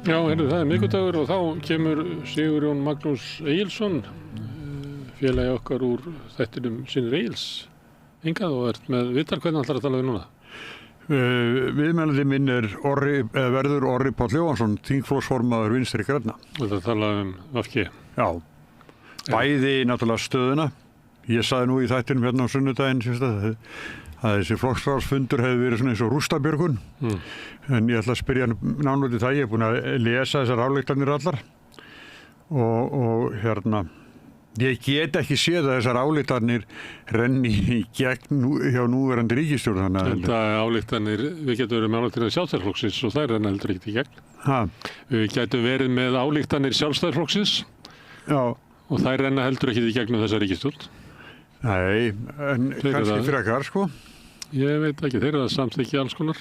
Já, það miðvikudagur og þá kemur Sigurjón Magnús Egilsson, félagi okkar úr þættinum Synir Egils, hingað og ert með viðtal. Hvernig ætlarðu að tala við núna? Viðmælandi minn verður Orri Páll Jóhannsson, þingflokksformaður Vinstri grænna. Þú ætlar að tala VG. Já, bæði náttúrulega stöðuna. Ég sagði nú í þættinum hérna á sunnudaginn að þessi flokksráðsfundur hefði verið svona eins og rústabjörgun. En ég ætla að spyrja nánar út í það. Ég er búinn að lesa þessar ályktanir allar og hérna, ég get ekki séð að þessar ályktanir renni í gegn hjá núverandi ríkisstjórn. Þetta ályktanir, við getum verið með ályktanir Sjálfstæðisflokksins og þær renna heldur ekkert í gegn. Við getum verið með ályktanir Sjálfstæðisflokksins og þær renna heldur ekkert í gegnum þessa ríkisstjórn. Nei, en kannski frekar, sko. Ég veit ekki, þeir eru að samþykkja alls konar.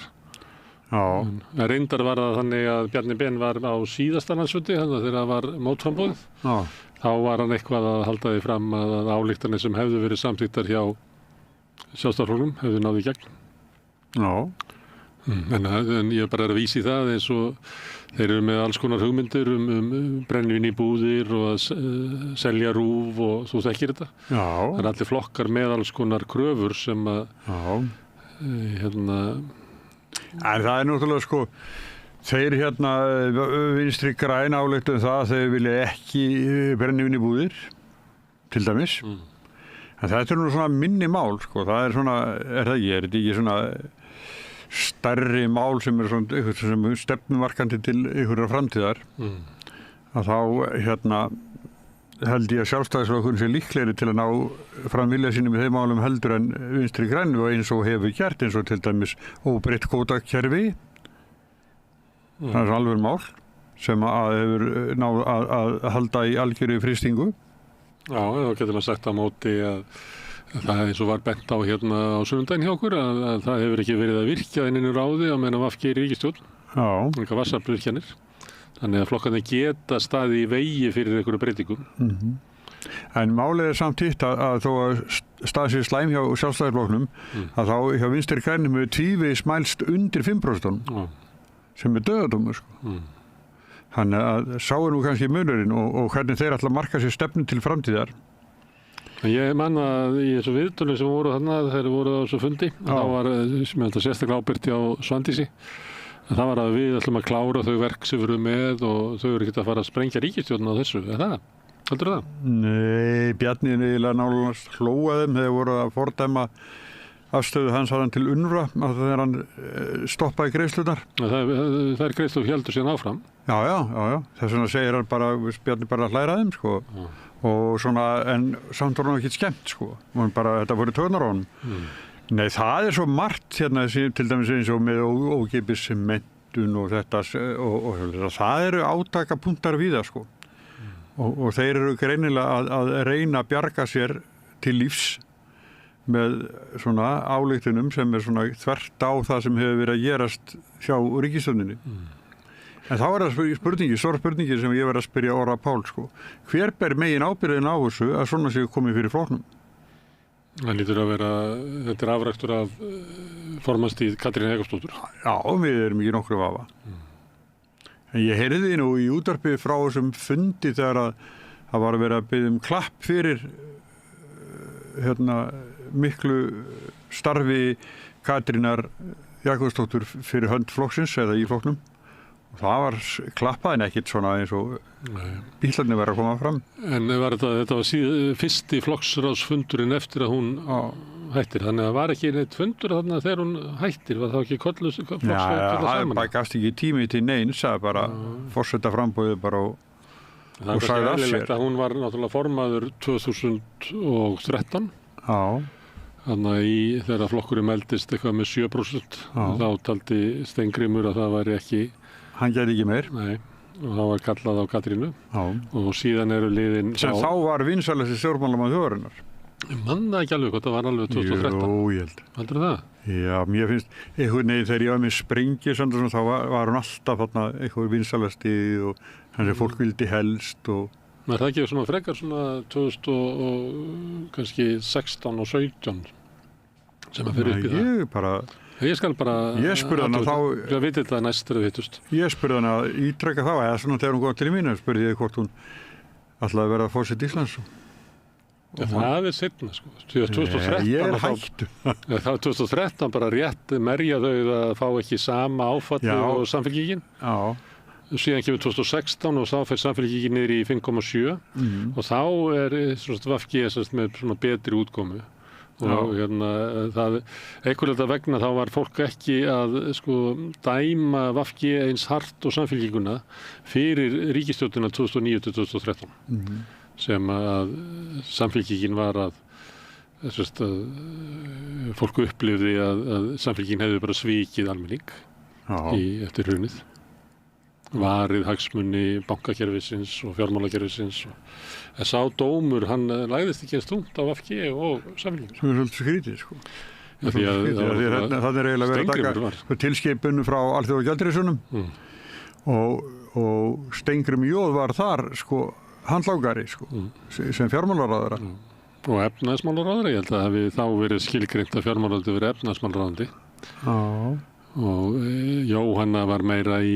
En reyndar var það þannig að Bjarni Ben var á síðasta landsfundi, þannig að þegar það var mótframboðið. Þá var hann eitthvað að halda því fram að ályktanir sem hefðu verið samþykktar hjá Sjálfstæðisflokknum hefðu náð í gegn. En ég bara er að vísa í það eins og þeir eru með alls konar hugmyndir brennivín í búðir og að selja RÚV og þú þekkir þetta. Það er allir flokkar með alls konar kröfur sem að En það er náttúrulega sko, þeir Vinstri græn ályktuðu það að þeir vilja ekki brennivín í búðir, til dæmis. En þetta er nú svona minni mál, sko. Það er svona, er þetta ekki svona stærri mál sem er svona stefnumarkandi til einhverjar framtíðar. Að þá held ég að Sjálfstæðisflokkurinn sé líklegri til að ná fram vilja sínum í þeim málum heldur en Vinstri grænu og eins og hefur gert, eins og til dæmis óbreytt kvótakerfi. Það er alveg mál sem að hefur náð að halda í algjöru frystingu. Já, þá getur maður sagt á móti að það eins og var bent á hérna á sunnudaginn hjá okkur að það hefur ekki verið að virkja inninu ráði á meðan VG er í ríkisstjórn. Líka vatnsaflsvirkjanir. Þannig að flokkarnir geta staðið í vegi fyrir einhverju breytingum. En málið er samt hitt að þó að staðið sér slæm hjá Sjálfstæðisflokknum að þá hjá Vinstri grænum hefur tvívegis mælst undir 5% sem er dauðadómur, sko. Þannig að sá er nú kannski munurinn og hvernig þeir ætla að marka sér stefnu til framtíðar. Ég man að í þessu viðtölum sem voru þarna, þeir voru á þessu fundi, þá var sérstaklega ábyrgt á Svandísi. Það var að við ætlum að klára þau verk sem við erum með og þau eru ekki að fara að sprengja ríkisstjórn á þessu. Er það? Heldur það? Nei, Bjarni eiginlega nálega hlóa þeim þegar voru að fordæma afstöðu hans var hann til UNRWA þegar hann stoppaði greiðslurnar. Þær greiðslur héldu síðan áfram. Já. Þess vegna segir hann bara, Bjarni bara að hlæra þeim, sko. Og svona, en samt var hann ekki skemmt, sko. Þetta voru tönar á hann. Nei, það er svo margt hérna, til dæmis eins og með ókeypis menntun og þetta og það eru átakapunktar víða, sko. Og þeir eru greinilega að reyna að bjarga sér til lífs með svona ályktunum sem er svona þvert á það sem hefur verið að gerast hjá ríkisstjórninni. En þá er það stór spurningi sem ég verið að spyrja Orra Pál, sko. Hver ber megin ábyrgðin á þessu að svona séu komið fyrir flokknum? Það lítur að vera, þetta er afræktur af formannstíð Katrínar Jakobsdóttur. Já, við erum ekki nokkru vafa. En ég heyrði nú í útvarpi frá þessum fundi þegar að það var að vera að biðja klapp fyrir miklu starfi Katrínar Jakobsdóttur fyrir hönd flokksins eða í flokknum. Það var klappað en ekkert svona eins og bílarnir verið að koma fram. En þetta var fyrsti flokksráðsfundurinn eftir að hún hættir. Þannig að það var ekki neitt fundur þarna þegar hún hættir. Var það ekki kölluð flokksráð saman? Það gafst ekki tími til neins að bara forseta frambúðið bara og sagði af sér. Það er eðlilegt að hún var náttúrulega formaður 2013. Þannig að þegar flokkurinn meldist eitthvað með 7%, þá taldi Steingrímur að það væri ekki... Hann gerði ekki meir. Nei, og það var kallað á Katrínu. Og síðan eru liðin... Sem þá var vinsælasti stjórnmálamaður þjóðarinnar. Ég manna ekki alveg hvað það var alveg 2013. Jú, ég held. Heldur það? Já, mér finnst, þegar ég var með Sprengi, þá var hún alltaf eitthvað vinsælasti og þannig að fólk vildi helst og... Men það ekki svona frekar svona 2016 og 17 sem að fyrir upp í það. Ég skal bara... Ég spurði hana þá... Ég veit þetta næst þegar við hittust. Ég spurði hana ítrekka þá, eða svona þegar hún kom til mínu, spurði ég hvort hún ætlaði að vera forseti Íslands. Það seinna, sko. 2013... Ég hættu. Það 2013 bara rétt merja þau að fá ekki sama áfallið og Samfylkingin. Já. Síðan kemur 2016 og þá fer Samfylkingin niður í 5,7 og þá svona VG með svona betri útkomu. Og það einhverlega vegna þá var fólk ekki að dæma VG eins hart og Samfylkinguna fyrir ríkisstjórnina 2009-2013 sem að Samfylkingin var að fólk upplifði að Samfylkingin hefði bara svikið almenning eftir hrunið, varið hagsmuni bankakerfisins og fjármálakerfisins og sá dómur, hann lagðist ekki eins þungt á VG og Samfylkingin. Það er svolítið skrítið, sko. Það er eiginlega verið að taka tilskipun frá Alþjóðagjaldeyrissjóðnum og Steingrímur J var þar, handlágari, sem fjármálaráðherra. Og efnahagsmálaráðherra, ég held að það hafi þá verið skilgreint að fjármálaráðherra verið efnahagsmálaráðandi. Og Jóhanna var meira í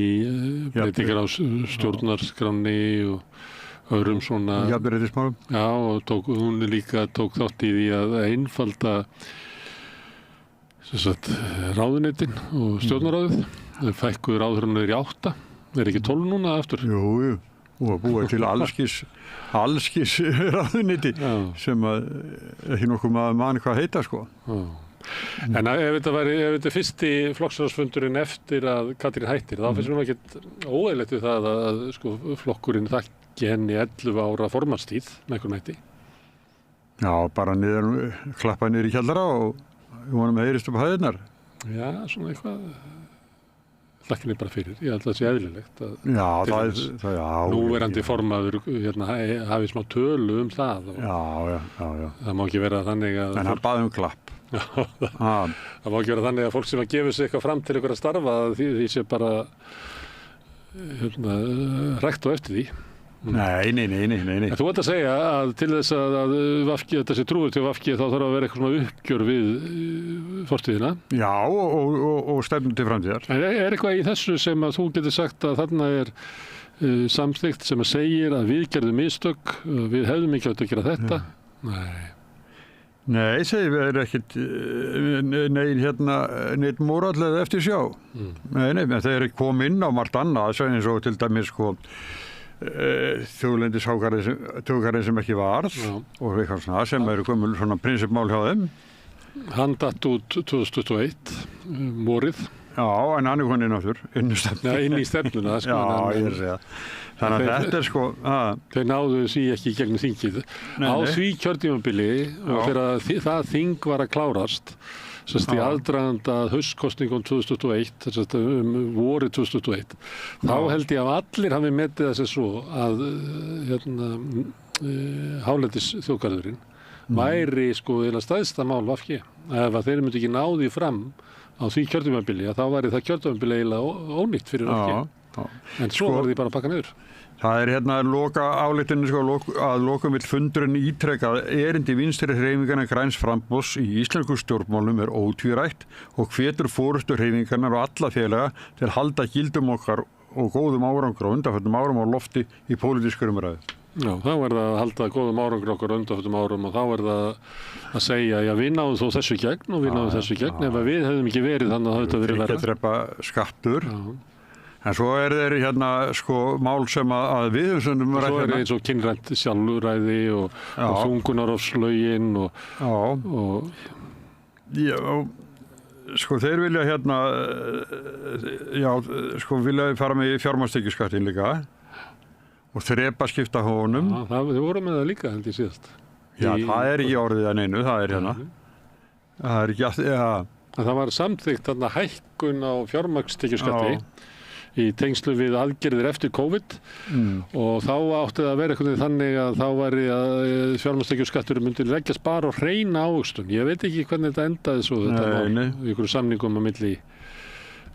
breytingar á stjórnarskránni og öðrum svona... Jafnréttismálum. Já, og hún líka tók þátt í því að einfalda ráðuneytin og stjórnarráðið. Það fækkuðu ráðherrarnir í 8, ekki 12 núna aftur. Jú, og að búa til allskis ráðuneyti sem að ekki nokkuð maður hvað heita, sko. En ef þetta fyrsti flokksráðsfundurinn eftir að Katrín hættir, þá finnst mér ekkert óeðlilegt við það að flokkurinn þakki henni 11 ára formannstíð með einhvern hætti. Já, bara klappa niður í kjallara og vonum að heyrist upp á hæðirnar. Já, svona eitthvað þakki henni bara fyrir. Ég held að það sé eðlilegt að núverandi formaður hafi smá tölu það. Já. Það má ekki vera þannig að... En hann baði klapp. Það má ekki vera þannig að fólk sem að gefa sig eitthvað fram til ykkur að starfa því sé bara rækt á eftir því. Nei. En þú ert að segja að til þess að þessi trúður til VG þá þarf að vera eitthvað svona uppgjör við fortíðina. Já, og stefnum til framtíðar. En eitthvað í þessu sem að þú getur sagt að þarna samþykkt sem að segir að við gerðum mistök, við hefðum ekki átt að gera þetta? Nei, segir við ekkert neitt mórallega eftir sjá. Nei, þeir kom inn á margt annað, eins og til dæmis þjóðlendishákarinn sem ekki varð og eitthvað svona sem komið svona prinsipmál hjá þeim. Hann datt út 2021, vorið. Já, en hann komið inn aftur, inn í stefnuna. Já, ég segja. Þannig að þetta Þeir náðu því ekki gegnum þingið. Á því kjörtímabili og þegar það þing var að klárast, í aðdraganda haustkosningum 2021, vorið 2021, þá held ég að allir hafi metið þessi svo að hálendisþjóðgarðurinn væri stærsta mál VG. Ef að þeir myndi ekki ná því fram á því kjörtímabili, þá væri það kjörtímabili eiginlega ónýtt fyrir VG. En svo var því bara að pakka niður. Það loka álitinu að lokum vill fundurinn ítrekka að erindi vinstri hreyfinganna græns framboðs í íslensku stjórnmálum ótvírætt og hvetur forystu hreyfingarnar og alla félaga til að halda gildum okkar og góðum árangur á undanförnum árum á lofti í pólitískri umræðu. Já, þá það að halda góðum árangur okkar á undanförnum árum og þá það að segja, já, við náðum þó þessu gegn og við náðum þessu gegn, ef við hefðum ekki verið þannig að þetta verið verra. Ekki drepa skattur. En svo þeir mál sem að við höfum rætt. Svo eins og kynrænt sjálfræði og þungunarofslögin þeir vilja vilja fara með fjármagnstekjuskattin líka og þrepaskipta honum. Já, við vorum með það líka held ég síðast. Já, það er ekki orðið að neinu, það er Það er ekki Það var samþykkt hækkun á fjármagnstekjuskatti í tengslu við aðgerðir eftir COVID og þá átti það að vera eitthvað þannig að þá væri að fjármagnstekjuskatturinn myndi leggjast bara á hreina ávöxtun. Ég veit ekki hvernig þetta endaði svo þetta í einhverju samningum á milli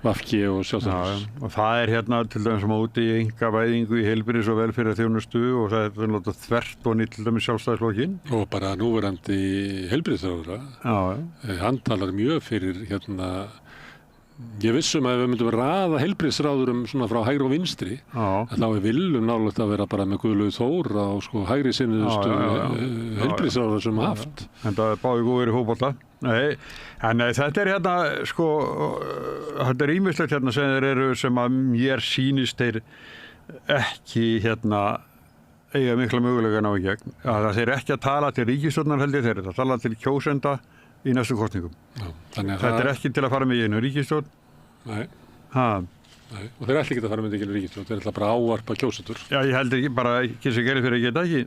VG og Sjálfstæðisflokks. Og það hérna til dæmis móti í einkavæðingu í heilbrigðis- og velferðarþjónustu og það er náttúrulega þvert og til dæmis Sjálfstæðisflokkinn. Og bara núverandi heilbrigðisráðherra, hann talar mjög fyrir ég vissum að ef við myndum raða heilbrigðisráðurum svona frá hægri og vinstri, þá Willum nálægt að vera bara með Guðlaugu Þór á hægri sinnustu heilbrigðisráðherra sem haft. En það er báði góður í fótbolta. En þetta er þetta er ýmislegt sem þeir eru sem að mér sýnist þeir ekki eiga mikla möguleika ná í gegn. Að þeir ekki að tala til ríkisstjórnar held ég þeir að tala til kjósenda í næstu kosningum. Þetta er ekki til að fara með í einu ríkisstjórn. Nei. Og þeir ætla ekki að fara með í einu ríkisstjórn, þeir ætla bara að ávarpa kjósendur. Já, ég held ekki bara ekki sem gerir fyrir að geta ekki.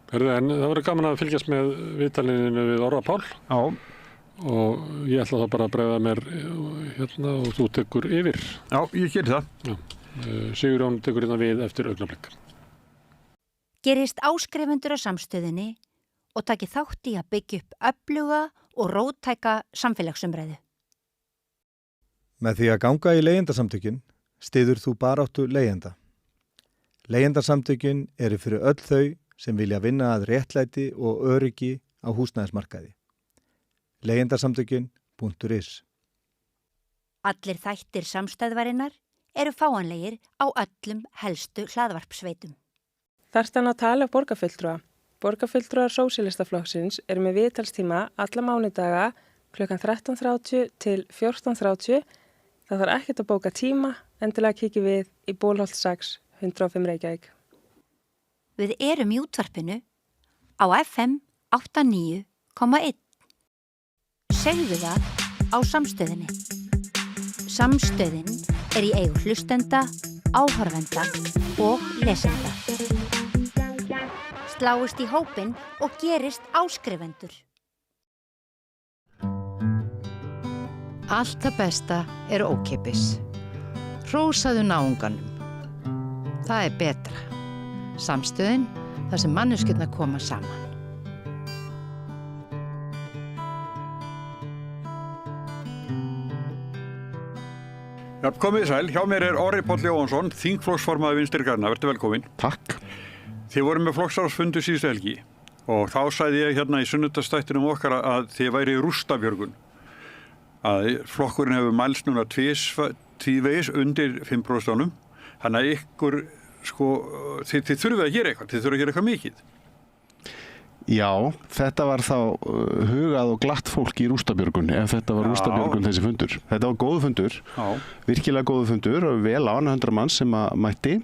En það verður gaman að fylgjast með viðtalinu við Orra Pál. Já. Og ég ætla þá bara að bregða mér og þú tekur yfir. Já, ég gerir það. Sigurjón tekur við eftir augnablik. Gerist áskrifendur á Samstöðinni og taki þátt í að byggja upp öfluga og róttæka samfélagsumræðu. Með því að ganga í leigjendasamtökin styður þú baráttu leigjenda. Leigjendasamtökin eru fyrir öll þau sem vilja vinna að réttlæti og öryggi á húsnæðismarkaði. Leigjendasamtökin.is. Allir þættir Samstæðvarinnar eru fáanlegir á öllum helstu hlaðvarpsveitum. Þarftan að tala borgarfulltrúa. Borgarfulltrúar Sósíalistaflokksins eru með viðtalstíma alla mánudaga klukkan 13:30 til 14:30. Það þarf ekkert að bóka tíma, endilega kíkja við í Bólholt 6, 105 Reykjavík. Við erum í útvarpinu á FM 89,1. Segðu það á Samstöðinni. Samstöðin er í eigu hlustenda, áhorfenda og lesenda. Sláist í hópinn og gerist áskrifendur. Allt það besta er ókeypis. Hrósaðu náunganum. Það er betra. Samstöðin, þar sem manneskjurnar koma saman. Já, komið sæl. Hjá mér er Orri Páll Jóhannsson, þingflokksformaður Vinstri grænna. Vertu velkominn. Takk. Þið voru með flokksráðsfundu síðustu helgi og þá sagði ég í sunnudagstættinum okkar að þið væri í rústabjörgun. Að flokkurinn hefur mælst núna tvívegis undir 5%. Þannig að ykkur, þið þurfið að gera eitthvað, þið þurfið að gera eitthvað mikið. Já, þetta var þá hugað og glatt fólk í rústabjörgun, ef þetta var rústabjörgun þessi fundur. Þetta var góðu fundur, virkilega góðu fundur og vel á 100 manns sem að mætti.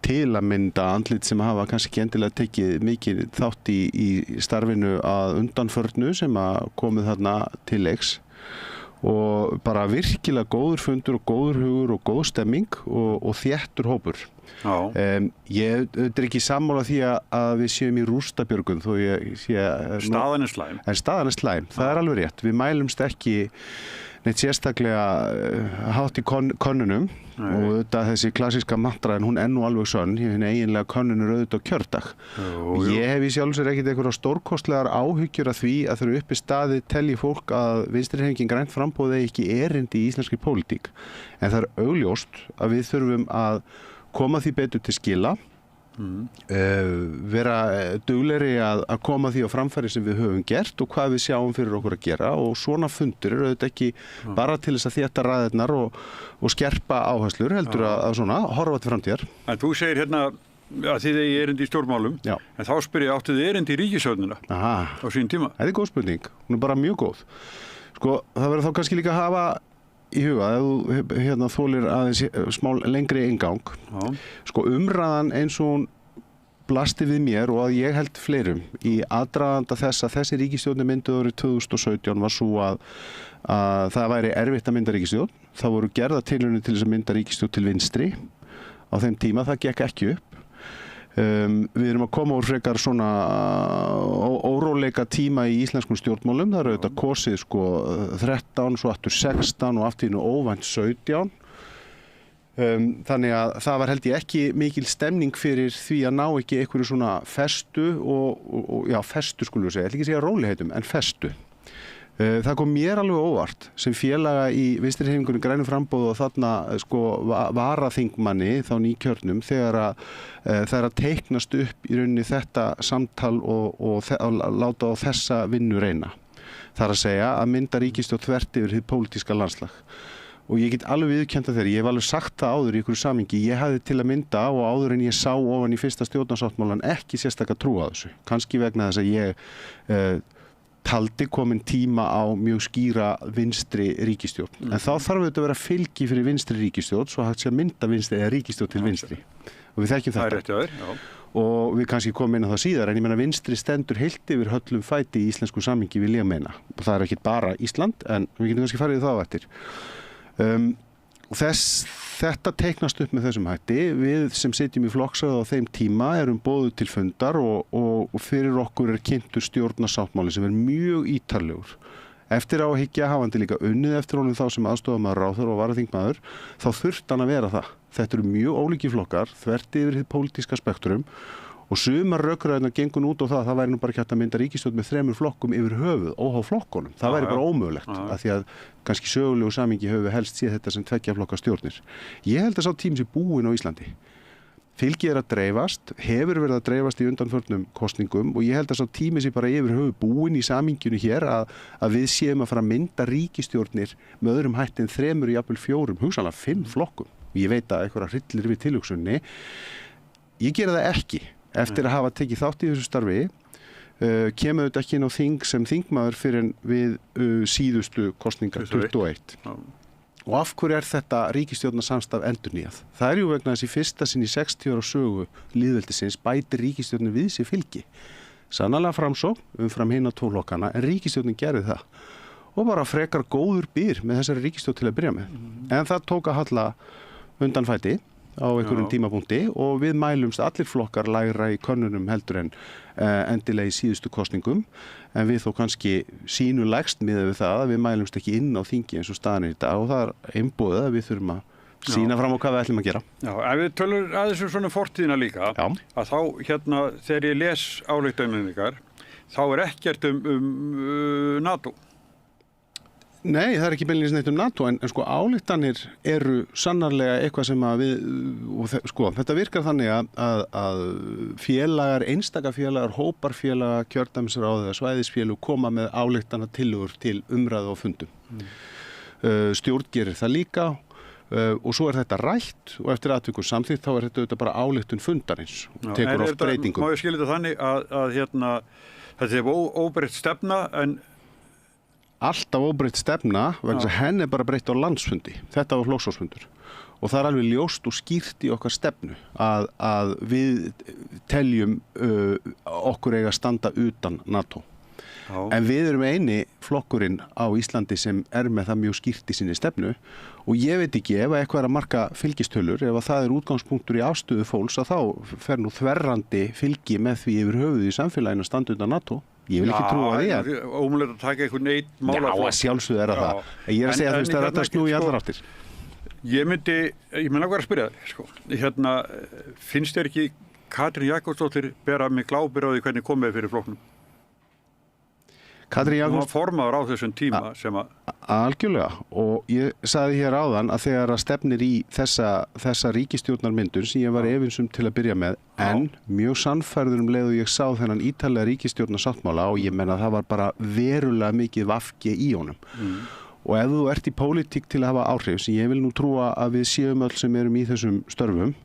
Til að mynda andlit sem hafa kannski ekki endilega tekið mikið þátt í starfinu að undanförnu sem að komið þarna til leiks. Og bara virkilega góður fundur og góður hugur og góð stemming og þéttur hópur. Ég er ekki sammála því að við séum í rústabjörgun þó ég sé staðan er slæm. En staðan er slæm, það er alveg rétt. Við mælumst ekki neitt sérstaklega hátt í könnunum og auðvitað þessi klassíska mantra en hún er nú alveg sönn, eiginlega könnun er auðvitað á kjördag. Ég hef í sjálfu sér ekkert einhverjar stórkostlegar áhyggjur af því að þau eru uppi staði telji fólk að Vinstrihreyfingin grænt framboð eigi ekki erindi í íslenskri pólitík. En það er augljóst að við þurfum að koma því betur til skila, vera duglegri að koma því á framfæri sem við höfum gert og hvað við sjáum fyrir okkur að gera og svona fundur eru auðvitað ekki bara til þess að þétta raðirnar og skerpa áherslur heldur að svona horfa til framtíðar. En þú segir að þið eigi erindi í stjórnmálum, en þá spyr ég áttu þið erindi í ríkisstjórnina á sín tíma? Þetta er góð spurning, hún er bara mjög góð. Það verður þá kannski líka að hafa í huga, ef þú þolir aðeins smá lengri inngang. Umræðan eins og hún blasti við mér og að ég held fleirum í aðdraganda þess að þessi ríkisstjórn mynduð árið 2017 var svo að það væri erfitt að mynda ríkisstjórn. Það voru gerða tilraunir til þess að mynda ríkisstjórn til vinstri á þeim tíma, það gekk ekki upp. Við erum að koma úr frekar svona óróleika tíma í íslenskum stjórnmálum. Það eru auðvitað kosið 13, svo aftur 16 og aftur óvænt 17. Þannig að það var held ég ekki mikil stemning fyrir því að ná ekki einhverju svona festu festu skulum við segja, ég ætla ekki að segja róliheitum, en festu. Það kom mér alveg óvart sem félaga í Vinstri-hreyfingunni Grænu framboði og þarna varaþingmanni þá nýkjörnum þegar að teiknast upp í rauninni þetta samtal og láta á þessa vinnu reyna. Það að segja að mynda ríkisstjórn þvert yfir hið pólitíska landslag. Og ég get alveg viðurkennt það þegar, ég hef alveg sagt það áður í einhverju samhengi, ég hafði til að mynda og áður en ég sá ofan í fyrsta stjórnarsáttmálan ekki sérstaklega trú á þessu. Kannski vegna þess að ég taldi komin tíma á mjög skýra vinstri ríkisstjórn. En þá þarf þetta að vera fylgi fyrir vinstri ríkisstjórn svo hægt sé að mynda vinstri eða ríkisstjórn til vinstri. Og við þekkjum þetta. Það er rétt hjá þér, já. Og við kannski komum inn á það síðar, en ég menna vinstri stendur heilt yfir höllum fæti í íslensku samhengi vil ég meina. Og það er ekki bara Ísland, en við getum kannski farið í það á eftir. Og þetta teiknast upp með þessum hætti. Við sem sitjum í flokksráði á þeim tíma erum boðuð til fundar og fyrir okkur kynntur stjórnarsáttmáli sem mjög ítarlegur. Eftir á að hyggja hafandi líka unnið eftir honum þá sem aðstofamaður ráðherra og varaþingmaður, þá þurfti hann að vera það. Þetta eru mjög ólíkir flokkar, þvert yfir hið pólitíska spektrum og sumar rökræðurnar gengur út á það væri nú bara ekki hægt að mynda ríkisstjórn með 3 flokkum yfir höfuð, óháð flokkunum. Það væri bara ómögulegt, af því að kannski sögulegu samhengi höfum við helst séð þetta sem 2 flokka stjórnir. Ég held að sá tími sé búinn á Íslandi. Fylgi að dreifast, hefur verið að dreifast í undanförnum kosningum og ég held að sá tími sé bara yfir höfuð búinn í samhenginu hér að við séum að fara að mynda ríkisstjórnir með öðrum hætti en 3, jafnvel 4, hugsanlega 5 flokkum. Ég veit að einhverja hryllir við tilhugsunni. Ég gera það ekki. Eftir að hafa tekið þátt í þessu starfi kemur þetta ekki inn á þing sem þingmaður fyrir við síðustu kosningar 21. Og af hverju er þetta ríkisstjórnarsamstarf endurnýjað? Það er jú vegna þess í fyrsta sinn í 60 ára sögu lýðveldisins bætir ríkisstjórnin við sig fylgi. Sannarlega Framsókn umfram hina 2 flokkana en ríkisstjórnin gerði það. Og bara frekar góður byr með þessari ríkisstjórn til að byrja með. En það tók að halla undanfæti á einhverjum tímapunkti og við mælumst allir flokkar lægra í könnunum heldur en endilega í síðustu kosningum en við þó kannski sínu lægst miðað við það að við mælumst ekki inn á þingi eins og staðan er í dag og það er einboðið að við þurfum að sína fram á hvað við ætlum að gera. Já, ef við tölum aðeins svona fortíðina líka að þá þegar ég les ályktanirnar ykkar þá er ekkert NATO. Nei, það er ekki beinlínis neitt NATO en sko ályktanir eru sannarlega eitthvað sem að þetta virkar þannig að félagar, einstaka félagar, hóparfélaga, kjördæmisráð eða svæðisfélög koma með ályktanatillögur til umræðu og fundum. Stjórn gerir það líka og svo er þetta rætt og eftir atvikum samþykkt þá er þetta auðvitað bara ályktun fundarins og tekur oft breytingum. Má ég skilja þetta þannig að þetta er óbreytt stefna en alltaf óbreytt stefna vegna þess að henni er bara breytt á landsfundi. Þetta var flokksráðsfundur og það er alveg ljóst og skýrt í okkar stefnu að við teljum okkur eiga að standa utan NATO. En við erum eini flokkurinn á Íslandi sem er með það mjög skýrt í sinni stefnu og ég veit ekki ef eitthvað er að marka fylgistölur, ef að það er útgangspunktur í afstöðu fólks að þá fer nú þverrandi fylgi með því yfir höfuð í samfélaginu að standa utan NATO. Ég vil ekki trúa því að ómögulegt að taka einhvern einn málaflokk. Já, að sjálfsögðu er það. Ég er að segja að það er að snúa í allar áttir. Ég menn að spyrja þig, finnst þér ekki Katrín Jakobsdóttir bera mig glábir á því hvernig komið fyrir flokknum? Katrín Jakobsdóttir var formaður á þessum tíma sem að algjörlega og ég sagði hér áðan að þegar að stefnir í þessa ríkisstjórnarmyndun sem ég var efinsum til að byrja með en mjög sannfærður leið og ég sá þennan ítarlega ríkisstjórnarsáttmála og ég menna að það var bara verulega mikið vafki í honum og ef þú ert í pólitík til að hafa áhrif sem ég vil nú trúa að við séum öll sem erum í þessum störfum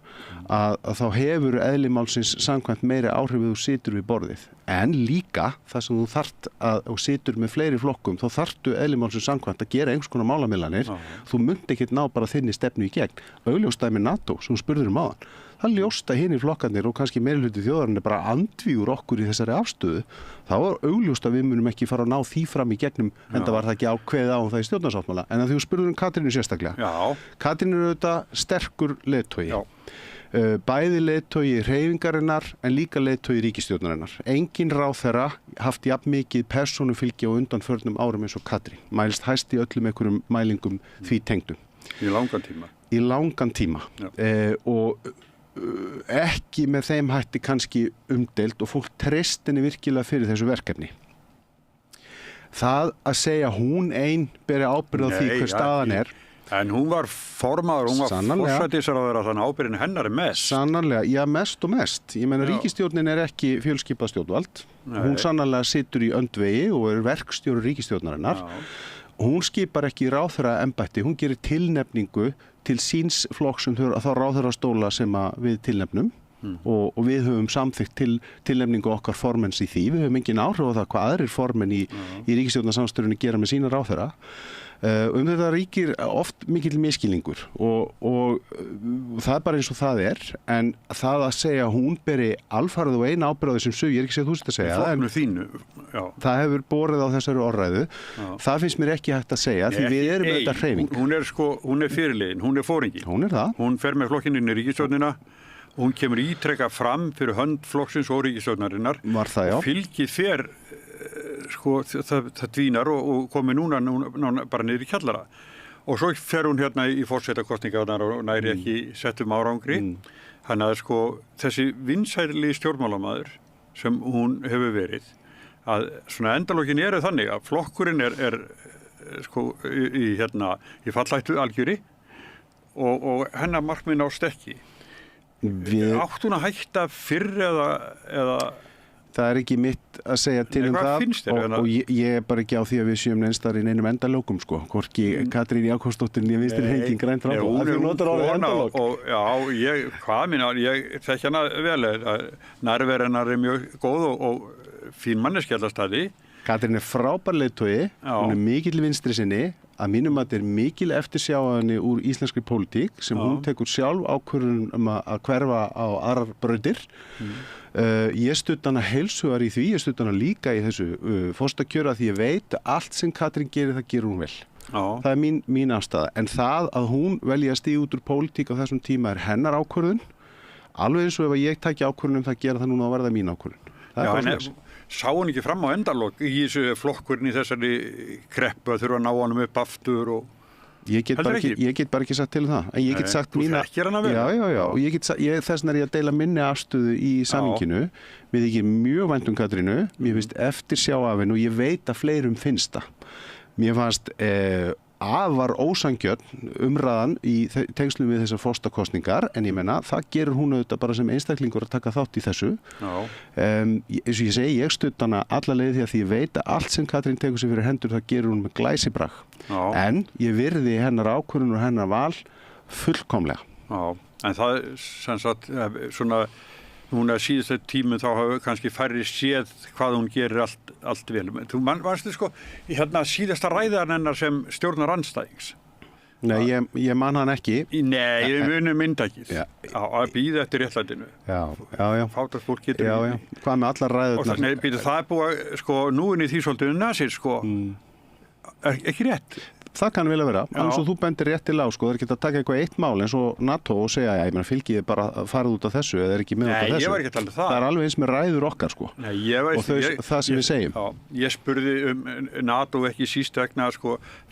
að þá hefur eðli málsins samkvæmt meiri áhrif þú situr við borðið en líka það sem þú þarft og situr með fleiri flokkum þá þarftu eðli málsins samkvæmt að gera einhvers konar málamiðlanir þú munt ekkert ná bara þinni stefnu í gegn augljósdæmi NATO sem spurður áðan það ljósta hinir flokkarnir og kannski meirihluti þjóðarinnar bara andvígur okkur í þessari afstöðu þá var augljóst að við munum ekki fara að ná því fram í gegnum enda var það ekki ákveðið á það í stjórnarsáttmála en að því þú spurður Katrínu sérstaklega Katrín er auðvitað sterkur leiðtogi bæði leiðtogi hreyfingarinnar en líka leiðtogi ríkisstjórnarinnar engin ráðherra haft jafn mikið persónufylgi á undanförnum árum eins og Katrín mælst hæst í öllum einhverjum mælingum því tengdum í langan tíma og ekki með þeim hætti kannski umdeilt og fólk treystinni virkilega fyrir þessu verkefni. það að segja hún ein beri ábyrgð á því hver staðan er. En hún var formaður, hún var forsætisráðherra, þannig ábyrgðin hennar mest. Sannarlega, já mest og mest. Ég meina ríkisstjórnin ekki fjölskipað stjórnvald. Hún sannarlega situr í öndvegi og verkstjóri ríkisstjórnarinnar. Hún skipar ekki ráðherra embætti, hún gerir tilnefningu til síns flokksum þá ráðherrastóla sem við tilnefnum. Og við höfum samþykkt tilnefningu okkar formens í því. Við höfum engin áhrif á það hvað aðrir formenn í ríkisstjórnarsamstöðunni gera með sína ráðherra. Þetta ríkir oft mikill miskilningur og það bara eins og það en það að segja að hún beri alfarið og eina ábyrgð á þessum sög, ég ekki segja þú að segja það, það hefur borið á þessari orðræðu, það finnst mér ekki hægt að segja því við erum auðvitað hreyfing. Hún fyrirliðin, hún fóringi. Hún það. Hún fer með flokkinn inn í ríkisstjórnina, hún kemur ítrekka fram fyrir hönd flokksins og ríkisstjórnarinnar og fylgið fer það dvínar og komið núna bara niður í kjallara og svo fer hún hérna í forsetakostningarnar og næri ekki settum árangri þannig að þessi vinsæli stjórnmálamaður sem hún hefur verið að svona endalokin þannig að flokkurinn í fallættu algjöri og hennar markmið nást ekki. Átt hún að hætta fyrr eða það ekki mitt að segja til það og ég bara ekki á því að við séum neinstar í neinum endalókum hvorki Katrín Jakobsdóttir ég Vinstri hreyfingin grænt framboð hún notar orðið endalók og ég þekki hana vel nærvera hennar mjög góð og fín manneskja allastæði. Katrín frábær leiðtogi, hún mikill vinstri sinni að mínum að þetta mikil eftirsjáðanni úr íslenskri pólitík sem hún tekur sjálf ákvörðun að hverfa á aðrar brautir. Ég studd hana heilshugar í því, ég studd hana líka í þessu fórstakjöra því ég veit að allt sem Katrín gerir það gerur hún vel. Það er mín afstaða. En það að hún velji að stíga út úr pólitík á þessum tíma hennar ákvörðun, alveg eins og ef ég tæki ákvörðun það gera það núna að verða mín ákvörðun. Sá hún ekki fram á endalok í þessu flokkurinn í þessari kreppu að þurfa að ná honum upp aftur og Ég get bara ekki sagt til það. En ég get sagt mína... Þú þekkir hana vel? Já. Og þess vegna er ég að deila minni afstöðu í samhenginu. Mér þykir mjög vænt Katrínu. Mér finnst eftirsjá af henni og ég veit að fleirum finnst það. Mér fannst afar ósanngjörn umræðan í tengslum við þessar forstakostningar en ég menna það gerur hún auðvitað bara sem einstaklingur að taka þátt í þessu. Eins og ég segi, ég studd hana alla leið því að ég veit að allt sem Katrín tekur sig fyrir hendur það gerur hún með glæsibrag. En ég virði hennar ákvörðun og hennar val fullkomlega. En það sem sagt svona núna síðustu tímum þá hafa kannski færri séð hvað hún gerir allt vel. Þú manstu síðasta ræðan hennar sem stjórnar andstæðings? Nei, ég man hann ekki. Nei, við munum myndakið. Að býða eftir réttlætinu. Já. Fátast fólk getur. Já. Hvað með allar ræðurnar? Nei, það er búið núin í því svolítið nasir, ekki rétt. Það kann vel að vera, alveg svo þú bendir rétt til á, það er ekki að taka eitthvað eitt mál eins og NATO og segja, fylgið bara farið út af þessu eða er ekki með út af þessu. Nei, ég var ekki að tala um það. Það er alveg eins með ræður okkar, Nei, það sem við segjum. Ég spurði NATO ekki síst vegna,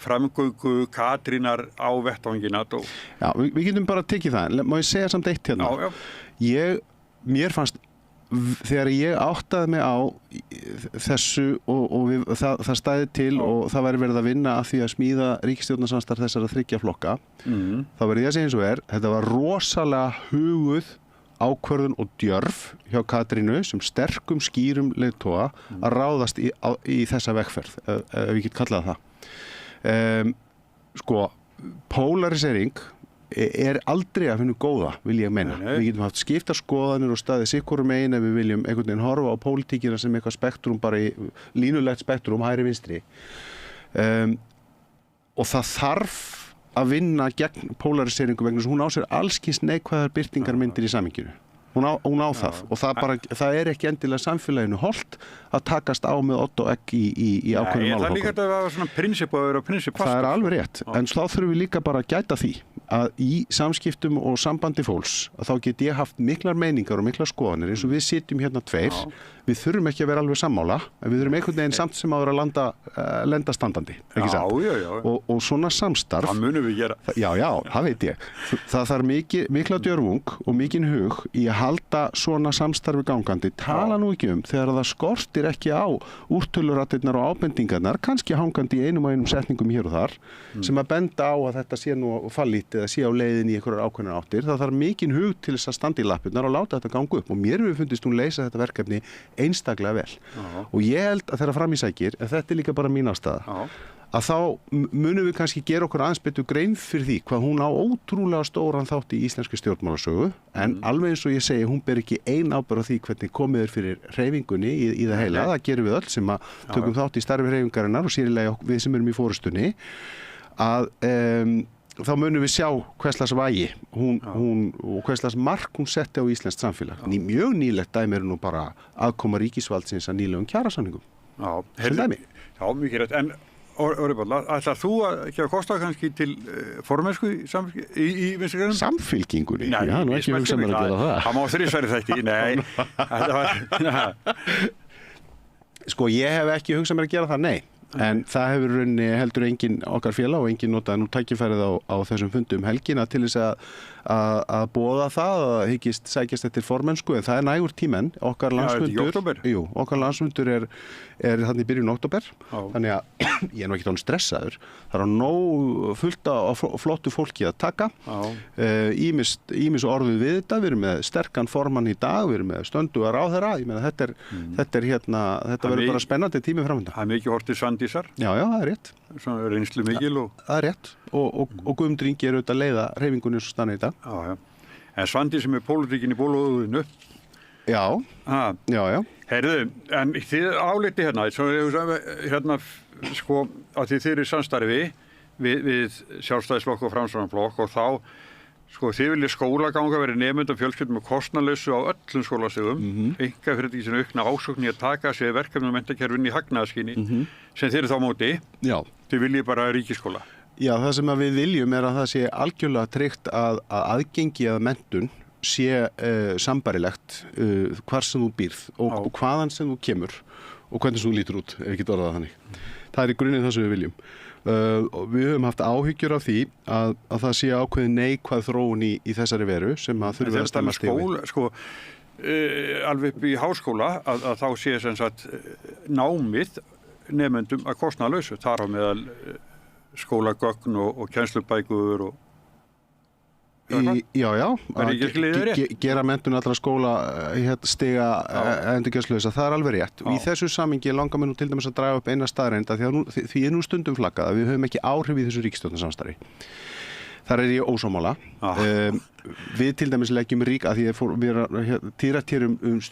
framgöngu Katrínar á vettvangi NATO. Já, við getum bara tekið það, má ég segja samt eitt hérna. Mér fannst þegar ég áttaði mig á þessu og það stæði til og það væri verið að vinna að því að smíða ríkisstjórnarsamstarf þessara 3 flokka þá verið ég að segja eins og þetta var rosalega huguð ákvörðun og djörf hjá Katrínu sem sterkum skýrum leiðtoga að ráðast í þessa vegferð ef ég get kallað það polarisering er aldrei að finna góða, vil ég meina. Við getum haft skiptar skoðanir og staðið sikkurum megin ef við viljum einhvern veginn horfa á pólitíkina sem eitthvað spektrum, bara í línulegt spektrum, hægri vinstri. Og það þarf að vinna gegn polariseringu vegna þess að hún á sér allskins neikvæðar birtingarmyndir í samhenginu. Hún á það og það er ekki endilega samfélaginu holdt að takast á með ott og egg í ákveðnum málaflokkum. Það er líka að vera svona prinsip og vera prinsip fast. Það er alveg rétt, en þá þurfum við líka bara að gæta því að í samskiptum og sambandi fólks að þá get ég haft miklar meiningar og miklar skoðanir eins og við sitjum hérna tveir. Við þurfum ekki að vera alveg sammála, en við þurfum einhvern veginn samt sem áður að lenda standandi, ekki satt? Já. Og svona samstarf... Það munum við gera. Já, það veit ég. Það þarf mikla djörfung og mikinn hug í að halda svona samstarfi gangandi. Tala nú ekki þegar það skortir ekki á úrtölurattirnar og ábendingarnar, kannski hangandi í einum og einum setningum hér og þar, sem að benda á að þetta sé nú fallít eða sé á leiðin í einhverjar ákveðnar áttir. Það þarf mikinn hug til þess að standa í lappirnar og láta þetta ganga upp. Og mér hefur fundist hún leysa þetta verkefni einstaklega vel. Og ég held að þeirra fram í sækir, en þetta er líka bara mín ástæða, að þá munum við kannski gera okkur aðeins betur grein fyrir því hvað hún á ótrúlega stóran þátt í íslenski stjórnmálasögu, en alveg eins og ég segi, hún ber ekki ein ábyrgð á því hvernig komið er fyrir hreyfingunni í það heila. Það gerum við öll sem að tökum þátt í starfi hreyfingarinnar og sérlega við sem erum í forystunni, að þá munum við sjá hverslags vægi og hverslags mark hún setti á íslenskt samfélag. Mjög nýlegt dæmi eru nú bara aðkoma ríkisvaldsins að nýlegum kjarasamningum. Já, mikið rétt. En Orri Páll, ætlar þú að gefa kosta kannski til formennsku í Vinstri grænum? Samfylkingunni? Nei, já, nú ekki hugsa mér að gera það. Það má þrísværi þætti, nei. Þetta var... Sko, ég hef ekki hugsað mér að gera það, nei. En það hefur rauninni heldur engin okkar félag og engin notað nú tækifærið á þessum fundum helgina til þess að boða það að hyggist sækjast eftir formennsku, en það er nægur tímen. Okkar landsfundur er þannig í byrjun október, þannig að ég er nú ekki tónu stressaður. Það er nóg fullt af flottu fólki að taka. Ýmis orðið við þetta, við erum með sterkan formann í dag, við erum með stönduga ráðherra. Ég meina þetta verður bara spennandi tími framöndan. Það er mikið hortið Svandísar. Já, það er rétt. Svona reynslu mikil og... Það er rétt. Og Guðmundur Ingi er auðvitað að leiða hreyfingunni eins og stanna í dag. Já. En Svandís sem er pólitíkin í bólóðuðinu. Já. Heyrðu, en þið áliti hérna, sko, að þið eru samstarfi við Sjálfstæðisflokk og Framsóknarflokk og þá, sko, þið viljið skólaganga verið nemendum fjölskyldum og kostnaðarlausu á öllum skólastigum, einkafyrirtæki sem aukna ásókn í að taka sér verkefnum menntakerfinu í hagnaðarskyni, sem þið eru þá móti, þið viljið bara ríkisskóla. Já, það sem við viljum er að það sé algjörlega tryggt að aðgengi að menntun sé sambarilegt hvar sem þú býrð og hvaðan sem þú kemur og hvernig þú lítur út, ef ekki orðað þannig. Það er í grunninn það sem við viljum. Við höfum haft áhyggjur af því að það sé ákveðin neikvæð þróun í þessari veru sem að þurfi að stemma stig við. Sko, alveg upp í háskóla að þá sé sem sagt námið nemendum að kostnaðarlausu, þar á meðal skólagögn og kennslubækur og gera menntun allra skóla stiga endurgjaldslausa, það er alveg rétt. Og í þessu samhengi langar mér nú til dæmis að draga upp eina staðreynd því er nú stundum flaggað að við höfum ekki áhrif í þessu ríkisstjórnarsamstarfi. Þar er ég ósammála. Við til dæmis leggjum rík að því við tírætt hér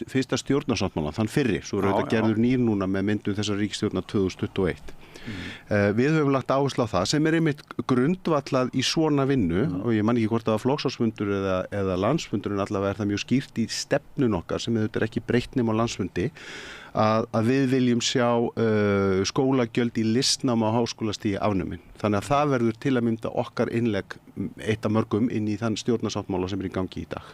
fyrsta stjórnarsáttmála, þann fyrri, svo er auðvitað gerður nýr núna með myndun þessar ríkisstjórnar 2021. Við höfum lagt áherslu á það sem er einmitt grundvallað í svona vinnu og ég man ekki hvort það var flokksársfundur eða landsfundurinn, allavega er það mjög skýrt í stefnun okkar sem auðvitað er ekki breytt nema á landsfundi að við viljum sjá skólagjöld í listnám á háskólastigi afnumin. Þannig að það verður til að mynda okkar innlegg eitt af mörgum inn í þann stjórnarsáttmála sem er í gangi í dag.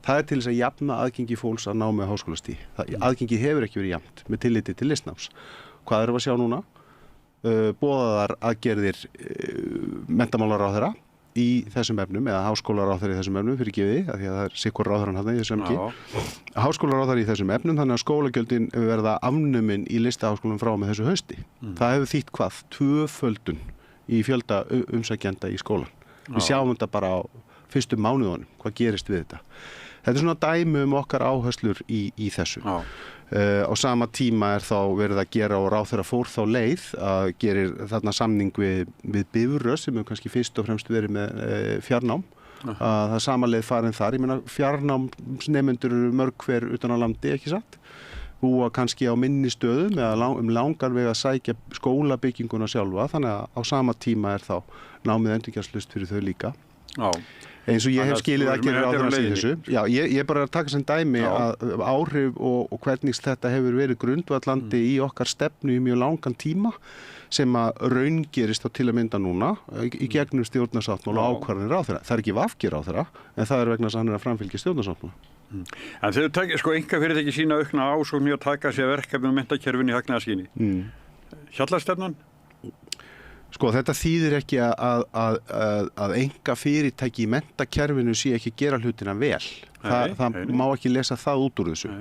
Það er til þess að jafna aðgengi fólks að námi á háskólastigi. Aðgengi hefur ekki verið jafnt með tilliti til listnáms. Hvað erum við að sjá núna? Boðaðar aðgerðir menntamálaráðherra í þessum efnum eða háskólaráðherra í þessum efnum fyrir gefið, af því að það er sikkur ráðherran þarna í þessum efnum. Háskólaráðherra í þessum efnum, þannig að skólagjöldin verða afnumin í listaháskólum frá með þessu hausti. Það hefur þýtt hvað? 2-földun í fjölda umsækjenda í skólan. Við sjáum þetta bara á fyrstu mánuðunum, hvað gerist við þetta. Þetta er svona dæmi okkar áherslur í þessu. Á sama tíma er þá verið að gera og ráðherra fór þá leið að gerir þarna samning við Bifröst sem hefur kannski fyrst og fremst verið með fjarnám. Það er sama leið farin þar. Ég meina fjarnámsnemendur eru mörg hver utan á landi, ekki satt? Búa kannski á minni stöðum eða langan veg að sækja skólabygginguna sjálfa, þannig að á sama tíma er þá námið endurgjaldslaust fyrir þau líka. Eins og ég hef skilið að gera áður í þessu. Já, ég bara að taka sem dæmi að áhrif og hvernig þetta hefur verið grundvallandi í okkar stefnu í mjög langan tíma sem að raungerist á til að mynda núna í gegnum stjórnarsáttmála og ákvarðanir ráðherra. Það er ekki VG ráðherra, en það er vegna þess að hann er að framfylgja stjórnarsáttmála. En þeir taka, einkafyrirtæki sína aukna ásókn í að taka sér verkefni og menntakerfinu í hagnaðarskyni. Hjallastefnan? Þetta þýðir ekki að einkafyrirtæki í menntakerfinu sé ekki gera hlutina vel. Það má ekki lesa það út úr þessu.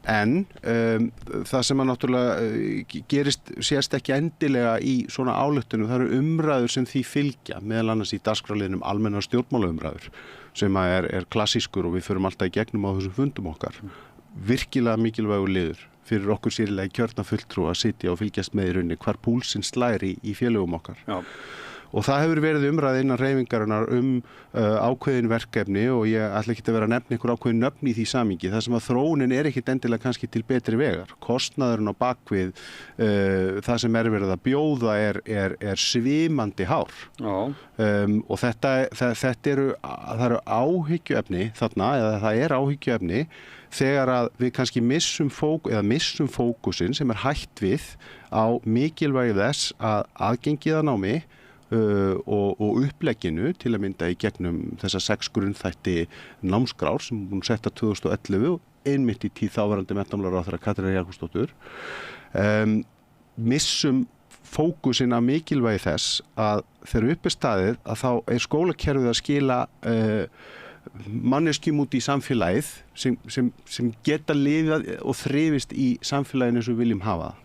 En það sem að náttúrulega sést ekki endilega í svona ályktunum, það eru umræður sem því fylgja, meðal annars í dagskrárliðnum almennar stjórnmálaumræður, sem er klassískur og við förum alltaf í gegnum á þessum fundum okkar. Virkilega mikilvægur liður fyrir okkur sérlega kjörna fulltrú að sitja og fylgjast með í rauninni hvar púlsinn slær í félögum okkar. Já. Og það hefur verið umræð innan hreyfingarinnar ákveðin verkefni og ég ætla ekki að vera að nefna einhver ákveðin nöfn í því samhengi. Það sem að þróunin er ekkit endilega kannski til betri vegar. Kostnaðurinn á bakvið það sem er verið að bjóða er svimandi hár. Og það eru áhyggjuefni þarna, eða það er áhyggjuefni þegar að við kannski missum fókusinn sem er hætt við á mikilvægi þess að aðgengið að námi og upplegginu til að mynda í gegnum þessa 6 grunnþætti námskrár sem hún setta 2011 og einmitt í tíð þáverandi menntamálaráðherra Katrínar Jakobsdóttur missum fókusinn af mikilvægi þess að þegar upp er staðið að þá er skólakerfið að skila manneskjum út í samfélagið sem geta lifað og þrifist í samfélaginu eins og við viljum hafa það.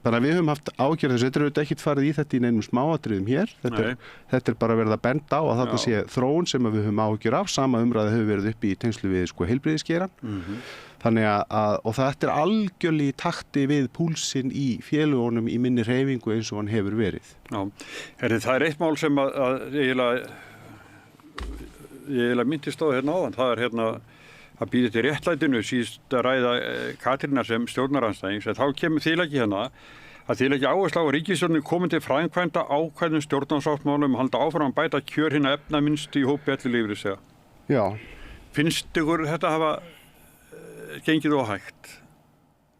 Þannig að við höfum haft ágjörð þessu, þetta er auðvitað ekkert farið í þetta í neinum smáatriðum hér, þetta er bara verið að benda á að þetta sé þróun sem við höfum ágjörð af, sama umræða hefur verið uppi í tengslu við heilbrigðisgeirann, þannig að, og þetta er algjörlega í takti við púlsinn í félögunum í minni hreyfingu eins og hann hefur verið. Já, það er eitt mál sem að ég myndist á hérna áðan, það er að býða til réttlætinu síðust að ræða Katrínar sem stjórnaranstæðings, en þá kemur þýðlegi hérna að þýðlegi áherslu á að ríkisstjórnin komin til framkvæmda ákvæðum stjórnarsáttmálum halda áfram að bæta kjör hinna efnaminnstu í hópi ellilífeyrisþega. Já. Finnst ykkur þetta hafa gengið óhægt?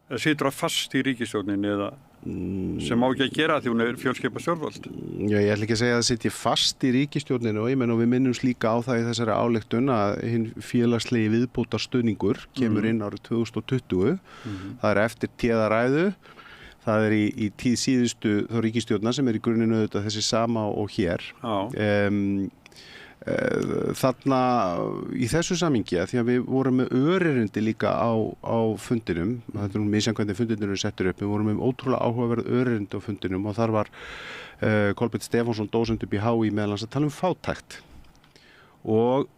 Eða situr það fast í ríkisstjórnin eða sem má ekki að gera því hún er fjölskipa stjórnvöld? Já, ég ætla ekki að segja að það sitji fast í ríkisstjórninu og við minnumst líka á það í þessari ályktun að hinn félagslegi viðbótarstuðningur kemur inn árið 2020. Það er eftir téðaræðu. Það er í tíð síðustu þá ríkisstjórnar sem er í grunninn auðvitað þessi sama og hér. Þarna í þessu samhengi því að við vorum með öryrindi líka á fundinum, þetta er misjafnvægt fundinur eru settur upp, við vorum með ótrúlega áhugaverð öryrindi á fundinum og þar var Kolbeinn Stefánsson dósent upp í HÍ meðal annars að tala fátækt og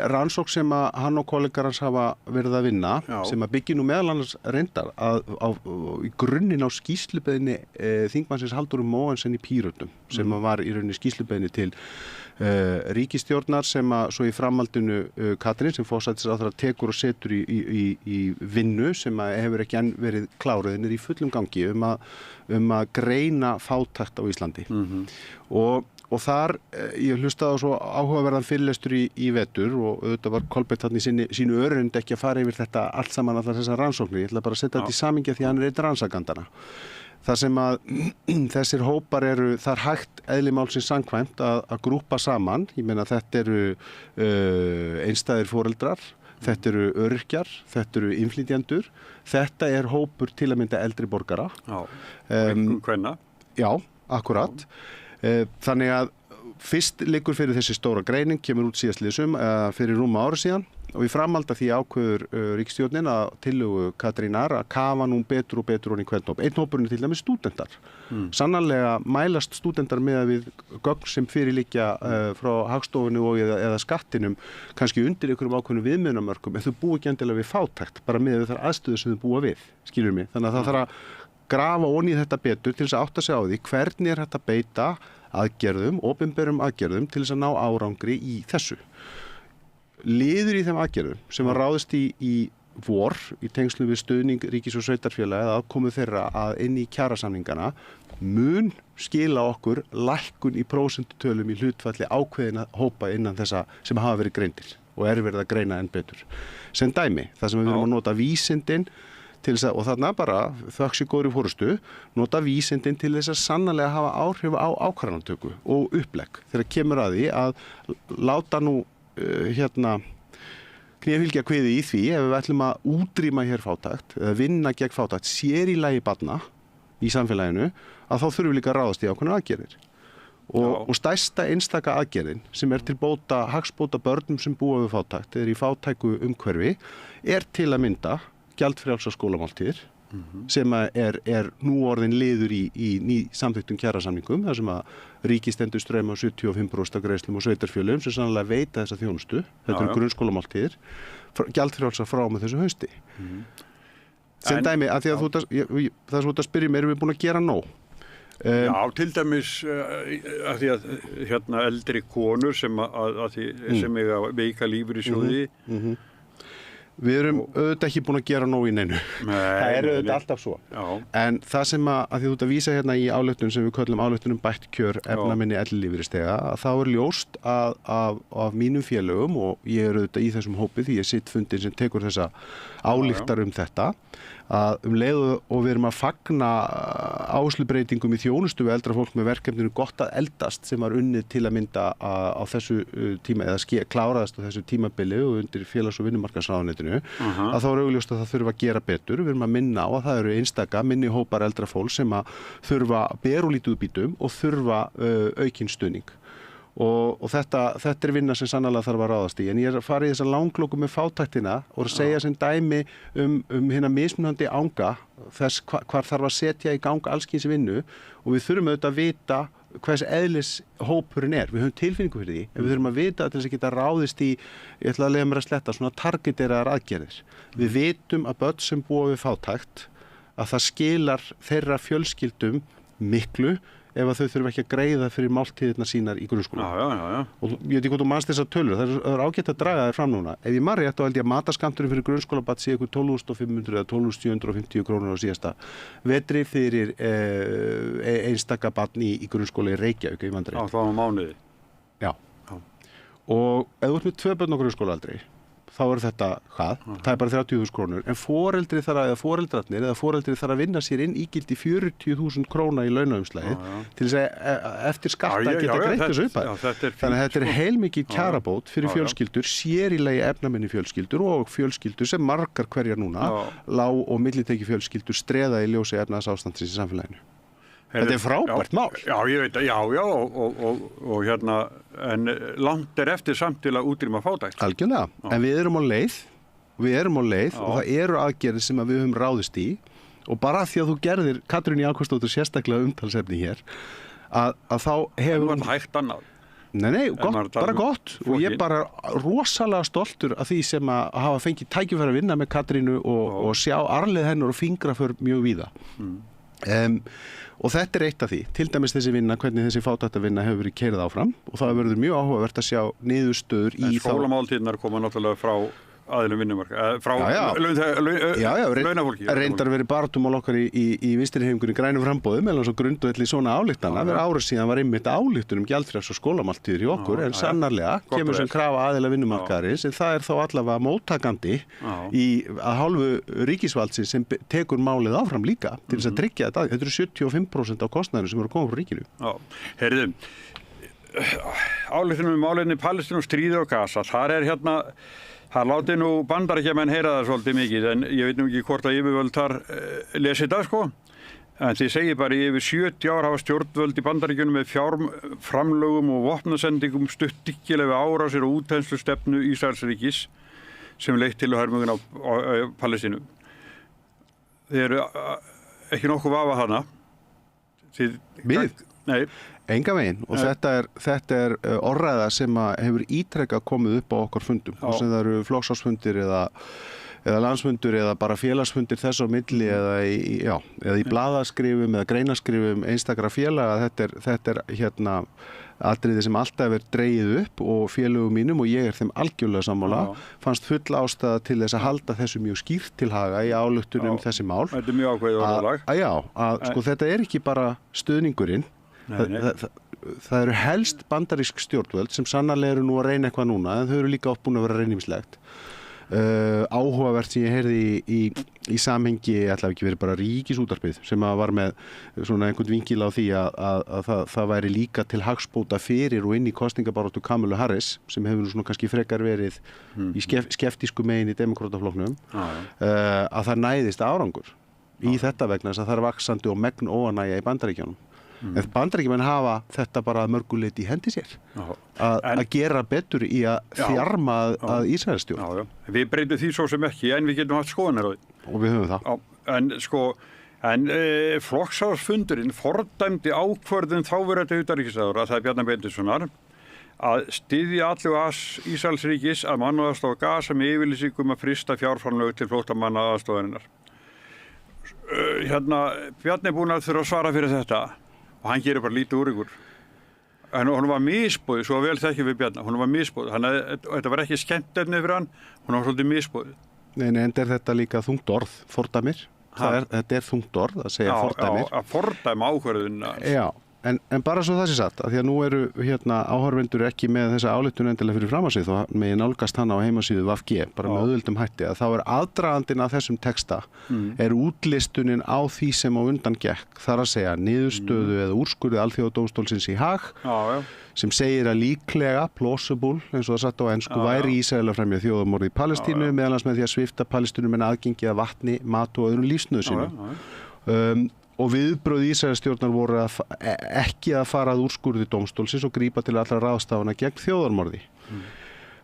rannsókn sem að hann og kollegar hans hafa verið að vinna sem að byggja nú meðal annars reyndar í grunninn á skýrslubeðinni þingmannsins Halldóru Mogensen í Pírötum sem var í rauninni skýrslubeðinni til ríkisstjórnar sem að svo í framhaldinu Katrín sem forsætisráðherra tekur og setur í vinnu sem að hefur ekki enn verið kláruð en er í fullum gangi að greina fátækt á Íslandi og þar ég hlustaði á svo áhugaverðan fyrirlestur í vetur og auðvitað var Kolbeinn þarna í sínu öryrindi ekki að fara yfir þetta allt saman allar þessar rannsóknir, ég ætla bara að setja þetta í samhengi því hann er einn rannsakandana. Það sem að þessir hópar eru, það er hægt eðli málsins samkvæmt að grúpa saman, ég meina þetta eru einstæðir foreldrar, þetta eru öryrkjar, þetta eru innflytjendur, þetta er hópur til að mynda eldri borgara. Kvenna. Já, akkurat. Þannig að fyrst liggur fyrir þessi stóra greining, kemur út síðastliðsum fyrir rúma ári síðan og í framhald af því ákveður ríkisstjórnin að tillögu Katrínar að kafa nú betur og betur í hvern hóp. Einn hópurinn er til dæmis stúdentar. Sannarlega mælast stúdentar með að við gögn sem fyrirliggja frá Hagstofunni og eða skattinum kannski undir einhverjum ákveðnum viðmiðunarmörkum en þau búa ekki endilega við fátækt, bara með þær aðstöðu sem þau búa við, skilur mig. Þannig að það þarf að grafa onni í þetta betur til þess að átta sig á því hvernig er þetta að beita aðgerðum, opinberum aðgerðum til þess að ná árangri í þessu. Liður í þeim aðgerðum sem var ráðist í vor í tengslu við stuðning ríkis- og sveitarfélaga eða aðkomu þeirra að inn í kjarasamningana mun skila okkur lækkun í prósentutölum í hlutfalli ákveðina hópa innan þessa sem hafa verið greindir og verið að greina enn betur. Sem dæmi, það sem við erum að nota vísindin til þess að, og þarna bara þökk sér góðri fórustu, nota vísindin til þess að sannarlega hafa áhrif á ákvarðanatöku og upplegg þegar kemur að því að láta nú knefylgja kviði í því ef við ætlum að útrýma hér fátækt eða vinna gegn fátækt sér í lagi barna í samfélaginu að þá þurfum við líka að ráðast í ákveðnar aðgerðir og stærsta einstaka aðgerðin sem til bóta hagsbóta börnum sem búa við fátækt eða í fátæku umhverfi til að mynda gjaldfrjálsar skólamáltíðir sem er nú orðin liður í ný samþykktum kjarasamningum þar sem að ríkið stendur straum á 75% greiðslum og sveitarfélögum sem sannlega veita þessa þjónustu. Þetta eru grunnskólamáltíðir, gjaldfrjálsar frá með þessu hausti. Sem dæmi, að því að það er svo að spyrja mig, erum við búin að gera nóg? Já, til dæmis að því að eldri konur sem eiga veika lífeyrissjóði. Við erum auðvitað ekki búin að gera nóg í neinu. Það er auðvitað alltaf svo. Já. En það sem að því þú ert að vísa hérna í ályktun sem við köllum ályktun bætt kjör efnaminni ellilífeyrisþega, að þá er ljóst að af mínum félögum og ég er auðvitað í þessum hópi því ég sitt fundin sem tekur þessa ályktar þetta, að leið og við erum að fagna áherslubreytingum í þjónustu við eldra fólk með verkefninu gott að eldast sem var unnið til að mynda á þessu tíma eða kláraðast á þessu tímabili og undir félags- og vinnumarkaðsráðuneytinu að þá er augljóst að það þurfa að gera betur. Við erum að minna á að það eru einstaka minni hópar eldra fólk sem að þurfa berulítið útbítum og þurfa aukinn stuðning. Og þetta er vinna sem sannarlega þarf að ráðast í. En ég er farið í þessa langloku með fátæktina og segja sem dæmi hérna mismunandi anga þess hvar þarf að setja í gang alls kyns vinnu og við þurfum auðvitað að vita hvers eðlis hópurinn er. Við höfum tilfinningu fyrir því en við þurfum að vita til þess að geta ráðist í, ég ætla að leiða mér að sletta, svona targeteraðar aðgerðir. Við vitum að börn sem búa við fátækt að það skilar þeirra fjölskyldum miklu ef að þau þurfa ekki að greiða fyrir máltíðirnar sínar í grunnskóla. Já. Og ég veit ekki hvort þú manst þessar tölur, það er ágætt að draga þær fram núna. Ef ég man rétt þá held ég að matarskammturinn fyrir grunnskólabarn sé ykkur 12.500 eða 12.750 krónur á síðasta vetri fyrir einstaka barn í grunnskóla í Reykjavík, ef ég man rétt. Já, það var mánuði. Já. Og ef þú ert með 2 börn á grunnskólaaldri, þá er þetta það er bara 30.000 krónur, en foreldri þarf að vinna sér inn ígildi 40.000 króna í launaumslagið til þess að eftir skatta geta greitt þessu upphæð. Þannig að þetta er heilmikið kjarabót fyrir fjölskyldur, sér í lagi efnaminni fjölskyldur og fjölskyldur sem margar hverjar núna, lág- og millitekju fjölskyldur streða í ljósi efnahagsástandsins í samfélaginu. Þetta er frábært mál. Já, ég veit að, og hérna, en langt er eftir samt til að útrýma fátækt. Algjörlega, en við erum á leið og það eru aðgerðir sem við höfum ráðist í og bara því að þú gerðir Katrín Jakobsdóttir sérstaklega umtalsefni hér, að þá hefur... Það var hægt annað. Nei, bara gott og ég er bara rosalega stoltur af því sem að hafa fengið tækifæri að vinna með Katrínu og sjá arleið hennar og fingraför mjög víða. Og þetta er eitt af því, til dæmis þessi vinna, hvernig þessi fátæktarvinna hefur verið keyrð áfram og það verður mjög áhugavert að sjá niðurstöður í þá... Skólamáltíðnar koma náttúrulega frá aðilum vinnumarka, frá launafólki. Reyndar verið baráttumál okkar í vinstrihreyfingunni Grænu framboðum, eða svo grundvelli svona ályktana. Það verið árið síðan var einmitt ályktun gjaldfrjálsar og skólamáltíðir í okkur, en sannarlega kemur sem krafa aðila vinnumarkaðarins, en það er þá allavega móttakandi að hálfu ríkisvaldsins sem tekur málið áfram líka til þess að tryggja þetta. Þetta eru 75% af kostnaðinu sem eru að koma frá ríkinu. Heyrðu, ályktunum málefni Palestínu og stríði og Gaza, þar er hérna það láti nú Bandaríkjamenn heyra það svolítið mikið, en ég veit nú ekki hvort að yfirvöld þar lesi þetta, sko. En þið segir bara í yfir 70 ár hafa stjórnvöld í Bandaríkjunum með fjárframlögum og vopnasendingum stutt dyggilega við árásir og útþenslustefnu Ísraelsríkis sem leitt til hörmungun á Palestínu. Þið eru ekki nokkuð vafa hana. Við? Nei. Enga veginn og þetta er orðræða sem hefur ítrekka komið upp á okkar fundum sem það eru flokksráðsfundir eða landsfundur eða bara félagsfundir þess á milli eða í blaðaskrifum eða greinaskrifum einstakra félaga, þetta er hérna atriði sem alltaf er dregið upp og félögum mínum og ég er þeim algjörlega sammála, fannst full ástæða til þess að halda þessu mjög skýrt til haga í ályktunum þessi mál. Þetta er mjög ákveðið orðalag. Sko þetta er ekki bara stuðningurinn, það eru helst bandarísk stjórnvöld sem sannarlega eru nú að reyna eitthvað núna en þau eru líka oft búin að vera reynýmislegt. Áhugavert sem ég heyrði í samhengi, ætlaði ekki verið bara Ríkisútvarpið sem að var með svona einhvern vinkil á því að það væri líka til hagspóta fyrir og inn í kosningabaráttu Kamalu Harris sem hefur nú svona kannski frekar verið í skeftísku megin í demokrataflokknum, að það næðist árangur í þetta vegna þess að það er vaxandi og megn óánægja í Bandaríkjunum. En Bandaríkjamenn hafa þetta bara að mörgu leyti í hendi sér að gera betur í að þjarma að Ísraelsstjórn. Við breytum því svo sem ekki en við getum haft skoðanir á því. Og við höfum það. En flokksráðsfundurinn fordæmdi ákvörðun þáverandi utanríkisráðherra, það er Bjarna Benediktssonar, að styðja allu Ísraelsríkis að mannúðaráðstofa Gaza með yfirlýsingum að frysta fjárframlög til flóttamannaaðstofarinnar. Bjarni er búinn að þurfa að svara fyrir þetta. Og hann gerir bara lítið úr ykkur. En hún var misboðið, svo vel þekkjum við Bjarna, hún var misboðið. Þannig að þetta var ekki skemmtefni fyrir hann, hún var svolítið misboðið. Nei, en er þetta líka þungt orð, fordæmir? Þetta er þungt orð að segja fordæmir. Já, að fordæma ákvörðunina. Já, en bara svo það sé satt, að því að nú eru áhorfendur ekki með þessa ályktun endilega fyrir fram að sig, þó með nálgast hana á heimasíðu VG, bara með auðvöldum hætti, að þá er aðdragandinn að þessum texta, er útlistunin á því sem á undan gekk, þar að segja niðurstöðu eða úrskurði Alþjóðadómstólsins í Haag, sem segir að líklega, plausible, eins og það satt á ensku, væri Ísrael að fremja þjóðarmorð í Palestínu, meðal annars með því að svipta Palestínumenn aðgengi að vatni, mat og öðrum lífsnauðsynjum. Og viðbrögð Ísraelsstjórnar voru ekki að fara að úrskurði dómstólsins og grípa til allra ráðstafana gegn þjóðarmorði.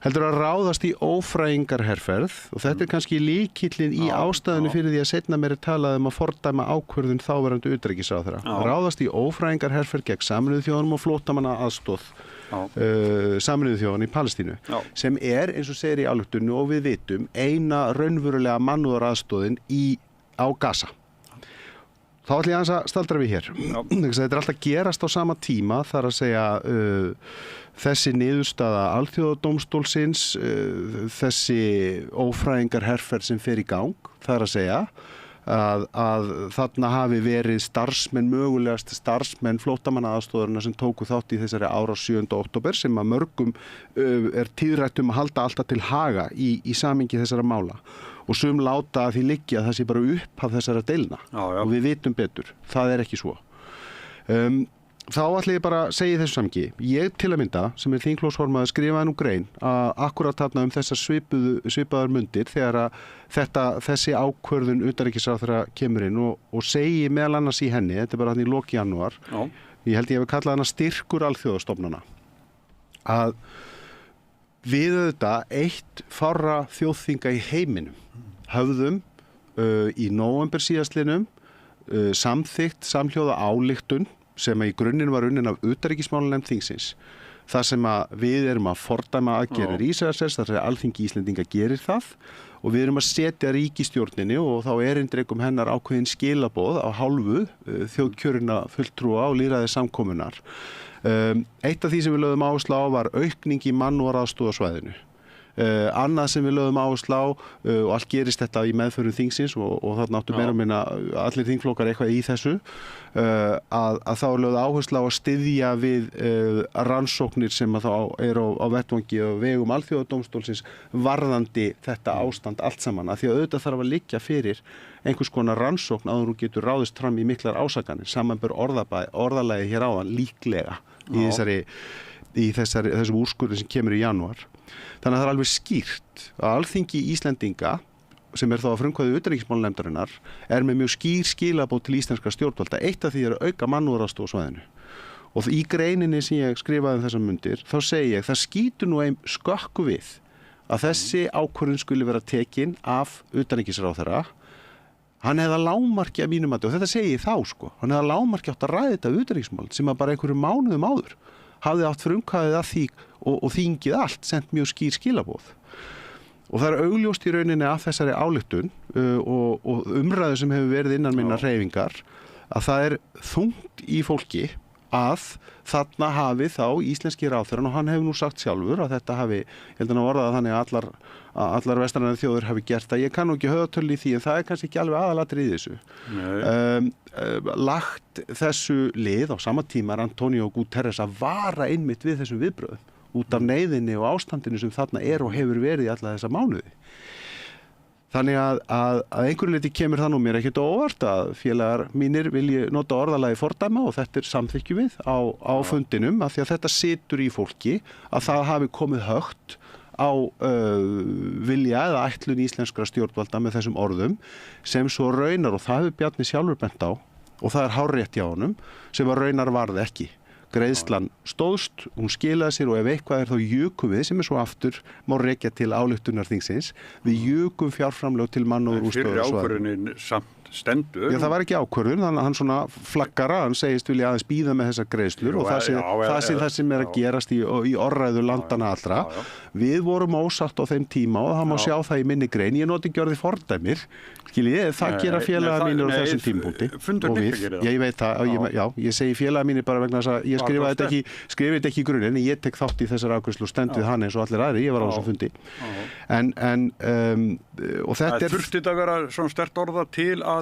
Heldur að ráðast í ófrægingarherferð og þetta er kannski lykillinn í ástæðunni fyrir því að seinna meir er talað að fordæma ákvörðun þáverandi utanríkisráðherra. Ráðast í ófrægingarherferð gegn Sameinuðu þjóðunum og flóttamanna aðstoð Sameinuðu þjóðanna í Palestínu sem er, eins og segir í ályktunni og við vitum, eina raunverulega mannúðaraðstoðin á Gaza. Þá ætlum ég aðeins að staldra við hér. Þetta er alltaf gerast á sama tíma, þar að segja þessi niðurstaða Alþjóðadómstólsins, þessi ófrægingarherferð sem fer í gang, þar að segja að þarna hafi verið mögulegast starfsmenn flóttamannaaðstoðarinnar sem tóku þátt í þessari árás 7. október sem að mörgum er tíðrætt að halda alltaf til haga í samhengi þessara mála. Og sum láta að því liggja að það sé bara upphaf þessara deilna og við vitum betur, það er ekki svo. Þá ætla ég bara að segja þessu samhengi. Ég til að mynda, sem er þingflokksformaður, skrifaði nú grein að akkurat þarna þessar svipaðar mundir þegar að þessi ákvörðun utanríkisráðherra kemur inn og segi meðal annars í henni, þetta er bara hann í lok janúar, ég held ég hef kallað hana styrkur alþjóðastofnana, að við auðvitað eitt fárra þjóðþinga í heiminum höfðum í nóvember síðastliðnum samþykkt samhljóða ályktun sem í grunninn var unnin af utanríkismálanefnd þingsins. Það sem að við erum að fordæma aðgerðir Ísraels, þar sem Alþingi Íslendinga gerir það og við erum að setja ríkisstjórninni og þá erindrekum hennar ákveðin skilaboð á hálfu þjóðkjörinna fulltrúa og lýðræðissamkomunnar. Eitt af því sem við lögðum áherslu á var aukning í mannúðaraðstoð á svæðinu. Annað sem við lögðum áherslu á og allt gerist þetta í meðförum þingsins og þarna áttu meira að minna allir þingflokkar eitthvað í þessu að þá er lögð áherslu á að styðja við rannsóknir sem að þá eru á vettvangi og vegum Alþjóðadómstólsins varðandi þetta ástand allt saman, af því að auðvitað þarf að liggja fyrir einhvers konar rannsókn áður þú getur ráðist fram í miklar ásakanir, samanber orðalagi hér áðan líklega í þessum úrskurði sem kemur í janúar. Þannig að það er alveg skýrt að Alþingi Íslendinga, sem er þá að frumkvæði utanríkismálanefndarinnar, er með mjög skýr skilaboð til íslenskra stjórnvalda. Eitt af því er að auka mannúðaraðstoð á svæðinu. Og í greininni sem ég skrifaði þessar mundir, þá segi ég, það skýtur nú skökku við að þessi ákvörðun skuli vera tekin af utanríkisráðherra. Hann hefði að lágmarki að mínum og þetta segi ég þá hann hefði að lágmarki átt að ræða þetta utanríkismál sem að bara einhverjum mánuðum áður hafði átt frumkvæðið að því og þingið allt sendt mjög skýr skilaboð. Og það augljóst í rauninni af þessari ályktun og umræðu sem hefur verið innan minna hreyfingar að það þungt í fólki að þarna hafi þá íslenski ráðherrann og hann hefur nú sagt sjálfur að þetta hafi, ég held að orða það þannig að allar vestrænar þjóðir hafi gert það. Ég kann nú ekki höfðatölu í því en það kannski ekki alveg aðalatrið í þessu. Lagt þessu lið á sama tíma Antonio Guterres að vara einmitt við þessum viðbröðum út af neyðinni og ástandinu sem þarna og hefur verið í alla þessa mánuði. Þannig að einhverju leyti kemur það nú mér ekkert óvart að félagar mínir vilji nota orðalagi fordæma og þetta samþykkjum við á fundinum af því að þetta situr í fólki að það hafi komið högt á vilja eða ætlun íslenskra stjórnvalda með þessum orðum sem svo raunar og það hefur Bjarni sjálfur bent á og það hárrétt hjá honum sem að raunar varð ekki. Greiðslan stóðst, hún skilaði sér og ef eitthvað þá jukum við sem svo aftur má rekja til ályktunar þingsins við jukum fjárframlög til mannúðar fyrir ákvörðunin samt stendur. Já, það var ekki ákvörðun, þannig að hann svona flaggara, hann segist vilja aðeins bíða með þessar greiðslur og það sem að gerast í orðræðu landana allra. Við vorum ósatt á þeim tíma og það má sjá það í minni grein. Ég noti ekki orðið fordæmir, það gera félagar mínir á þessum tímapunkti. Fundur líka gera það. Ég veit það, ég segi félagar mínir bara vegna þess að ég skrifa þetta ekki í grunninn, en ég tek þátt í þessar afgreiðslu og stend við hann eins og allir aðrir, ég var á þessum fundi. Og þetta þurfti þetta að vera svona sterkt orða til að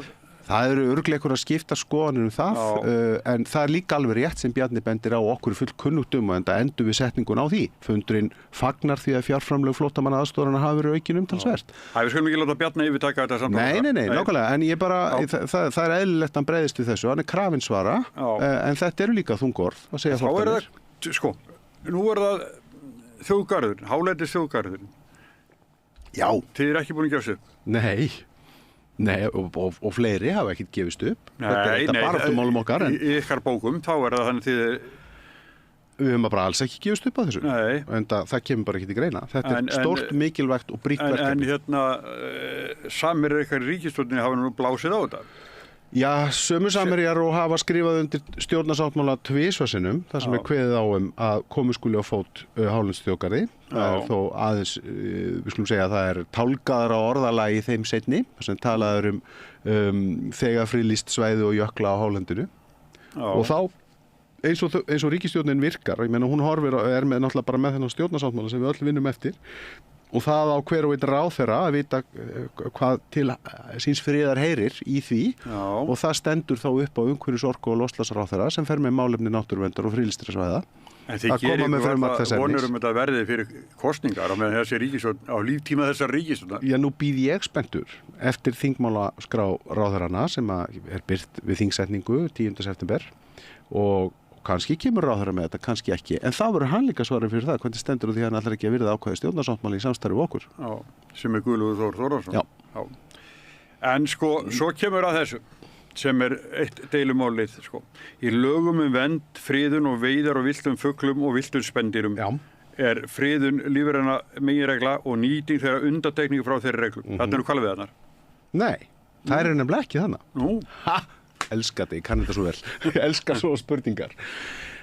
það eru örugglega einhverjar skiptar skoðanir það, en það líka alveg rétt sem Bjarni bendir á okkur full kunnugt og enda endur við setningun á því. Fundurinn fagnar því að fjárframlög flóttamanna aðstoðarana hafi verið aukin umtalsvert. Við skulum ekki láta Bjarni yfirtaka þetta samt. Nei, nákvæmlega, en ég bara, það eðlilegt hann breiðist við þessu, hann krafinsvara, en þetta eru líka þungorð að segja flóttamannir. Sko, nú það þjóðgarður, hálendis þjóðgarður. Já. Þið ekki búin að gefa sig upp? Nei, og fleiri hafa ekkert gefist upp. Þetta baráttumálum okkar. Í ykkar bókum, þá það þannig við höfum bara alls ekki gefist upp á þessu. Nei. En það kemur bara ekki til greina. Þetta stórt, mikilvægt og brýnt verkefni. En samir ykkar ríkisstjórninni hafa nú blásið á þetta? Já, sömu samherjar og hafa skrifað undir stjórnarsáttmála tvisvarsinnum, þar sem kveðið á að komu skuli á fót hálendisþjóðgarði. Það þó aðeins, við skulum segja að það tálgaðra orðalagi í þeim seinni, þar sem talaður þegar friðlýst svæði og jökla á hálendinu. Og þá, eins og ríkisstjórnin virkar, ég meina hún með náttúrulega bara með þennan stjórnarsáttmála sem við öll vinnum eftir, og það á hver og einn ráðherra að vita hvað til síns friðar heyrir í því og það stendur þá upp á umhverfis orku og loftslagsráðherra sem fer með málefni náttúruverndar og friðlýstra En þið gerir vonur þetta verði fyrir kosningar á meðan þessi ríkisstjórn, á líftíma þessar ríkisstjórnar? Já, nú býð ég spenntur eftir þingmálaskrá ráðherrana sem birt við þingsetningu 10. september og kannski kemur ráðherra með þetta, kannski ekki. En það verður hann líka svarið fyrir það, hvernig stendur því hann ætlar ekki að virða ákvæði stjórnarsáttmála í samstarfi við okkur. Já, sem Guðlaugur Þór Þórðarson. Já. En sko, svo kemur að þessu, sem eitt deilumálið, sko. Í lögum vernd, friðun og veiðar og villtum fuglum og villtum spendýrum friðun lífræna meginregla og nýting þeirra undantekningu frá þeirri reglum. Þetta hvalveiðarnar. Nei, það nefnilega ekki þannig. Nú? Elskar þetta, ég kann þetta svo vel. Ég elskar svo spurningar.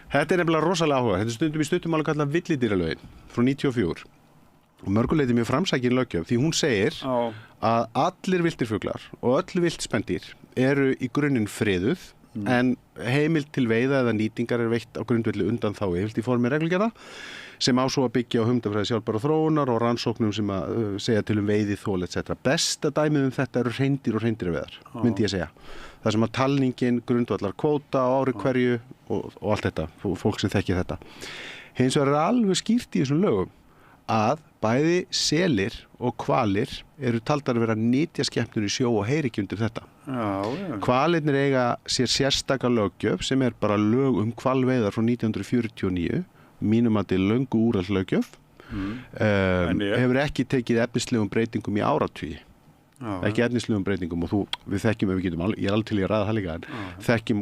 Þetta nefnilega rosalega áhuga. Þetta stundum í stuttumáli kallað villidýralögin frá 94. Og mörguleiti mjög framsækin löggjöf því hún segir að allir villtir fuglar og öll villt spendýr eru í grunninn friðuð en heimild til veiða eða nýtingar veitt á grundvelli undan þá yfirlt í formi reglugerða sem á svo að byggja á hugmyndafræði sjálfbæra þróunar og rannsóknum sem að segja til veiði þol etc. Besta dæmið þetta eru hreindýr og hreindýraveðar, myndi ég segja. Það sem að talningin grundvallar kvóta á ári hverju og allt þetta, fólk sem þekki þetta. Hins vegar alveg skýrt í þessum lögum að bæði selir og hvalir eru taldar að vera nytjaskepnur í sjó og heyri ekki undir þetta. Hvalirnir eiga sér sérstaka löggjöf sem bara lög hvalveiðar frá 1949, mínum að þetta löngu úrald löggjöf, hefur ekki tekið efnislegum breytingum í áratugi. Ekki efnislegum breytingum og við þekkjum ef við getum, ég alveg til að ræða það líka en þekkjum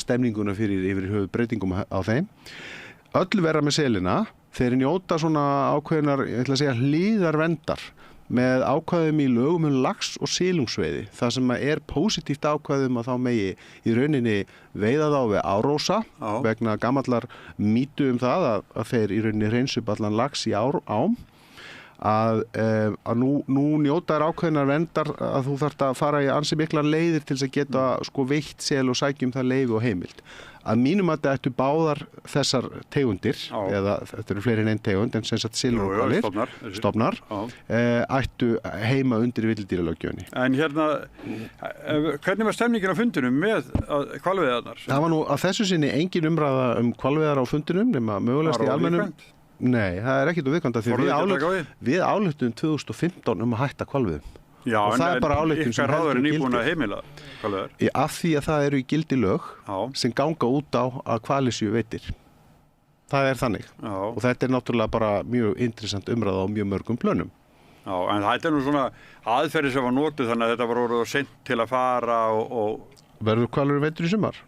stemninguna fyrir yfir höfuð breytingum á þeim. Öll vera með selina, þeir njóta svona ákveðnar, ég ætla að segja hlíðarverndar með ákvæðum í lögum lax og silungsveiði. Það sem pósitíft ákvæðum að þá megi í rauninni veiða þá við árósa vegna gamallar mýtu það að þeir í rauninni hreinsa upp allan lax í ám. að nú njótaður ákveðnar verndar að þú þarft að fara í ansi miklar leiðir til þess að geta sko veitt sel og sækjum það leyfi og heimild. Að mínum að þetta ættu báðar þessar tegundir, eða þetta eru fleiri en einn tegund, en sem sagt silur og hvalir, stofnar, ættu heima undir villidýralöggjöfinni. En hérna, hvernig var stemningin á fundinum með hvalveiðarnar? Það var nú að þessu sinni engin umræða fundinum, nema mögulegast í almennum. Nei, það ekkert viðkvæmt af því við ályktum 2015 að hætta hvalveiðum. Já, og það bara ályktun sem heldur í gildi. Að heimila hvalveiðar? Af því að það eru í gildi lög sem ganga út á að hvalir séu veiddir. Það þannig. Já. Og þetta náttúrulega bara mjög interessant umræða á mjög mörgum plönum. Já, en þetta nú svona aðferði sem var notuð þannig að þetta var orðið seint til að fara og... Verður hvalur veiddur í sumar?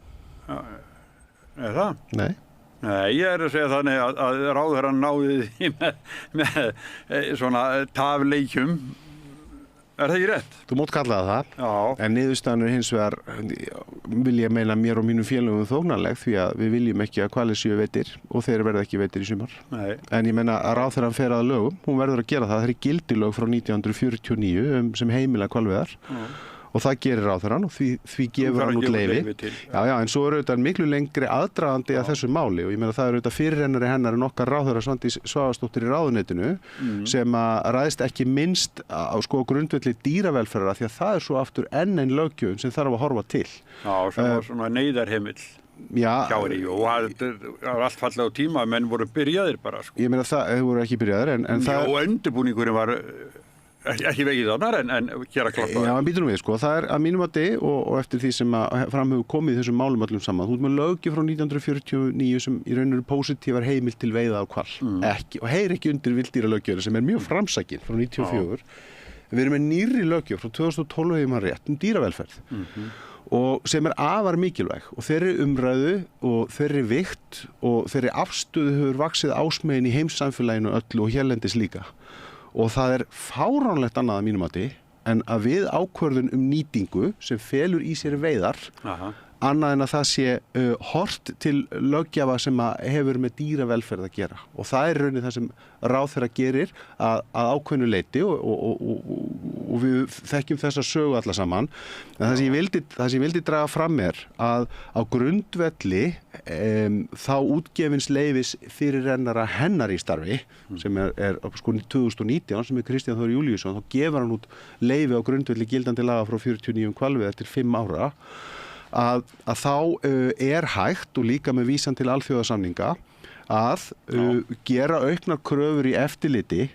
Já, er það? Nei. Nei, ég að segja þannig að ráðherrann náði því með svona tafleikjum. Er það ekki rétt? Þú mátt kalla það. Já. En niðurstaðan hins vegar, vil ég meina mér og mínum félögum þóknanleg því að við viljum ekki að hvalir séu veiddir og þeir verða ekki veiddir í sumar. Nei. En ég meina að ráðherrann fer að lögum, hún verður að gera það. Það er gildilög frá 1949 sem heimila hvalveiðar. Og það gerir ráðherrann og því gefur hann út leyfi. Já, en svo auðvitað miklu lengri aðdragandi að þessu máli og ég meina það auðvitað fyrirrennari hennar en okkar ráðherra Svandís Svavarsdóttir í ráðuneytinu sem að ræðist ekki minnst á sko grundvelli dýravelferðar því að það svo aftur enn einn löggjöf sem þarf að horfa til. Já, sem var svona neyðarheimill. Já. Hjári, og það var allt fallið á tíma, menn voru byrjaðir bara. Sko. Ég meina það voru ekki byrjaðir en það... Já, undirbúningurinn var... Ekki vegið þarna en gera klart á það. Já, en býtum við sko, það að mínum að og eftir því sem að fram hefur komið þessum málum öllum saman. Þú ert með löggjöf frá 1949 sem í raun og veru pósitívar heimild til veiða á hval. Og heyr ekki undir villidýralöggjöfina sem er mjög framsækin frá 94. Við erum með nýrri löggjöf frá 2012 hefur maður rétt dýravelferð. Og sem afar mikilvæg og þeirri umræðu og þeirri vikt og þeirri afstöðu hefur vaxið ásmegin í heimssamfélaginu öllu og hérlendis líka. Og það fáránlegt annað að mínum en að við ákvörðun nýtingu sem felur í sér veiðar annað en að það sé hort til löggjafa sem hefur með dýravelferð að gera. Og það raunin það sem ráðherra gerir að ákveðnu leyti og við þekkjum þessa sögu alla saman. En það sem ég vildi draga fram að á grundvelli þá útgefins leyfis fyrirrennara hennar í starfi sem er sko 2019 sem Kristján Þór Júlíusson, þá gefur hann út leyfi á grundvelli gildandi laga frá 49 hvalveiðar til 5 ára að þá hægt og líka með vísan til alþjóðasamninga að gera auknar kröfur í eftirliti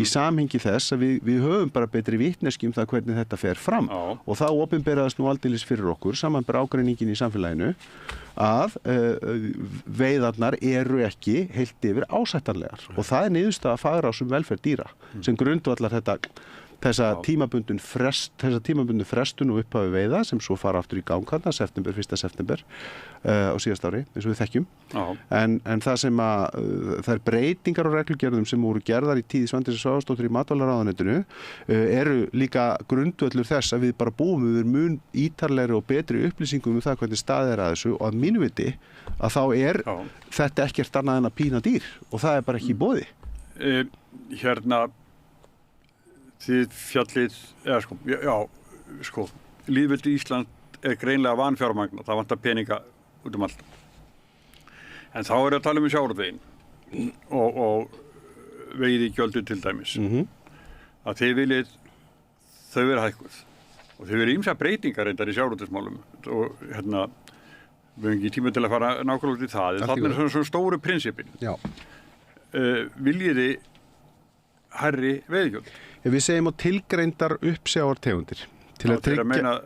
í samhengi þess að við höfum bara betri vitneskju það hvernig þetta fer fram og það opinberaðist nú aldeilis fyrir okkur samanber ágreiningin í samfélaginu að veiðarnar eru ekki heilt yfir ásættanlegar og það niðurstaða fagráðs velferð dýra sem grundvallar þessa tímabundin frestun og upphafi veiða sem svo fara aftur í gang 1. september á síðast ári eins og við þekkjum en það sem það breytingar og reglugerðum sem voru gerðar í tíð Svandísar Svavarsdóttur í matvælaráðuneytinu eru líka grundvöllur þess að við bara búum við mun ítarlegri og betri upplýsingum það hvernig staðið að þessu og að mínu viti að þá þetta ekkert annað en að pína dýr og það bara ekki í boði. Hérna þið fjallið, lífveldi Ísland greinlega vanfjármagn og það vantar peninga út allt. En þá að tala um sjávarútveginn og veiðigjöldin til dæmis. Að þið viljið þau vera hækkuð og þau eru ýmsa breytingar reyndar í sjávarútvegsmálum og við höfum ekki tíma til að fara nákvæmlega út í það. Þannig svona stóru prinsipin. Viljið þið hærri veiðigjöld? Við segjum á tilgreindar uppsjávartegundir til að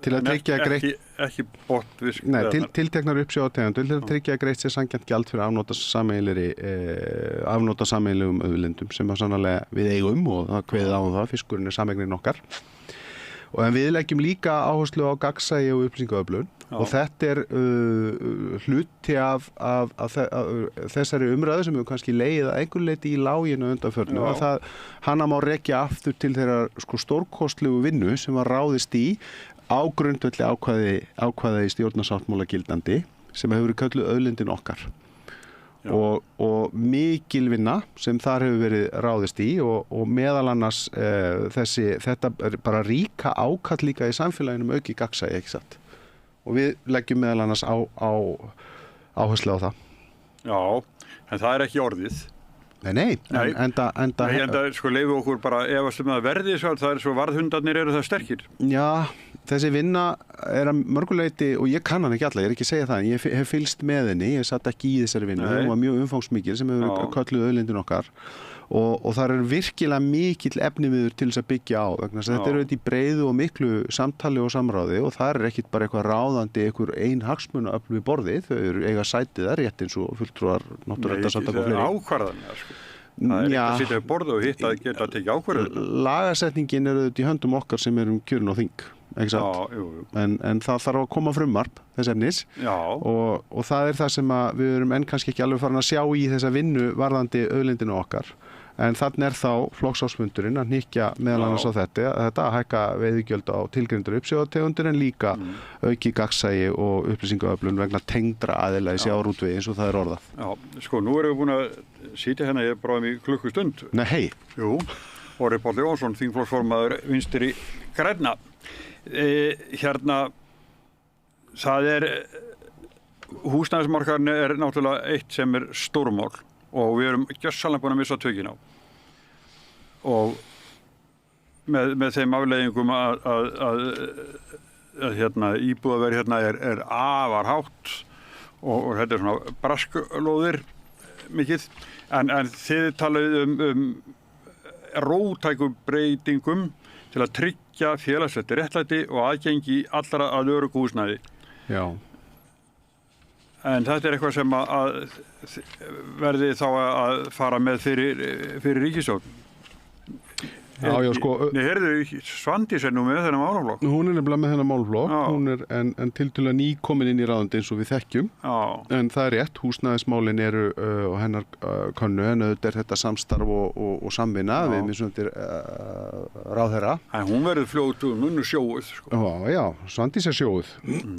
tryggja greitt ekki botnfisk. Nei, tilteknar uppsjávartegundir til að tryggja greitt sér sanngjarnt gjald fyrir afnota sameiginlegum auðlindum sem sannarlega við eigum og það kveðið á það, fiskurinn fiskurinn okkar. En við leggjum líka áherslu á gagnsæi og upplýsingaöflun og þetta hluti af þessari umræðu sem við kannski legið að einhver leyti í láginu undanförnu og hana má rekja aftur til þeirra stórkostlegu vinnu sem var ráðist í á grundvelli ákvæði í stjórnarsáttmála gildandi sem hefur verið kölluð auðlindin okkar. og mikil vinna sem þar hefur verið ráðist í og meðal annars þetta er bara ríka ákall líka í samfélaginu auki gagnsæi, ekki satt. Og við leggjum meðal annars áherslu á það. Já, en það er ekki orðið. Nei, enda sko leyfi okkur bara efast að verði það er svo varðhundarnir eru það sterkir. Já, þessi vinna er að mörguleiti, og ég kann hann ekki alla, ég er ekki að segja það, en ég hef fylgst með henni, ég satt ekki í þessari vinnu, hún var mjög umfangsmikil sem hefur kölluð auðlindin okkar og það er virkilega mikill efniviður til þess að byggja á, vegna þess að þetta eru í breiðu og miklu samtali og samráði og það er ekkit bara eitthvað ráðandi einhver ein hagsmunaöfl við borðið, þau eru eiga sætið þar rétt eins og fulltrúar náttúruverndarsamtaka og fleiri. Ákvarðanir, sko. Það er ekki að sitja við borðið og hitta að geta að tekja ákvarðanir. Lagasetningin eru þetta í höndum okkar sem erum kjörin á þing, ekki satt? En það þarf að koma frumvarp þess efnis og það er það sem við erum enn kannski ekki alveg farin að sjá í þessa vinnu varðandi auðlindinu okkar. En þannig er þá flokksársfundurinn að hnykkja meðal annars á þetta að hækka veiðigjöld á tilgreindur uppsjávartegundir en líka auki gagnsæi og upplýsingaöflun vegna tengdra aðila í sjávarútvegi eins og það er orðað. Já, sko, nú erum við búin að sitja hérna, ég bráðum í klukkustund. Nei, hei. Jú, Orri Páll Jónsson, þingflokksformaður Vinstri grænna. Hérna, það húsnæðismarkaðurinn er náttúrulega eitt sem er stórmál. Og við erum gjörsamlega búin að missa tökin á. Og með þeim afleiðingum að hérna, íbúðaverð hérna er afar hátt og þetta er svona brasklóðir mikið. En þið talaðu róttækum breytingum til að tryggja félagslegt réttlæti og aðgengi allra að öruggu húsnæði. Já. En þetta er eitthvað sem að verði þá að fara með fyrir ríkisstjórn. Já, sko. Nei, heyrðu, Svandís nú með þennan málaflokk. Hún nefnilega með þennan málaflokk. Hún en tiltölulega nýkomin inn í ráðuneyti eins og við þekkjum. Já. En það er rétt, húsnæðismálin eru og hennar könnu, en auðvitað er þetta samstarf og samvinna við mismunandi ráðherra. En hún verður fljót og munur sjóuð, sko. Já, Svandís sjóuð.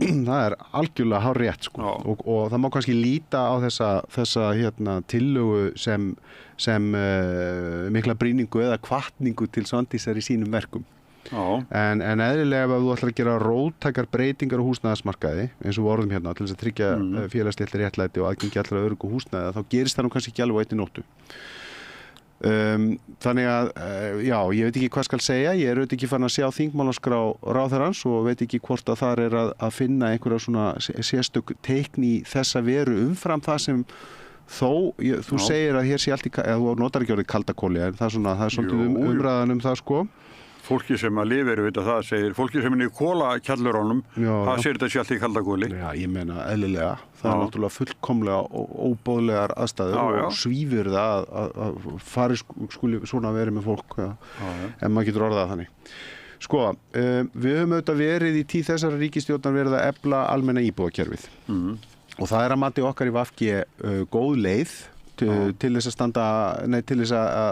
Það er algjörlega hárrétt, sko. Og það má kannski líta á þessa hérna tillögu sem mikla brýningu eða hvatningu til Svandísar í sínum verkum. En eðlilega ef þú ætlar að gera róttækar breytingar á húsnæðismarkaði eins og við orðum hérna til þess að tryggja félagslegt réttlæti og aðgengi allra öruggu húsnæði þá gerist það nú kannski ekki alveg á einni nóttu. Þannig að já, ég veit ekki hvað skal segja, ég er auðvitað ekki farin að sjá þingmálaskrá ráðherrans og veit ekki hvort að þar er að finna einhverja svona sérstök teikn í þessa veru umfram það sem þó, þú segir að hér sé allt eða þú notar ekki orðið kaldakóli en það er svolítið umræðan það sko. Fólki sem að lifir við það segir, fólki sem er í kólakjallurunum, það segir þetta sé allt í kaldakóli. Já, ég meina eðlilega, það er náttúrulega fullkomlega óboðlegar aðstæður og svífur það að fari skuli svona verið með fólk en maður getur orðað þannig. Sko, við höfum auðvitað verið í tíð þessara ríkisstjórnar verið að efla almenna íbúðakerfið. Og það er að mati okkar í VG góð leið til þess að standa,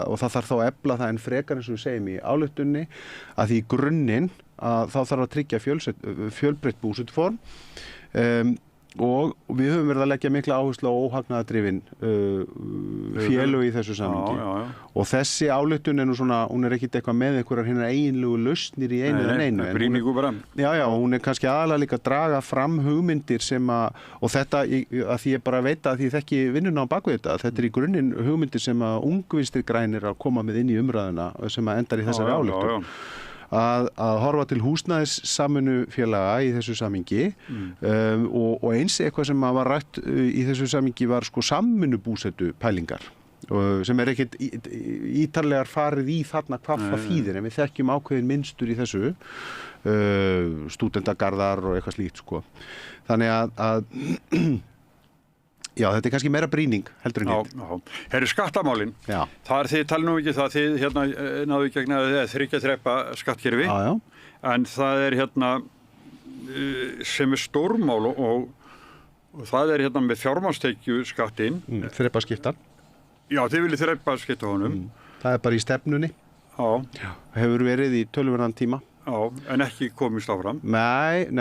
og það þarf þá að efla það en frekar eins og við segjum í ályktunni að því í grunninn að þá þarf að tryggja fjölbreytt búsetuform og við höfum verið að leggja mikla áherslu á óhagnaðardrifin félög í þessu samhengi og þessi ályktun er nú svona, hún er ekkit eitthvað með einhverjar hinnar eiginlegu lausnir í einu en einu. Brýningu bara. Já, hún er kannski aðalega líka að draga fram hugmyndir sem og þetta, að því ég bara veit að því ég þekki vinnuna á baku þetta er í grunninn hugmyndir sem að ungvinstir grænir að koma með inn í umræðuna sem að endar í þessari ályktun. Að horfa til húsnæðissamvinnufélaga í þessu samhengi og eins eitthvað sem var rætt í þessu samhengi var sko samvinnubúsetu pælingar sem er ekkert ítarlegar farið í þarna hvað það þýðir en við þekkjum ákveðin mynstur í þessu stúdendagarðar og eitthvað slíkt sko. Þannig að já, þetta er kannski meira brýning heldur en hitt. Herri skattamálin, það er þið tala nú ekki það þið hérna náðu gegn að þriggja þrepa skattkerfi en það er hérna sem er stórmál og það er hérna með fjármagnstekju skattinn. Þrepaskiptan. Já, þið viljið þrepaskipta honum. Það er bara í stefnunni. Hefur verið í töluverðan tíma Já, en ekki komist áfram. Nei, en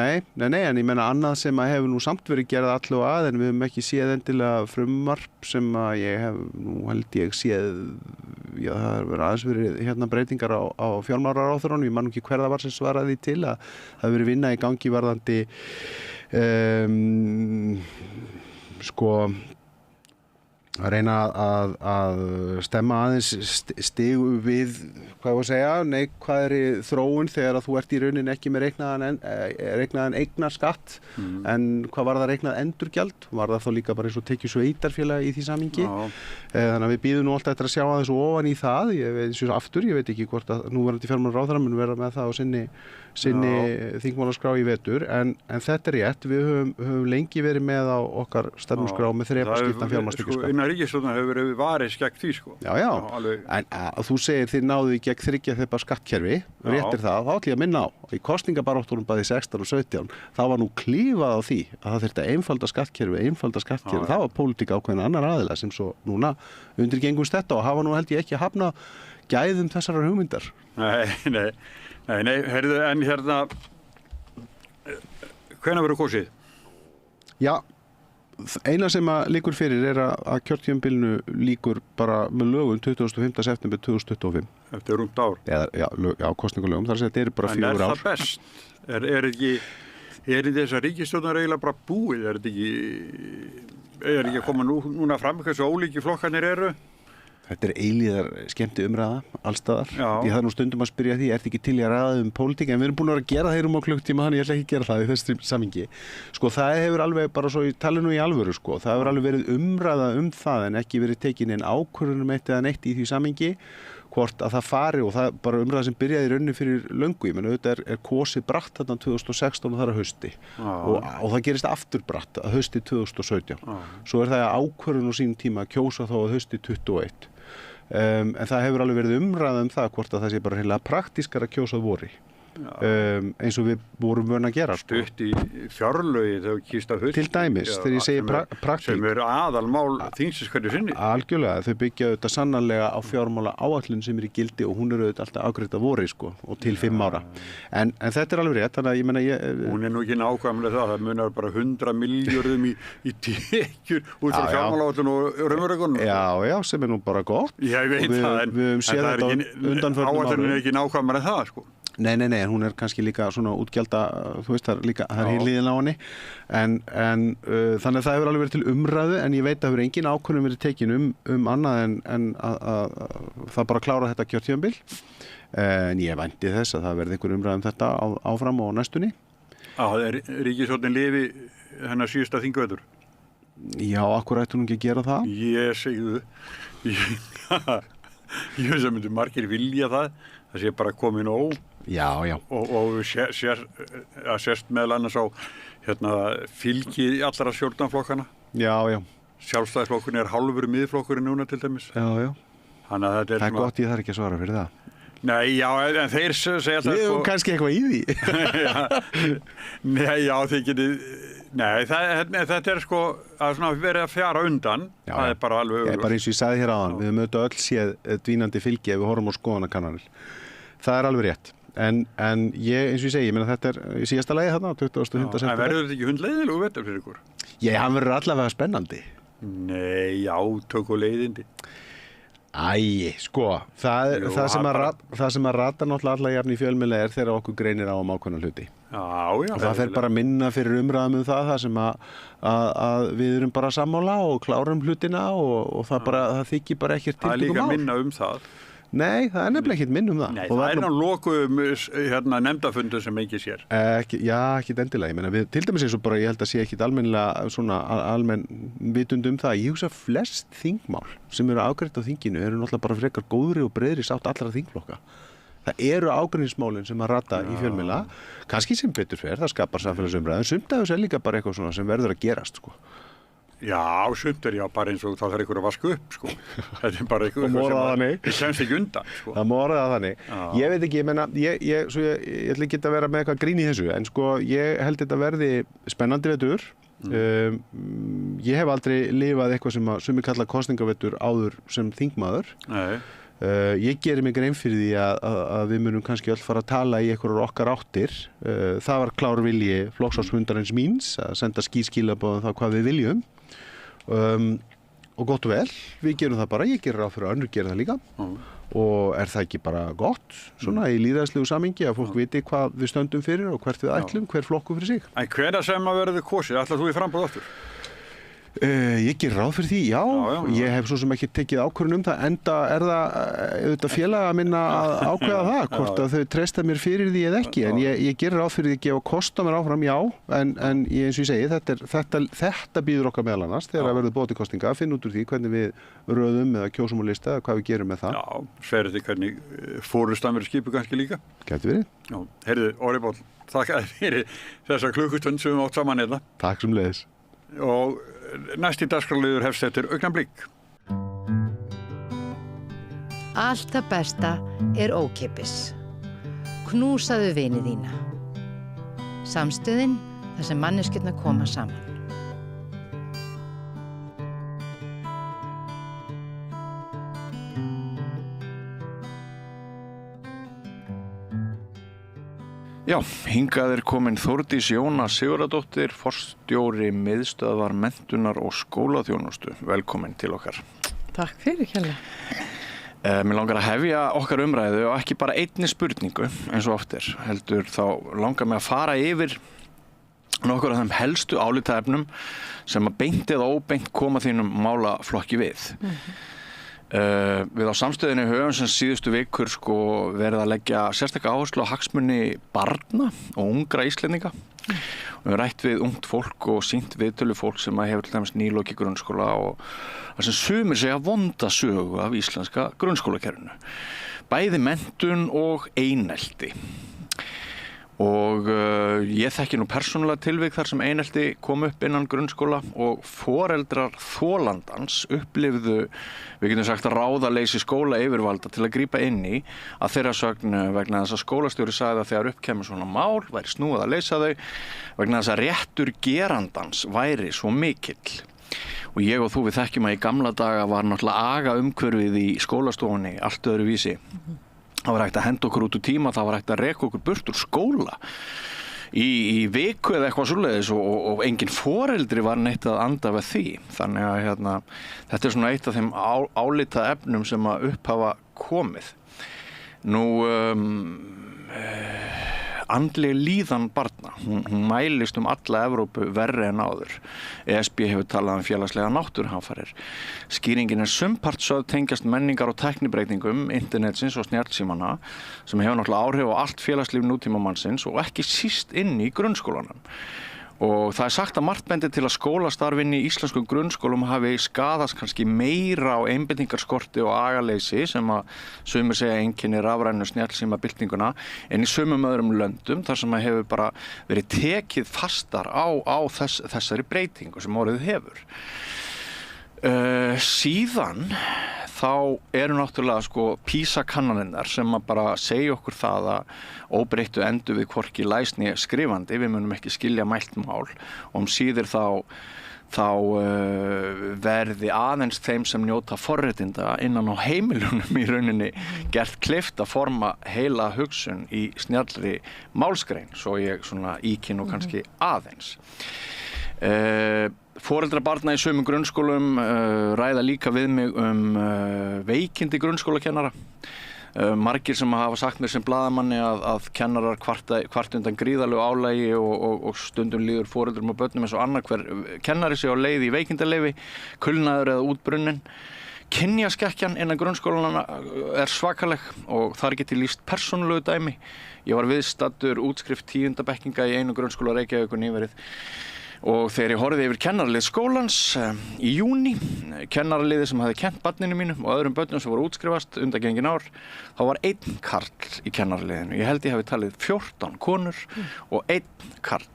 ég menna annað sem að hefur nú samt verið gerð allu að, en við höfum ekki séð endilega frumvarp sem að ég hef, nú held ég séð, já það hefur aðeins verið hérna breytingar á fjármálaráðherranum, ég man ekki hver það var sem svaraði til að það hefur verið vinna í gangi varðandi sko að reyna að stemma aðeins stigu við, hvað ég að segja, neikvæðri þróun þegar að þú ert í rauninni ekki með reiknaðan eignarskatt, en hvað var það reiknað endurgjald? Var það þá líka bara eins og tekið sveitarfélag í því samhengi? Þannig að við býðum nú alltaf eftir að sjá aðeins ofan í það, ég veit ekki hvort að núverandi fjármálaráðherra mun vera með það á sinni þingmálaskrá í vetur, en þetta er rétt, við höfum lengi verið með á okkar stefnuskrá með þrepaskiptan fjármagnstekjuskatt. Innan ríkisstjórnar hefur verið varið gegn því sko. Já, en þú segir þið náðu í gegn 3 þrepa skattkerfi, réttir það, þá ætlum ég að minna á. Í kosningabaráttunum bæði 16 og 17, þá var nú klífað á því að það þyrfti að einfalda skattkerfi, það var pólitík ákveðin annar aðila sem svo núna undirgengumst þetta og hafa nú held ég ekki að hafna gæðum þessarar hugmyndar. Nei, heyrðu, en hérna, hvenær verður kosið? Já, eina sem að líkur fyrir er að kjörtímabilinu líkur bara með lögum 25. september 2025. Eftir rúmt ár? Já, kosningalögum, þar að þetta eru bara 4 ár. En er það best? Er þessar ríkisstjórnar eiginlega bara búið? Er ekki að koma núna fram hversu ólíki flokkarnir eru? Þetta er eilíðar skemmti umræða, allstaðar. Ég það nú stundum að spyrja því, ert ekki til í að ræða pólitík, en við erum búin að vera að gera þeir á klukktíma, þannig ég ætla ekki að gera það í þessu samhengi. Sko, það hefur alveg, bara svo ég tala nú í alvöru, sko, það hefur alveg verið umræða það, en ekki verið tekin inn ákvörðun eitt eða neitt í því samhengi, hvort að það fari, og það bara umræða sem byrjaði í rauninni fyrir löngu, ég menn auðvitað er kosið bratt þarna 2016 og það er að hausti og það gerist aftur bratt að hausti 2017. Svo er það ákvörðun á sínum tíma að kjósa þá að hausti 21. En það hefur alveg verið umræða það hvort að það sé bara heila praktískar að kjósa vori. Eins og við vorum vön að gera stutt í fjárlögi þegar kýst að hausti til dæmis, þegar ég segi praktík sem er aðalmál þingsins hverju sinni algjörlega, þau byggja auðvitað sannarlega á fjármála áætlun sem er í gildi og hún er auðvitað alltaf afgreidd að vori sko, og til 5 ára en þetta er alveg rétt, þannig að ég menna hún er nú ekki nákvæmlega það munar bara 100 milljörðum í tekjur út frá fjármála áætlun og raunveruleikunum já, sem er nú bara gott ég veit það, en áætlun er ekki nákvæmlega það sko. Nei, en hún er kannski líka svona útgjalda, þú veist, það er hýrliðin á henni en þannig að það hefur alveg verið til umræðu en ég veit að það hefur engin ákvörðun verið tekin annað en að það bara klára þetta kjörtímabil en ég vænti þess að það verði einhver umræðu þetta áfram á næstunni. Ríkisstjórnin lifi hennar síðasta þingvetur? Já, akkur ætti hún ekki að gera það? Ég segðu ég veist að myndi margir vilja það sé bara komin og sérst meðal annars á fylgi allra stjórnarflokkana. Já. Sjálfstæðisflokkurinn er hálfur miðflokkurinn núna til dæmis. Já. Þannig að þetta er svona... gott, ég þarf ekki að svara fyrir það. Nei, já, en þeir segja alltaf... Við höfum kannski eitthvað í því. Nei, já, þið getið... Nei, þetta er sko að svona verið að fjara undan. Já, það er bara alveg bara eins og ég sagði hér áðan, við höfum auðvitað öll séð dvínandi fylgi ef við horfum á skoðanakannanir. Það er alveg rétt. En ég, eins og ég segi, ég meina þetta er í síðasta lagi þarna, 25. september. En verður þetta ekki hundleiðilegu vetur fyrir ykkur? Já, hann verður allavega spennandi. Nei, átök og leiðindi. Sko, það sem að rata náttúrulega alla jafn í fjölmiðla er þegar okkur greinir á ákveðna hluti. Já. Það fer bara minna fyrir umræðum það sem að við erum bara sammála og klárum hlutina og það þykir bara ekkert tiltökum á. Það er líka minna það. Nei, það er nefnilega ekkert minn það. Nei, það er náttúrulega nefndafundur sem ekki sér. Já, ekkert endilega. Ég meina, til dæmis eins og bara, ég held að sé ekkert almennilega svona almenn vitund það. Ég hugsa flest þingmál sem eru afgreidd á þinginu eru náttúrulega bara frekar góðri og breiðri sátt allra þingflokka. Það eru ágreiningsmálin sem að rata í fjölmiðla. Kannski sem betur fer, það skapar samfélagsumræðu, en sumt af þessu er líka bara eitthvað svona sem verður að gerast, sko. Já, sumt er bara eins og það þarf einhver að vaska upp, sko. Þetta er bara eitthvað sem það kemst ekki undan, sko. Það morða þannig. Ég veit ekki, ég menna, ég ætla ekki að vera með eitthvað grín í þessu, en sko, ég held þetta verði spennandi vetur. Ég hef aldrei lifað eitthvað sem að sumir kalla kosningavetur áður sem þingmaður. Ég geri mig grein fyrir því að við munum kannski öll fara að tala í einhverjar okkar áttir. Það var klár vilji flokksráðsfundarins míns að senda skýrskilaboð það hvað við viljum. Og gott og vel, við gerum það bara, ég gerir ráð fyrir að önnur gera það líka. Og það ekki bara gott, svona í lýðræðislegu samhengi að fólk viti hvað við stöndum fyrir og hvert við ætlum, hver flokkur fyrir sig. En hvenær sem að verður kosið, ætlar þú í framboð aftur? Ég ger ráð fyrir því, já. Ég hef svo sem ekki tekið ákvörðun það, enda það auðvitað félaga minna að ákveða það, hvort að þau treysta mér fyrir því eða ekki, en ég ger ráð fyrir því að gefa kosta mér áfram, já, en ég, eins og ég segi, þetta býður okkar meðal annars þegar það verður boðið til kosninga, að finna út úr því hvernig við röðum eða kjósum á lista eða hvað við gerum með það. Já, sverið því hvernig fórustan verður skipuð kannski líka. Gæti verið. Já, heyrðu, Orri Páll, þakka þér fyrir þessa klukkustund sem við átt saman hérna. Takk sömuleiðis. Og næsti dagskrárliður hefst eftir augnablik. Allt það besta er ókeypis. Knúsaðu vini þína. Samstöðin þar sem manneskjurnar koma saman. Já, hingað komin Þórdís Jóna Sigurðardóttir, forstjóri miðstöðvar menntunar og skólaþjónustu. Velkomin til okkar. Takk fyrir, Kjalla. Mér langar að hefja okkar umræðu og ekki bara einni spurningu eins og oft heldur þá langar mig að fara yfir nokkur af þeim helstu álitaefnum sem að beint eða óbeint koma þínum málaflokki við. Við á samstöðinni höfum sem síðustu vikur verið að leggja sérstaklega áherslu á hagsmuni barna og ungra Íslendinga. Við höfum rætt við ungt fólk og sýnt viðtölu fólk sem hefur til dæmis nýlokið grunnskóla og það sem sumir segja vonda sögu af íslenska grunnskólakerfinu. Bæði menntun og einelti. Og ég þekki nú persónulega tilvik þar sem einelti kom upp innan grunnskóla og foreldrar þolandans upplifðu, við getum sagt, ráðaleysi skóla yfirvalda til að grípa inn í að þeirra sögn vegna þess að skólastjóri sagði að þegar upp kemur svona mál væri snúið að leysa þau vegna þess að réttur gerandans væri svo mikill. Og ég og þú við þekkjum að í gamla daga var náttúrulega aga umhverfið í skólastofunni allt öðru vísi. Það var hægt að henda okkur út úr tíma, það var hægt að reka okkur burt úr skóla í viku eða eitthvað svoleiðis og engin foreldri var neitt að anda við því. Þannig að þetta er svona eitt af þeim álita efnum sem að upphafa komið. Nú, andleg líðan barna, hún mælist alla Evrópu verri en áður. ESB hefur talað félagslega náttúruhamfarir. Skýringin sumpart sögð tengjast menningar og tæknibreytingum internetsins og snjallsímanna sem hefur náttúrulega áhrif á allt félagslíf nútímamannsins og ekki síst inn í grunnskólanum. Og það sagt að margt bendir til að skólastarfinn í íslenskum grunnskólum hafi skaðast kannski meira á einbeitingarskorti og agaleysi sem að sumir segja einkennir rafrænu snjallsímabyltinguna en í sumum öðrum löndum þar sem að hefur bara verið tekið fastar á þessari breytingu sem orðið hefur. Síðan þá eru náttúrulega PISA-kannanirnar sem að bara segja okkur það að óbreyttu endur við hvorki læsni skrifandi, við munum ekki skilja mælt mál og síður þá verði aðeins þeim sem njóta forréttinda innan á heimilunum í rauninni gert kleift að forma heila hugsun í snjallri málsgrein, svo ég íkyn nú kannski aðeins. Foreldrar barna í sumum grunnskólum ræða líka við mig veikindi grunnskólakennara. Margir sem hafa sagt mér sem blaðamanni að kennarar kvart undan gríðarlegu álagi og stundum líður foreldrum og börnum eins og annar hver kennari sig á leið í veikindaleyfi, kulnaður eða útbrunnin. Kynjaskekkjan innan grunnskólana er svakaleg og þar get ég lýst persónulegu dæmi. Ég var viðstaddur útskrift 10. bekkinga í einu grunnskóla Reykjavíkur nýverið. Og þegar ég horfði yfir kennaralið skólans í júní, kennaraliði sem hafði kennt barninu mínum og öðrum börnum sem voru útskrifast undangengin ár, þá var 1 karl í kennaraliðinu. Ég held ég hafi talið 14 konur og 1 karl.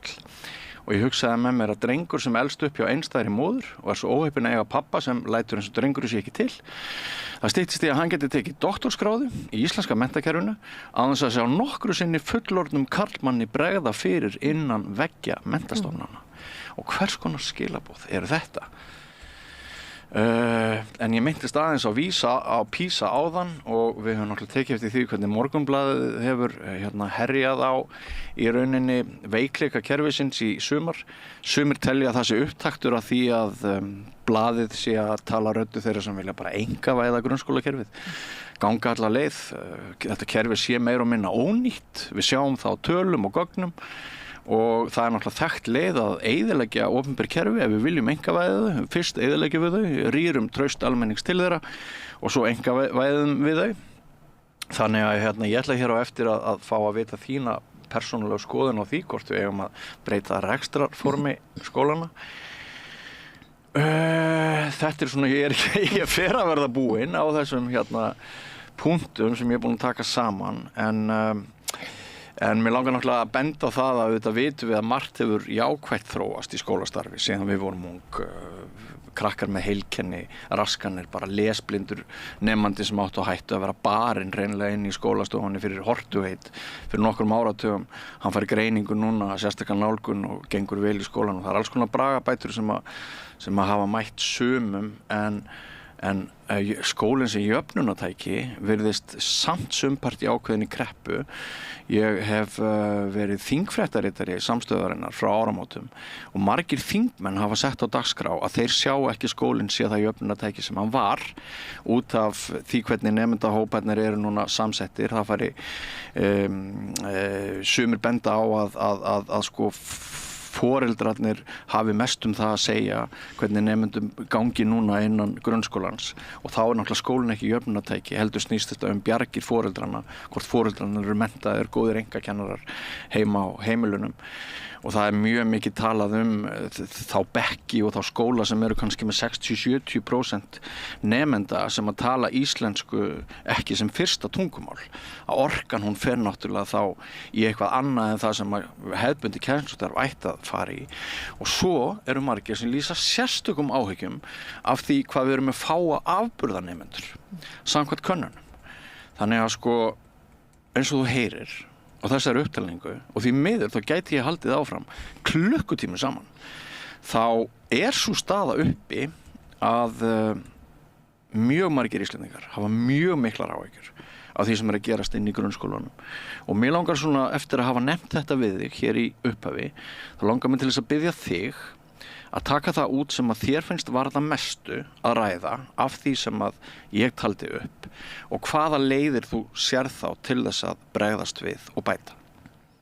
Og ég hugsaði með mér að drengur sem elst upp hjá einstæðri móður og er svo óheppinn að eiga pappa sem lætur eins og drengur sé ekki til. Það styttist í að hann geti tekið doktorsgráðu í íslenska menntakerfinu án þess að sjá nokkru sinni fullorðnum karlmanni bregða fyrir innan veggja menntastofnana. Og hvers konar skilaboð eru þetta? En ég myndist aðeins á PISA áðan og við höfum náttúrulega tekið eftir því hvernig Morgunblaðið hefur herjað á í rauninni veikleika kerfisins í sumar. Sumir telja að það sé upptaktur af því að blaðið sé að tala röddu þeirra sem vilja bara einkavæða grunnskólakerfið. Ganga alla leið, þetta kerfi sé meira og minna ónýtt. Við sjáum það á tölum og gögnum. Og það náttúrulega þekkt leið að eyðileggja opinber kerfi ef við viljum einkavæða þau. Fyrst eyðileggjum við þau, rýrum traust almennings til þeirra og svo einkavæðum við þau. Þannig að ég ætla hér á eftir að fá að vita þína persónulega skoðun á því hvort við eigum að breyta rekstrarformi skólana. Þetta svona, ég fer að verða búinn á þessum punktum sem ég er búinn að taka saman En mér langar náttúrulega að benda á það að auðvitað vitum við að margt hefur jákvætt þróast í skólastarfi síðan við vorum ung, krakkar með heilkenni, raskanir, bara lesblindur nemandi sem áttu að hættu að vera barinn hreinlega inn í skólastofunni fyrir hortuheit fyrir nokkrum áratugum. Hann fær greiningu núna, sérstakann nálgun og gengur vel í skólan og það alls konar bragabætur sem að hafa mætt sumum en skólinn sem jöfnunartæki virðist samt sumpart í ákveðinni kreppu. Ég hef verið þingfréttaritari samstöðarinnar frá áramótum og margir þingmenn hafa sett á dagskrá að þeir sjá ekki skólinn sé það jöfnunartæki sem hann var út af því hvernig nemendahóparnir eru núna samsettir. Það fari sumir benda á að sko foreldrarnir hafi mest það að segja hvernig nemendum gangi núna innan grunnskólans og þá náttúrulega skólinn ekki jöfnunartæki, heldur snýst þetta bjargir foreldrarna, hvort foreldrarnir eru menntaðir, góðir einkakennarar heima á heimilunum og það mjög mikið talað þá bekki og þá skóla sem eru kannski með 60-70% nemenda sem að tala íslensku ekki sem fyrsta tungumál. Að orkan hún fer náttúrulega þá í eitthvað annað en það sem hefðbundi kennslustarf ætti að fara í. Og svo eru margir sem lýsa sérstökum áhyggjum af því hvað við erum með fáa afburðanemendur samkvæmt könnunum. Þannig að sko eins og þú heyrir og þessari upptalningu og því miður þá gæti ég haldið áfram klukkutími saman þá sú staða uppi að mjög margir Íslendingar hafa mjög miklar áhyggjur af því sem að gerast inn í grunnskólanum og mér langar svona eftir að hafa nefnt þetta við þig hér í upphafi þá langar mér til þess að biðja þig að taka það út sem að þér finnst varða mestu að ræða af því sem að ég taldi upp og hvaða leiðir þú sér þá til þess að bregðast við og bæta.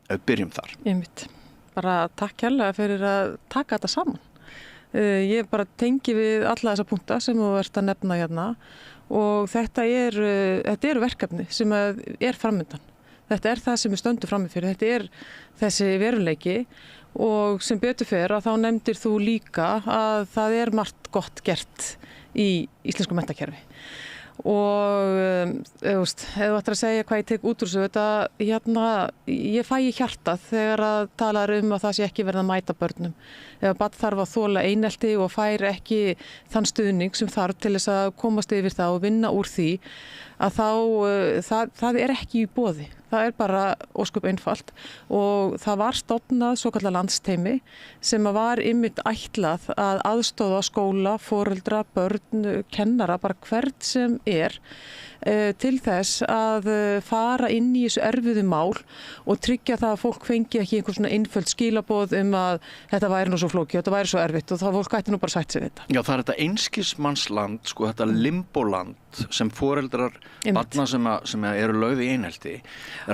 Ef við byrjum þar. Einmitt. Bara takk kærlega fyrir að taka þetta saman. Ég bara tengi við alla þessa punkta sem þú ert að nefna hérna og þetta eru verkefni sem er framundan. Þetta það sem við stöndum frammi fyrir. Þetta þessi veruleiki og sem betur fer að þá nefndir þú líka að það margt gott gert í íslensku menntakerfi og ef þú ættir að segja hvað ég tek út úr þessu þetta ég fæ í hjartað þegar að tala að það sé ekki verið að mæta börnum ef barn þarf að þola einelti og fær ekki þann stuðning sem þarf til þess að komast yfir það og vinna úr því að þá það ekki í boði. Það bara ósköp einfalt og það var stofnað svokallað landsteymi sem var einmitt ætlað að aðstoða skóla, foreldra, börn, kennara, bara hvert sem til þess að fara inn í þessu erfiðu mál og tryggja það að fólk fengi ekki einhver svona einföld skilaboð að þetta væri nú svo flókið, þetta væri svo erfitt og það fólk ætti nú bara sætt sig þetta. Já, það þetta einskismannsland, sko, þetta limboland sem foreldrar barna sem eru lögð í einelti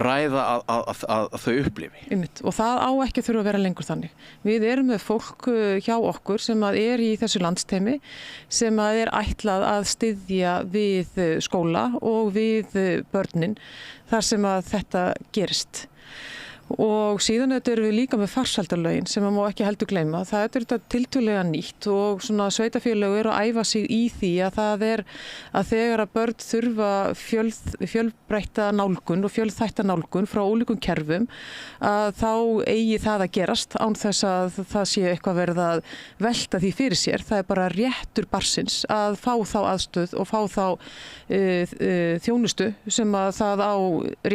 ræða að þau upplifi. Einmitt. Og það á ekki þurfa að vera lengur þannig. Við erum með fólk hjá okkur sem í þessu landsteymi sem ætlað að styðja við skóla og við börnin þar sem að þetta gerist. Og síðan erum við líka með farsældarlögin sem má ekki heldur gleyma. Það þetta tiltölulega nýtt og svona sveitarfélög eru að æfa sig í því að það að þegar að börn þurfa fjölbreytta nálgun og fjölþætta nálgun frá ólíkum kerfum að þá eigi það að gerast án þess að það sé eitthvað verið að velta því fyrir sér. Það bara réttur barnsins að fá þá aðstöð og fá þá þjónustu sem að það á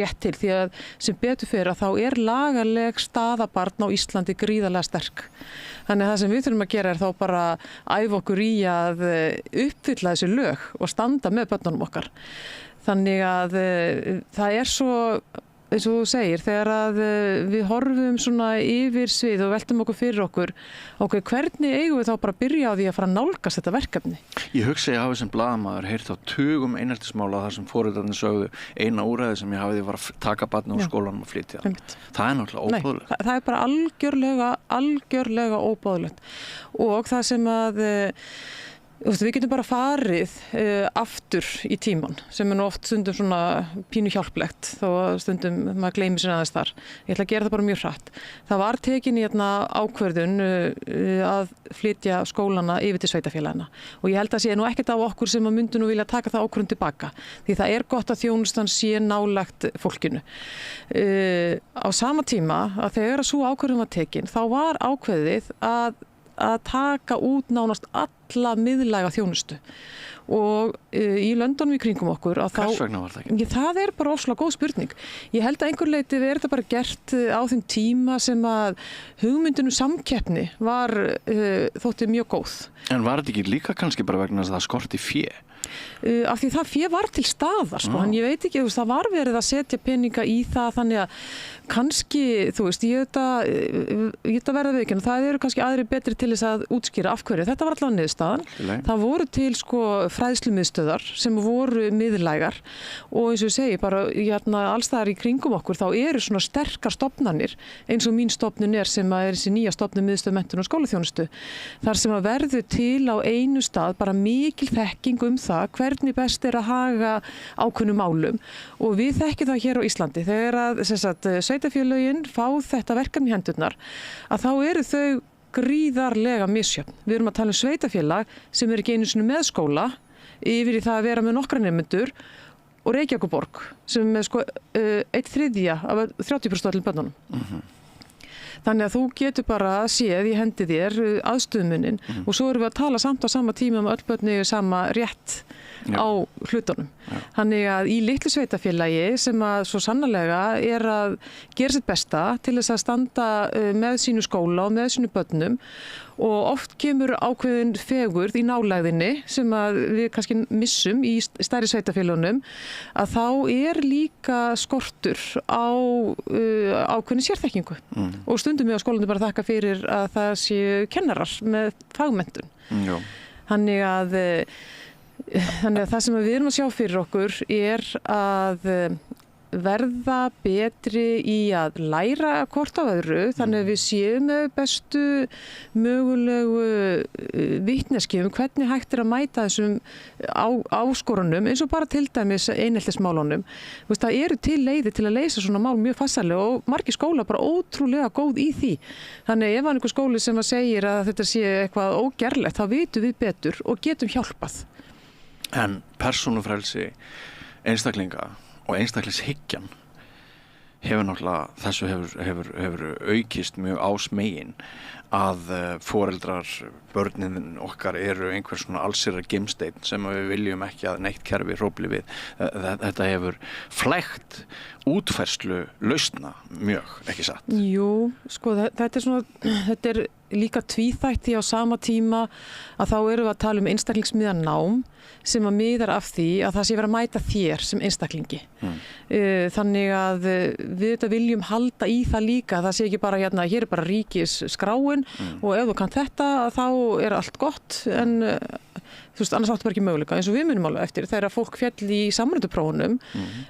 rétt til því að sem betur fyrir að þá lagaleg staða barna á Íslandi gríðarlega sterk. Þannig að það sem við þurfum að gera þá bara æfa okkur í að uppfylla þessi lög og standa með börnunum okkar. Þannig að það svo, eins og þú segir, þegar að við horfum svona yfir svið og veltum okkur fyrir okkur, hvernig eigum við þá bara að byrja á því að fara að nálgast þetta verkefni? Ég hugsa ég hafi sem blaðamaður heyrt á tugum eineltismála þar sem foreldrarnir sögðu eina úrræði sem ég hafi því var að taka barnið úr skólanum og flytja það. Það náttúrulega óboðlegt. Nei, það bara algjörlega óboðlegt. Og það sem að við getum bara farið aftur í tíman sem nú oft stundum svona pínu hjálplegt þó að stundum maður gleymir sér aðeins þar. Ég ætla að gera það bara mjög hratt. Það var tekin í ákvörðun að flytja skólana yfir til sveitarfélagana og ég held að sé nú ekkert af okkur sem að myndu nú vilja taka það ákvörðun tilbaka því það gott að þjónustan sé nálægt fólkinu. Á sama tíma að þegar að sú ákvörðun var tekin þá var ákveðið að taka út nánast alla miðlæga þjónustu og í löndunum í kringum okkur Hvers vegna var það ekki? Það bara ofslega góð spurning. Ég held að einhver leyti þetta bara gert á þeim tíma sem að hugmyndinu samkeppni var þótti mjög góð. En var þetta ekki líka kannski bara vegna þess að það skorti fé? Af því það fé var til staðar en ég veit ekki, það var verið að setja peninga í það þannig að kannski, ég þetta verða viðurkenna, það eru kannski aðrir betri til þess að útskýra af hverju. Þetta var allavega niðurstaðan. Það voru til fræðslumiðstöðvar sem voru miðlægar og eins og ég segi bara alls staðar í kringum okkur þá eru svona sterkar stofnanir eins og mín stofnun sem þessi nýja stofnun miðstöð menntun og skólaþjónustu þar sem að verður til á einu stað bara mikil þekking það hvernig best að haga ákveðnum málum og við þekkjum það hér á Íslandi þegar að sveitarfélögin fá þetta verkefni í hendurnar að þá eru þau gríðarlega misjöfn. Við erum að tala sveitarfélag sem ekki einu sinni með skóla yfir í það að vera með nokkra nemendur og Reykjavíkurborg sem með 1/3 af 30% allir börnunum. Þannig að þú getur bara séð í hendi þér aðstöðumunin og svo erum við að tala samt á sama tíma öll börni sama rétt á hlutunum. Þannig að í litlu sveitarfélagi sem að svo sannarlega að gera sitt besta til þess að standa með sínu skóla og með sínu börnum og oft kemur ákveðin fegurð í nálægðinni sem að við kannski missum í stærri sveitarfélögunum að þá líka skortur á ákveðin sérþekkingu og stundum við á skólanum bara þakka fyrir að það séu kennarar með fagmenntun. Þannig að það sem við erum að sjá fyrir okkur að verða betri í að læra hvort af öðru þannig að við séum með bestu mögulegu vitneskju hvernig hægt að mæta þessum áskorunum eins og bara til dæmis eineltismálunum. Það eru til leiðir til að leysa svona mál mjög farsællega og margir skólar bara ótrúlega góð í því. Þannig ef einhver skóli sem segir að þetta sé eitthvað ógerlegt þá vitum við betur og getum hjálpað. En persónufrelsi einstaklinga og einstaklingshyggjan hefur náttúrulega, þessu hefur aukist mjög ásmegin að foreldrar, börnin okkar eru einhver svona allsherjar gimsteinn sem við viljum ekki að neitt kerfi hrófli við. Þetta hefur flækt útfærslu lausna mjög, ekki satt? Jú, þetta er líka tvíþætt á sama tíma að þá erum við að tala einstaklingsmiðað nám sem að miðar af því að það sé verið að mæta þér sem einstaklingi. Þannig að við þetta viljum halda í það líka, það sé ekki bara hér bara ríkisskráin og ef þú kannt þetta þá allt gott en annars áttu bara ekki möguleika eins og við munum alveg eftir þegar fólk féll í samrænduprófunum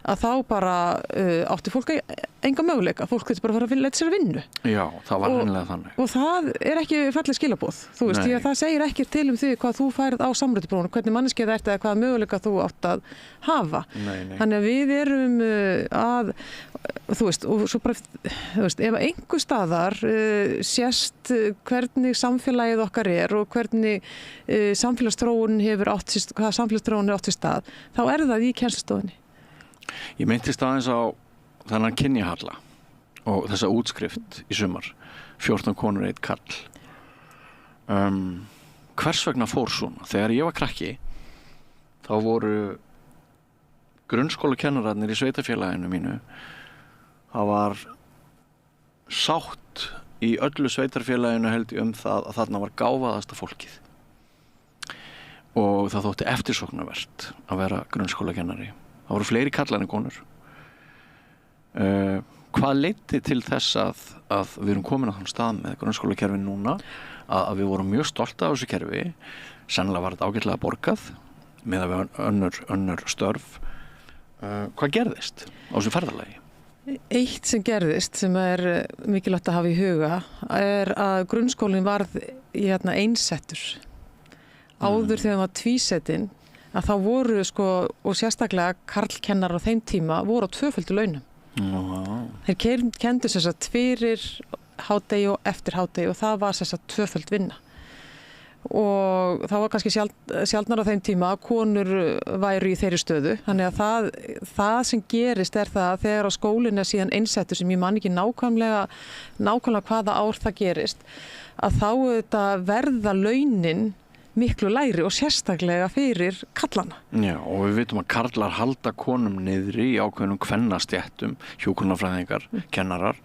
að þá bara átti fólk enga möguleika, fólk getur bara að fara að leita sér að vinnu. Já, það var hreinlega þannig. Og það ekki falleg skilaboð, því að það segir ekki til því hvað þú færð á samrænduprófunum, hvernig manneskja það eða hvaða möguleika þú átt að hafa. Þannig að við erum að, og svo bara, ef einhver staðar sést hvernig samfélagið okkar og hvernig samfélagsþróun hvað samfélagsþróun átt sér stað, þá það í kennslustofunni. Ég minntist aðeins á þennan kynjahalla og þessa útskrift í sumar, 14 konur 1 karl. Hvers vegna fór svona? Þegar ég var krakki, þá voru grunnskólakennararnir í sveitarfélaginu mínu, það var sátt í öllu sveitarfélaginu held ég það að þarna var gáfaðasta fólkið og það þótti eftirsóknarvert að vera grunnskólakennari. Það voru fleiri kallar en konur. Hvað leiddi til þess að við erum komin á þann stað með grunnskólakerfi núna að við vorum mjög stolt af þessu kerfi, sennilega var þetta ágætlega borgað með að við önnur störf. Hvað gerðist á þessu ferðalagi? Eitt sem gerðist sem mikilvægt að hafa í huga að grunnskólinn varð einsettur. Áður þegar það var tvísetinn að þá voru og sérstaklega karlkennarar á þeim tíma voru á tvöföldu launum. Þeir kenndu sem sagt fyrir hádegi og eftir hádegi og það var sem sagt tvöföld vinna. Og það var kannski sjaldnar á þeim tíma að konur væru í þeirri stöðu. Þannig að það sem gerist það að þegar á skólinn síðan einsettur sem ég man ekki nákvæmlega hvaða ár það gerist, að þá verða launin miklu lægri og sérstaklega fyrir kallana. Já, og við vitum að karlar halda konum niðri í ákveðnum kvennastéttum, hjúkrunarfræðingar, kennarar.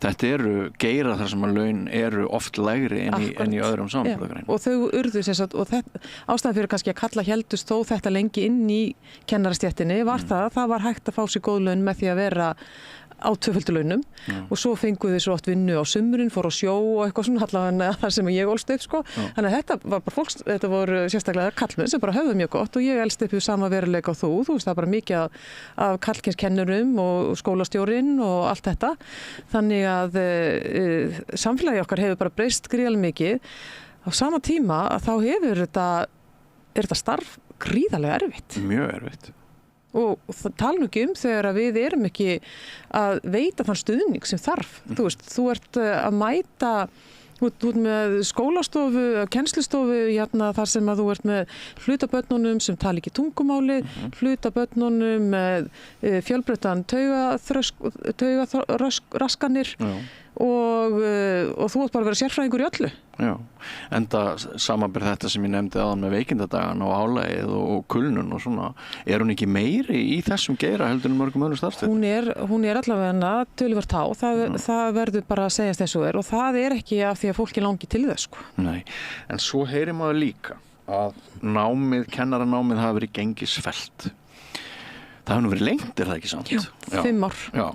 Þetta eru geira þar sem að laun eru oft lægri en í öðrum samfélagsgreinum. Og þau urðu og ástæðan fyrir kannski að kalla héldust þó þetta lengi inn í kennarastéttinni var það var hægt að fá sér góð laun með því að vera á tvöföldu launum og svo fenguðu þau svo oft vinnu á sumrin, fór á sjó og eitthvað svona allavega þar sem ég ólst upp Þannig að þetta var bara þetta voru sérstaklega kallmenn sem bara höfðu mjög gott og ég elst upp í sama veruleika og þú veist það er bara mikið af karlkynskennurum og skólastjórinn og allt þetta. Þannig að samfélagi okkar hefur bara breyst gríðarlega mikið. Á sama tíma að þá er þetta starf gríðarlega erfitt. Mjög erfitt. Og það tala nú ekki þegar að við erum ekki að veita þann stuðning sem þarf. Þú ert að mæta, þú ert með skólastofu, kennslustofu, þar sem að þú ert með hluta börnunum sem tala ekki tungumáli, hluta börnunum með fjölbreyttan taugaraskanir og þú átt bara að vera sérfræðingur í öllu. Já, enda samanber þetta sem ég nefndi áðan með veikindadagan og álagið og kulnun og svona, er hún ekki meiri í þessum geira heldur en mörgum öðrum starfstöðum? Hún er allavega töluvert há, það verður bara að segjast þessu og það er ekki af því að fólki langi til þess Nei, en svo heyrir maður líka að kennaranámið hafi verið gengisfellt. Það hefur nú verið lengt, er það ekki samt? Já, 5 ár. Já,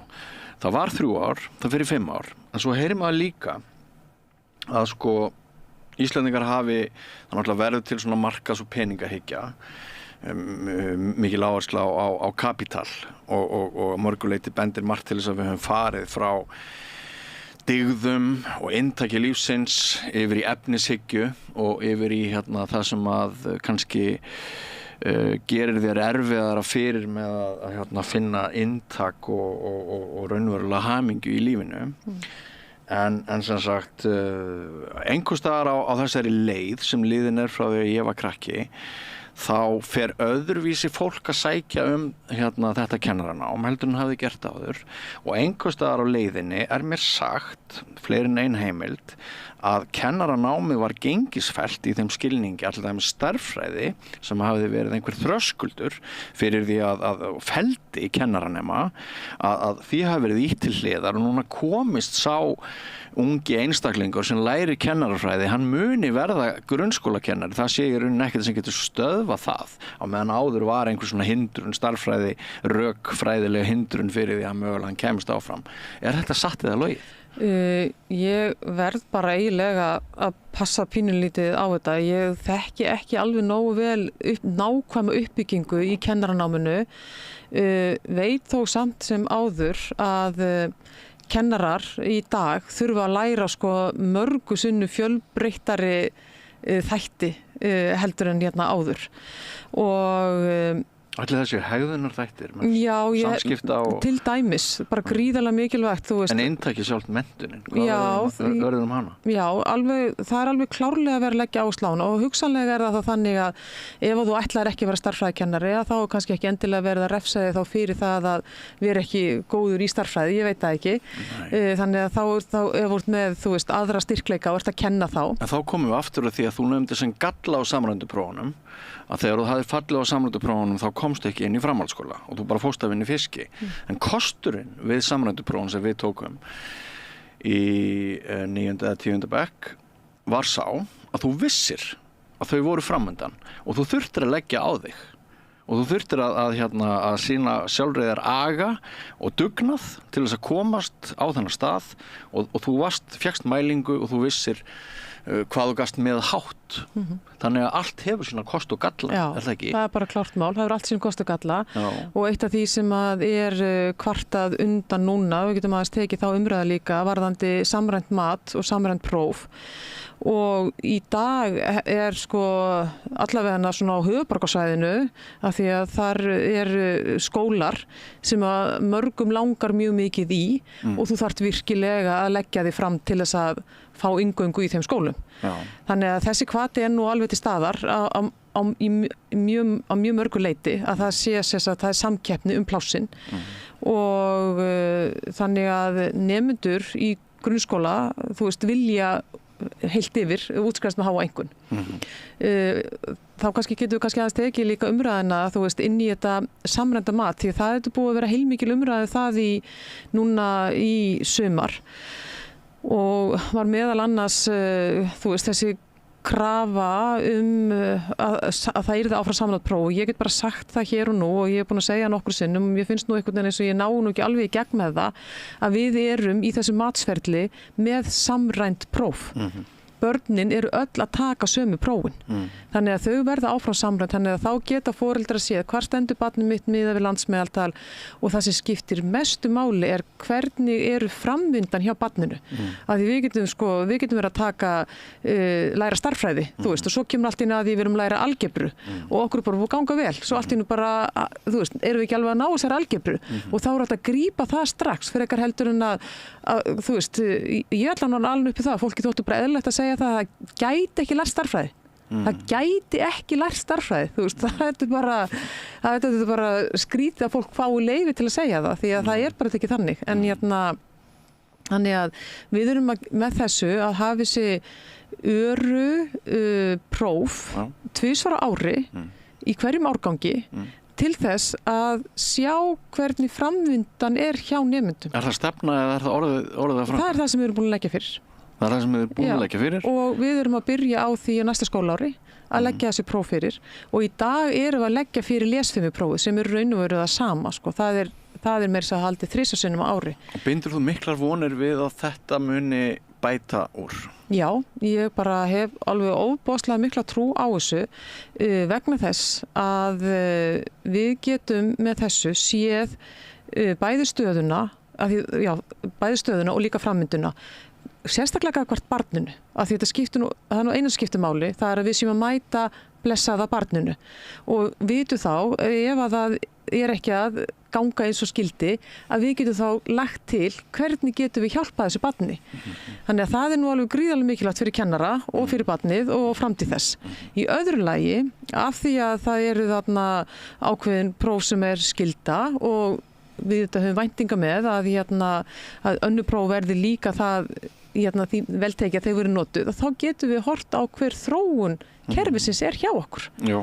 það var 3 ár, það fyrir 5 ár, en svo heyrir maður líka að Íslendingar hafi það náttúrulega verið til svona markas- og peningahyggja, mikil áhersla á kapital og mörguleiti bendir margt til þess að við höfum farið frá dygðum og inntaki lífsins yfir í efnishyggju og yfir í það sem að kannski gerir þér erfiðara fyrir með að finna inntak og raunverulega hamingju í lífinu. En sem sagt, einhvers staðar á þessari leið sem liðin er frá því að ég var krakki, þá fer öðruvísi fólk að sækja þetta kennaranám heldur en hafði gert áður og einhvers staðar á leiðinni er mér sagt, fleiri en ein heimild, að kennaranámið var gengisfellt í þeim skilningi allir með stærðfræði sem hafði verið einhver þröskuldur fyrir því að feldi kennaranema að því hafi verið ítt til hliðar og núna komist sá ungi einstaklingur sem læri kennarafræði, hann muni verða grunnskólakennari, það sé í rauninni ekkert sem getur stöðva það, á meðan áður var einhver svona hindrun, starffræði, rökfræðilega hindrun fyrir því að mögulega hann kemist áfram. Er þetta satt eða logið? Ég verð bara eiginlega að passa pínulítið á þetta. Ég þekki ekki alveg nógu vel nákvæma uppbyggingu í kennaranáminu, veit þó samt sem áður að kennarar í dag þurfa að læra mörgu sunnu fjölbreyttari þætti heldur en áður og Allir þessi hegðunar þættir, samskipta og til dæmis, bara gríðarlega mikilvægt, þú veist. En inntaki sjálft menntunin, hvað verður hana? Já, það er alveg klárlega að vera að leggja áherslu á hana og hugsanlega er það þannig að ef þú ætlar ekki að vera stærðfræðikennari, þá er kannski ekki endilega verið að refsa þig þá fyrir það að vera ekki góður í stærðfræði, ég veit það ekki. Þannig að þá ef þú ert með, þú veist, aðra styrkleika og ert að kenna þá. En þá komum við aftur að því að þú nefndir sem galla á samræmduprófunum, að þegar þú hafðir fallið á samræmduprófunum þá komst ekki inn í framhaldsskóla og þú bara fórst að vinna í fiski. En kosturinn við samræmduprófun sem við tókum í 9. eða 10. bekk var sá að þú vissir að þau voru framöndan og þú þurftir að leggja á þig og þú þurftir að sýna sjálfreiðar aga og dugnað til þess að komast á þennan stað og þú fékkst mælingu og þú vissir hvað þú gast með hátt. Þannig að allt hefur sína kost og galla, er það ekki? Já, það er bara klárt mál, það hefur allt sína kost og galla. Já. Og eitt af því sem að er kvartað undan núna, við getum aðeins tekið þá umræða líka, varðandi samrænt mat og samrænt próf. Og í dag er sko allavega svona á höfuðborgarsvæðinu af því að þar skólar sem að mörgum langar mjög mikið í og þú þarft virkilega að leggja þig fram til þess að fá inngöngu í þeim skólum. Já. Þannig að þessi hvati er nú alveg til staðar á mjög mörgu leyti að það sé að það er samkeppni plássin og þannig að nemendur í grunnskóla, þú veist, vilja heilt yfir útskrifast með háa einkunn. Þá getum við aðeins tekið líka umræðina þú veist, inn í þetta samrænda mat því það er búið að vera heilmikil umræði það núna í sumar og var meðal annars þú veist, þessi krafa að það yrði áfram samrænt próf og ég get bara sagt það hér og nú og ég er búin að segja nokkur sinnum og ég finnst nú einhvern veginn eins og ég ná nú ekki alveg í gegn með það að við erum í þessu matsferli með samrænt próf. Börnin eru öll að taka sömu prófin. Þannig að þau verða áfram samrænt, þannig að þá geta foreldrar að séð hvar stendur barnið mitt miðað við landsmeðaltal og það sem skiptir mestu máli er hvernig eru framvindan hjá barninu. Að því við getum verið að taka læra stærðfræði, þú veist, og svo kemur allt inn að því við erum læra algebru og okkur bara búið ganga vel. Svo allt inn bara, þú veist, erum við ekki alveg að ná þessar algebru og þá er alltaf að grípa það strax fyrir ekkar heldur en að þú veist, ég ætla nú alveg upp í það, fólki þóttu bara eðlilegt að segja það gæti ekki lært stærðfræði. Það gæti ekki lært stærðfræði, þú veist, það er bara skrítið að fólk fái leyfi til að segja það, því að það er bara ekki þannig. En þannig að við erum með þessu að hafa þessi próf tvisvar á ári í hverjum árgangi til þess að sjá hvernig framvindan er hjá nemendum. Er það stefna eða er það orðið að fram? Það er það sem við erum búin að leggja fyrir. Það er það sem við erum búin að leggja fyrir? Og við erum að byrja á því á næsta skólaári að leggja þessi próf fyrir og í dag erum við að leggja fyrir lesfimiprófið sem eru raun og veru það sama, sko. Það er meira þess að haldið 3 sinnum á ári. Og bindur þú miklar vonir við að þetta muni bæta úr? Já, ég bara hef alveg óbóðslega mikla trú á þessu vegna þess að við getum með þessu séð bæði stöðuna og líka framvinduna. Sérstaklega hvert barninu, af því það er nú einu skiptumáli, það er að við séum að mæta blessaða barninu og vitum þá, ef að það er ekki að ganga eins og skildi, að við getum þá lagt til hvernig getum við hjálpað þessu barni. Þannig að það er nú alveg gríðarlega mikilvægt fyrir kennara og fyrir barnið og framtíð þess. Í öðru lagi, af því að það eru þarna ákveðin próf sem er skilda og við þetta höfum væntinga með að önnur próf verði líka það því veltekið að þau verið notuð og þá getum við hort á hver þróun kerfisins er hjá okkur. Já,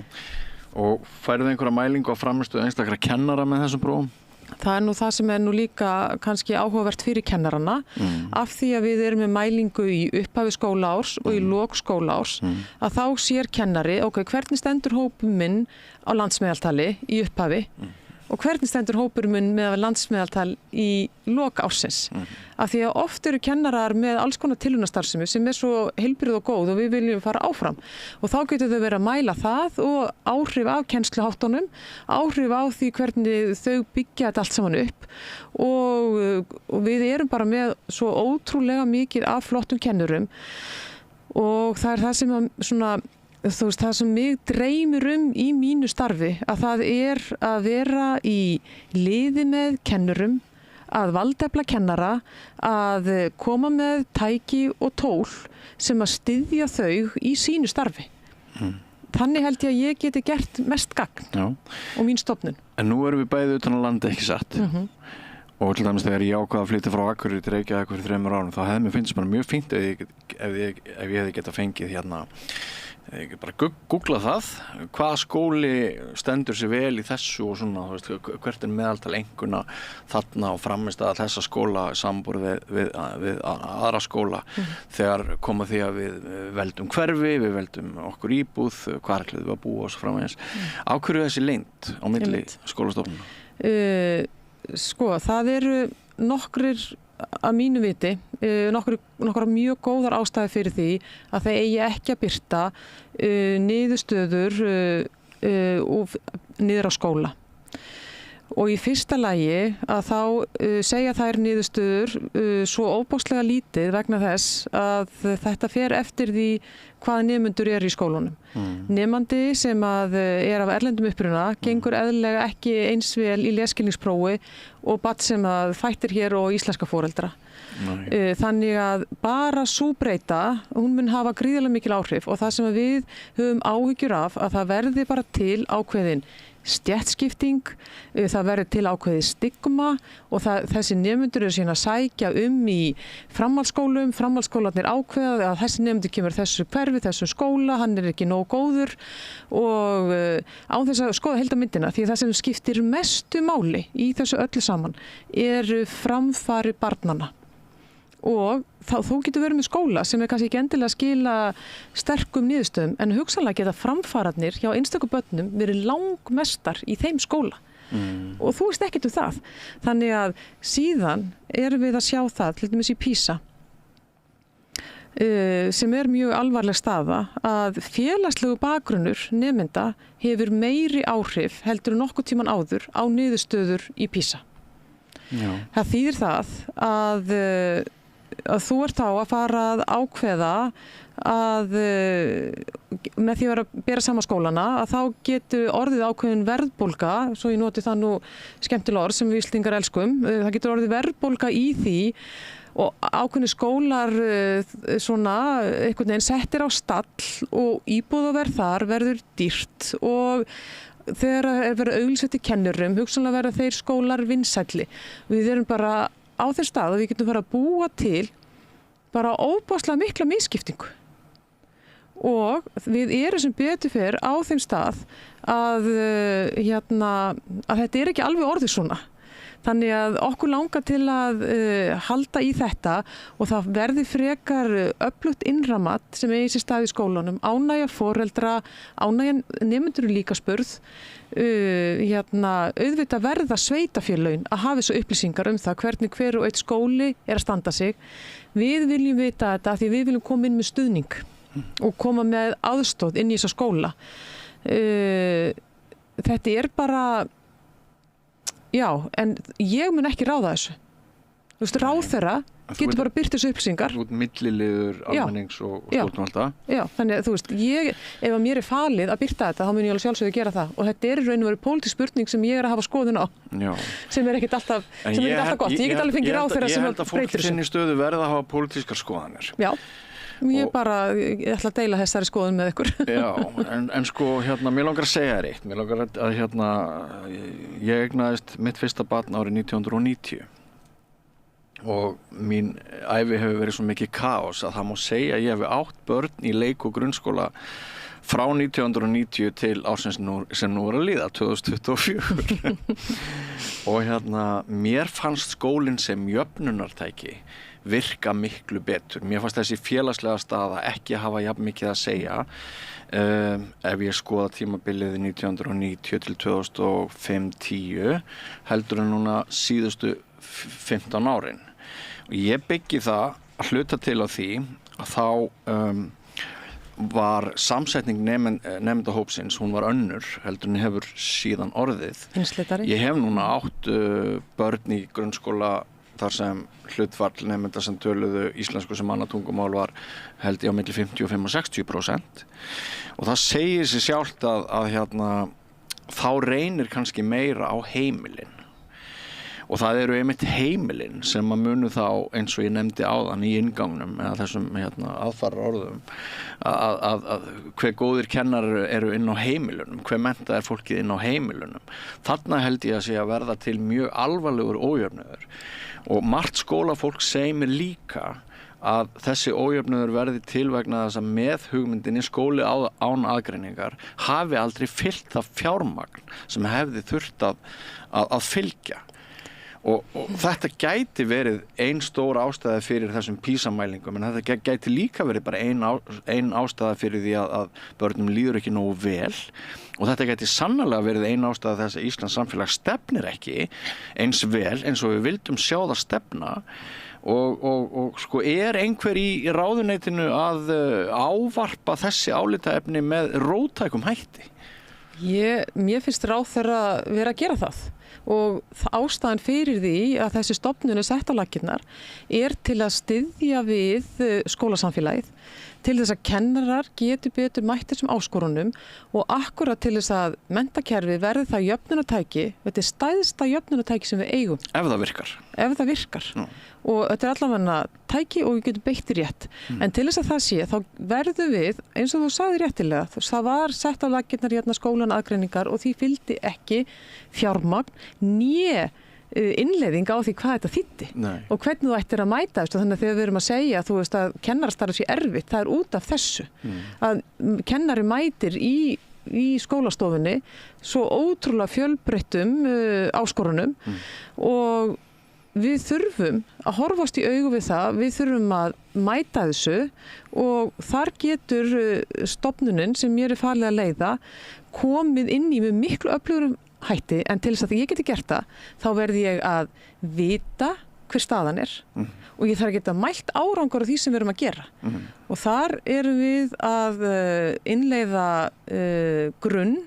og færðu einhverja mælingu á frammistöðu einstakra kennara með þessum prófum? Það er nú það sem er nú líka kannski áhugavert fyrir kennarana af því að við erum með mælingu í upphafi skólaárs og í lok skólaárs að þá sér kennari, hvernig stendur hópur minn á landsmeðaltali í upphafi og hvernig stendur hópurinn minn með landsmeðaltal í lok ársins. Af því að oft eru kennarar með alls konar tilraunastarfsemi sem er svo heilbrigð og góð og við viljum fara áfram. Og þá getur þau verið að mæla það og áhrif af kennsluháttunum, áhrif á því hvernig þau byggja þetta allt saman upp og við erum bara með svo ótrúlega mikið af flottum kennurum og það er það sem að svona þú veist, það sem mig dreymir í mínu starfi að það er að vera í liði með kennurum, að valdefla kennara, að koma með tæki og tól sem að styðja þau í sínu starfi. Þannig held ég að ég geti gert mest gagn og mín stofnun. En nú erum við bæði utan á landi, ekki satt? Og til dæmis þegar ég ákvað að flytja frá Akureyri til Reykjavík fyrir 3 árum, þá hefði mér finnst bara mjög fínt ef ég hefði getað fengið bara googla það, hvaða skóli stendur sér vel í þessu og svona, þú veist, hvert meðaltal einkunna þarna og frammistaða þessa skóla samanborið við aðra skóla þegar koma því að við veldum hverfi, við veldum okkur íbúð, hvar ætlum við að búa og svo framvegis. Á hverju þessi leynd á milli skólastofnana? Sko, það eru nokkrir að mínu viti, nokkrar mjög góðar ástæði fyrir því að þeir eigi ekki að birta niðurstöður niður á skóla. Og í fyrsta lagi að þá segja þær niðurstöður svo óbóðslega lítið vegna þess að þetta fer eftir því hvaða nemendur eru í skólunum. Nemandi sem að er af erlendum uppruna gengur eðlilega ekki eins vel í lesskilningsprófi og barn sem að fættir hér og íslenska foreldra. Þannig að bara sú breyta, hún mun hafa gríðarlega mikil áhrif og það sem við höfum áhyggjur af að það verði bara til ákveðin stéttskipting, það verður til ákveðið stigma og þessi nemendur eru síðan að sækja í framhaldsskólum, framhaldsskólarnir ákveða að þessi nemendur kemur þessu hverfi, þessu skóla, hann er ekki nógu góður og án þess að skoða heildarmyndina því það sem skiptir mestu máli í þessu öllu saman eru framfari barnanna. Og þú getur verið með skóla sem er kannski ekki endilega að skila sterkum niðurstöðum en hugsanlega geta framfararnir hjá einstökum börnum verið langmestar í þeim skóla og þú veist ekkert það. Þannig að síðan erum við að sjá það, til dæmis í PISA, sem er mjög alvarleg staða að félagslegu bakgrunnur nemenda hefur meiri áhrif heldur en nokkuð tíman áður á niðurstöður í PISA. Já. Það þýðir það að þú ert þá að fara að ákveða að með því að bera saman skólana að þá getur orðið ákveðin verðbólga, svo ég noti það nú skemmtileg orð sem við Íslendingar elskum, það getur orðið verðbólga í því og ákveðni skólar svona einhvern veginn settir á stall og íbúðaverð þar verður dýrt og þegar er verið auglýst eftir kennurum, hugsanlega verða þeir skólar vinsælli. Við erum bara á þeim stað að við getum fara að búa til bara óbáslega mikla misskiptingu og við erum sem betur fer á þeim stað að þetta er ekki alveg orðið svona. Þannig að okkur langar til að halda í þetta og það verði frekar öflugt innramat sem eigi sér stað í skólanum, ánægja foreldra, ánægja nemendur líka spurð, auðvitað verða sveitafélögin að hafa þessu upplýsingar það hvernig hver og eitt skóli er að standa sig. Við viljum vita þetta því við viljum koma inn með stuðning og koma með aðstoð inn í þessa skóla. Þetta er bara já, en ég mun ekki ráða þessu. Þú veist, ráðherra getur bara birt þessu upplýsingar. Út milliliður almennings og stjórnvalda. Já, þannig að þú veist, ef að mér er falið að birta þetta, þá mun ég alveg sjálfsögðu gera það. Og þetta er í raun og veru pólitísk spurning sem ég er að hafa skoðun á. Já. Sem er ekkert alltaf gott. Ég get alveg fengið ráðherra sem breytir þessu. Ég held að fólk sinni stöðu verða að hafa pólitískar skoðanir. Já. Ég ætla að deila þessari skoðun með ykkur. Já, en sko, mér langar að segja þér eitt. Mér langar að, ég eignaðist mitt fyrsta barn árið 1990 og mín ævi hefur verið svo mikið kaos að það má segja að ég hefði 8 börn í leik- og grunnskóla frá 1990 til ársins sem nú er að líða, 2024. Og mér fannst skólinn sem jöfnunartæki virka miklu betur. Mér fannst þessi félagslega staða ekki að hafa jafn mikið að segja ef ég skoða tímabilið 1990 til 2005-10 heldur en núna síðustu 15 árin. Og ég byggi það að hluta til á því að þá var samsetning nemendahópsins, hún var önnur heldur en hefur síðan orðið. Hinsleitari. Ég hef núna 8 börn í grunnskóla þar sem hlutfall nemenda sem töluðu íslensku sem annað tungumál var held ég á milli 55 og 60%. Og það segir sig sjálft að þá reynir kannski meira á heimilin. Og það eru einmitt heimilin sem að munu þá, eins og ég nefndi áðan í inngangnum eða þessum aðfarar orðum, að hver góðir kennarar eru inn á heimilunum, hver mennta er fólkið inn á heimilunum. Þarna held ég að sé að verða til mjög alvarlegur ójöfnuður. Og margt skólafólk segir mér líka að þessi ójöfnuður verði til vegna þess að með hugmyndinni skóli án aðgreiningar hafi aldrei fyllt það fjármagn sem hefði þurft að fylgja. Og þetta gæti verið ein stór ástæða fyrir þessum PISA-mælingum, en þetta gæti líka verið bara ein ástæða fyrir því að börnum líður ekki nógu vel, og þetta gæti sannarlega verið ein ástæða þess að Íslands samfélag stefnir ekki eins vel eins og við vildum sjá það stefna. Og sko einhver í ráðuneytinu að ávarpa þessi álitaefni með róttækum hætti? Mér finnst ráðherra vera að gera það. Og ástæðan fyrir því að þessi stofnun sett á laggirnar til að styðja við skólasamfélagið, til þess að kennarar geti betur mætt þessum áskorunum og akkurat til þess að menntakerfið verði það jöfnunartæki, þetta stæðsta jöfnunartæki sem við eigum. Ef það virkar. Ef það virkar. Og þetta allavega tæki og við getum beitt rétt. En til þess að það sé, þá verðum við, eins og þú sagði réttilega, það var sett á laggirnar skólan aðgreiningar og því fylgdi ekki fjármagn né innleiðing á því hvað þetta þýddi og hvernig þú ættir að mæta þessu. Þannig að þegar við erum að segja að kennarastarf sé erfitt, það út af þessu að kennari mætir í skólastofunni svo ótrúlega fjölbreyttum áskorunum og við þurfum að horfast í augu við það, við þurfum að mæta þessu og þar getur stofnunin sem mér falið að leiða komið inn í með miklu öflugurum hætti, en til þess að ég geti gert það, þá verði ég að vita hver staðan og ég þarf að geta mælt árangur af því sem við erum að gera. Og þar erum við að innleiða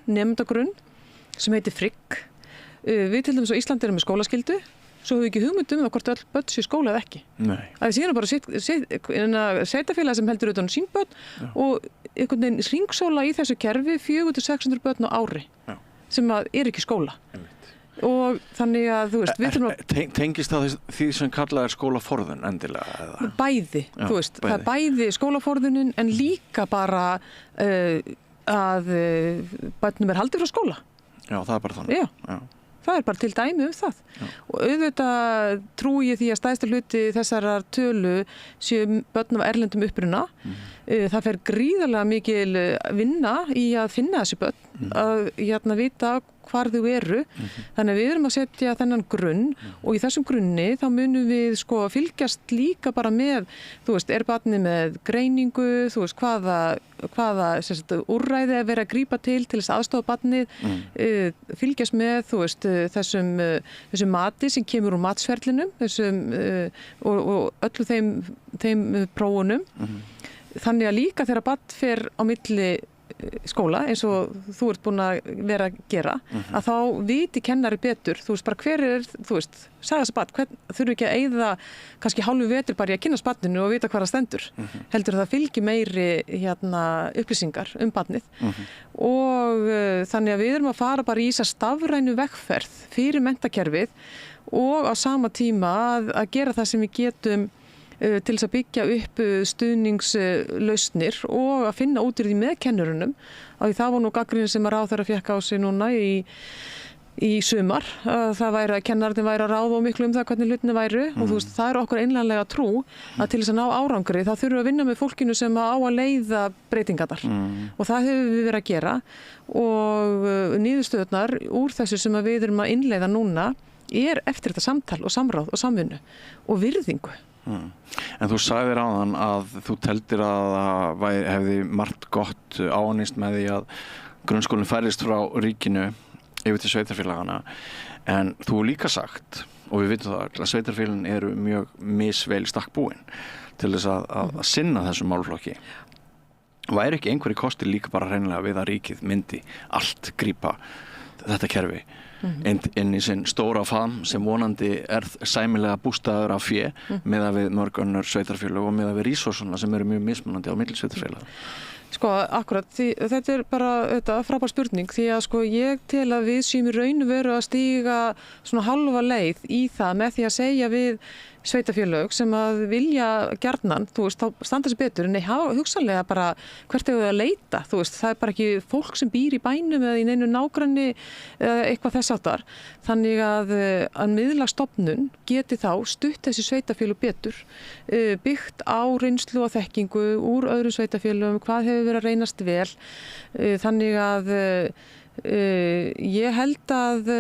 nemendagrunn sem heitir FRIGG. Við til dæmis á Íslandi erum með skólaskyldu, svo höfum við ekki hugmynd það hvort öll börn séu skóla eða ekki. Það síðan bara sveitarfélag sem heldur utan sín börn og einhvern veginn hringsóla í þessu kerfi 400-600 börn á ári. Sem ekki skóla. Og þannig að, þú veist, við þurfum að... Tengist það því sem kallað skólaforðun endilega? Bæði, þú veist, það bæði skólaforðunin en líka bara að börnum haldið frá skóla. Já, það bara þannig. Já. Það bara til dæmi það. Og auðvitað trúi ég því að stærsta hluti þessarar tölu séu börn af erlendum uppruna. Það fer gríðarlega mikil vinna í að finna þessi börn, að vita hvar þau eru. Þannig að við erum að setja þennan grunn og í þessum grunni þá munum við fylgjast líka bara með, þú veist, barnið með greiningu, þú veist, hvaða úrræði er verið að grípa til þess að aðstofa barnið, fylgjast með, þú veist, þessum mati sem kemur úr matsferlinum, og öllu þeim prófunum. Þannig að líka þegar barn fer á milli skóla, eins og þú ert búin að vera að gera, að þá viti kennari betur, þú veist, bara hver þú veist, sagði þessi barn, þurfi ekki að eyða kannski hálfu vetur bara í að kynnast barninu og vita hvað það stendur, heldur það fylgi meiri upplýsingar barnið og þannig að við erum að fara bara í þessa stafrænu vegferð fyrir menntakerfið og á sama tíma að gera það sem við getum til þess að byggja upp stuðningslausnir og að finna út úr því með kennurunum. Því það var nú gagnrýni sem að ráðherra fékk á sig núna í sumar. Það væri að kennararnir væri að ráða miklu það hvernig hlutinni væru og þú veist, það er okkur einlæglega trú að til þess að ná árangri þá þurfum við að vinna með fólkinu sem á að leiða breytingarnar og það hefur við verið að gera og niðurstöðurnar úr þessu sem við erum að innleiða núna eftir þetta samtal og samráð og samvinnu og virðingu. En þú sagðir áðan að þú teldir að það hefði margt gott áunnist með því að grunnskólinn færist frá ríkinu yfir til sveitarfélagana, en þú hefur líka sagt, og við vitum það að sveitarfélagin eru mjög misvel stakk búin til þess að sinna þessum málflokki. Væri ekki einhverju kostir líka bara hreinlega við að ríkið myndi allt grípa þetta kerfi inn í sinn stóra faðm sem vonandi sæmilega bústaður af fé miðað við mörg önnur sveitarfélög og miðað við resursuna sem eru mjög mismunandi á milli sveitarfélaga? Akkurat, þetta er bara frábær spurning því að ég tel að við séum í raun og veru að stíga svona halva leið í það með því að segja við sveitafélög sem að vilja gjarnan, þú veist, þá standa sér betur en hafa hugsanlega bara hvert hefur það að leita, þú veist, það er bara ekki fólk sem býr í bænum eða í neinu nágranni eða eitthvað þess áttar. Þannig að miðlastofnun geti þá stutt þessi sveitafélög betur, byggt á reynslu og þekkingu úr öðrum sveitafélögum, hvað hefur verið að reynast vel. Þannig að ég held að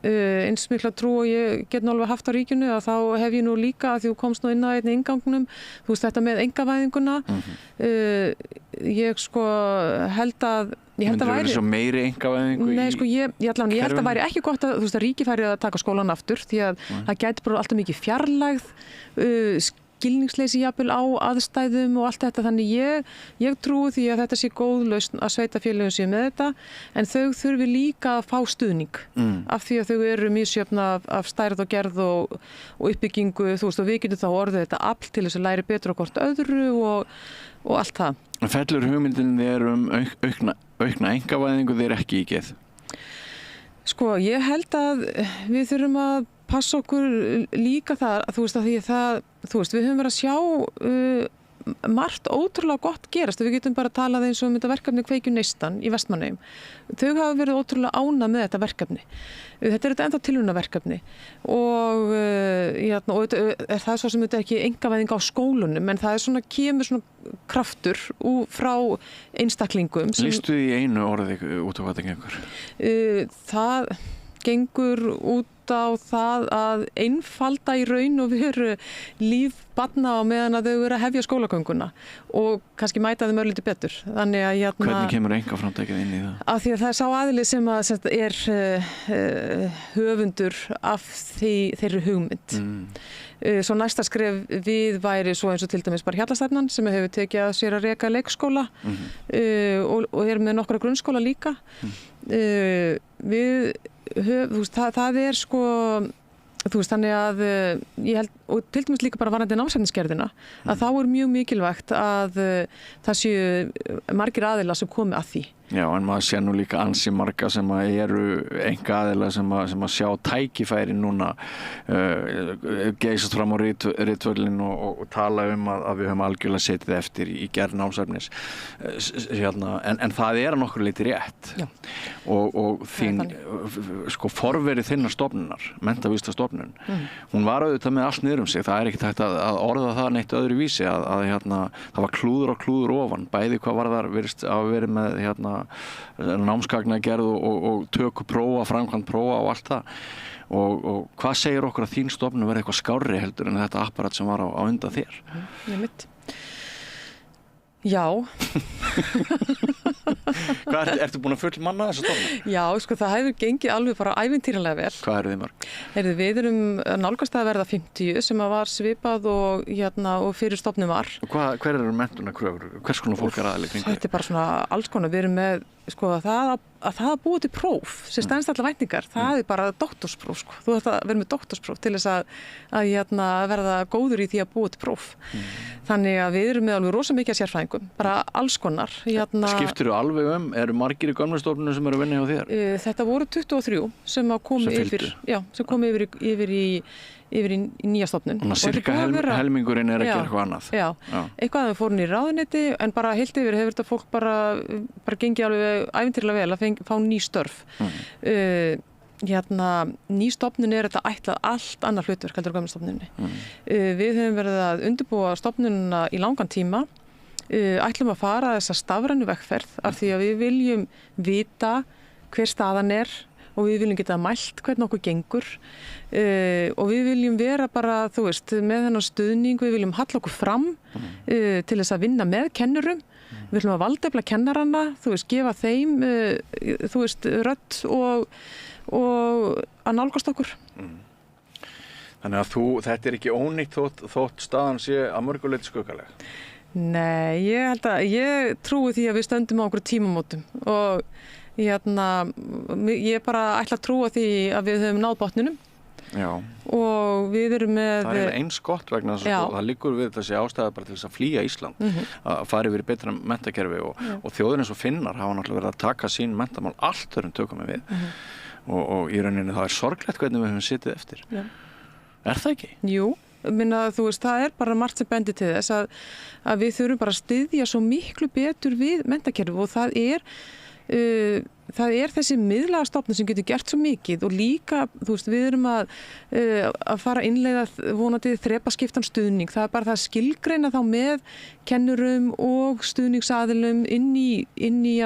eins mikla trú og ég get nú alveg haft á ríkinu að þá hef ég nú líka að því þú komst nú inn á einni inngangnum, þú veist þetta með einkavæðinguna, ég sko held að Myndir þú vilja svo meiri einkavæðingu? Nei, sko, ég held að það væri ekki gott að, þú veist, að ríki færi að taka skólan aftur því að það gæti bara alltaf mikið fjarlægð, skilningsleysi jafnvel á aðstæðum og allt þetta, þannig ég trúi því að þetta sé góð lausn að sveitafélögin séu með þetta en þau þurfi líka að fá stuðning af því að þau eru misjöfn af stærð og gerð og uppbyggingu, þú veist, og við getum þá orðið þetta afl til þess að læri betur á hvort öðru og allt það. En fellur hugmyndin þér aukna einkavæðingu þér ekki í geð? Sko, ég held að við þurfum að passa okkur líka þar, þú veist, að því að við höfum verið að sjá margt ótrúlega gott gerast. Við getum bara talað eins og þetta verkefni Kveikju neistan í Vestmannaeyjum. Þau hafa verið ótrúlega ánægð með þetta verkefni. Þetta er ennþá tilraunaverkefni og er það svo sem þetta er ekki einkavæðing á skólunum en það er svona, kemur svona kraftur frá einstaklingum. Lýstu því einu orði út á hvað það gengur? Það gengur út á það að einfalda í raun og veru líf barna á meðan að þau eru að hefja skólagönguna og kannski mæta þeim örlítið betur. Þannig að hvernig kemur einkaframtakið inn í það? Af því að það er sá aðili sem er höfundur af þeirri hugmynd. Svo næsta skref við væri svo eins og til dæmis bara Hjallastefnan sem hefur tekið að sér að reka leikskóla og er með nokkra grunnskóla líka. Það er sko, þú veist, þannig að ég held, og til dæmis líka bara varðandi námsefnisgerðina, að þá er mjög mikilvægt að það séu margir aðilar sem komi að því. Já, en maður sé nú líka ansi marga sem eru einkaaðilar sem að sjá tækifæri núna geysast fram á ritvöllin og tala að við höfum algjörlega setið eftir í gerð námsefnis. En það er að nokkur leyti rétt. Já. Og þín, sko, forverið þinnar stofnunar, menntavísindastofnun, hún var auðvitað með allt niður sig. Það er ekkert hægt að orða það neitt öðru vísi að það var klúður ofan, bæði hvað var þar virðist að verið með námsgagnagerð og töku prófa, framkvæmd prófa og allt það og hvað segir okkur að þín stofnun verði eitthvað skárri heldur en þetta apparat sem var á undan þér? Já. Ertu búin að fullmanna þessa stofnun? Já, sko, það hefur gengið alveg bara ævintýralega vel. Hvað eru þið mörg? Við erum nálgast að verða 50 sem var svipað og fyrir stofnun var. Og hver eru menntunarkröfur? Hvers konar fólk aðeins kring? Þetta er bara svona alls konar. Við erum með, sko, það að búa til próf sem stænst allar væntingar, það er bara doktorspróf, sko. Þú þarft að vera með doktorspróf til þess að verða góður í því að búa til próf. Þannig að við erum með alveg rosa mikið sérfræðingum, bara alls konar. Skiptir þú alveg eru margir í gömlu stofnunum sem eru að vinna hjá þér? Þetta voru 23 sem kom yfir í nýja stofnun. Þannig að cirka helmingurinn er að gera eitthvað annað. Já, eitthvað að við fórum í ráðuneyti en bara heilt yfir hefur þetta fólk bara gengið alveg ævintýrlega vel að fá ný störf. Ný stofnun er þetta ætlað allt annað hlutverk heldur á gömlu stofnunni. Við höfum verið að undirbúa stofnunina í langan tíma, ætlum að fara þessa stafrænu vegferð af því að við viljum vita hver staðan er og við viljum geta mælt hvernig okkur gengur og við viljum vera bara, þú veist, með þennan stuðning, við viljum halla okkur fram til þess að vinna með kennurum, við viljum að valdefla kennarana, þú veist, gefa þeim, þú veist, rödd og að nálgast okkur. Þannig að þetta er ekki ónýtt þótt staðan sé að mörgu leyti skuggaleg? Nei, ég trúi því að við stöndum á okkur tímamótum og ég bara ætla að trúa því að við höfum náð botninum. Já. Og við erum með... Það er eins gott vegna þess að það liggur við þessi ástæða bara til þess að flýja Ísland, að fara yfir betra menntakerfi og þjóðin eins og Finnar hafa náttúrulega verið að taka sín menntamál allt öðrum tökum við og í rauninni það er sorglegt hvernig við höfum sitið eftir. Já. Er það ekki? Jú, minna, þú veist, það bara margt sem bendir til þess að við þurfum bara að styðja svo miklu betur við menntakerfið og það er þessi miðlæga stofnun sem getur gert svo mikið og líka, þú veist, við erum að fara að innleiða vonandi þrepaskiptan stuðning. Það bara það að skilgreina þá með kennurum og stuðningsaðilum inn í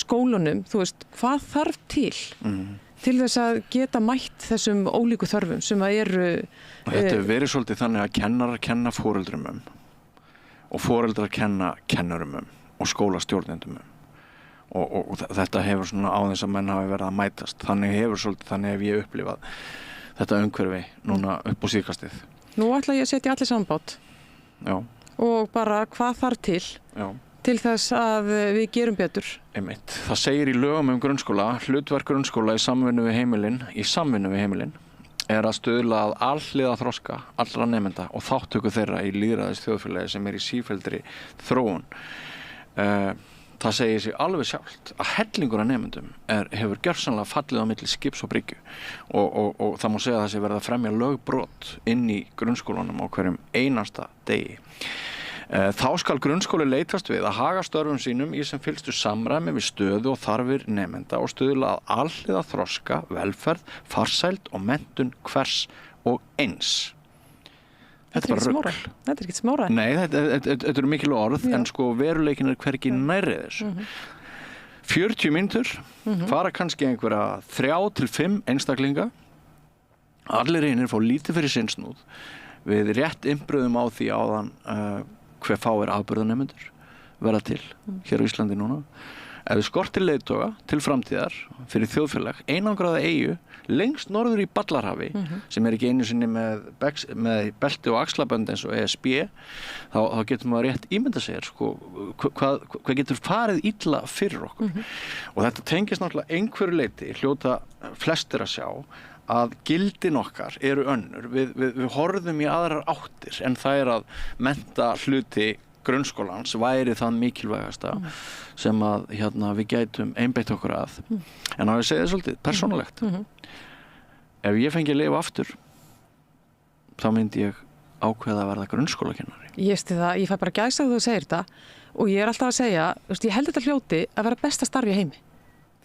skólunum, þú veist, hvað þarf til þess að geta mætt þessum ólíku þörfum sem að eru... Þetta hefur verið svolítið þannig að kennarar kenna foreldrum og foreldrar kenna kennurum og skólastjórnendum og þetta hefur svona á þess að menn hafi verið að mætast. Þannig hef ég upplifað þetta umhverfi núna upp á síðkastið. Nú ætla ég að setja allir sambát. Já. Og bara hvað þarf til? Já. Til þess að við gerum betur. Einmitt. Það segir í lögum grunnskóla, hlutverk grunnskóla í samvinnu við heimilin er að stuðla að alhliða þroska allra nemenda og þáttöku þeirra í lýðræðis þjóðfélagi sem í sífelldri þróun. Það segir sig alveg sjálft að hellingur af nemendum hefur gjörsamlega fallið á milli skips og bryggju og það má segja að það sé verið að fremja lögbrot inn í grunnskólanum á hverjum einasta degi. Þá skal grunnskóli leitast við að haga störfum sínum í sem fyllstu samræmi við stöðu og þarfir nemenda og stuðla að alhliða þroska, velferð, farsæld og menntun hvers og eins. Þetta er bara rugl. Þetta er ekkert smára. Nei, þetta eru mikil orð, en sko veruleikin hvergi nærri þessu. 40 mínútur, fara kannski einhverja 3 til 5 einstaklinga. Allir einir fá lítið fyrir sinnsnúð. Við rétt innbröðum á því áðan hver fáir afburðanemendur verða til hér á Íslandi núna. Ef við skortir leiðtoga til framtíðar fyrir þjóðfélag, einangraða eyju lengst norður í Ballarhafi sem ekki einu sinni með belti og axlabönd eins og ESB, þá getur maður rétt ímynda sér sko, hvað getur farið illa fyrir okkur. Og þetta tengist náttúrulega einhverju leyti, hljóta flestir að sjá að gildin okkar eru önnur. Við horfum í aðrar áttir en það er að mennta hluti grunnskólans væri það mikilvægasta sem að við gætum einbeitt okkur að. En á ég segi það svolítið persónulegt. Ef ég fengi að lifa aftur, þá myndi ég ákveða að verða grunnskólakennari. Ég fæ bara gæsa þegar þú segir þetta og ég er alltaf að segja, ég held þetta hljóti að vera besta starfi í heimi.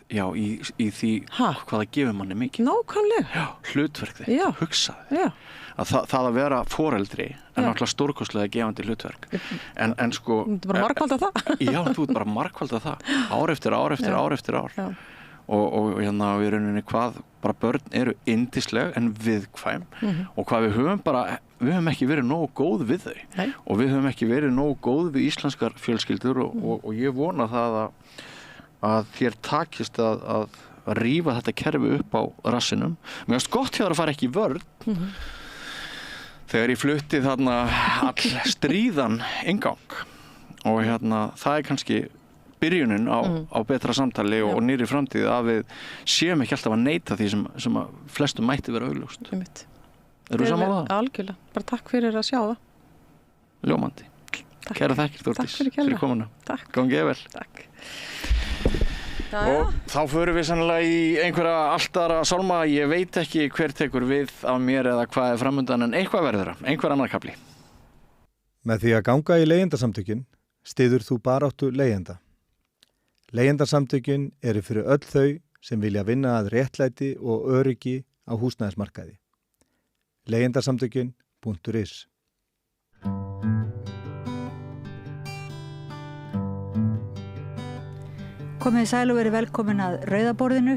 Já, í því hvaða gefur manni mikið. Nákvæmlega. Já, hlutverk þitt, hugsaði. Já. Það að vera foreldri er náttúrulega stórkostlega gefandi hlutverk. En sko... Þú ert bara margfaldað það. Já, þú ert bara margfaldað það. Ár eftir ár. Já. Og í rauninni bara börn eru yndisleg en viðkvæm og hvað við höfum ekki verið nógu góð við þau. Nei. Og við höfum ekki verið nógu góð við íslenskar fjölskyldur og ég vona það að þér takist að rífa þetta kerfi upp á rassinum. Mér finnst gott hjá það að fara ekki í vörn þegar ég flutti þarna all stríðan ingang og það er kannski byrjunin á betra samtali og nýrri framtíð að við séum ekki alltaf að neita því sem að flestum mætti vera augljóst. Eru þú sammála það? Algjörlega, bara takk fyrir að sjá það. Ljómandi. Kæra þakkir Þórdís fyrir komuna. Takk. Gangið vel. Takk. Og þá förum við sannlega í einhverja allt aðra sálma. Ég veit ekki hver tekur við af mér eða hvað er framundan en eitthvað verður það, einhver annar kafli. Með því að ganga í leigjendasamtökin styður þú baráttu leigjenda. Leigjendasamtökin eru fyrir öll þau sem vilja vinna að réttlæti og öryggi á húsnæðismarkaði. Leigjendasamtökin.is Komið sæl og verið velkomin að rauðaborðinu.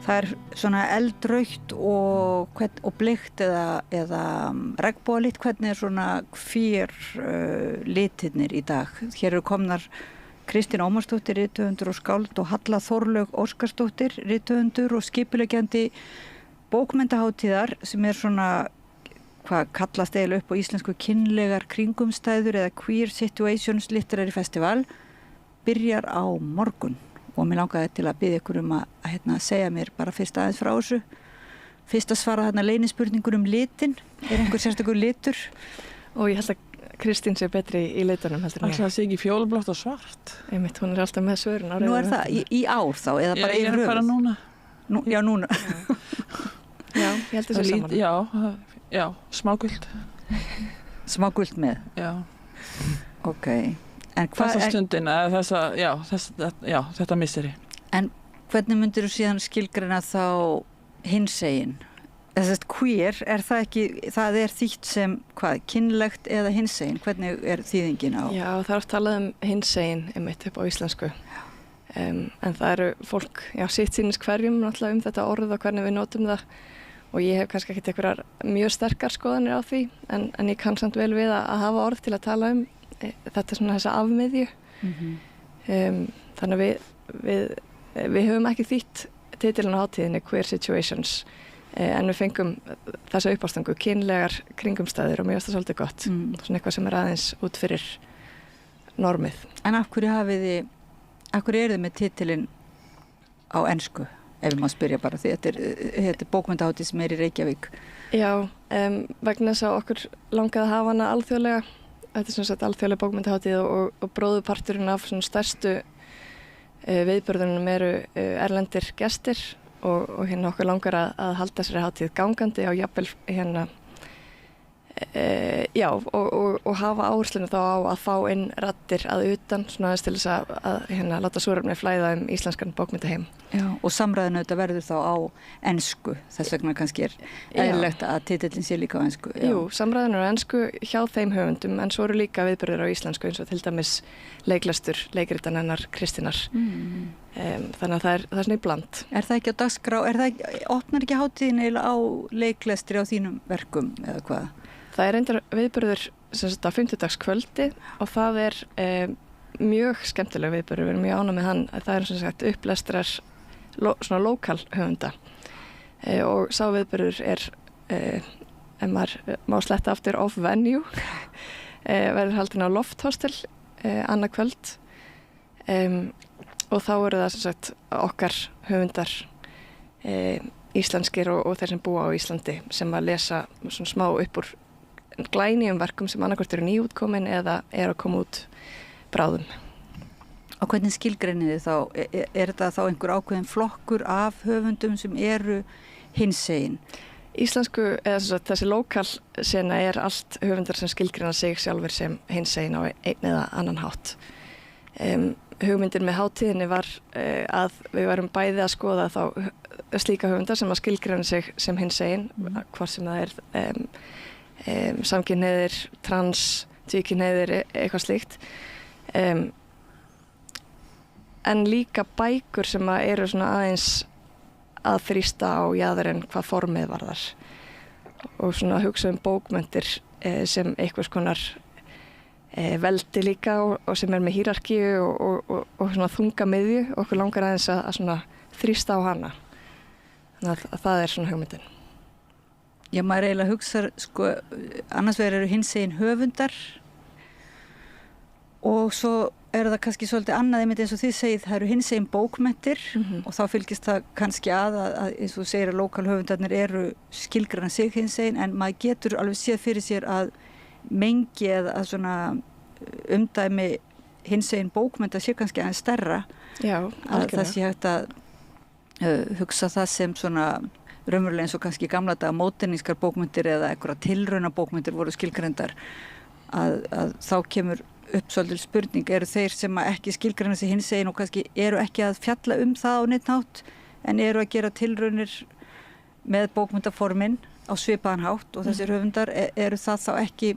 Það er svona eldrautt og bleikt eða regnbogalit. Hvernig er svona litirnir í dag? Hér eru komnar Kristín Ómarsdóttir, rithöfundur og skáld og Halla Þorlaug Óskarsdóttir, rithöfundur og skipuleggjandi bókmenntahátíðar sem er svona, hvað kallast eiginlega upp á íslensku kynlegar kringumstæður eða Queer Situations Literary Festival, byrjar á morgun. Og mér langaði til að biðja ykkur að segja mér bara fyrst aðeins frá þessu. Fyrst að svara leynispurningur litin. Er einhver sérstakur litur? Og ég held að Kristín sé betri í litunum heldur en ég. Það sé ekki fjólublátt og svart. Einmitt, hún er alltaf með svörin á rauðum. Nú er það í ár þá? Eða bara ég er bara núna. Já, núna. Já, ég held þessu saman. Já, Já, smáguld. Smáguld með? Já. Ok. En þessa stundina, þetta misseri. En hvernig myndir þú síðan skilgreina þá hinsegin? Þess að queer, það ekki, það þýtt sem hvað, kynlegt eða hinsegin? Hvernig þýðingin á? Já, það oft talað hinsegin einmitt upp á íslensku. En það eru fólk, sitt sínins hverjum náttúrulega þetta orð og hvernig við notum það. Og ég hef kannski ekkert einhverjar mjög sterkar skoðanir á því, en ég kann samt vel við að hafa orð til að tala þetta svona þessa afmiðju. Þannig að við höfum ekki þýtt titilinn á hátíðinni Queer Situations, en við fengum þessa uppástangu, kynlegar kringumstæður og mér finnst það svolítið gott. Svona eitthvað sem aðeins út fyrir normið. En af hverju eru þið með titilinn á ensku? Ef við má spyrja bara því þetta er bókmenntahátíð sem í Reykjavík. Já, vegna þess að okkur langaði að hafa hana alþjóðlega. Þetta sem sagt alþjóðlega bókmenntahátíð og bróðuparturinn af svona stærstu viðburðunum eru erlendir gestir og okkur langar að halda þessari hátíð gangandi og jafnvel og hafa áhersluna þá á að fá inn raddir að utan svona aðeins til þess að láta súrefni flæða íslenskan bókmenntaheim. Já, og samræðinu þetta verður þá á ensku, þess vegna kannski eðlilegt að titillin sé líka á ensku. Jú, samræðinu á ensku hjá þeim höfundum, en svo eru líka viðburðir á íslensku eins og til dæmis leiklestur, leikritan hennar Kristínar. Þannig að það er svona í bland. Er það ekki á dagskrá, opnar ekki hátíðin eiginlega á leiklestri á þínum verkum eða hvað? Það er reyndar viðburður á 50-dagskvöldi og það er mjög skemmtileg viðburður, við erum mjög ánægð með hann. Það er sem sagt upplestrar svona lokal höfunda og sá viðburður ef maður má sletta aftur off venue, verður haldinn á Lofthostel annað kvöld og þá eru það sem sagt okkar höfundar íslenskir og þeir sem búa á Íslandi sem að lesa svona smá upp úr glænýjum verkum sem annarkvort eru nýútkomin eða eru að koma út bráðum. Og hvernig skilgreinið þið þá? Er þetta þá einhver ákveðin flokkur af höfundum sem eru hinsegin? Íslensku, eða þessi lokal sena er allt höfundar sem skilgreina sig sjálfur sem hinsegin á einn eða annan hátt. Hugmyndin með hátíðinni var að við varum bæði að skoða þá slíka höfundar sem að skilgreina sig sem hinsegin, hvort sem það er samkynhneigðir, trans, tvíkynhneigðir, eitthvað slíkt. En líka bækur sem eru svona aðeins að þrýsta á jaðarinn hvað formið varðar. Og svona hugsa bókmenntir sem einhvers konar veldi líka og sem með hierarkíu og svona þunga miðju og okkur langar aðeins að svona þrýsta á hana. Þannig að það er svona hugmyndin. Já, maður eiginlega hugsa, annars vegar eru hinsegin höfundar og svo það kannski svolítið annað einmitt eins og þið segið, það eru hinsegin bókmenntir og þá fylgist það kannski að eins og þú segir að lokal höfundarnir eru skilgreina sig hinsegin en maður getur alveg séð fyrir sér að mengi eða svona umdæmi hinsegin bókmennta sé kannski aðeins stærra. Já, að það sé hægt að hugsa það sem svona raunverulega eins og kannski gamla daga módernískar bókmyndir eða einhverja tilrauna bókmyndir voru skilgrendar að þá kemur upp svolítið spurning, eru þeir sem ekki skilgreina sig hinsegin og kannski eru ekki að fjalla það á neitt hátt en eru að gera tilraunir með bókmyndaformin á svipaðan hátt og þessir höfundar eru það þá ekki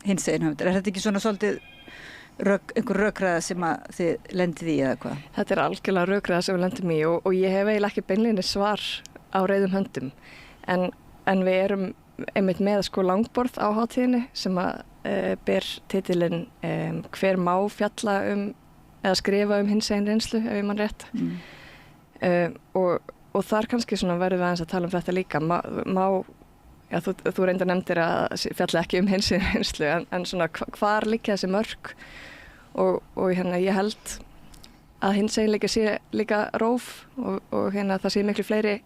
hinsegin höfundar. Er þetta ekki svona svolítið einhver rökræða sem að þið lendið í eða hvað? Þetta er algjörlega rökræða sem við lendum í og ég hef eiginlega ekki beinlínis svar á reiðum höndum en við erum einmitt með langborð á hátíðinni sem að ber titilinn hver má fjalla eða skrifa hinsegin reynslu ef ég man rétt og þar kannski svona verðum við aðeins að tala þetta líka þú reyndar nefndir að fjalla ekki hinsegin reynslu en svona hvar liggja þessi mörk og ég held að hinseginleiki sé líka róf og það sé miklu fleiri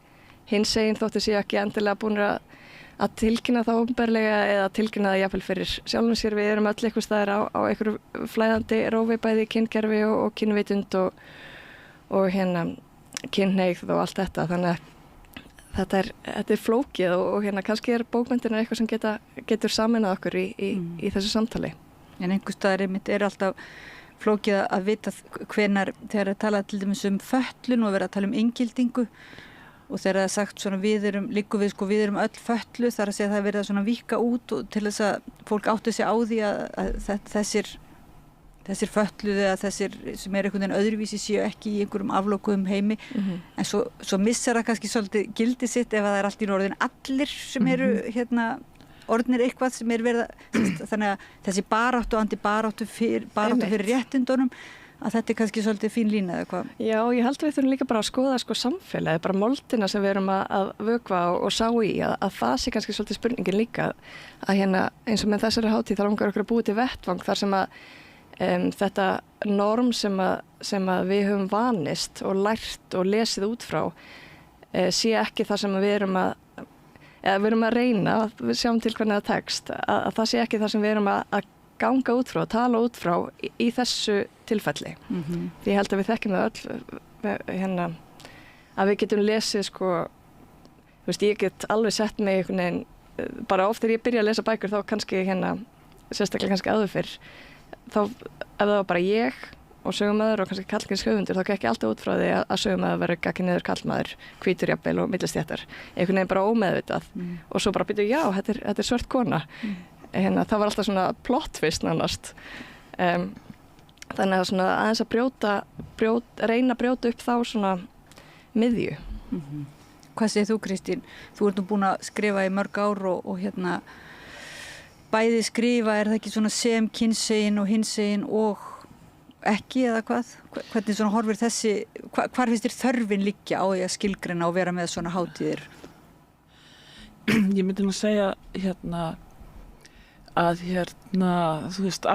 hinsegin þóttu sé ekki endilega búin að tilkynna það opinberlega eða tilkynna það jafnvel fyrir sjálfum sér. Við erum öll eitthvað staðar á einhverju flæðandi rófi bæði kyngerfi og kynvitund og kynhneigð og allt þetta. Þannig að þetta er flókið og hérna kannski bókmenntin eitthvað sem getur saminað okkur í þessu samtali. En einhver staðar einmitt alltaf flókið að vita hvenar þegar að tala til dæmis fötlun og vera að tala inngildingu og þegar það sagt svona við erum öll fötlu þar að segja það verið að svona víkka út og til þess að fólk átti sig á því að þessir fötluði eða þessir sem einhvern veginn öðruvísi séu ekki í einhverjum aflokuðum heimi en svo missar það kannski svolítið gildi sitt ef það allt í orðin allir sem eru orðnir eitthvað sem verið þannig að þessi baráttu fyrir réttindunum að þetta kannski svolítið fín lína eða hvað? Já, ég held að við þurfum líka bara að skoða samfélagið, bara moldina sem við erum að vökva og sá í að það sé kannski svolítið spurningin líka að hérna eins og með þessari hátíð þá langar okkur að búið til vettvang þar sem að þetta norm sem að við höfum vanist og lært og lesið út frá sé ekki það sem við erum að reyna, við sjáum til hvernig það tekst, að það sé ekki það sem við erum að ganga út frá, tala út frá í þessu tilfelli. Því ég held að við þekkjum það öll hérna, að við getum lesið ég get alveg sett mig einhvern veginn, bara oft þegar ég byrja að lesa bækur þá kannski sérstaklega kannski áður fyrr, þá ef það var bara ég og sögumæður og kannski karlkyns höfundur þá gekk ég alltaf út frá því að sögumæður verið gaggi niður karlmaður, hvítur jafnvel og millistéttar, einhvern veginn bara ómeðvitað og svo bara byrju, já, þetta er svört kona. Það var alltaf svona plot twist nánast. Þannig að svona aðeins að reyna að brjóta upp þá svona miðju. Hvað segir þú, Kristín? Þú ert nú búin að skrifa í mörg ár og hérna bæði skrifa, það ekki svona sem kynsegin og hinsegin og ekki eða hvað? Hvernig svona horfir þessi, hvar finnst þér þörfin liggja á því að skilgreina og vera með svona hátíðir? Ég myndi nú segja að þú veist,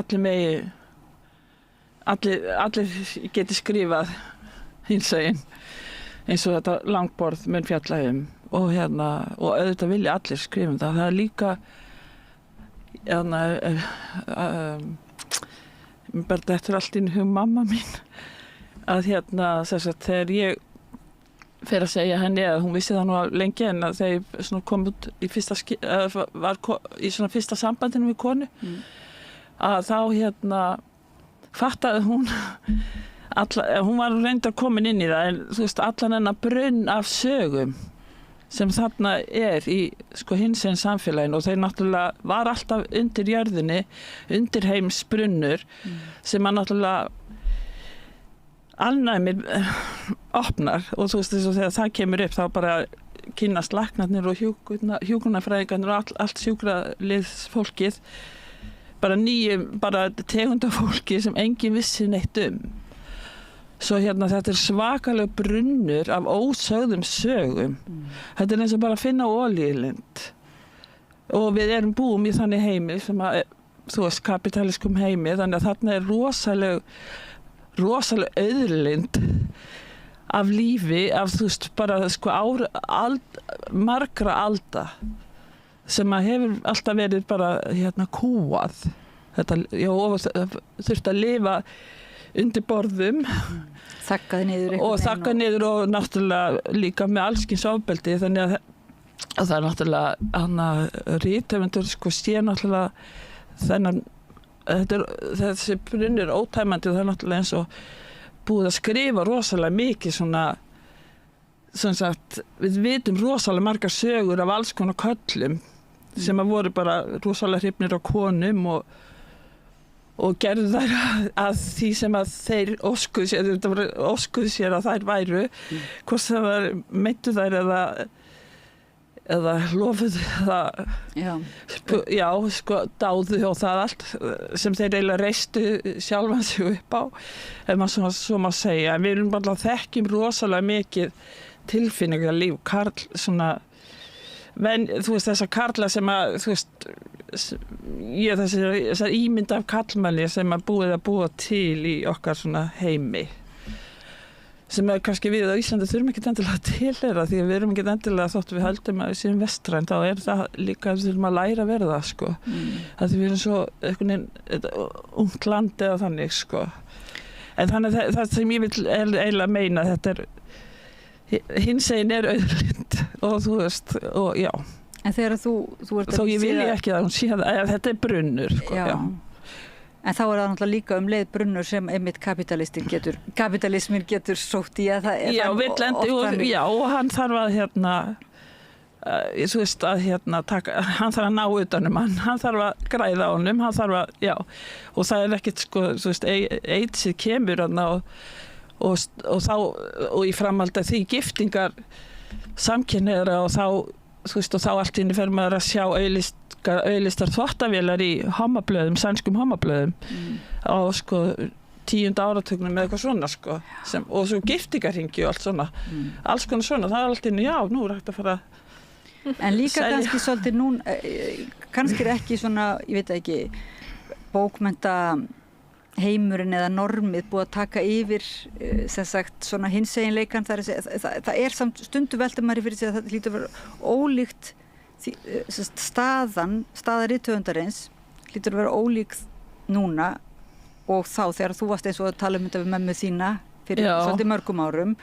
allir geti skrifað hinsegin eins og þetta langborð mun fjalla og auðvitað vilja allir skrifa það. Það er líka bara þetta allt inn í hug mamma mín að þegar ég fer að segja henni að hún vissi það nú lengi en að þegar svona kom út í var í svona fyrsta sambandinu við konu að þá fattaði hún hún var reyndar komin inn í það en þú veist allan hennar brunn af sögum sem þarna í hinsegin samfélaginu og þeir náttúrulega var alltaf undir jörðinni, undir heimsbrunnur sem að náttúrulega alnæmið opnar og þú veist þess að þegar það kemur upp þá bara kynnast læknarnir og hjúkrunarfræðingarnir og allt sjúkraliðsfólkið bara tegundafólki sem enginn vissi neitt Svo þetta svakalega brunnur af ósögðum sögum. Þetta eins og bara að finna olíulind. Og við búum í þannig heimi sem að, þú veist, kapitaliskum heimi, þannig að þarna rosaleg auðlind af lífi, af þú veist, bara margra alda sem að hefur alltaf verið bara kúað. Þurft að lifa undir borðum þakkaði niður og náttúrulega líka með allskins ofbeldi þannig að það náttúrulega rithöfundur sé náttúrulega þessi brunnur ótæmandi og það náttúrulega eins og búið að skrifa rosalega mikið svona sagt, við vitum rosalega margar sögur af alls konar köllum sem að voru bara rosalega hrifnir á konum og gerðu þær að því sem að þeir óskuðu sér að þær væru hvort það var meittu þær eða lofuðu það dáðu og það allt sem þeir eiginlega reistu sjálfan sig upp á ef maður svo má segja en við erum bara að þekkjum rosalega mikið tilfinningarlíf karl þú veist þessar karla sem að þú veist þessar ímynd af karlmanni sem að búa til í okkar svona heimi sem kannski við á Íslandi þurfum ekki endilega að tilheyra því að við erum ekki endilega þótt við höldum að við séum vestræn þá það líka við þurfum að læra að vera það að við erum svo ungt land eða þannig en þannig það sem ég vil eiginlega meina þetta hinsegin auðlind og þú veist, og já. En þegar þú ert þó ég vilja ekki að hún sé að þetta brunnur, sko, já. En þá það náttúrulega líka leið brunnur sem einmitt kapitalismin getur sótt í að það já, já, og hann þarf að þú veist að hann þarf að ná utanum hann þarf að græða á honum, hann þarf að, já, og það ekkert, sko, þú veist, AIDS-ið kemur og þá, og í framhaldi því giftingar samkynhneigðra og þá, þú veist, og þá allt í einu fer maður að sjá auðlistar þvottavélar í hommablöðum, sænskum hommablöðum á, sko, 10. áratugnum með eitthvað svona, sko, og svo giftingarhringi og allt svona, alls konar svona, það allt í einu, já, nú hægt að fara en líka kannski svolítið núna, kannski ekki svona, ég veit ekki, bókmennta heimurinn eða normið búið að taka yfir sem sagt svona hinseginleikan, það samt stundu velta maður fyrir sig að það hlýtur að vera ólíkt staða rithöfundarins hlýtur að vera ólíkt núna og þá þegar þú varst eins og að tala þetta við mömmu þína fyrir svolítið mörgum árum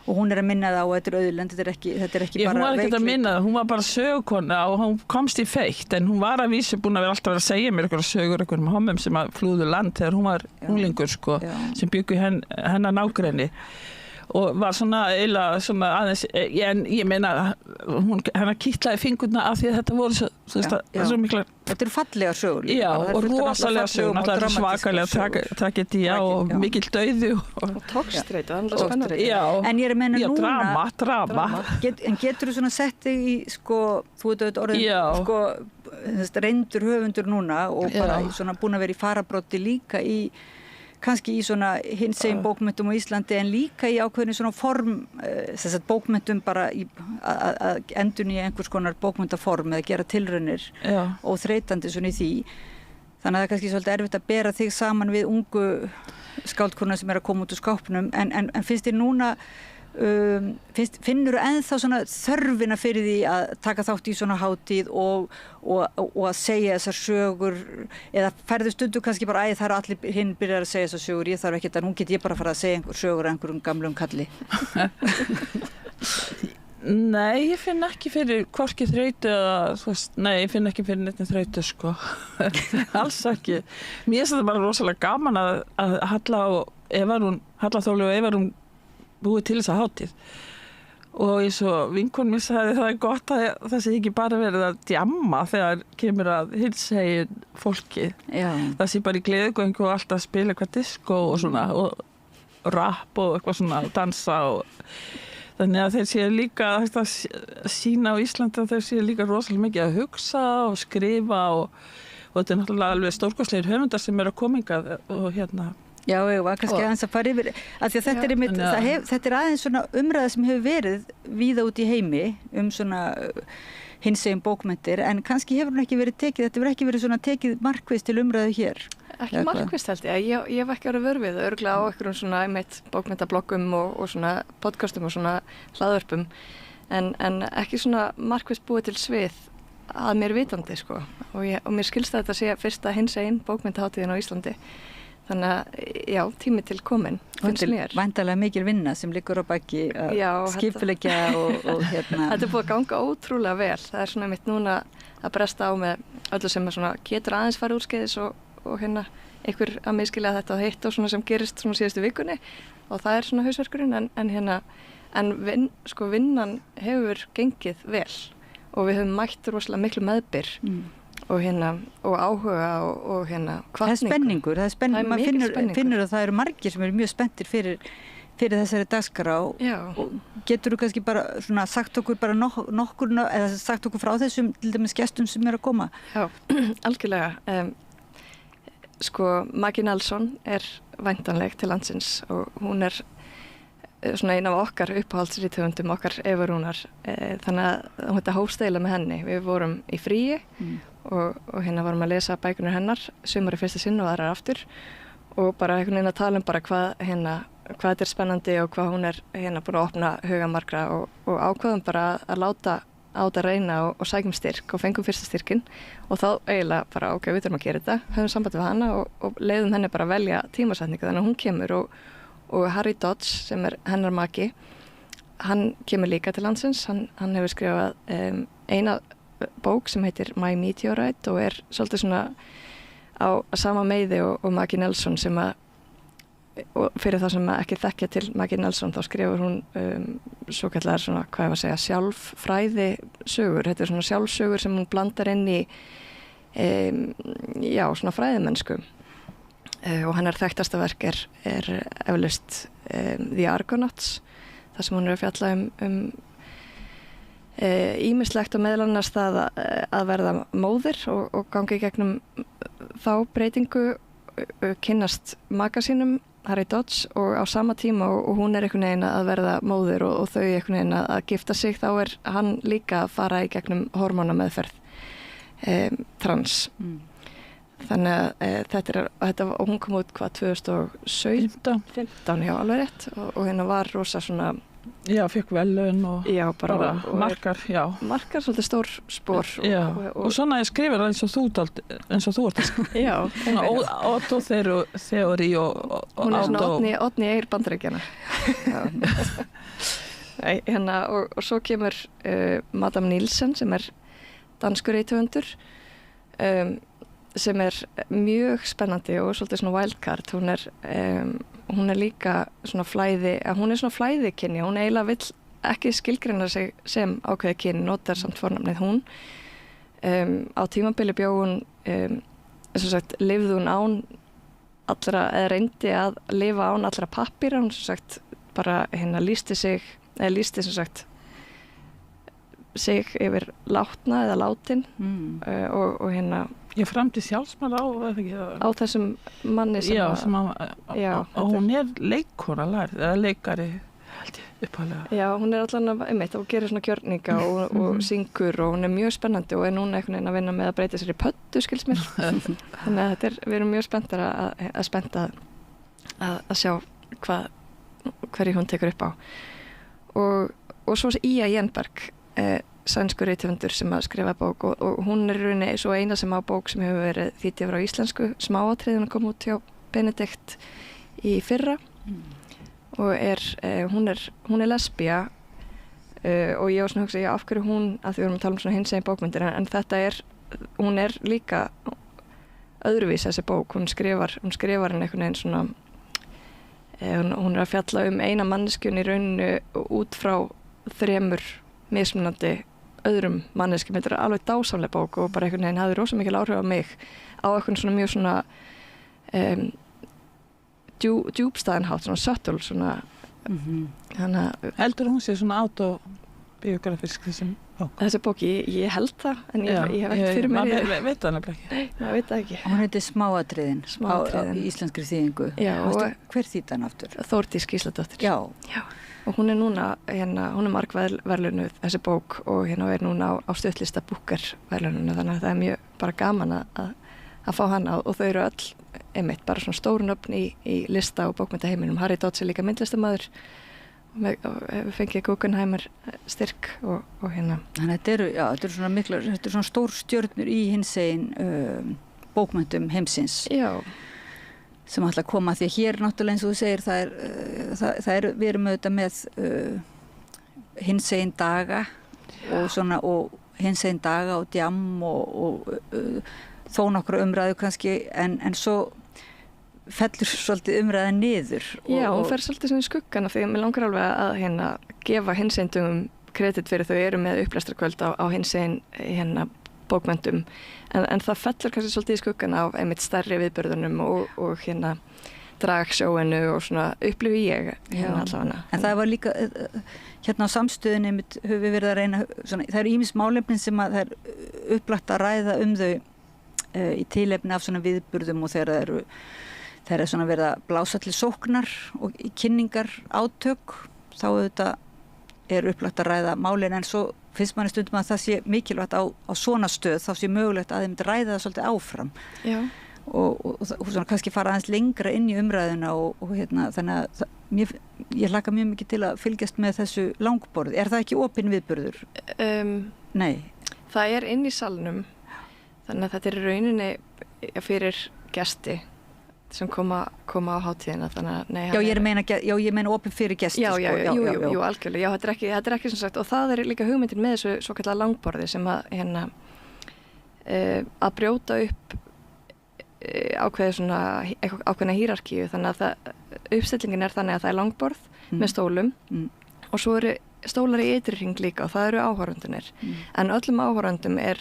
og hún að minna það á að þetta auðlend, þetta er ekki bara hún var ekki að minna það, hún var bara sögukona og hún komst í feikt en hún var að vísu búin að vera alltaf að segja mér einhverja sögur, einhverjum hommum sem að flúðu land þegar hún var unglingur, sko, sem byggu hennar nágrenni og var svona eiginlega svona aðeins, en ég meina hennar kitlaði fingurna af því að þetta voru svo mikla þetta eru fallega sögur já, og rosalega sögur, náttúrulega svakalega tragedía og mikil dauði og tókstreita, það er spennandi en ég er að menna núna drama en getur þú svona sett þig í, sko, þú veit orðin sko, reyndur höfundur núna og bara svona búin að vera í farabroddi líka í kannski í svona hinsegin bókmenntum á Íslandi en líka í ákveðinu svona form þess að bókmenntum bara að endun í einhvers konar bókmenntaform eða gera tilraunir og þreytandi svona í því þannig að það er kannski svolítið erfitt að bera þig saman við ungu skáldkonur sem að koma út úr skápnum en finnst þér núna finnur þú ennþá svona þörfina fyrir því að taka þátt í svona hátíð og að segja þessar sögur eða ferðu stundu kannski bara það eru allir hinn byrjar að segja þessar sögur ég þarf ekki að nú get ég bara að fara að segja einhver sögur einhverjum gamlum kalli Nei, ég finn ekki fyrir hvorki þreytu eða þú veist, nei, ég finn ekki fyrir neitt þreytu, sko alls ekki mér finnst þetta bara rosalega gaman að Halla Þólu og Eva Rún búið til þessa hátíð og eins og vinkon mér sagði það er gott að það sé ekki bara verið að djamma þegar kemur að hinsegin fólki það sé bara í gleðigöngu og alltaf spila eitthvað disco og svona og rap og eitthvað svona og dansa og þannig að þeir séu líka að sína á Íslandi að þeir séu líka rosalega mikið að hugsa og skrifa og þetta er náttúrulega alveg stórkostlegir höfundar sem eru að koma hingað og Já, ég var kannski aðeins að fara yfir af því að þetta er aðeins svona umræða sem hefur verið víða út í heimi svona hinsegin bókmenntir en kannski hefur hún ekki verið tekið þetta hefur ekki verið svona tekið markviss til umræðu hér Ekki markviss held ég hef ekki verið vör við örglega á einhverjum svona bókmenntabloggum og svona podcastum og svona hlaðvörpum en ekki svona markviss búið til svið að mér vitandi sko og mér skilst að þetta sé fyrsta hinsegin bókmenntahátíðin á Íslandi Þannig að, já, tími til komin, finnst mér. Væntanlega mikil vinna sem liggur á baki að skipuleggja og Þetta er búið að ganga ótrúlega vel. Það er svona mitt núna að bresta á með öllu sem er svona getur aðeins farið úrskeiðis og einhver að miskilja þetta og hitt og svona sem gerist svona síðustu vikunni og það er svona hausverkurinn en vinnan hefur gengið vel og við höfum mætt rosalega miklu meðbyr. Og áhuga og hvatningu. Það er spenningur, maður finnur að það eru margir sem eru mjög spenntir fyrir þessari dagskrá og getur þú kannski bara svona sagt okkur bara nokkur eða sagt okkur frá þessum til dæmis gestum sem eru að koma? Já, algjörlega. Maggi Nelsson er væntanleg til landsins og hún er svona ein af okkar uppáhaldsrithöfundum okkar Eva Rúnar þannig að þetta hófst eiginlega með henni við vorum í fríi og varum að lesa bækurnar hennar sumar í fyrsta sinn og aðrar aftur og bara einhvern veginn að tala bara hvað þetta er spennandi og hvað hún er búin að opna huga margra og ákvaðum bara að láta á þetta reyna og sækjum styrk og fengum fyrsta styrkinn og þá eiginlega bara ok, við þurfum að gera þetta höfum sambandi við hana og leiðum henni bara að velja tímasetningu þannig að hún kemur og Harry Dodds sem er hennar maki hann kemur líka til landsins, hann hefur skrifað eina bók sem heitir My Meteorite og svolítið svona á sama meiði og Maggie Nelson sem og fyrir það sem ekki þekkja til Maggie Nelson þá skrifur hún svo kallar svona, hvað ég var að segja, sjálffræði sögur, þetta svona sjálfsögur sem hún blandar inn í svona fræðimennsku og hennar þekktasta verk eflaust The Argonauts, þar sem hún að fjalla ýmislegt og meðal annars það að verða móðir og gangi í gegnum þá breytingu, kynnast maka sínum Harry Dodge og á sama tíma og hún einhvern veginn að verða móðir og þau einhvern veginn að gifta sig, þá hann líka að fara í gegnum hormónameðferð trans. Þannig að hún kom út 2017 já, alveg rétt og hérna var rosa svona já, fekk velun og já, bara markar, já. Markar svolítið stór spor og svona skrifir eins og þú ert að skrifa. Já, svona autoþeóri og hún svona Oddný Eir Bandaríkjanna. Nei, hérna og svo kemur Madame Nielsen sem danskur rithöfundur sem mjög spennandi og svolítið svona wildcard. Hún líka svona flæði, hún svona flæðikynja, hún eiginlega vill ekki skilgreina sig sem ákveði kyn, notar samt fornafnið hún. Á tímabili bjó hún, sem sagt, lifði hún án allra, eða reyndi að lifa án allra pappíra, hún sem sagt bara lýsti sem sagt sig yfir látna eða látin og ég framdi sjálfsmæla á þessum manni sem og hún leikona eða leikari held ég upphæðlega. Já, hún allan að gera svona gjörninga og syngur og hún mjög spennandi og núna einhvern veginn að vinna með að breyta sér í pöddu, skils mér. Þannig að við erum mjög spenntar að sjá hverju hún tekur upp á. Og svo Ía Jenberg, sænskur rithöfundur sem að skrifa bók og hún í rauninni svo eina sem á bók sem hefur verið þýdd yfir á íslensku, Smáatriði, hún kom út hjá Benedikt í fyrra og hún lesbía og ég var svona að hugsa, af hverju hún, að því við erum að tala um svona hinsegin bókmyndir, en þetta hún líka öðruvís þessi bók, hún skrifar henni einhvern veginn svona hún að fjalla eina manneskjun í rauninu út frá 3 mismunandi öðrum manneskjum. Þetta alveg dásamleg bók og bara einhvern veginn hafði rosa mikil áhrif á mig á eitthvað svona mjög svona djúpstæðanhátt, svona subtle svona heldur hún sé svona autobiografísk þessi bók, ég held það en ég hef ekkert fyrir mér maður veit það nefnilega ekki. Nei, maður veit það ekki. Hún heitir Smáatriðin á íslenskri þýðingu. Já, hver þýddi hann aftur? Þórdís Gísladóttir. Já. Og hún núna, hún margverðlunuð þessi bók og núna á stuttlista Booker verðlununu, þannig að það mjög bara gaman að fá hana og þau eru öll einmitt bara svona stórnöfn í lista og bókmyndaheiminum. Harry Dodge líka myndlistamæður og hefur fengið Guggenheimer styrk og Þannig að þetta eru svona miklar, þetta eru svona stór stjörnur í hinsegin bókmyndum heimsins. Já. Sem ætla að koma, því að hér náttúrulega eins og þú segir við erum auðvitað með hinsegin daga og hinsegin daga og djamm og þó nokkra umræðu kannski en svo fellur svolítið umræða niður. Já, hún fer svolítið svona í skuggana því að mér langar alveg að gefa hinsegindum kredit fyrir þau eru með upplæstrarkvöld á hinsegin bókmyndum en það fellur kannski svolítið í skuggana af einmitt stærri viðburðunum og dragsjóinu og svona upplifi ég allavega. En það var líka á samstöðinni höfum við verið að reyna svona, það eru ýmis málefnin sem að það er upplagt að ræða þau í tilefni af svona viðburðum og þegar það er svona verið að blása til sóknar og í kynningar átök þá auðvitað upplagt að ræða málin en svo finnst manni stundum að það sé mikilvægt á svona stöð þá sé mögulegt að þeim ræða það svolítið áfram. Já. Og svona kannski fara aðeins lengra inn í umræðuna og þannig að ég hlakka mjög mikið til að fylgjast með þessu langborð. Er það ekki opinn viðburður? Nei. Það inn í salnum þannig að þetta rauninni fyrir gesti sem koma á hátíðina, þannig að nei, ég meina opið fyrir gesti jú, algjörlega, já, þetta er ekki sem sagt, og það er líka hugmyndin með þessu svo kallar langborði sem að að brjóta upp ákveðna hierarkíu, þannig að uppstillingin er þannig að það er langborð með stólum og svo eru stólar í ytri hring líka og það eru áhorfendunir en öllum áhorfendum er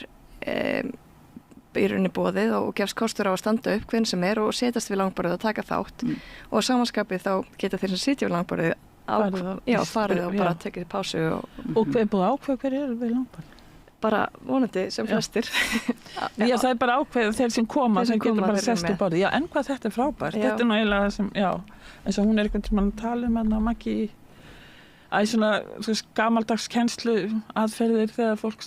í rauninni boðið og gefst kostur á að standa upp hvern sem er og setjast við langborðið og taka þátt og samanskapið þá geta þeir sem sitja við langborðið farið og bara tekið pásu og hver búið ákveð hver er við langborðið? Bara vonandi sem flestir. Já, það er bara ákveð þeir sem koma sem getur bara sest í borðið. Já, en hvað þetta er frábært. Þetta er náttúrulega það sem, eins og hún er einhvern tímann að tala um að Maggi svona gamaldags kennslu aðferðir þegar fólk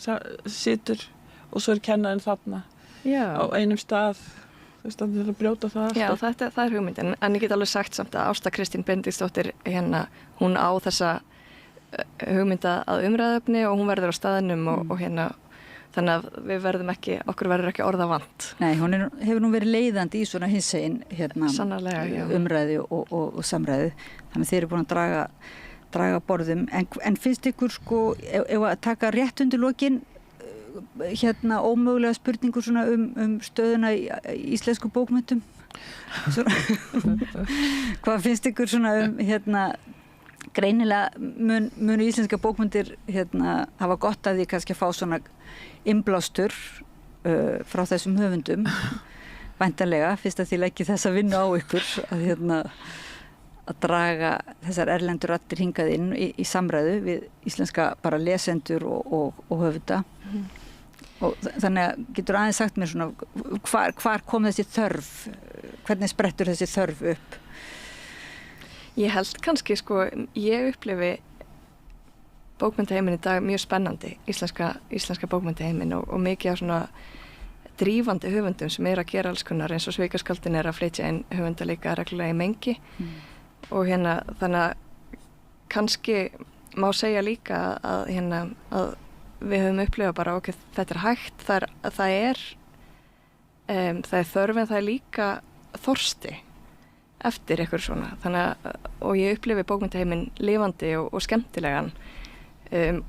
situr og svo er kennarinn þarna á einum stað. Þú veist, það er að brjóta það. Já, það er hugmyndin. En ég get alveg sagt samt að Ásta Kristín Benediktsdóttir hún á þessa hugmynda að umræðefni og hún verður á staðinum og þannig að við verðum okkur verður ekki orða vant. Nei, hún hefur nú verið leiðandi í svona hinsegin umræðu og samræðu, þannig að þeir eru búin að draga borðum, en finnst ykkur ef að taka rétt undir lokin ómögulega spurningur svona stöðuna í íslensku bókmenntum hvað finnst ykkur svona greinilega munu íslenska bókmyndir hafa gott að því kannski að fá svona innblástur frá þessum höfundum væntanlega, fyrst að því leggi þessa vinnu á ykkur að draga þessar erlendur raddir hingað inn í samræðu við íslenska bara lesendur og höfunda og þannig að getur aðeins sagt mér svona hvar kom þessi þörf, hvernig sprettur þessi þörf upp? Ég held kannski, ég upplifi bókmenntaheiminn í dag mjög spennandi, íslenska bókmenntaheiminn og mikið á svona drífandi höfundum sem að gera alls konar eins og Svikaskáldin að flytja inn höfunda líka reglulega í mengi og þannig að kannski má segja líka að við höfum upplifað bara þetta er hægt, það er þörf en það er líka þorsti eftir eitthvað svona, og ég upplifi bókmenntaheiminn lifandi og skemmtilegan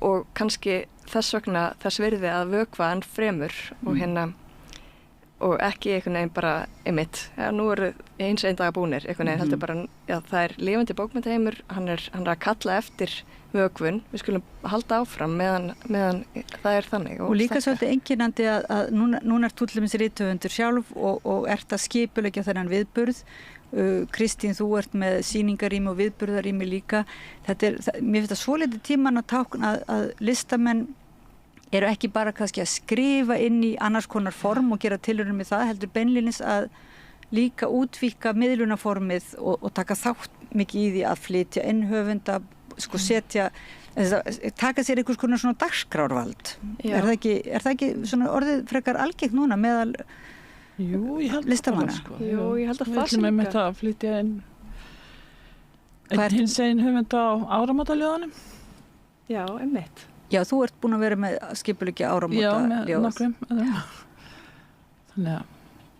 og kannski þess vegna þess virði að vökva enn fremur og ekki einhvern veginn bara nú eru eins einn daga búnir einhvern veginn heldur bara, það er lifandi bókmenntaheimur, hann er að kalla eftir vökvun, við skulum halda áfram meðan það er þannig og líka svolítið einkennandi að núna ert þú til dæmis rithöfundur sjálf og ert að skipuleggja þennan viðburð. Kristín, þú ert með sýningarými og viðburðarými líka. Mér finnst það svolítið tíman að tákna að listamenn eru ekki bara kannski að skrifa inn í annars konar form og gera tilraunir með það, heldur beinlínis að líka útvíkka miðlunarformið og taka þátt mikið í því að flytja inn höfunda, taka sér einhvers konar svona dagskrárvald. Er það ekki svona orðið frekar algengt núna meðal listamanna? Jú, ég held að það sem líka. Við að flytja inn hinsegin höfund á áramótaljóðunum. Já, einmitt. Já, þú ert búin að vera með skipuleggja áramótaljóð. Já, með nokkrum. Þannig að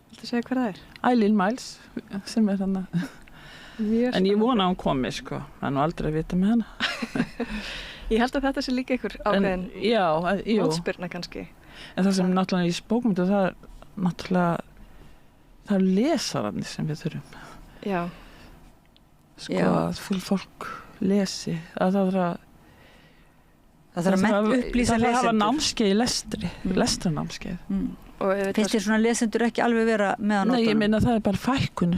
viltu segja hver það er? Eileen Miles sem er hana. En ég vona að hún komi, það er nú aldrei að vita með hana. Ég held að þetta sé líka einhver ákveðin mótspyrna kannski. En það sem náttúrulega í bókmyndu það er náttúrulega það er lesararnir sem við þurfum. Já. Að fólk lesi, að það þarf að upplýsa lesendur. Það þarf að hafa námskeið í lestri, lestranámskeið. Finnst þér svona lesendur ekki alveg vera með að nota? Nei, ég meina það er bara fækkun.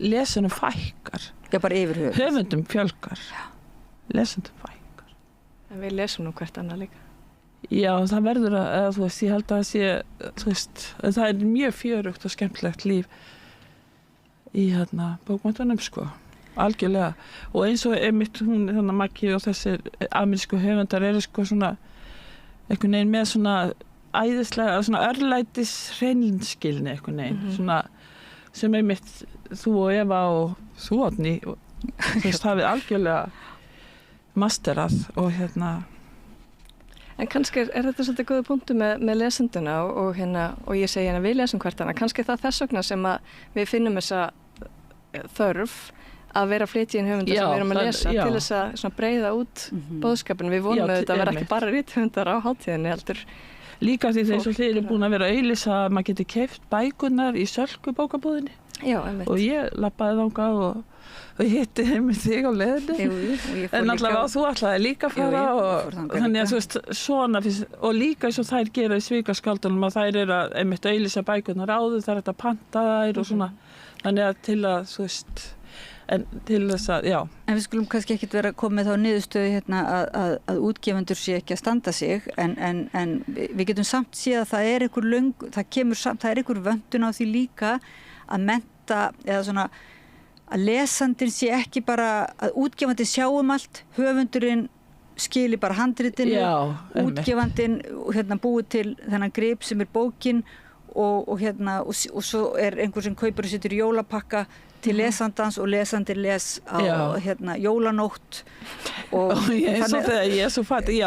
Lesunum fækkar. Já, bara yfir höfuð. Höfundum fjölgar. Lesendum fækkar. En við lesum nú hvert annað líka. Já, það verður að, ég held að það er mjög fjörugt og skemmtilegt líf í bókmenntunum, algjörlega. Og eins og einmitt hún, Maggi og þessir amerísku höfundar eru svona einhvern veginn með svona æðislega, svona örlætis hreinskilni einhvern veginn, svona sem einmitt þú og Eva og þú, Oddný, hafið algjörlega masterað og En kannski þetta svolítið góða punktu með lesenduna og ég segi við lesum hvert annað. Kannski það þess vegna sem að við finnum þessa þörf að vera flytja inn höfundar sem við erum að lesa til þess að breiða út boðskapin. Við vonum að þetta vera ekki bara rithöfundar á hátíðinni heldur. Líka því þeir eru búin að vera að auglýsa að maður geti keypt bækurnar í Sölku bókabúðinni. Já, einmitt. Og ég labbaði þangað og hitti með þig á leiðinni. En allavega þú ætlaði líka að fara og þannig að þú veist svona og líka eins og þær gera í Svíkaskaldunum að þær eru að einmitt auglýsa bækurnar áður, þær eru að panta þær og svona. Þannig að til að þú veist en til þess að, já. En við skulum kannski ekkert vera komið þá niðurstöðu að útgefundur sé ekki að standa sig en við getum samt séð að það er einhver vöntun á því líka að mennta eða svona að lesandinn sé ekki bara að útgefandinn sjáum allt, höfundurinn skili bara handritinu, útgefandinn búið til þennan grip sem er bókin og svo er einhver sem kaupir og setur í jólapakka til lesandans og lesandi les á jólanótt og Jesú fætti,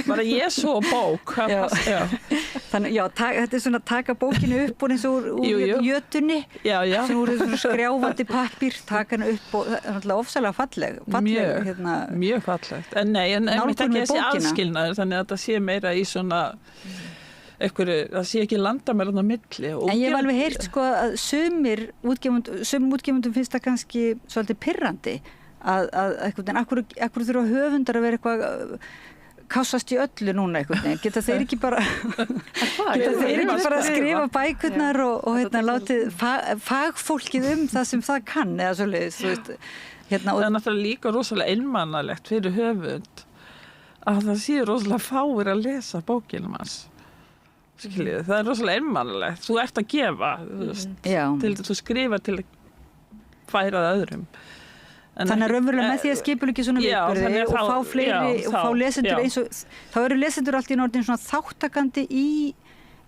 bara Jesú og bók þannig, þetta er svona að taka bókinu upp og eins og úr jötunni sem úr svona skrjáfandi pappír taka hana upp og það er náttúrulega ofsalega falleg mjög fallegt en mitt ekki þessi aðskilnaður þannig að þetta sé meira í svona það sé ekki landamælan á milli. En ég hef alveg heyrt sko að sumum útgefundum finnst það kannski svolítið pirrandi að akkur þurfa höfundar að vera eitthvað kássast í öllu núna eitthvað. Geta þeir ekki bara að skrifa bækurnar og látið fagfólkið það sem það kann eða svoleiðis, þú veist. Það er náttúrulega líka rosalega einmannalegt fyrir höfund að það sé rosalega fáir að lesa bókinum hans. Skiljið, það er rosalega einmannlegt. Þú ert að gefa, þú skrifar til að færa það öðrum. Þannig að raunverulega með því að skipuleggja svona viðburði og fá fleiri og fá lesendur eins og þá eru lesendur allt í orðin svona þáttakandi í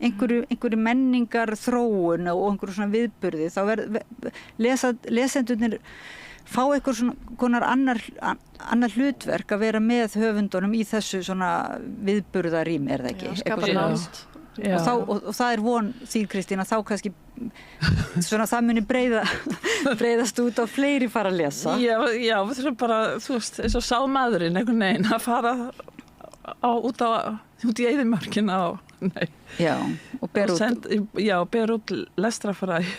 einhverju menningar þróun og einhverju svona viðburði. Þá lesendurnir fá einhver svona konar annar hlutverk að vera með höfundunum í þessu svona viðburðarými, er það ekki? Skapar nátt. Og það er von þín Kristín að þá kannski svona það muni breiðast út og fleiri fara að lesa. Já, við þurfum bara, þú veist, eins og sá maðurinn einhvern veginn að fara út í eyðimörkina og og ber út lestrarfræði.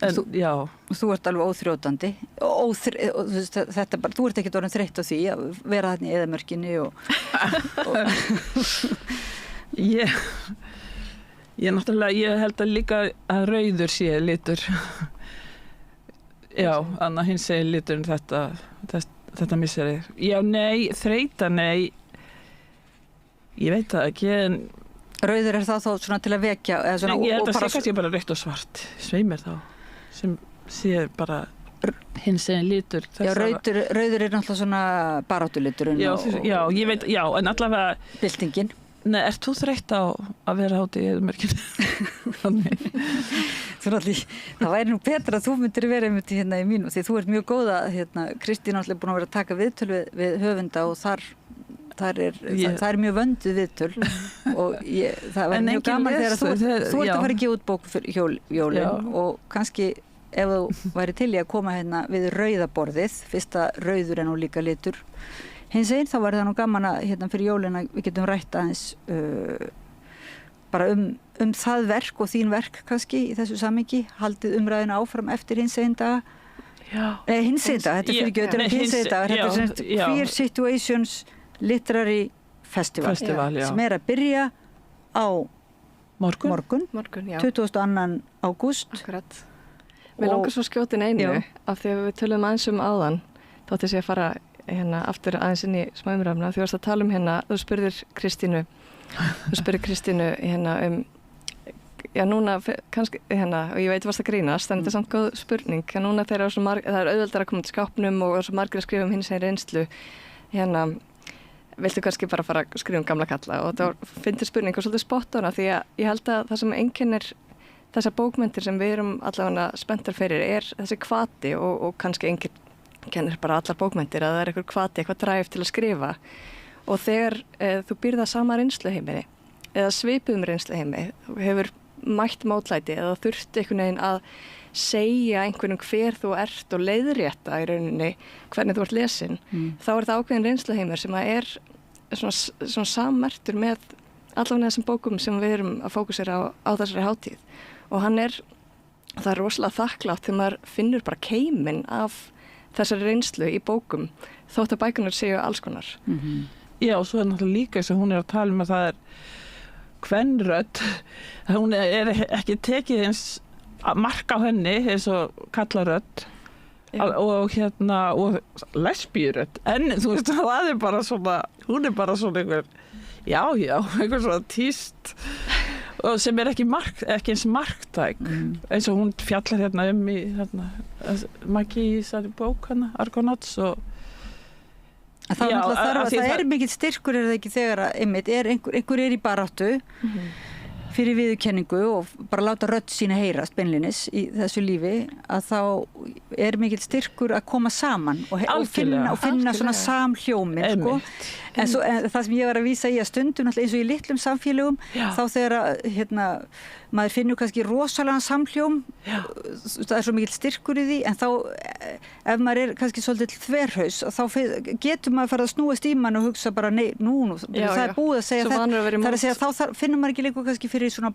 Þú ert alveg óþrjótandi þú ert ekkert orðin þreytt á því að vera þarna í eyðimörkinni og Ég náttúrulega, ég held að líka að rauður sé litur. Anna hinn segir liturinn þetta misseri. Þreyta, nei. Ég veit það ekki, en rauður er það þá svona til að vekja eða svona ég held að sé kannski bara rautt og svart. Sveimir þá, sem sé bara hinn segir litur. Rauður er náttúrulega svona baráttuliturinn. Ég veit, en allavega byltingin. Nei, ert þú þreytt á að vera hátt í eyðimörkinni? Það væri nú betra að þú myndir vera einmitt hérna í mínu, því þú ert mjög góða, Kristín náttúrulega búin að vera að taka viðtöl við höfunda og það er mjög vönduð viðtöl og það var mjög gaman þegar þú ert að fara að gefa út bók fyrir jólin og kannski ef þú væri til í að koma hérna við rauðaborðið, fyrst að rauður er nú líka litur. Hins einn þá var það nú gaman að hérna fyrir jólin að við getum rætt aðeins bara um það verk og þín verk kannski í þessu samhengi, haldið umræðina áfram eftir hins einn dag. Hins einn dag, þetta er fyrir götur hins einn dag, þetta er Queer Situations Literary Festival sem er að byrja á morgun 22. ágúst. Akkurat. Mér langar svo skjótin einu af því að við tölum aðeins áðan þótt þess að fara aftur aðeins inn í smá umræðuna. Þú varst að tala þú spurðir Kristínu núna kannski og ég veit varst að grínast, en þetta er samt góð spurning. Núna þegar það er auðveldar að koma til skápnum og svo margir að skrifa hins einn reynslu viltu kannski bara fara að skrifa gamla kalla og þá finnir spurning og svolítið spott á hana því að ég held að það sem einkennir þessar bókmenntir sem við erum allavega spenntar fyrir er þessi hvati og kannski kennir bara allar bókmenntir að það er eitthvað hvati, eitthvað dræf til að skrifa og þegar þú býrð það sama reynsluheimi eða svipuðum reynsluheimi, þú hefur mætt mótlæti eða þurft einhvern veginn að segja einhvernum hver þú ert og leiðrétta í rauninni hvernig þú ert lesin, þá er það ákveðin reynsluheimur sem að er svona sammertur með allavega þessum bókum sem við erum að fókusera á þessari hátíð og það er rosalega þakklátt þegar maður finnur bara keiminn af þessari reynslu í bókum þótt að bækunar séu alls konar. Já, og svo er náttúrulega líka þess að hún er að tala um að það er kvenrödd, hún er ekki tekið eins mark á henni eins og kallarödd og lesbírödd, en þú veist það er bara svona, hún er bara svona einhver, einhver svona tíst og sem er ekki eins marktæk eins og hún fjallar hérna í Maggi í þessari bók Argonauts og það er mikill styrkur er það ekki þegar að einhver er í baráttu fyrir viðurkenningu og bara láta rödd sína heyrast beinlinis í þessu lífi að þá er mikill styrkur að koma saman og finna svona samhljómin sko. En það sem ég var að vísa í að stundum eins og í litlum samfélögum þá þegar maður finnur kannski rosalega samhljóm það er svo mikill styrkur í því en þá ef maður er kannski svolítið þverhaus þá getur maður farið að snúast í mann og hugsa bara nei, það er búið að segja það er að segja þá finnur maður ekki lengur kannski fyrir svona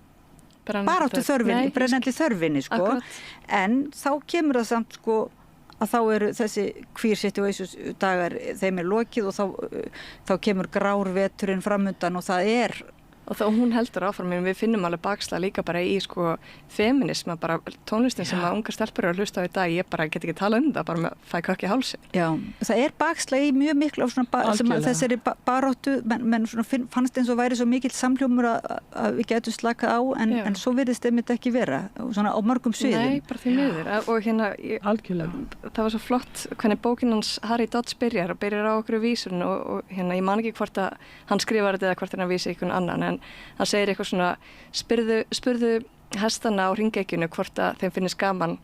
baráttu þörfinni, brennandi þörfinni sko. En þá kemur það samt sko að þá eru þessi queer situations dagar þeim er lokið og þá kemur grár veturinn framundan og það er og þá hún heldur áfram, við finnum alveg bakslag líka bara í sko feminisma, bara tónlistin sem að ungar stelpur eru að hlusta á í dag, ég bara get ekki tala það, bara með fæ kökk í hálsin. Já, það er bakslag í mjög miklu sem þessari baráttu, menn fannst eins og væri svo mikill samhljómur að við getum slakað á, en svo virðist þeim þetta ekki vera, svona á mörgum sviðum. Nei, bara því miður, og það var svo flott hvernig bókin hans Harry Dodds byrjar á okkur vísun og ég man ekki hvort að hann skrifar þetta eða hvort hann vísi einhvern annan, en hann segir eitthvað svona spurðu hestana á hringekjunu hvort að þeim finnist gaman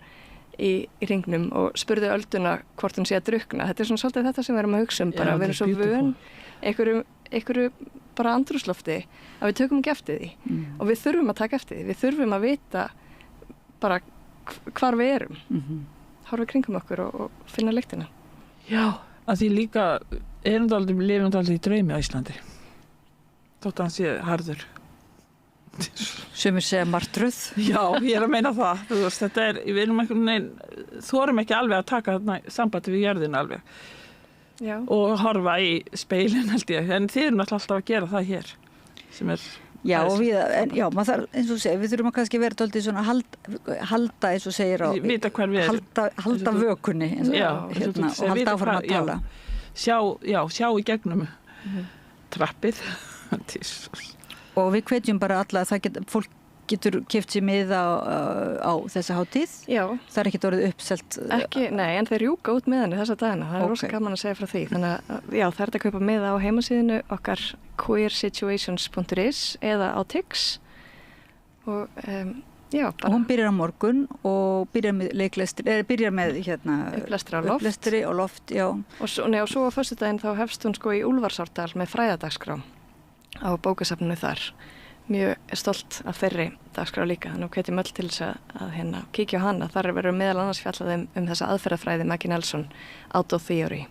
í hringnum og spurðu ölduna hvort hún sé að drukna. Þetta er svona svolítið þetta sem við erum að hugsa bara við erum svo vön einhverju bara andrúmslofti að við tökum ekki eftir því og við þurfum að taka eftir því, við þurfum að vita bara hvar við erum horfa kringum okkur og finna lyktina. Já, að því líka lifum dálítið í draumi á Íslandi þótt að hann sé harður. Sumir segja martröð. Já, ég er að meina það. Þú veist, þetta við erum einhvern veginn, þorum ekki alveg að taka þarna sambandi við jörðina alveg. Já. Og horfa í speilin held ég. En þið erum alltaf að gera það hér. Sem er... Já, og maður þarf, eins og segir, við þurfum að kannski vera dálítið svona halda eins og segir á... Vita hver við erum. Halda vökunni og halda áfram að tala. Sjá í gegnum trappið. Og við hvetjum bara alla að fólk getur keypt sér miða á þessa hátíð. Já. Það er ekkert orðið uppselt. Nei, en þeir rjúka út miðanni þessa dagana. Það er rosa gaman að segja frá því. Þannig að það er þetta að kaupa miða á heimasíðinu okkar queersituations.is eða á Tix. Og og hún byrjar á morgun og byrjar með leiklestri, byrjar með upplestri á loft, já. Og svo á föstudaginn þá hefst hún sko í Úlfarsárdal með fræðadagskrá á bókasafninu þar. Mjög stolt af þeirri dagskrá líka. Nú hvetjum öll til þess að kíkja á hana. Þar verður meðal annars fjallað þessa aðferðafræði Maggie Nelson, Auto Theory.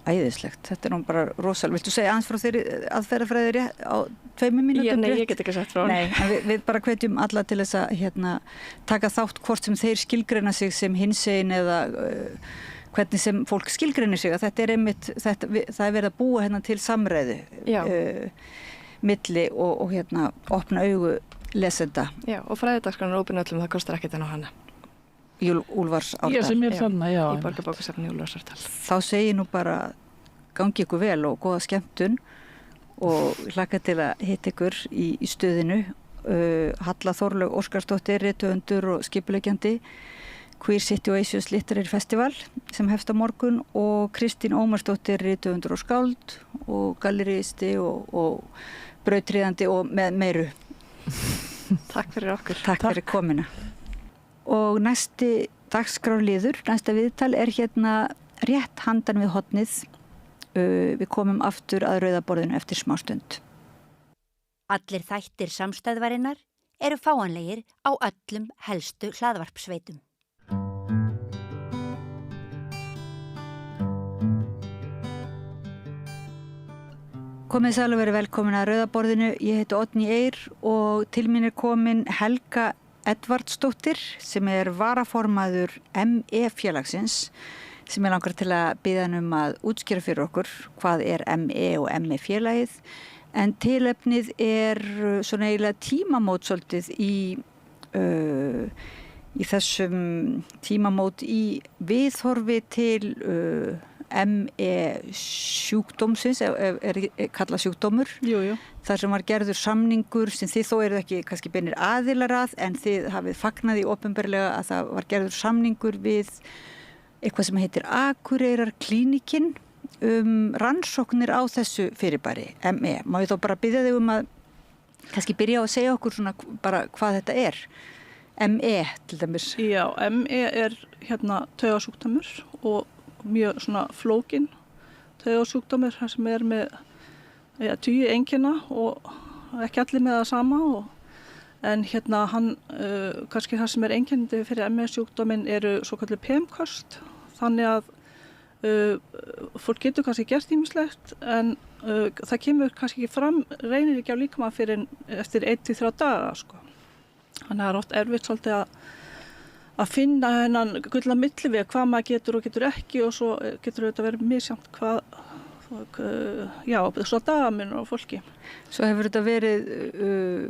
Æðislegt. Þetta er nú bara rosalega. Viltu segja aðeins frá þeirri aðferðafræði á 2 mínútum? Nei, ég get ekki sagt frá hann. Nei, en við bara hvetjum alla til þess að taka þátt hvort sem þeir skilgreina sig sem hinsegin eða hvernig sem fólk skilgreinir sig. Að þetta er einmitt, það er verið að búa til samræðu milli og opna augu lesenda. Já, og fræðidagskráin er opin öllum, það kostar ekkert en á hana. Í Úlfarsárdal. Já, sem er þannig, já. Í Borgarbókasafni í Úlfarsárdal. Þá segi nú bara gangi ykkur vel og góða skemmtun og hlakka til að hitta ykkur í stöðinu. Halla Þorlaug Óskarsdóttir, rithöfundur og skipuleggjandi Queer Situations Literary Festival sem hefst á morgun og Kristín Ómarsdóttir, rithöfundur og skáld og galleristi og brautryðjandi og með meiru. Takk fyrir okkur. Takk fyrir komuna. Og næsti dagskrárliður, næsta viðtal er rétt handan við hornið við komum aftur að rauðaborðinu eftir smástund. Allir þættir samstæðvarinnar eru fáanlegir á öllum helstu hlaðvarpsveitum. Komið sæl og verið velkomin að rauðaborðinu. Ég heiti Oddný Eir og til mín komin Helga Edvardsdóttir sem varaformaður ME félagsins sem langar til að biðja að útskýra fyrir okkur hvað ME og ME félagið. En tilefnið svona eiginlega tímamót svolítið í þessum tímamót í viðhorfi til ME sjúkdómsins, kallað sjúkdómur. Jú. Þar sem var gerður samningur sem þið þó eruð ekki kannski beinir aðilar að, en þið hafið fagnað í opinberlega að það var gerður samningur við eitthvað sem heitir Akureyrarklínikinn rannsóknir á þessu fyrirbæri, ME. Má ég þó bara biðja þig að kannski byrja á að segja okkur svona bara hvað þetta ME til dæmis. Já, ME taugasjúkdómur og mjög svona flókin taugasjúkdómur sem með 10 einkenna og ekki allir með það sama en hann kannski það sem einkennandi fyrir ME sjúkdóminn eru svokölluð PM-köst, þannig að fólk getur kannski gert ýmislegt en það kemur kannski ekki fram, reynir ekki á líkamann fyrir eftir 1-3 daga sko. Þannig að það oft erfitt svolítið að finna hennan gullna milliveg hvað maður getur og getur ekki og svo getur þetta verið misjafnt hvað svo dagamunur á fólki. Svo hefur þetta verið,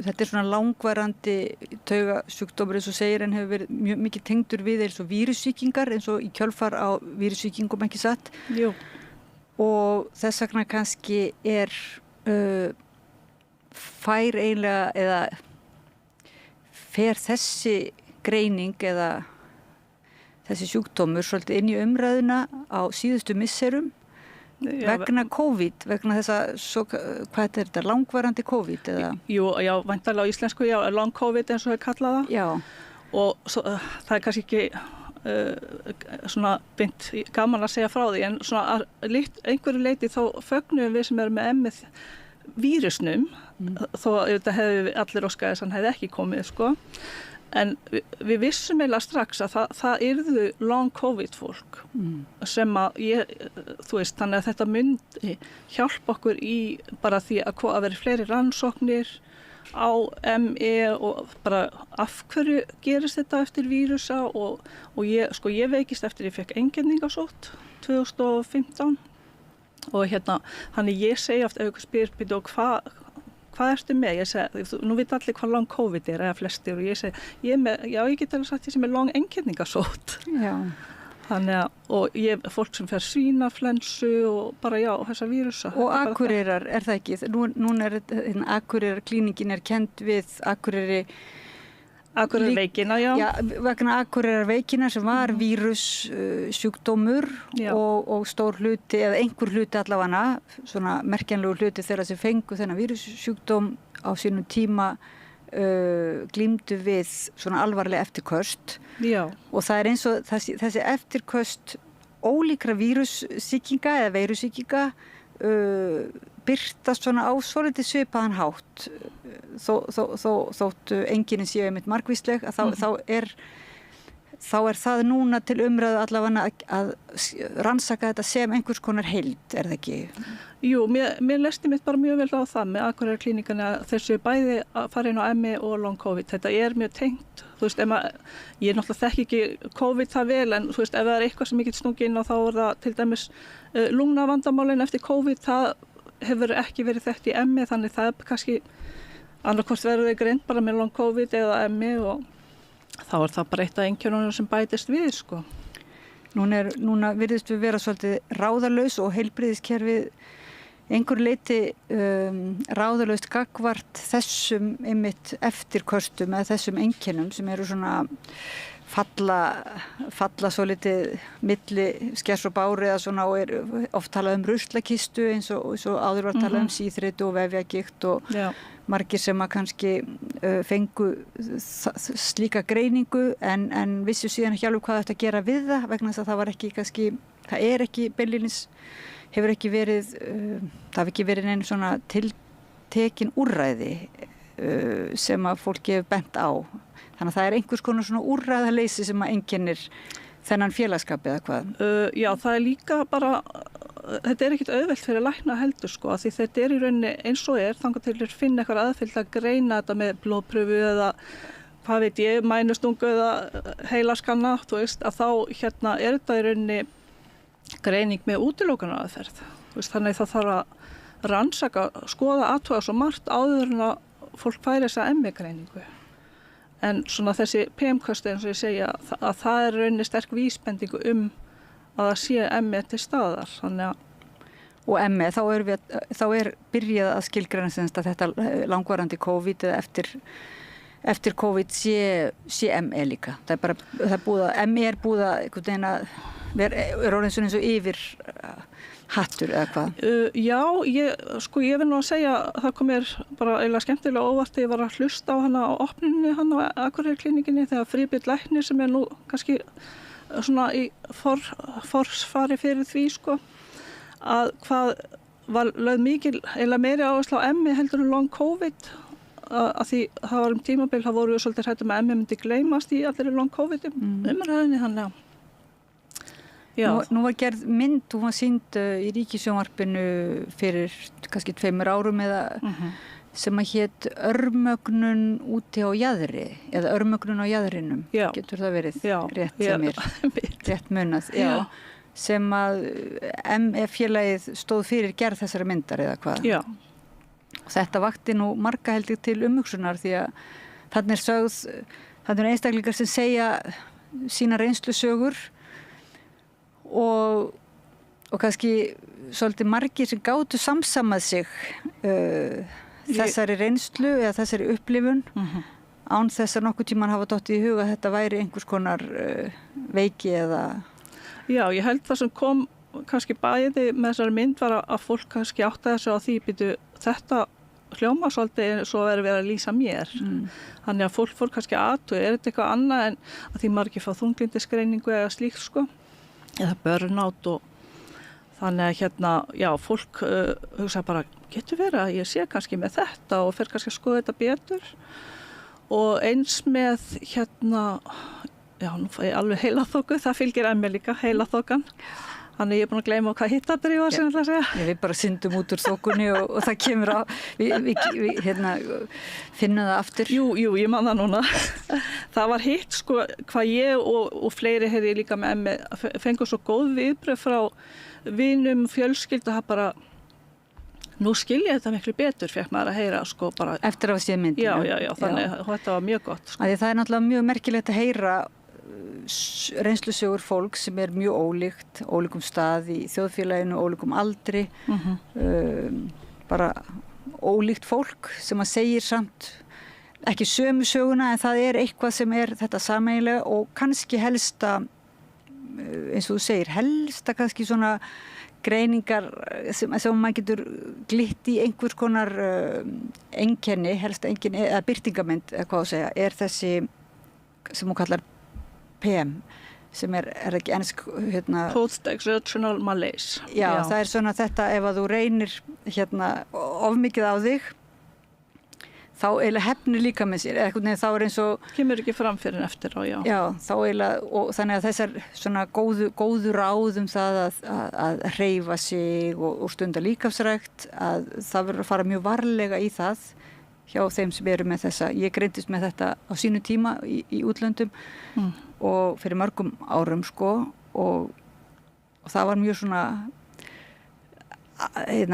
þetta svona langvarandi taugasjúkdómur eins og segir en hefur verið mjög mikið tengdur við eins og vírussýkingar eins og í kjölfar á vírussýkingum ekki satt. Jú. Og þess vegna kannski fær eiginlega eða fer þessi greining eða þessi sjúkdómur svolítið inn í umræðuna á síðustu misserum vegna COVID, vegna þessa hvað þetta langvarandi COVID eða? Jú, já, væntanlega á íslensku, já, long COVID eins og við kalla það. Já. Og svo, það kannski ekki svona beint gaman að segja frá því en svona einhverju leiti þá fögnum við sem erum með ME vírusnum þó þetta hefði allir óskað þess að hann hefði ekki komið sko. En við vissum eiginlega strax að það yrðu long COVID fólk sem þú veist, þannig að þetta myndi hjálpa okkur í bara því að veri fleiri rannsóknir á ME og bara af hverju gerist þetta eftir vírusa og ég veikist eftir ég fekk einkenningasótt 2015 og þannig ég segi oft ef ykkur spyr og hvað ertu með? Ég segi, nú veit allir hvað long COVID eða flestir og ég segi, ég get alveg sagt því sem long einkenningasótt. Já. Þannig að, og fólk sem fer svínaflensu og bara þessa vírusa. Og Akureyrar, það ekki? Núna Akureyrarklínikinn kennd við Akureyrarveikina, já. Já, vegna Akureyrarveikina sem var vírussjúkdómur og stór hluti, eða einhver hluti allavega, svona merkjanlegur hluti þeirra sem fengu þennan vírussjúkdóm á sínum tíma glímdu við svona alvarlega eftirköst. Já. Og það eins og þessi eftirköst ólíkra vírussýkinga eða veirusýkinga birtast svona á svolítið svipaðan hátt þótt enginn séu einmitt margvísleg að þá er það núna til umræðu allavega að rannsaka þetta sem einhvers konar heild, það ekki? Jú, mér lesti mitt bara mjög vel á það með Akureyrarklínikana þessu bæði að fara inn á ME og long COVID. Þetta mjög tengt, þú veist, ég náttúrulega þekki ekki COVID það vel en þú veist, ef það eitthvað sem ég get stungið inn á þá það til dæmis lungnavandamálin eftir COVID, það hefur ekki verið þekkt í ME þannig það kannski annarkvort verður þau greint bara með long COVID eða ME og þá það bara eitt af einkennunum sem bætist við sko. Núna virðist við vera svolítið ráðalaus og heilbrigðiskerfið einhver leiti ráðalaust gagnvart þessum einmitt eftirköstum eða þessum einkennum sem eru svona falla svo litið milli skers og bári eða svona og oft talað ruslakistu eins og áður var talað síþreytu og vefjagigt og margir sem að kannski fengu slíka greiningu en vissu síðan ekki alveg hvað þetta að gera við það vegna þess að það var ekki kannski það ekki beinlínis, hefur ekki verið, það hefur ekki verið neina svona tiltekin úrræði sem að fólki hefur bent á. Þannig að það einhvers konar svona úrræðaleysi sem að einkennir þennan félagsskap eða hvað? Já, það líka bara, þetta ekkert auðvelt fyrir lækna heldur sko, því þetta í rauninni eins og þangað til að finna eitthvað aðfylgd að greina þetta með blóðpröfu eða hvað veit ég, mænustungu eða heilaskanna, þú veist, að þá þetta í rauninni greining með útilokunaraðferð. Þannig það þarf að rannsaka, skoða, athuga svo margt áður en að fólk færi þessa ME-greiningu. En svona þessi PM-kösti eins og ég segja að það rauninni sterk vísbendingu að það sé ME til staðar. Og ME, þá byrjað að skilgreina sem þetta langvarandi COVID eða eftir COVID sé ME líka. Það er búið að ME búið að einhvern veginn að orðin svona eins og yfir hattur eða hvað? Já, ég vil nú að segja að það kom mér bara eiginlega skemmtilega óvart þegar ég var að hlusta á hana á opninni hana á Akureyrarklínikinni þegar Friðbjörn læknir sem nú kannski svona í forsvari fyrir því sko að hvað var lögð mikil eiginlega meiri áherslu á ME heldur en long COVID að því það var tímabil, það voru við svolítið hræddir með ME myndi gleymast í allir long COVID umræðinni þannig að Nú var gerð mynd, hún var sýnd í Ríkissjónvarpinu fyrir kannski 2 árum eða sem að hét örmögnun úti á jaðri eða örmögnun á jaðrinum, getur það verið rétt hjá mér, rétt munað, sem að ME-félagið stóð fyrir gerð þessara myndar eða hvað. Já. Þetta vakti nú marga heldur til umhugsunar því að þarna er einstaklingar sem segja sína reynslusögur og kannski svolítið margir sem gátu samsamað sig þessari reynslu eða þessari upplifun án þess að nokkuð tíman hafa dottið í huga að þetta væri einhvers konar veiki eða... Já, ég held það sem kom kannski bæði með þessari mynd var að fólk kannski áttaði sig á því býtu þetta hljóma svolítið svo verið að lýsa mér. Þannig að fólk fór kannski aðtöðu, þetta eitthvað annað en að því margir fá þunglyndisgreiningu eða slíkt sko. Eða burnout og þannig að fólk hugsa bara, getur verið að ég sé kannski með þetta og fer kannski að skoða þetta betur og eins með nú fæ ég alveg heilaþoku, það fylgir ME líka, heilaþokan. Þannig ég búin að gleyma hvað hittadrið var sem ég ætla að segja. Við bara syndum út úr þokunni og það kemur á, við finnum það aftur. Jú, ég man það núna. Það var hitt sko hvað ég og fleiri hefði líka með ME fengur svo góð viðbrögð frá vinum, fjölskyldu, það bara, nú skil ég þetta miklu betur, fekk maður að heyra sko bara. Eftir að sé myndinu. Já, þannig þetta var mjög gott. Sko. Það er náttúrulega mjög merkilegt að heyra reynslusögur fólk sem mjög ólíkum stað í þjóðfélaginu, ólíkum aldri, bara ólíkt fólk sem að segir samt ekki sömu söguna en það eitthvað sem þetta sameiginlega og kannski helsta, eins og þú segir, helsta kannski svona greiningar sem maður getur glitt í einhvers konar einkenni, helsta einkenni eða birtingamynd, eða hvað að segja, þessi sem hún kallar PM sem ekki ensk Post-exertional malaise. Já, það svona þetta ef að þú reynir of mikið á þig þá eiginlega hefnir líka með sér eða þá eins og kemur ekki fram fyrir en eftir á, já, þá eiginlega og þannig að þessar svona góðu ráð það að hreyfa sig og stunda líkamsrækt að það verður að fara mjög varlega í það hjá þeim sem eru með þessa. Ég greindist með þetta á sínu tíma í útlöndum og fyrir mörgum árum sko og það var mjög svona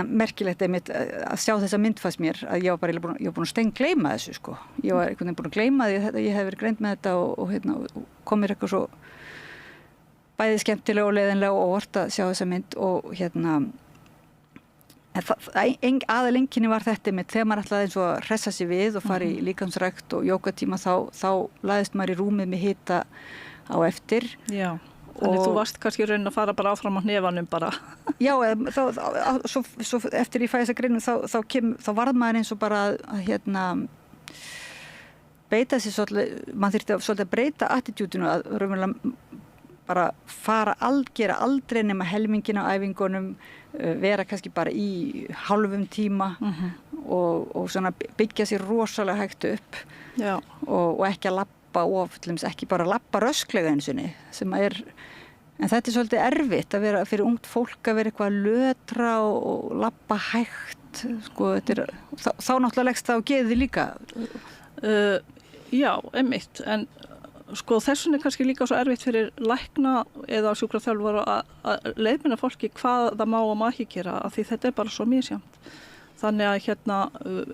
merkilegt einmitt að sjá þessa mynd fannst mér að ég var búin að steingleyma þessu sko. Ég var einhvern veginn búin að gleyma því að ég hef verið greind með þetta og kom mér eitthvað svo bæði skemmtilega og leiðinlega og óvart að sjá þessa mynd og aðaleinkenni var þetta með þegar maður ætlaði eins og að hressa sig við og fara í líkamsrækt og jógatíma þá laðist maður í rúmið með hita á eftir. Já, þannig þú varst kannski raunin að fara bara áfram á hnefanum bara. Já, svo eftir ég fæ þessa greinu þá varð maður eins og bara að beita sér svolítið, maður þyrfti svolítið að breyta attitúdinu að raunverulega bara gera aldrei nema helmingin á æfingunum, vera kannski bara í hálfum tíma og svona byggja sér rosalega hægt upp og ekki að labba ekki bara labba rösklega einsinni en þetta svolítið erfitt að vera fyrir ungt fólk að vera eitthvað að lötra og labba hægt sko, þá náttúrulega leggst það á geði líka. Já, einmitt, en sko þessun kannski líka svo erfitt fyrir lækna eða sjúkraþjálfara að leiðbeina fólki hvað það má og má ekki gera af því þetta bara svo misjafnt. Þannig að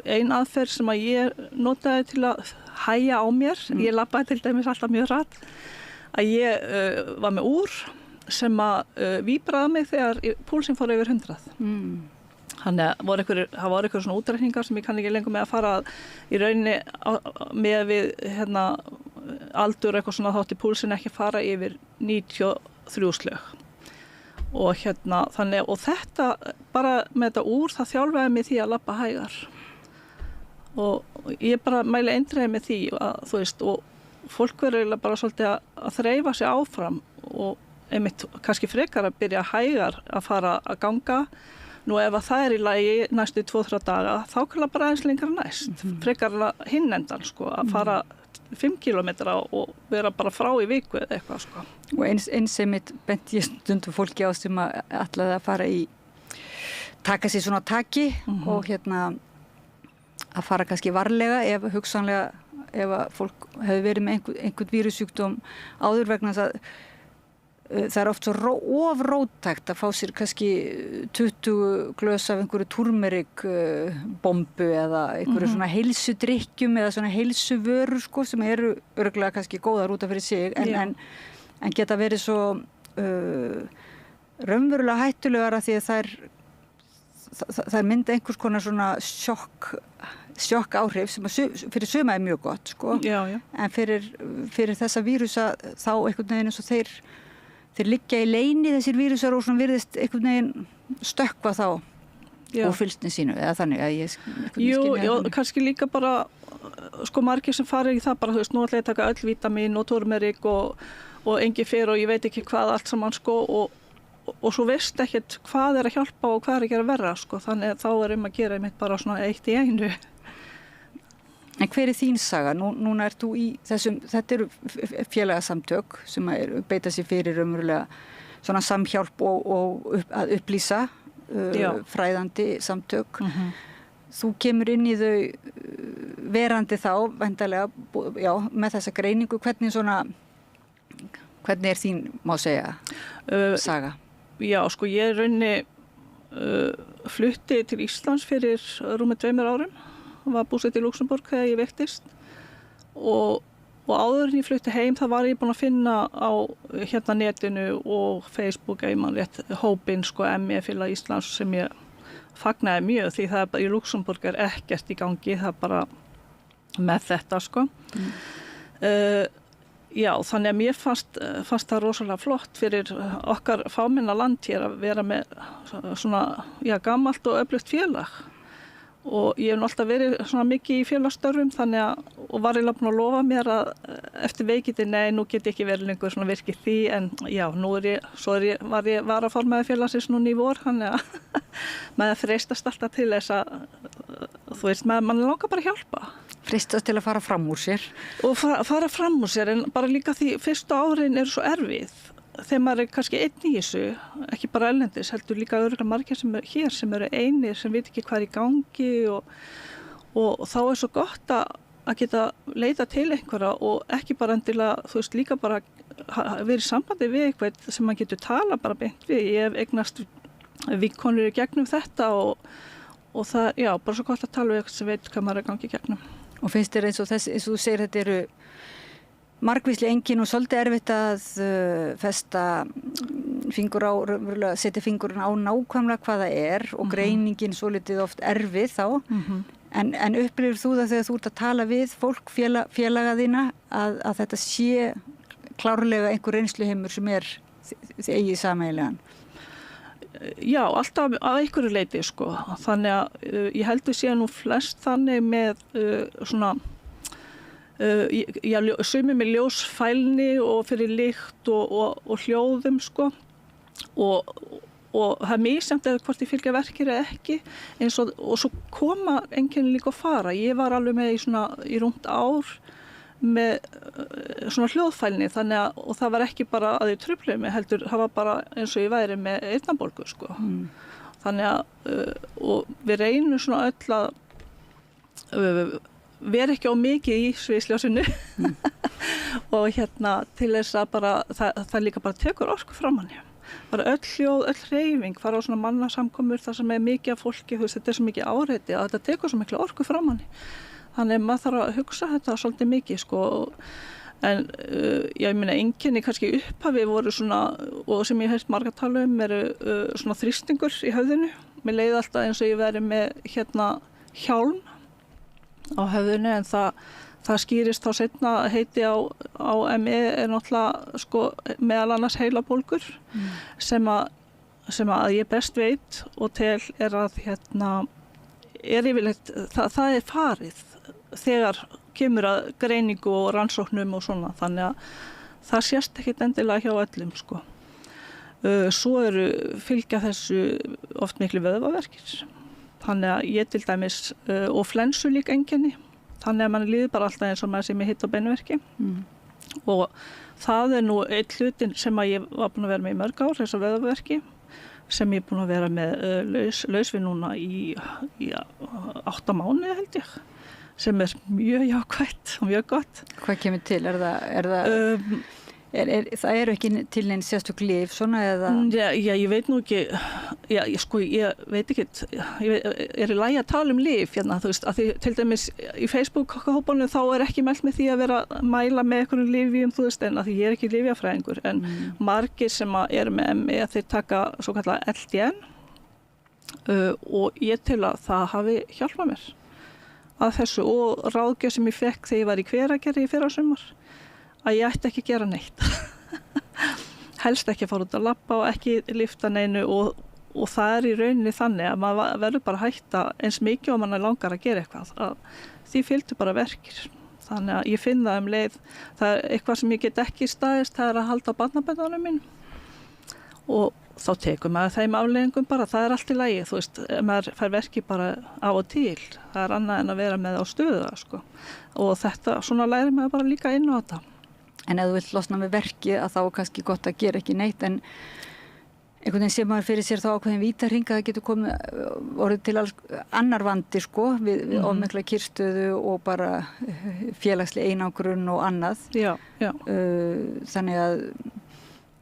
ein aðferð sem að ég notaði til að hægja á mér, ég labbaði til dæmis alltaf mjög hratt, að ég var með úr sem að víbraði mig þegar púlsinn fór yfir 100. Þannig að það voru einhverjum svona útreikningar sem ég kann ekki lengur með að fara í rauninni með við aldur eitthvað svona þátti púlsinn ekki fara yfir 93 slög. Og þannig og þetta bara með þetta úr það þjálfaði mig því að labba hægar. Og ég bara mæli eindregið með því að þú veist og fólk verður bara svolítið að þreifa sig áfram og einmitt kannski frekar að byrja hægar að fara að ganga. Nú ef að það í lagi næstu 2-3 daga þá kann það bara aðeins lengra næst. Frekar hinn endan sko að fara 5 kilometra og vera bara frá í viku eða eitthvað sko. Og eins sem bent ég stundum fólki á sem að ætlaði að fara taka sér svona taki og að fara kannski varlega ef hugsanlega ef að fólk hefur verið með einhvern vírussjúkdóm áður vegna þess að það oft svo ofróttækt að fá sér kannski 20 glös af einhverju turmerik bombu eða einhverju svona heilsudrykkjum eða svona heilsuvörur sko sem eru örugglega kannski góðar út af fyrir sig en geta verið svo raunverulega hættulegar að því að þær mynda einhvers konar svona sjokk áhrif sem fyrir suma mjög gott sko en fyrir þessa vírusa þá einhvern veginn eins og þeir liggja í leyni þessir vírusar og svona virðist einhvern veginn stökkva þá úr fylgsni sínu eða þannig að ég Jú, kannski líka bara sko margir sem fara í það bara þú veist, nú ætla ég að taka öll vítamin og turmerik og engifer og ég veit ekki hvað allt saman sko og svo veist ekkert hvað að hjálpa og hvað að gera verra sko, þannig að þá að gera einmitt bara svona eitt í einu. En hver þín saga? Núna ert þú í þessum, þetta eru félagasamtök sem beita sér fyrir umverulega svona samhjálp og að upplýsa fræðandi samtök. Þú kemur inn í þau verandi þá, væntanlega, með þessa greiningu, hvernig þín, má segja, saga? Já, sko, ég raunni flutti til Íslands fyrir rúmið 2 árum. Var búsett í Luxemburg þegar ég veiktist og áður en ég flutti heim það var ég búin að finna á netinu og Facebook hópinn sko ME-félag Íslands sem ég fagnaði mjög því það í Luxemburg ekkert í gangi það bara með þetta sko já þannig að mér fannst það rosalega flott fyrir okkar fámenna land hér að vera með svona gamalt og öflugt félag og ég hef alltaf verið svona mikið í félagsstörfum þannig að og var eiginlega búin að lofa mér að eftir veikindi nú get ég ekki verið lengur svona virkið því en já, nú var ég varaformaður félagsins núna í vor þannig að maður freistast alltaf til þess að þú veist, mann langar bara að hjálpa. Freistast til að fara fram úr sér? Og fara fram úr sér en bara líka því fyrstu árin eru svo erfið þegar maður kannski einn í þessu, ekki bara erlendis, heldur líka örugglega margir sem hér sem eru einir, sem veit ekki hvað í gangi og þá svo gott að geta leita til einhverja og ekki bara endilega, þú veist, líka bara verið í sambandi við eitthvað sem maður getur tala bara beint við. Ég hef eignast vinkonur í gegnum þetta og það, já, bara svo gott að tala við eitthvað sem veit hvað maður gangi í gegnum. Og finnst þér eins og þú segir þetta eru margvísli engin og svolítið erfitt að festa fingur á, setja fingurinn á nákvæmlega hvað það er og greiningin svolítið oft erfið þá. En upplifir þú það þegar þú ert að tala við fólk, félaga þína, að þetta sé klárlega einhver reynsluheimur sem þið eigið sameiginlegan? Já, alltaf að einhverju leiti sko. Þannig að ég heldur sé nú flest þannig með svona sumir með ljósfælni og fyrir lykt og hljóðum sko og það misjafnt eða hvort ég fylgja verkir eða ekki og svo koma einkenni líka að fara. Ég var alveg með í rúmt ár með svona hljóðfælni og það var ekki bara að ég trufluði mig heldur, það var bara eins og ég væri með eyrnabólgu sko. Þannig að og við reynum svona öll að vera ekki á mikið í sviðsljósinu og til þess að bara það líka bara tekur orku frá manni. Bara öll hljóð, öll hreyfing fara á svona mannasamkomur þar sem mikið af fólki, þetta svo mikið áreiti að þetta tekur svo miklu orku frá manni. Þannig að maður þarf að hugsa þetta svolítið mikið sko en ég meina einkenni kannski upphafi voru svona og sem ég heilt marga tala eru svona þrýstingur í höfðinu. Mér leiði alltaf eins og ég veri með hjálm á höfðinu en það skýrist þá seinna heiti á ME náttúrulega sko meðal annars heilabólgur sem að ég best veit og tel að yfirleitt það farið þegar kemur að greiningu og rannsóknum og svona þannig að það sést ekkit endilega hjá öllum sko. Svo fylgja þessu oft miklu vöðvaverkir þannig að ég til dæmis og flensu líka einkenni þannig að mann líður bara alltaf eins og maður sem hitt á beinverki og það nú einn hlutin sem að ég var búin að vera með í mörg ár þess að vöðvaverki sem ég er búin að vera með laus við núna í 8 mánuði held ég sem mjög jákvætt og mjög gott. Hvað kemur til? Það eru ekki til neins sérstök lyf svona eða? Já, ég veit nú ekki, ég veit ekki, ég í lagi að tala lyf hérna, þú veist, að því til dæmis í Facebook-hópanum þá ekki mælt með því að vera að mæla með einhverjum lyfjum, þú veist, en að því ég ekki lyfjafræðingur, en margir sem eru með ME þeir taka svo kallar LDN og ég til að það hafi hjálpað mér að þessu og ráðgjöf sem ég fekk þegar ég var í Hveragerði í fyrrasumar að ég ætti ekki að gera neitt. Helst ekki að fara út að labba og ekki lyfta neinu og það í rauninni þannig að maður verður bara að hætta eins mikið og mann langar að gera eitthvað. Því fylgdu bara verkir. Þannig að ég finn það leið. Það eitthvað sem ég get ekki staðist, það að halda barnaböndunum minn. Og þá tekur maður þeim afleiðingum bara, það allt í lagi. Þú veist, maður fær verki bara af og til. Það annað en að vera með á stöðu, sko. Og þetta, svona lærir maður bara líka inn á þetta. En ef þú vilt losna með verki að þá kannski gott að gera ekki neitt en einhvern veginn sé maður fyrir sér þá ákveðin vítarhringa það getur orðið til annar vandi sko við ofmikla kyrrstöðu og bara félagsleg einangrun og annað. Já. Þannig að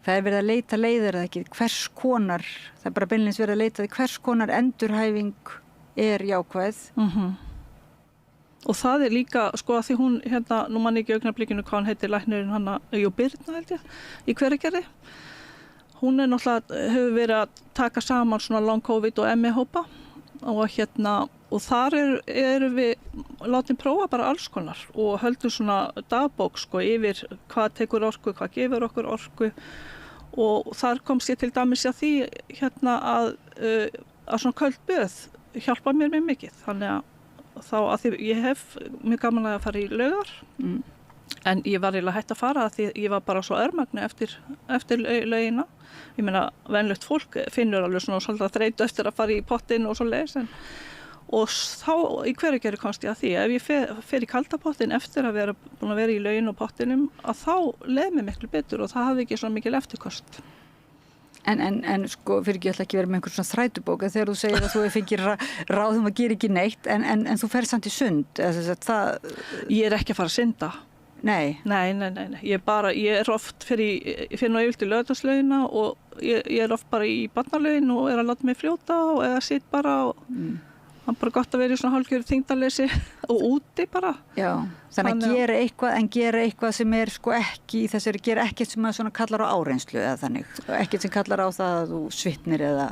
það verið að leita leiðir eða ekki hvers konar, það bara beinlínis verið að leita hvers konar endurhæfing jákvæð. Og það líka, sko, að því hún, nú mann ekki augnablikinu hvað hann heitir læknirinn Birna held ég, í Hveragerði. Hún náttúrulega hefur verið að taka saman svona long COVID og ME-hópa og þar erum við látin prófa bara alls konar og höldum svona dagbók, sko, yfir hvað tekur orku, hvað gefur okkur orku og þar komst ég til dæmis að því að svona köld böð hjálpa mér mjög mikið, þannig að þá að því ég hef mjög gaman að fara í Laugar en ég var eiginlega hætt að fara að því ég var bara svo örmagnu eftir laugina. Ég meina, venlegt fólk finnur alveg svona svolítið þreytu eftir að fara í pottinn og svo leis og þá í Hveragerði komst ég að því ef ég fer í kalda pottinn eftir að vera búin að vera í laugin og pottinum að þá leið mér miklu betur og það hafði ekki svo mikil eftirkost. En sko, fyrir ekki að vera með einhvern svona þrætubók þegar þú segir að þú fengir ráðum að gera ekki neitt en þú ferð samt í sund Ég ekki að fara að synda. Nei. Ég oft ég finn nú yfirlt í laugardagslaugina og ég oft bara í barnalaugin og að láta mig fljóta og eða sitt bara og það bara gott að vera í svona hálfgerðu þyngdarleysi og úti bara. Já, þannig að gera eitthvað sem sko ekki í þessari, gera ekkert sem svona kallar á áreynslu eða þannig, ekkert sem kallar á það að þú svitnir eða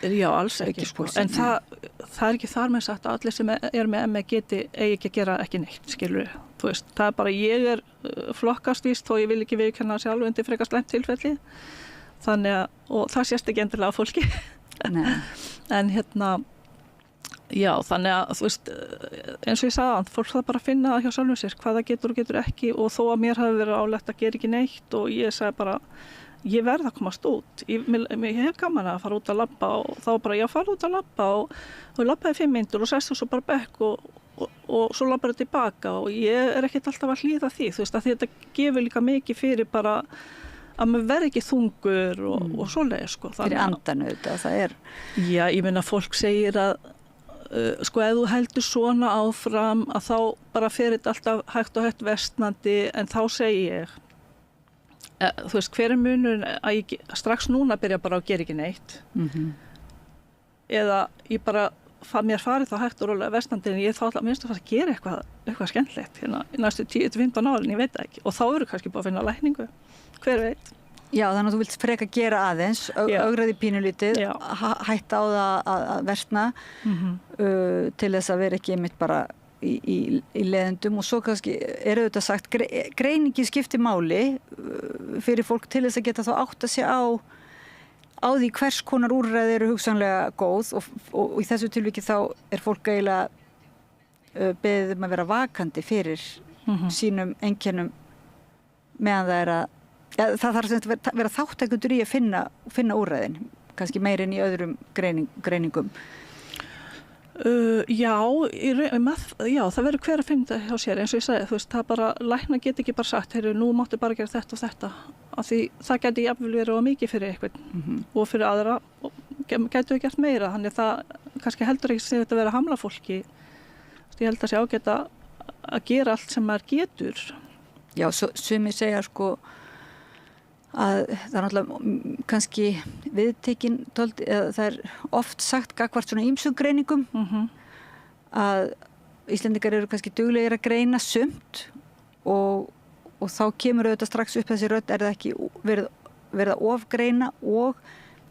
Já, alls ekki sko, en það ekki þar með sagt að allir sem með ME eigi ekki að gera ekki neitt, skilur þú veist, það bara ég flokkastvíst og ég vil ekki viðurkenna sjálf undir frekar slæmt tilfelli þannig að, og það sést ekki endilega á fólki en Já, þannig að þú veist, eins og ég sagði, fólk það bara að finna það hjá sjálfum sér, hvað það getur og getur ekki og þó að mér hafi verið álegt að gera ekki neitt og ég sagði bara, ég verð að komast út. Ég hef gaman að fara út að labba og þá bara, já, fara út að labba og labbaði 5 mínútur og sestu svo bara bekk og svo labbaði tilbaka og ég ekkert alltaf að hlýða því, þú veist, að þetta gefur líka mikið fyrir bara að maður verði ekki þungur og svoleiðis, sko. Fyrir andanu þetta, það er. Já, ég meina, fólk segir að sko, ef þú heldur svona áfram að þá bara fer þetta alltaf hægt og hægt versnandi en þá segi ég þú veist, hver er munurinn að ég strax núna byrja bara að gera ekki neitt eða ég bara mér farið þá hægt og rólega versnandi en ég þá alltaf minnst að gera eitthvað skemmtilegt hérna í næstu 10-15 árin, ég veit það ekki og þá eru kannski búið að finna lækningu, hver veit. Já, þannig að þú vilt freka gera aðeins, ögraði pínulítið, hætta á það að versna til þess að vera ekki einmitt bara í leiðendum og svo kannski auðvitað sagt greiningi skiptir máli fyrir fólk til þess að geta þá átta sig á því hvers konar úrræði eru hugsanlega góð og í þessu tilviki þá er fólk eiginlega beðið að vera vakandi fyrir sínum einkennum meðan það að það þarf að vera þáttækundur í að finna úrræðin, kannski meir en í öðrum greiningum. Já, það verður hver að finna þetta hjá sér eins og ég segi, þú veist, það bara lækna get ekki bara sagt, heyrðu, nú máttu bara gera þetta og þetta af því það gæti jafnvel verið mikið fyrir einhvern og fyrir aðra gætu við gert meira, þannig það kannski heldur ekki sem þetta vera að hamla fólki ég held að sé ágætt að gera allt sem maður getur. Já, sumir segja sko að það er náttúrulega kannski viðtekin það er oft sagt gagnvart svona ýmsum greiningum að Íslendingar eru kannski duglegir að greina sumt og þá kemur auðvitað strax upp þessi rödd, er það ekki verið að ofgreina og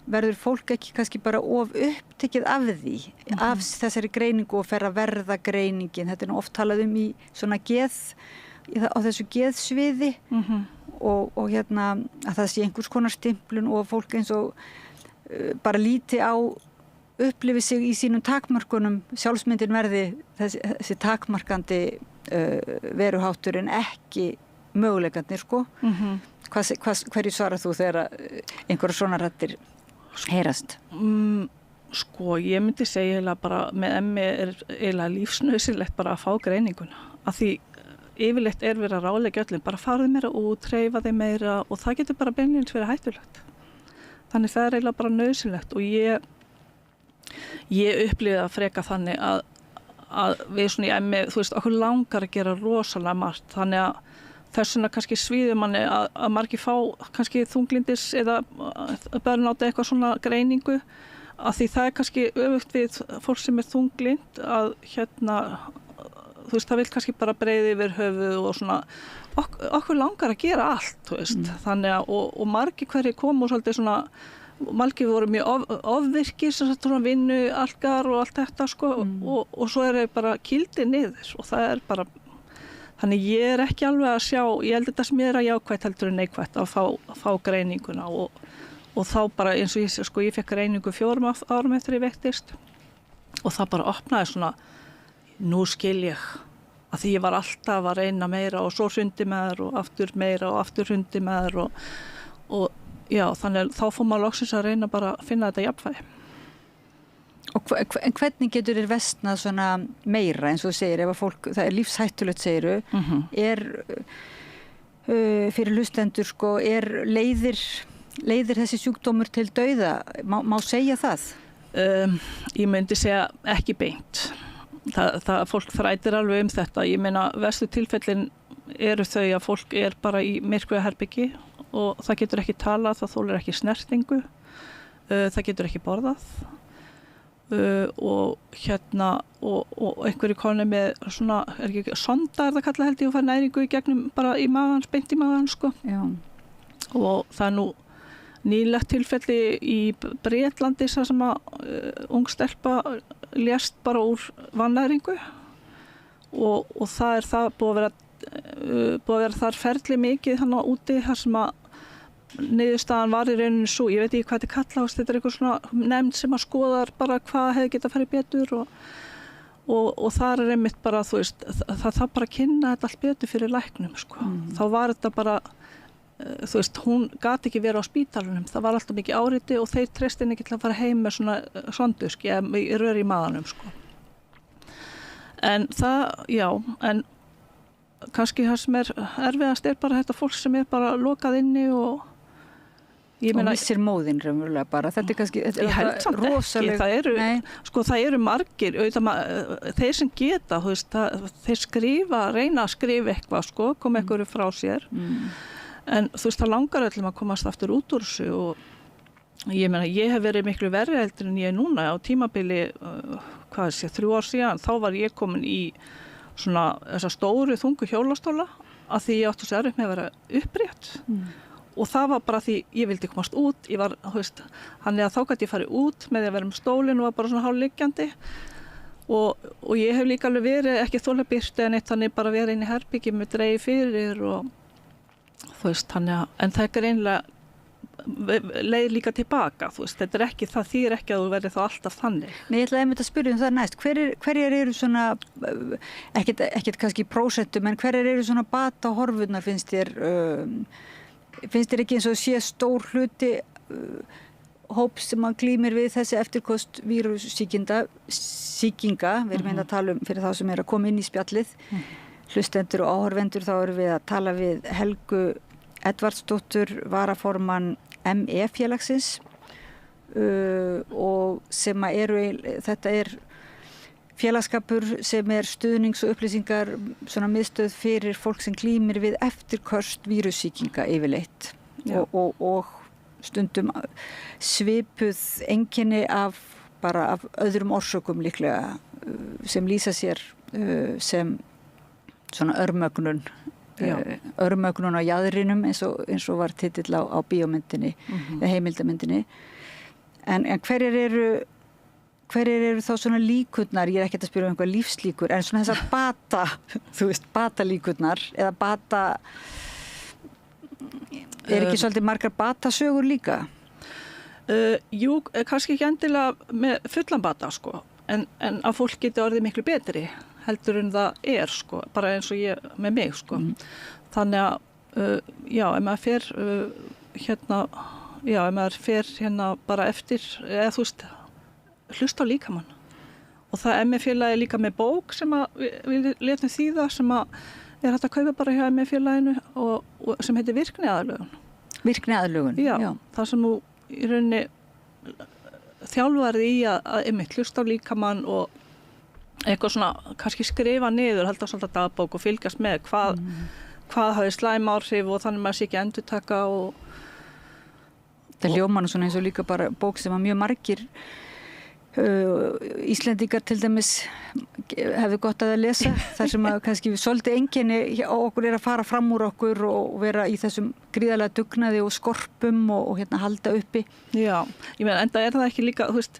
verður fólk ekki kannski bara of upptekið af því, af þessari greiningu og fer að verða greiningin, þetta er nú oft talað í svona á þessu geðsviði og hérna að það sé einhvers konar stimplun og fólk eins og bara líti á upplifi sig í sínum takmörkunum sjálfsmyndin verði þessi takmarkandi veruháttur en ekki möguleikarnir sko. Hverju svarar þú þegar einhverja svona raddir heyrast? Sko, ég myndi segja bara með ME er eiginlega lífsnauðsynlegt bara að fá greininguna af því yfirleitt er verið að ráðleggja öllum, bara farið meira út, hreyfa þeim meira og það getur bara beinlínis verið hættulegt. Þannig það er eiginlega bara nauðsynlegt og ég upplifði að freka þannig að við svona í ME, þú veist, okkur langar að gera rosalega margt, þannig að þess vegna kannski svíður manni að margir fá kannski þunglindis eða burnout eitthvað svona greiningu, af því það er kannski öfugt við fólk sem er þunglind að þú veist, það vil kannski bara breiði yfir höfuð og svona, okkur langar að gera allt, þú veist, þannig að, og margir hverjir komu svolítið svona, margir voru mjög ofvirkir, svona vinnu, algar og allt þetta, sko, og svo er það bara kýldið niður og það er bara, þannig ég er ekki alveg að sjá, ég held þetta sem er að jákvætt heldur en neikvætt að fá greininguna og þá bara eins og ég sé, sko, ég fekk greiningu 4 árum eftir ég veiktist og það bara opnaði svona, nú skil ég að því ég var alltaf að reyna meira og svo hrundi með þær og aftur meira og aftur hrundi með þær og já, þannig þá fór maður loksins að reyna bara að finna þetta jafnvægi. Og hvernig getur þér versnað svona meira eins og þú segir, ef að fólk, það er lífshættulegt segiru, er fyrir hlustendur sko, leiðir þessi sjúkdómur til dauða, má segja það? Ég myndi segja ekki beint. Það fólk þrætir alveg þetta. Ég meina, verstu tilfellin eru þau að fólk er bara í myrkvu herbergi og það getur ekki talað, það þolir ekki snertingu, það getur ekki borðað og einhverju konu með svona, er ekki sonda er það kallað held ég og fær næringu í gegnum bara í magans, beint í magans sko. Já. Og það er nú nýlegt tilfelli í Bretlandi sem að ung stelpa lést bara úr vannæringu og það er það búið að vera þar ferli mikið hann á úti þar sem að niðurstaðan var í rauninu svo, ég veit ekki hvað þetta kallast, þetta eitthvað svona nefnd sem að skoðar bara hvað hefði getað farið betur og þar einmitt bara, þú veist, það bara að kynna þetta allt betur fyrir læknum, sko. Þá var þetta bara, þú veist, hún gat ekki verið á spítalunum, það var alltaf mikið áreiti og þeir treystin ekki til að fara heim með svona sondusk, rör í maðanum, sko. En það, já, en kannski það sem erfiðast bara þetta fólk sem bara lokað inni og missir móðinn raunverulega bara. Þetta kannski rosaleg. Það eru margir, þeir sem geta, þú veist, þeir reyna að skrifa eitthvað, sko, koma einhverju frá sér. En þú veist, það langar öllum að komast aftur út úr þessu og ég hef verið miklu verri heldur en ég núna á tímabili, 3 ár síðan, þá var ég komin í svona þessa stóru þungu hjólastóla að því ég átti svo erfitt með að vera upprétt og það var bara því ég vildi komast út, ég var, þú veist, þannig að þá gæti ég farið út með því að vera með stólinn og var bara svona hálfliggjandi og ég hef líka alveg verið ekki þola birti en eitt þannig bara verið inn í herbyggi með dreigi fyrir og þú veist, þannig að, en það er einlega leið líka tilbaka, þú veist, þetta ekki, það þýðir ekki að þú verði þá alltaf þannig. Nei, ég ætlaði einmitt að spyrja það næst, hverjar eru svona, ekkert kannski prósentum, en hverjar eru svona bata horfurnar finnst þér ekki eins og sé stór hluti hóps sem að glímir við þessi eftirkost vírussýkinga, við erum að tala fyrir þá sem að koma inn í spjallið, hlustendur og áhorfendur, þá erum við að tala við Helgu Edvardsdóttur, varaformann ME-félagsins og sem þetta félagsskapur sem stuðnings- og upplýsingar svona miðstöð fyrir fólk sem glímir við eftirköst vírussýkinga yfirleitt og stundum svipuð einkenni af öðrum orsökum líklega sem lýsa sér sem svona örmögnun á jaðrinum eins og var titill á bíómyndinni eða heimildamyndinni en hverjar eru þá svona líkurnar, ég ekki að spyrja einhver lífslíkur, en svona þessar bata þú veist, batalíkurnar eða bata ekki svolítið margar batasögur líka? Jú, kannski ekki endilega með fullan bata, sko en að fólk geti orðið miklu betri heldur en það sko, bara eins og ég með mig, sko. Þannig að, já, ef maður fer ef maður fer bara eftir, eða þú veist, hlusta á líkamann. Og það ME-félagi líka með bók sem við letum þýða, sem hægt að kaupa bara hjá ME-félaginu og sem heitir virkniaðlögun. Virkniaðlögun? Já, það sem þú í rauninni þjálfarið í að hlusta á líkamann og eitthvað svona, kannski skrifa niður, halda svolítið dagbók og fylgjast með hvað hafi slæm áhrif og þannig maður sé ekki endurtaka Það hljómar svona eins og líka bara bók sem að mjög margir Íslendingar til dæmis hefðu gott að lesa, þar sem að kannski svolítið einkenni á okkur að fara fram úr okkur og vera í þessum gríðarlega dugnaði og skorpum og halda uppi. Já, ég meina, enda það ekki líka, þú veist,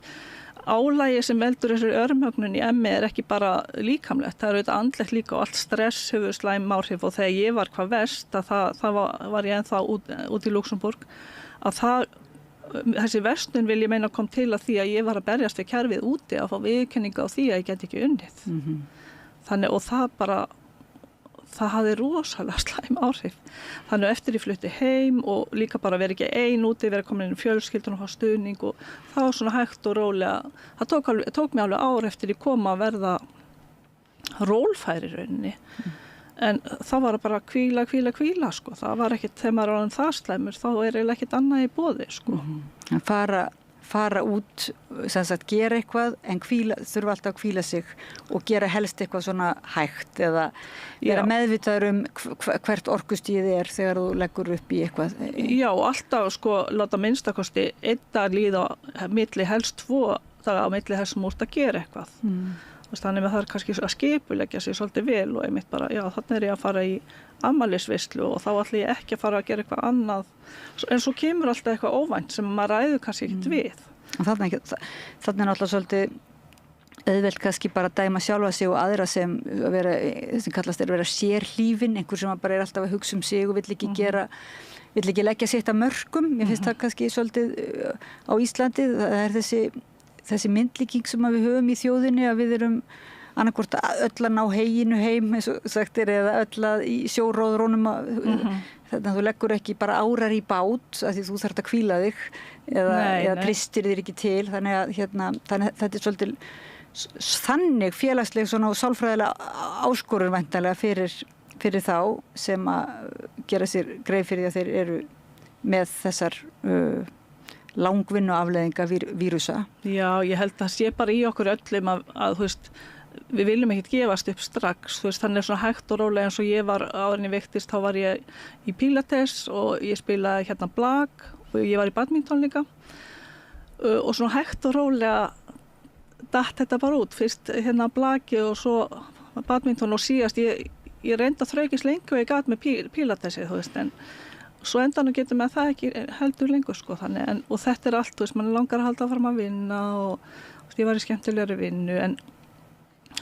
álagi sem veldur þessu örmögnun í ME ekki bara líkamlegt, það auðvitað andlegt líka og allt stress hefur slæm áhrif og þegar ég var hvað verst, það var ég ennþá út í Luxemburg, að þessi verslun vil ég meina kom til að því að ég var að berjast við kerfið úti að fá viðurkenningu á því að ég get ekki unnið. Þannig og það hafði rosalega slæm áhrif. Þannig eftir ég flutti heim og líka bara verið ekki ein úti, verið komin inn í fjölskyldun og fá stuðning og það var svona hægt og rólega. Það tók mig alveg ár eftir ég kom að verða rólfæri í rauninni. En það var bara hvíla, sko. Það var ekkert, þegar maður er orðinn það slæmur, þá eiginlega ekkert annað í boði, sko. Fara út, sem sagt, gera eitthvað, en þurfa alltaf að hvíla sig og gera helst eitthvað svona hægt eða vera meðvitaður hvert orkustíð þegar þú leggur upp í eitthvað. Já, alltaf, sko, láta minnstakosti einn dag líða milli helst 2 daga á milli þess sem þú ert að gera eitthvað. Þannig að það kannski að skipuleggja sig svolítið vel og einmitt bara, já, þannig ég að fara í afmælisveislu og þá ætla ég ekki að fara að gera eitthvað annað. En svo kemur alltaf eitthvað óvænt sem maður ræður kannski ekkert við. Þannig er náttúrulega svolítið auðvelt kannski bara að dæma sjálfa sig og aðra sem kallast að vera sérhlífin, einhver sem bara alltaf að hugsa sig og vill ekki leggja sitt að mörkum. Mér finnst það kannski svolítið á Íslandi, það þessi myndlíking sem við höfum í þjóðinni, að við erum annarkvort öll að ná heginu heim, eins og sagt eða öll að í sjóróðrónum þannig að þú leggur ekki bara árar í bát af því þú þarft að hvíla þig eða tristir þér ekki til, þannig að þetta er svolítið þannig félagsleg svona og sálfræðilega áskorun væntanlega fyrir þá sem að gera sér grein fyrir því að þeir eru með þessar langvinnu afleiðinga vírusa. Já, ég held að sé bara í okkur öllum að þú veist, við viljum ekkert gefast upp strax, þú veist, þannig svona hægt og rólega eins og ég var árinni veiktist, þá var ég í Pilates og ég spilaði hérna blag og ég var í badminton líka og svona hægt og rólega datt þetta bara út, fyrst hérna blagi og svo badminton og síðast ég reyndi að þraukist lengi og ég gat með Pilatesi, þú veist, en svo endanum getur með það ekki heldur lengur sko, þannig, og þetta er allt, þú veist, mann langar að halda fram að vinna og ég var í skemmtilegri vinnu, en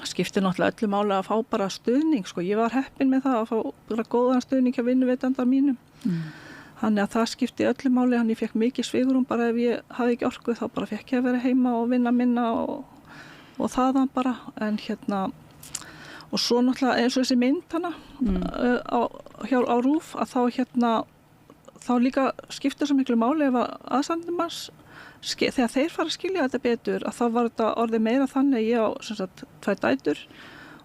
skiptir náttúrulega öllu máli að fá bara stuðning sko, ég var heppin með það að fá bara góðan stuðning hjá vinnuveitanda mínum þannig að það skipti öllu máli, hann ég fekk mikið svigrúm, bara ef ég hafði ekki orku þá bara fekk ég að vera heima og vinna minna og þaðan bara, en og svo náttúrulega eins og þessi mynd hana á RÚV, að þá líka skiptir svo miklu máli ef aðstandum manns þegar þeir fara að skilja þetta betur, að þá var þetta orðið meira þannig að ég á sem sagt 2 dætur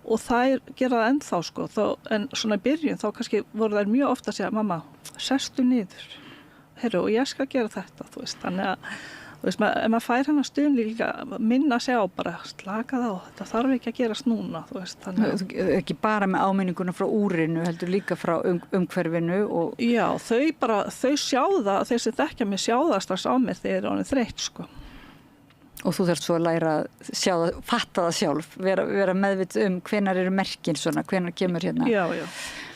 og þær gera það ennþá sko, en svona í byrjun þá kannski voru þær mjög ofta að segja, mamma, sestu niður, herru, og ég skal gera þetta, þú veist, þannig að þú veist, ef maður fær hennar stuðning líka minna sig á, bara slaka það á, þetta þarf ekki að gerast núna, þú veist, þannig ekki bara með áminninguna frá úrinu, heldur líka frá umhverfinu og já, þau sjá það, þeir sem þekkja mig sjá það strax á mér þegar það er þreytt sko. Og þú þarft svo að læra að sjá það, fatta það sjálf, vera meðvitt hvenær eru merkin svona, hvenær kemur hérna.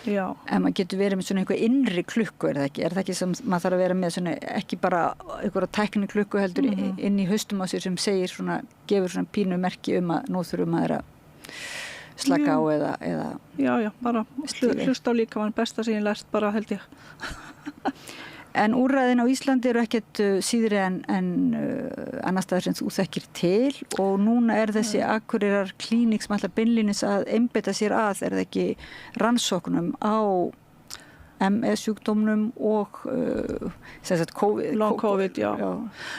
Já. En maður getur verið með svona einhver innri klukku, er það ekki sem maður þarf að vera með svona, ekki bara einhverja tækni klukku heldur inn í haustum á sér sem segir svona, gefur svona pínu merki að nú þurfum að slaka á eða Já, bara hlusta á líkamann, besta sem ég lært bara held ég. En úrræðin á Íslandi eru ekkert síðri en annars staðar sem þú þekkir til og núna er þessi Akureyrar klíník sem ætlar beinlínis að einbeita sér að, er það ekki rannsóknum á MS-sjúkdómnum og sem sagt COVID? Long COVID,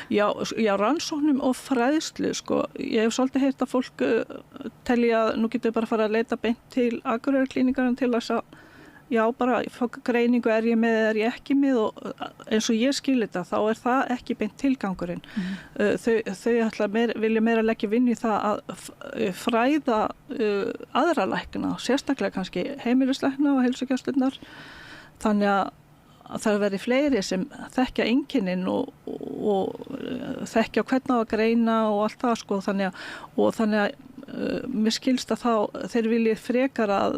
já, rannsóknum og fræðslu, sko. Ég hef svolítið heyrt að fólk telja að nú getur bara að fara að leita beint til Akureyrar klíníkarinn til þess að já, bara greiningu er ég með eða er ég ekki með og eins og ég skil þetta þá er það ekki beint tilgangurinn. Þau vilja meira leggja vinnu í það að fræða aðra lækna, sérstaklega kannski heimilislækna og heilsugæslurnar, þannig að það veri fleiri sem þekkja einkennin og þekkja hvernig á að greina og allt það sko, þannig að mér skilst að þá þeir vilji frekar að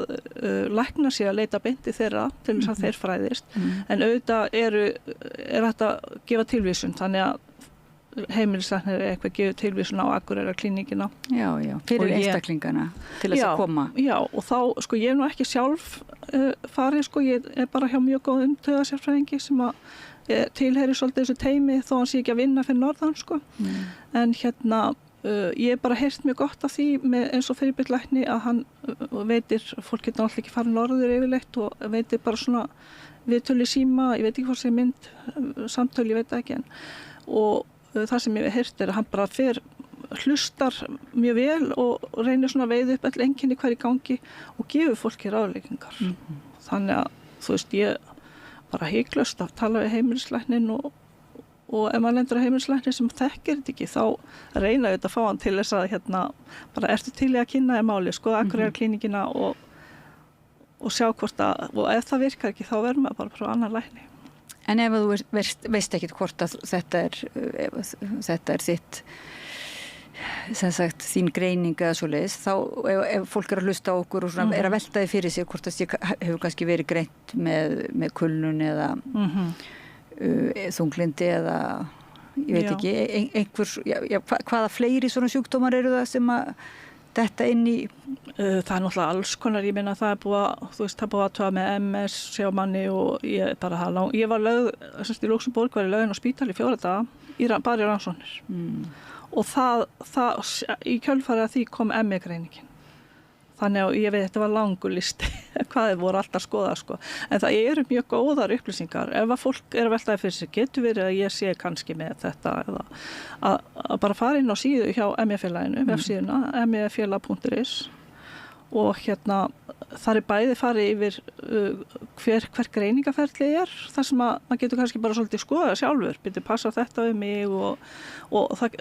lækna sig að leita beinti þeirra til þess að þeir fræðist en auðvitað er þetta að gefa tilvísun, þannig að heimilislæknir er eitthvað að gefa tilvísun á Akureyrar klíníkina. Já, fyrir einstaklingana til þess að koma. Já, og þá, sko, ég er nú ekki sjálf farið, sko, ég er bara hjá mjög góðum taugasérfræðingi sem að tilheyrir svolítið þessu teymi þó hann sé ekki að vinna fyrir norðan, sko. En ég hef bara heyrt mjög gott af því eins og fyrirbyrlækni að hann veitir, fólk getur náttúrulega ekki farið norður yfirleitt og veitir bara svona viðtölu í síma, ég veit ekki hvort sem mynd, samtölu, ég veit ekki og það sem ég hef heyrt er að hann bara hlustar mjög vel og reynir svona að veiða upp öll einkenni hverju gangi og gefur fólki ráðleggingar. Þannig að, þú veist, ég bara hygglust að tala við heimilislæknin og ef maður lendur á heimilislækni sem þekkir þetta ekki, þá reyna ég þetta að fá hann til þess að bara ertu til í að kynna þér máli, skoða Akureyrar klíníkina og sjá hvort og ef það virkar ekki, þá verður maður bara frá annan lækni. En ef þú veist ekkit hvort að þetta er þitt, sem sagt, þín greining eða svoleiðis, þá ef fólk er að hlusta á okkur og svona er að velta því fyrir sig hvort það hefur kannski verið greint með kulnun eða þunglindi eða ég veit ekki, hvaða fleiri svona sjúkdómar eru það sem að detta inn í? Það náttúrulega alls konar, ég meina það búið að, þú veist, það búið að tvað með MS, sjá manni og ég var lögð, í Luxemburg var ég lögðin á spítali 4 daga, bara í rannsóknir. Og það, í kjölfarið að því kom ME-greiningin. Þannig að ég veit, þetta var langur listi, hvað þið voru alltaf að skoða, sko. En það eru mjög góðar upplýsingar. Ef að fólk er að veltaði fyrir sig, getur verið að ég sé kannski með þetta, eða að bara fara inn á síðu hjá ME-félaginu, vefsíðuna, mefélag.is og þar er bæði farið yfir hver greiningaferli þar sem að maður getur kannski bara svolítið skoða sjálfur, byrju passa þetta við mig og það,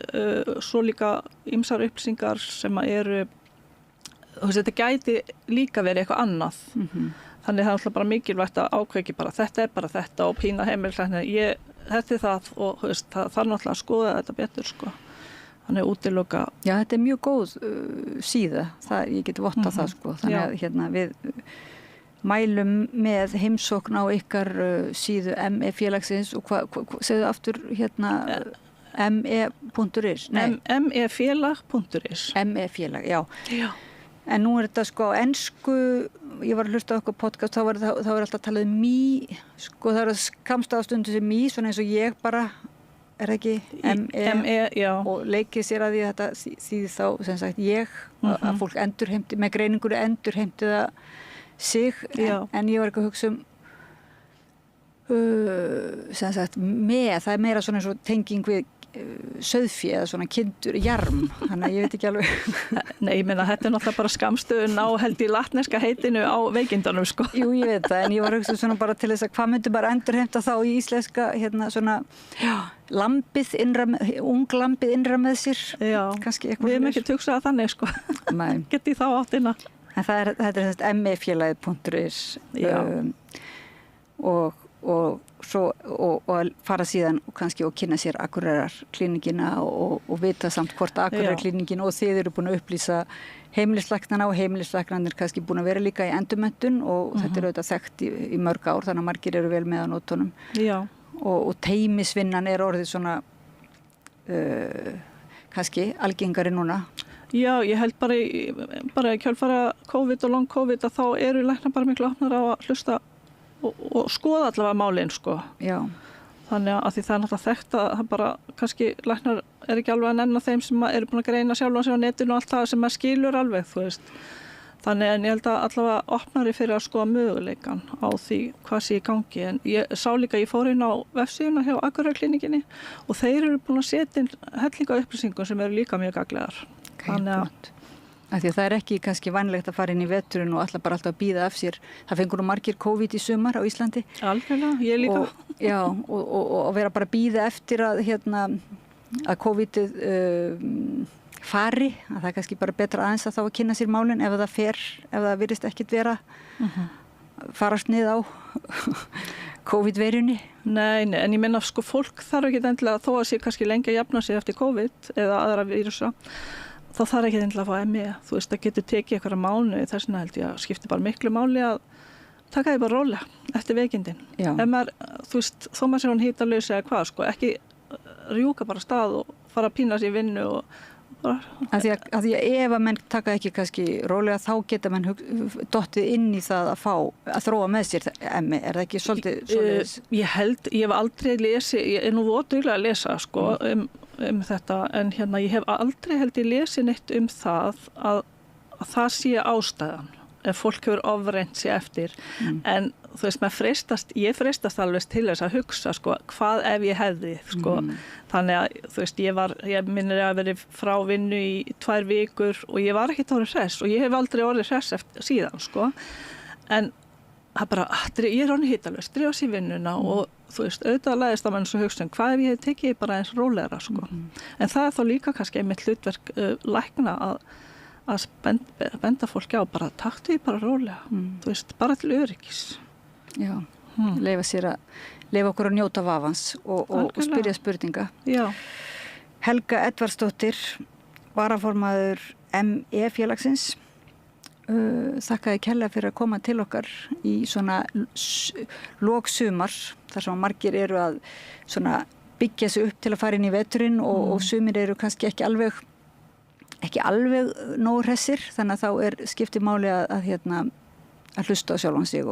svo líka ýmsar upplýsingar sem að eru þetta gæti líka verið eitthvað annað. Þannig það er alltaf bara mikilvægt að ákveiki bara þetta er bara þetta og pína heimilislækni. Þetta er það og það þarf náttúrulega að skoða þetta betur, sko. Þannig útiloka. Já, þetta er mjög góð síða. Ég geti vottað það, sko. Þannig að við mælum með heimsókn á ykkar síðu ME-félagsins og segðu aftur me.is. mefélag.is. ME-félag, já. En nú er þetta sko á ensku, ég var að hlusta á okkur podcast, þá var alltaf talað me, sko það er að skamsta á stundu sem me, svona eins og ég bara, er ekki me, já. Og leikið sér að því þetta þýði þá, sem sagt, ég, að fólk endurheimti, með greiningur endurheimti það sig, en ég var ekki að hugsa sem sagt, það er meira svona eins og tenging við sauðfé eða svona kindur, jarm, þannig að ég veit ekki alveg. Nei, ég meina, þetta er náttúrulega bara skamstöðun á held í latneska heitinu á veikindunum, sko. Jú, ég veit það, en ég var að hugsa svona bara til þess að hvað myndi bara endurheimta þá í íslenska, svona, lambið, unglambið innra með sér. Já, kannski eitthvað. Við erum ekki hugsað að þannig, sko. Nei. Geti þá áttina. En þetta er þess mefélagið.is og fara síðan og kannski og kynna sér Akureyrarklínikina og vita samt hvort Akureyrarklínikin og þið eru búin að upplýsa heimilislæknana og heimilislæknarnir kannski búin að vera líka í endurmenntun og þetta er auðvitað þekkt í mörg ár, þannig að margir eru vel með á nótunum. Já. Og teymisvinnan er orðið svona kannski algengari núna. Já, ég held bara í kjölfara COVID og long COVID að þá eru læknar bara miklu opnar á að hlusta og skoða allavega málin, sko. Já. Þannig að því það er náttúrulega þekkt að það bara, kannski læknar er ekki alveg að nenna þeim sem eru búin að greina sjálfa sig á netinu og allt það sem maður skilur alveg, þú veist. Þannig en ég held að allavega opnari fyrir að skoða möguleikan á því hvað sé í gangi. En ég sá líka, ég fór inn á vefsíðuna hjá Akureyrarklínikinni og þeir eru búin að setja inn hellinga upplýsingum sem eru líka mjög gagnlegar. Þannig að því að það er ekki kannski vænlegt að fara inn í veturinn og alltaf að bíða af sér. Það fengur nú margir COVID í sumar á Íslandi. Algjörlega, ég líka. Og vera bara að bíða eftir að COVID-ið fari. Að það er kannski bara betra aðeins að þá að kynna sér málin ef það virðist ekkit vera farast nið á COVID-veirunni. Nei, en ég menna sko fólk þarf ekki endilega þó að sé kannski lengi að jafna sig eftir COVID eða aðra vírusa. Þá þarf ekki endilega að fá ME, þú veist, það getur tekið einhverja mánuði, þess vegna held ég að skipti bara miklu máli að taka því bara rólega eftir veikindin. Já. Ef maður, þú veist, þó maður sé hún hítalausi eða hvað, sko, ekki rjúka bara stað og fara að pína sér í vinnu og bara. Af því að ef að menn taka ekki kannski rólega þá geta menn dottið inn í það að þróa með sér ME, er það ekki svolítið? Ég hef aldrei lesið, ég er nú ótrúlega að lesa, sko, þetta, en ég hef aldrei lesið neitt það að það sé ástæðan ef fólk hefur ofreynt sig eftir en þú veist, ég freistast alveg til þess að hugsa, sko, hvað ef ég hefði, sko, þannig að þú veist, ég minnir að verið frá vinnu í 2 vikur og ég var ekkert orðið hress og ég hef aldrei orðið hress síðan, sko, en það bara, ég er orðin hítalös, drífa sér vinnuna og þú veist, auðvitað læðist að mann svo hugsa hvað ef ég hef tekið bara eins rólegra, sko. En það er þá líka kannski einmitt hlutverk lækna að benda fólki á bara taktu því bara rólega, þú veist, bara til öryggis. Já, leyfa okkur að njóta vafans og spyrja spurninga. Já. Helga Edvardsdóttir, varaformaður ME-félagsins. Þakkaði kærlega fyrir að koma til okkar í svona lok sumars þar sem margir eru að svona byggja sig upp til að fara inn í veturinn og sumir eru kannski ekki alveg nógu hressir, þannig að þá skiptir máli að hlusta á sjálfan sig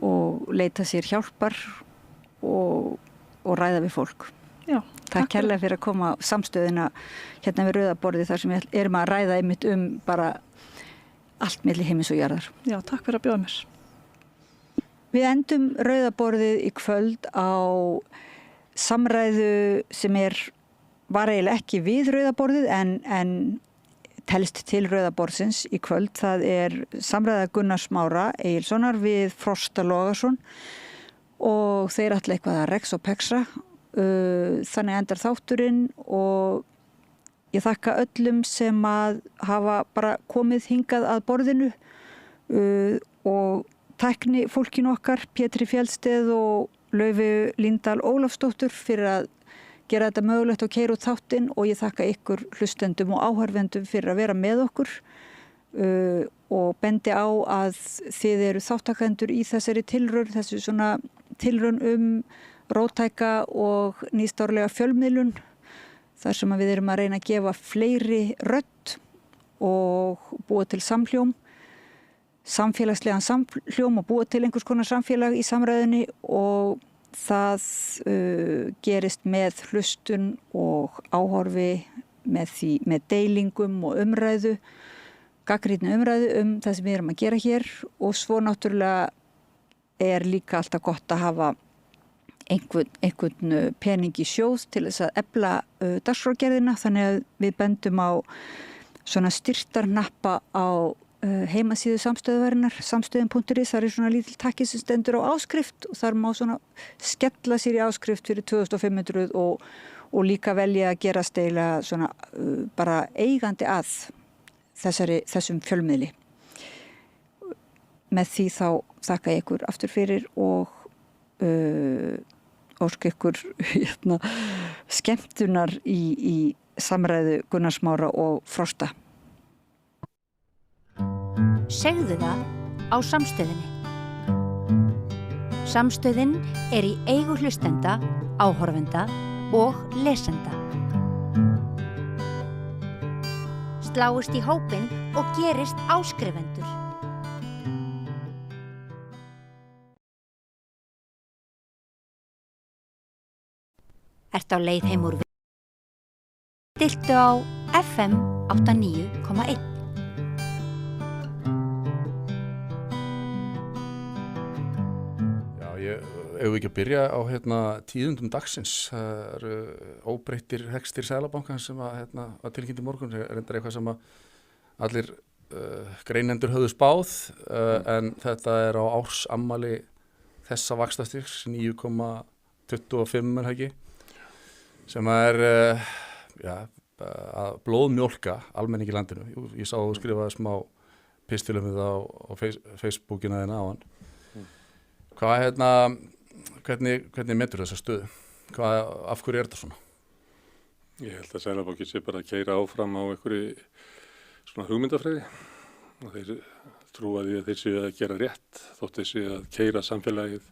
og leita sér hjálpar og ræða við fólk. Já, takk kærlega fyrir að koma á samstöðina hérna við Rauðaborðið þar sem við erum að ræða einmitt bara allt milli himins og jarðar. Já, takk fyrir að bjóða mér. Við endum Rauðaborðið í kvöld á samræðu sem var eiginlega ekki við Rauðaborðið en telst til Rauðaborðsins í kvöld. Það samræða Gunnars Smára Egilssonar við Frosta Logason og þeir ætla eitthvað að rex og pexa. Þannig endar þátturinn og ég þakka öllum sem að hafa bara komið hingað að borðinu og tækni fólkinu okkar, Pétri Fjellsteð og Laufu Líndal Ólafsdóttur fyrir að gera þetta mögulegt og keyra út þáttinn og ég þakka ykkur hlustendum og áhorfendum fyrir að vera með okkur og bendi á að þið eru þáttakendur í þessari tilraun, þessu svona tilraun róttæka og nýstárlega fjölmiðlun þar sem við erum að reyna að gefa fleiri rödd og búa til samhljóm, samfélagslegan samhljóm og búa til einhvers konar samfélag í samræðunni og það gerist með hlustun og áhorfi með deilingum og umræðu, gagnrýnni umræðu það sem við erum að gera hér og svo náttúrulega líka alltaf gott að hafa einhvern pening í sjóð til þess að efla dagskrárgerðina þannig að við bendum á svona styrktarnappa á heimasíðu samstöðvarinnar, samstöðin.is, það svona lítill takki sem stendur á áskrift og þar má svona skella sér í áskrift fyrir 2500 og líka velja að gera steila svona bara eigandi að þessum fjölmiðli. Með því þá þakka ég ykkur aftur fyrir og óska ykkur skemmtunar í samræðu Gunnars Smára og Frosta. Segðu það á Samstöðinni. Samstöðin í eigu hlustenda, áhorfenda og lesenda. Sláist í hópinn og gerist áskrifendur. Ertu á leið heim úr Stiltu á FM 89,1. Ef við ekki að byrja á tíðundum dagsins, það eru óbreyttir hextir Seðlabankans sem var tilkynnt í morgun, reyndar eitthvað sem allir greinendur höfðu spáð, en þetta á ársammali þessa vaxtastigs 9,25 ekki, sem að blóðmjólka almenning í landinu. Ég sá þú skrifaði smá pistilum við á Facebookina þína áðan. Hvernig metur þessa stöðu? Af hverju þetta svona? Ég held að Seðlabankinn sé bara að keyra áfram á einhverju svona hugmyndafræði og þeir trúa því að þeir séu að gera rétt þótt þeir séu að keyra samfélagið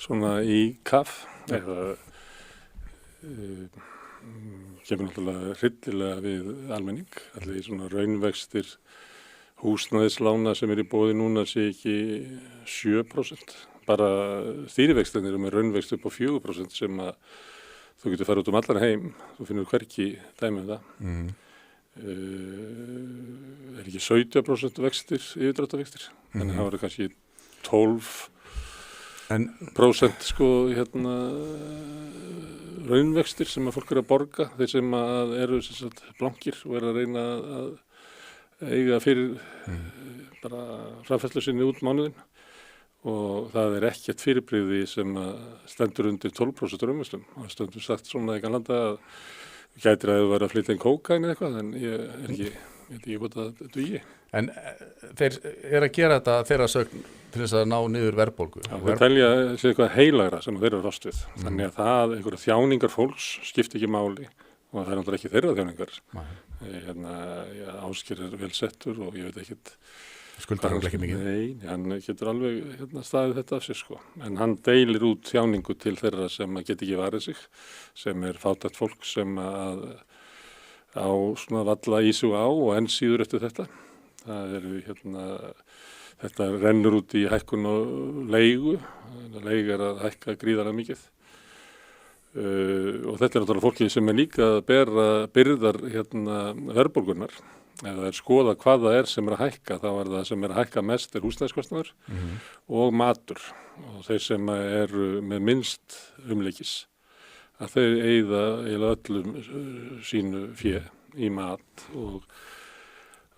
svona í kaf eða kemur náttúrulega hryllilega við almenning. Allir svona raunvextir húsnæðislána sem í boði núna sé ekki 7%. Bara stýrivextirnir með raunvext upp á 4% sem að þú getur farið út allan heim, þú finnur hvergi dæmi það. Ekki 17% vextir, yfirdráttarvextir, þannig að það voru kannski 12% raunvextir sem að fólk að borga, þeir sem að eru blankir og að reyna að eiga fyrir bara framfærslu sinni út mánuðin. Og það ekkert fyrirbrigði sem stendur undir 12% raunvextum. Það stendur sagt svona ekki að landa að gætir að það vera að flytja inn kókain eða eitthvað, en ég veit ekki hvort það dugi. En þeir að gera þetta þeirra sögn til þess að ná niður verðbólgu? Já, þeir telja sér eitthvað heilagra sem þeir eru rást við. Þannig að það, einhverja þjáningar fólks skipti ekki máli og það náttúrulega ekki þeirra þjáningar. Ásgeir vel settur og ég veit ekkert Skuldar hann ekki mikið? Nei, hann getur alveg staðið þetta af sér sko. En hann deilir út þjáningu til þeirra sem get ekki varið sig, sem fátækt fólk sem á svona valla í sig á og enn síður eftir þetta. Það þetta rennur út í hækkun og leigu. Leiga að hækka gríðarlega mikið. Og þetta náttúrulega fólki sem líka að bera byrðar verðbólgunnar. Ef það skoða hvað það sem að hækka, þá það sem að hækka mest húsnæðiskostnaður og matur. Og þeir sem eru með minnst umleikis, að þeir eyða eiginlega öllum sínu fé í mat og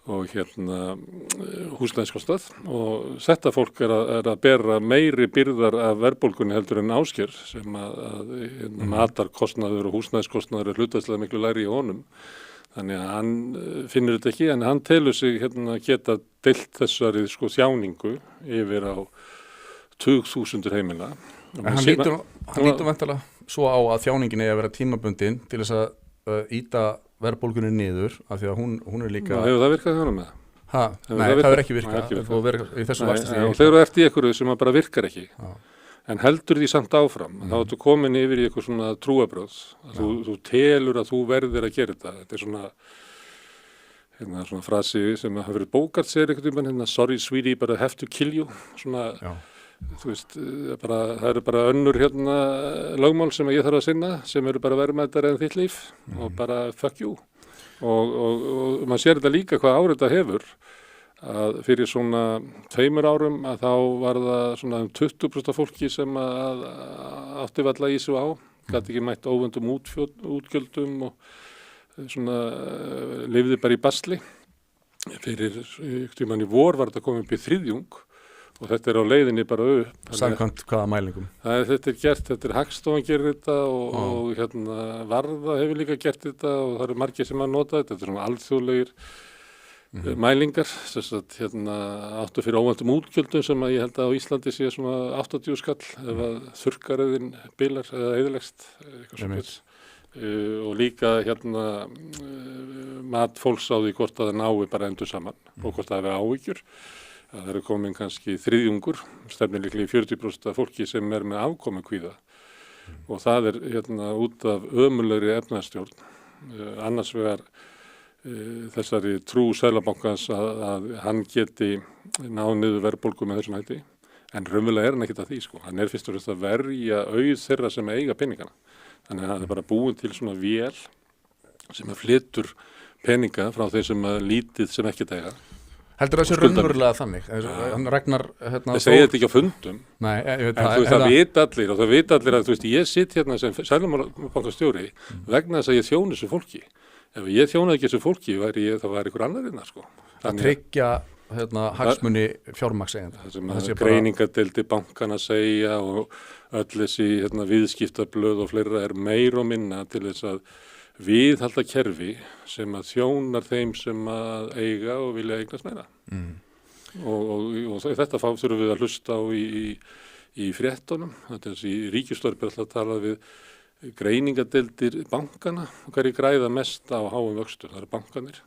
húsnæðiskostnað. Og þetta fólk að bera meiri byrðar af verðbólgunni heldur en Ásgeir, sem að matarkostnaður og húsnæðiskostnaður hlutfallslega miklu lægri í honum. Þannig að hann finnur þetta ekki, en hann telur sig geta deilt þessari þjáningu yfir á 20.000 heimila. En hann lítur væntanlega svo á að þjáningin eigi að vera tímabundin til þess að ýta verðbólgunni niður, af því að hún líka... Hefur það virkað hjá með það? Nei, það hefur ekki virkað í þessu vaxtastig. Þeir eru eftir ykkur sem bara virkar ekki. En heldur því samt áfram, þá ertu komin yfir í eitthvað svona trúarbrögð. Þú telur að þú verðir að gera þetta. Þetta svona frasi sem hafa verið Bogart segir einhvern veginn, sorry sweetie, but I have to kill you. Þú veist, það eru bara önnur lögmál sem ég þarf að sinna, sem eru bara verðmætari en þitt líf og bara fuck you. Og maður sér þetta líka hvað árið þetta hefur. Að fyrir svona 2 árum að þá var það svona 20% af fólki sem átti valla í sig á, gat ekki mætt óvöndum útgjöldum og svona lifði bara í basli. Fyrir tímann í vor var þetta komið upp í 3. og þetta á leiðinni bara upp. Samkvæmt hvaða mælingum? Þetta Hagstofan gerir þetta og Varða hefur líka gert þetta og það eru margir sem að nota þetta. Þetta svona alþjóðlegir mælingar, áttu fyrir óvæntum útgjöldum sem ég held að á Íslandi sé svona 80 skall ef að þurrkaröðin bilar eða eyðilegst og líka mat fólks á því hvort að það nái bara endur saman og hvort það er áhyggjur. Það eru komin kannski 3, stefnir líklega í 40% af fólki sem með afkomukvíða og það út af ömurlegri efnahagsstjórn, annars vegar þessari trú Seðlabankans að hann geti náð niður verðbólgu með þessum hætti, en raunverulega hann ekkert að því sko. Hann fyrst og fremst að verja auð þeirra sem eiga peningana. Þannig að það er bara búin til svona vél sem flytur peninga frá þeir sem lítið sem ekkert eiga. Heldur það sé raunverulega þannig? Hann Ragnar... Það segir þetta ekki á fundum. Nei, ég veit það. En það vita allir og það vita allir að ég sitt sem Seðlabankastjóri vegna þess að ég þjóni þessu fólki. Ef ég þjónaði ekki þessu fólki, þá væri ykkur annar innan, sko. Að tryggja hagsmuni fjármagnseigenda. Það sem greiningadeildi bankana segja og öll þessi viðskiptablöð og fleira er meir og minna til þess að viðhalda kerfi sem að þjónar þeim sem að eiga og vilja eignast meira. Og þetta þurfum við að hlusta á í fréttunum. Þetta er þessi ríkisstjórn alltaf að tala við greiningadeildir bankana og hverju græða mest á háum vöxtur, það eru bankanir.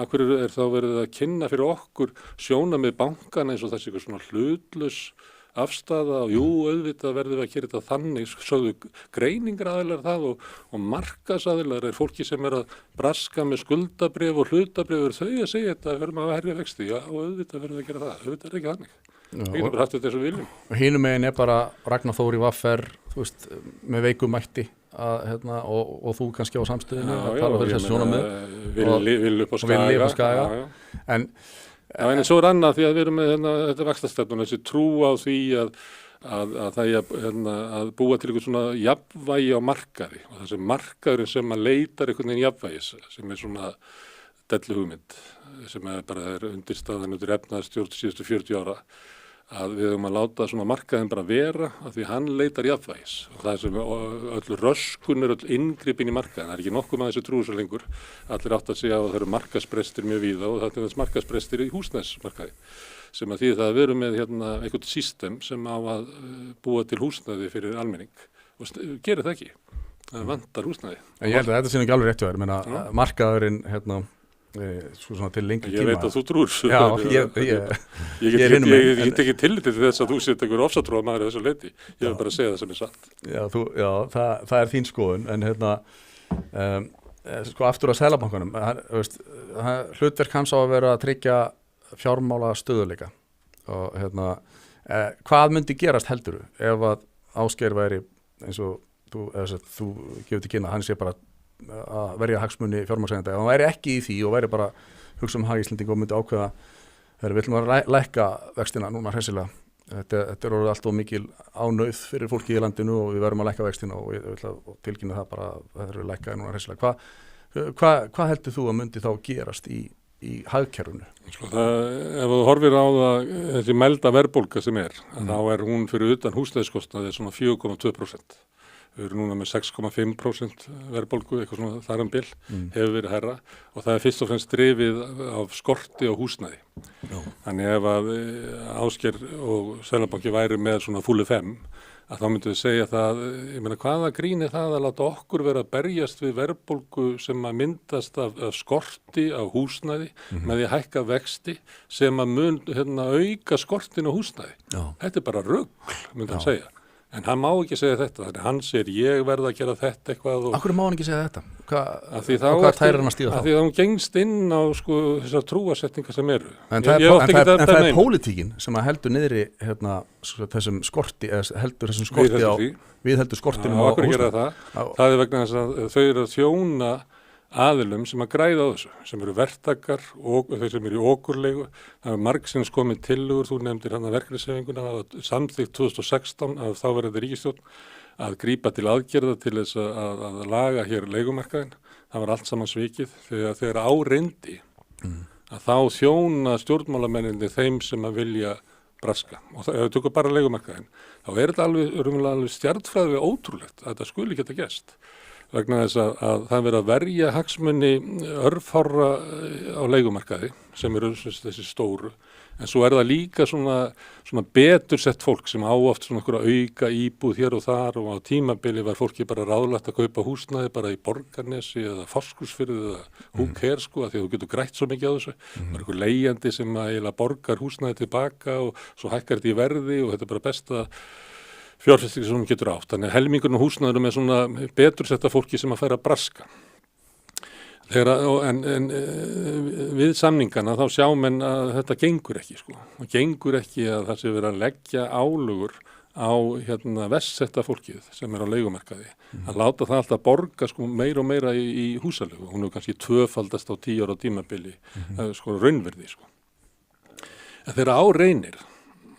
Af hverju þá verið að kynna fyrir okkur sjónarmið bankana eins og þessi eitthvað svona hlutlaus afstaða og auðvitað verðum við að gera þetta þannig, sögðu greiningaraðilar það og markaðsaðilar fólki sem að braska með skuldabréf og hlutabrif þau að segja þetta, verðum að herja vexti, já og auðvitað verðum við að gera það, auðvitað ekki þannig. Við erum bara haft þetta eins og viljum. Og hinum megin bara Ragnar Þór í VFR, þú veist, með veikumætti og þú kannski á samstöðinu að tala fyrir þessu sjónarmið Vill upp á Skaga. En svo annað því að við erum með þetta vaxtastefnu, þessi trú á því að það að búa til einhvern svona jafnvægi á markaði og þessi markaðurinn sem að leitar einhvern veginn jafnvægis sem svona dellu hugmynd sem bara undirstaðan undir efnahagsstjórn síðustu 40 ára að við höfum að láta svona markaðin bara vera af því hann leitar jafnvægis og það sem öll röskun öll inngripin í markaðin, það er ekki nokkuð með þessu trúi svo lengur, allir átt að segja að það eru markaðsbrestir mjög víða og það er þess markaðsbrestir í húsnæðismarkaði sem að því það að við erum með einhvern system sem á að búa til húsnæði fyrir almenning og gerir það ekki, það vantar húsnæði. En ég held að þetta sé ekki alveg rétt hjá þér, markaðurinn svona til lengri tíma. Ég veit að þú trúir þessu. Já, ég get ekki tillitið til þess að þú sett einhver ofsatrúarmaður að þessu leyti. Ég vil bara segja það sem er satt. Já, það er þín skoðun, en sko aftur að Seðlabankanum, hlutverk hans á að vera að tryggja fjármála stöðuleika og hvað myndi gerast heldurðu ef að Ásgeir væri eins og þú gefur til kynna, hann sé bara að verja hagsmuni fjármagnseigendanda, ef hann væri ekki í því og væri bara hugsa hag Íslendinga og myndi ákveða við ætlum að lækka vextina núna hressilega, þetta orðið allt of mikil ánauð fyrir fólki í landinu og við verðum að lækka vextina og ég ætla að tilkynna það bara að það eru lækkaði núna hressilega. Hvað heldur þú að myndi þá gerast í hagkerfinu? Sko ef þú horfir á það þessi mælda verðbólga sem þá er hún fyrir utan húsnæðiskostnaði svona 4,2%. Við erum núna með 6,5% verðbólgu, eitthvað svona þar bil, hefur verið herra og það er fyrst og fremst drifið af skorti og húsnæði. Þannig ef að Ásgeir og Seðlabanki væri með svona full FM, að þá myndum við segja það, ég meina hvaða grín er það að láta okkur vera að berjast við verðbólgu sem að myndast af skorti, af húsnæði, með því að hækka vexti sem að mun auka skortin og húsnæði. Þetta er bara rugl, myndum við segja. En hann má ekki segja þetta, þannig hann segir ég verð að gera þetta eitthvað. Akkur má hann ekki segja þetta? Hvað tærir hann að stíða þá? Af því að hann gengst inn á þessar trúarsetningar sem eru. En það er pólitíkin sem að heldur niðri þessum skorti, heldur þessum skorti á, við heldur skortinum á húsnæði. Það er vegna þess að þau eru að þjóna aðilum sem að græða á þessu, sem eru verktakar og þau sem eru í okurleigu. Það er margsins komið tillögur, þú nefndir hann að verkefnishreyfinguna, það var samþykkt 2016 af þáverandi ríkisstjórn að grípa til aðgerða til þess að laga hér leigumarkaðinn. Það var allt saman svikið þegar á reyndi að þá þjóna stjórnmálamenninni þeim sem að vilja braska. Og ef við tökum bara leigumarkaðinn, þá er þetta alveg stjarnfræðilega ótrúlegt að þetta skuli geta gerst. Vegna þess að það verið að verja hagsmuni örfárra á leigumarkaði sem eru þessi stóru, en svo er það líka svona betur sett fólk sem á oft svona auka íbúð hér og þar og á tímabili var fólki bara ráðlagt að kaupa húsnæði bara í Borgarnesi eða Fáskrúðsfirði eða who cares því að þú getur grætt svo mikið á þessu. Það er einhver leigjandi sem að eiginlega borgar húsnæði tilbaka og svo hækkar þetta í verði og þetta er bara besta fjárfesting sem hún getur átt. Þannig helmingurinn á húsnæðurum er svona betur setta fólki sem að færa að braska. En við samningana þá sjá menn að þetta gengur ekki. Það gengur ekki að það sé verið að leggja álögur á vestsetta fólkið sem er á leigumarkaði. Að láta það alltaf borga meira og meira í húsalegu. Hún er kannski tvöfaldast á 10 ára tímabili, raunverði. En þegar á reynir,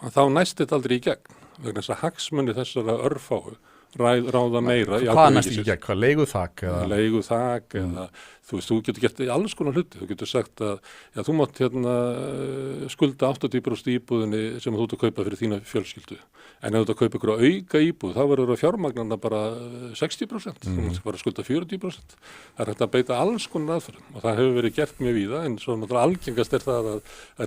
þá næst þetta aldrei í gegn. Vegna þess að hagsmunni þessara örfáu ráða meira. Hvað næst ekki gegn? Hvað leiguþak? Leiguþak eða þú getur gert alls konar hluti. Þú getur sagt að þú mátt skulda 80% íbúðinni sem þú ert að kaupa fyrir þína fjölskyldu. En ef þú ert að kaupa ykkur auka íbúð, þá verður það fjármagnana bara 60%. Þú mátt bara skulda 40%. Það er hægt að beita alls konar aðferðum og það hefur verið gert mjög víða, en svo náttúrulega algengast er það að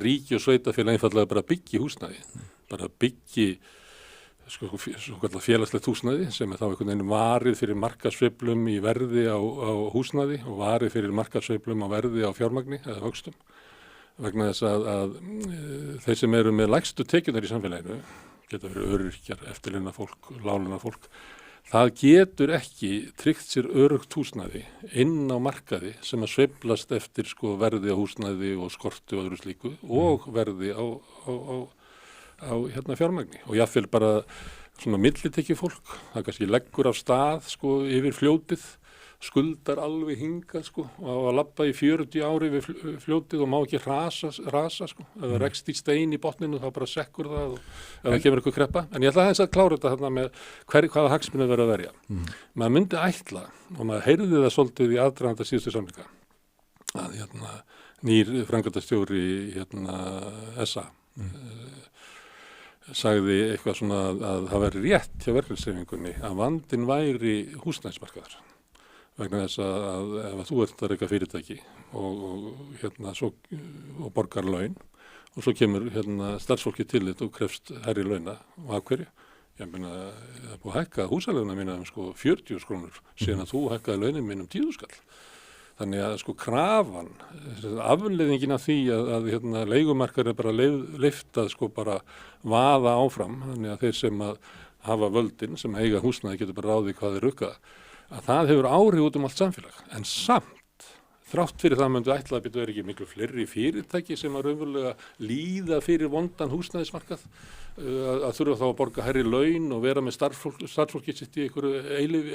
ríki og sveitafélag einfaldlega bara byggi húsnæði. Bara byggi félagslegt húsnæði sem er þá einhvern veginn varið fyrir markaðssveiflum í verði á húsnæði og varið fyrir markaðssveiflum á verði á fjármagni eða vöxtum. Vegna þess að þeir sem eru með lægstu tekjurnar í samfélaginu, geta verið öryrkjar, eftirlauna fólk, láglauna fólk, það getur ekki tryggt sér öruggt húsnæði inn á markaði sem að sveiflast eftir verði á húsnæði og skorti og öðru slíku og verði á fjármagni og jáfnvel bara svona millitekki fólk, það kannski leggur af stað yfir fljótið, skuldar alveg hingað og á að labba í 40 ári við fljótið og má ekki rasa ef það rekst í stein í botninu þá bara sekkur það og ef það kemur eitthvað kreppa. En ég ætla aðeins að klára þetta með hvaða hagsmuni verið að verja. Maður myndi ætla, og maður heyrði það svolítið í aðdraganda síðustu samninga, að nýr framkvæmdastjóri SA sagði eitthvað svona að það væri rétt hjá verkalýðshreyfingunni að vandinn væri húsnæðismarkaður vegna þess að ef þú ert að reka fyrirtæki og borgar laun og svo kemur starfsfólki til þetta og krefst hærri launa og af hverju? Ég meina, það er búið að hækka húsaleiguna mína 40 krónur síðan að þú hækkaði launin mín 10 skall. Þannig að sko krafan, afleiðingin af því að leigumarkaður er bara leyft að sko bara vaða áfram, þannig að þeir sem að hafa völdin, sem eiga húsnæði getur bara ráðið hvað þeir rukka, að það hefur áhrif út allt samfélag. En samt, þrátt fyrir það myndu ætla að byrja ekki miklu fleiri fyrirtæki sem að raunverulega líða fyrir vondan húsnæðismarkað, að þurfa þá að borga hærri laun og vera með starfsfólki sitt í einhverju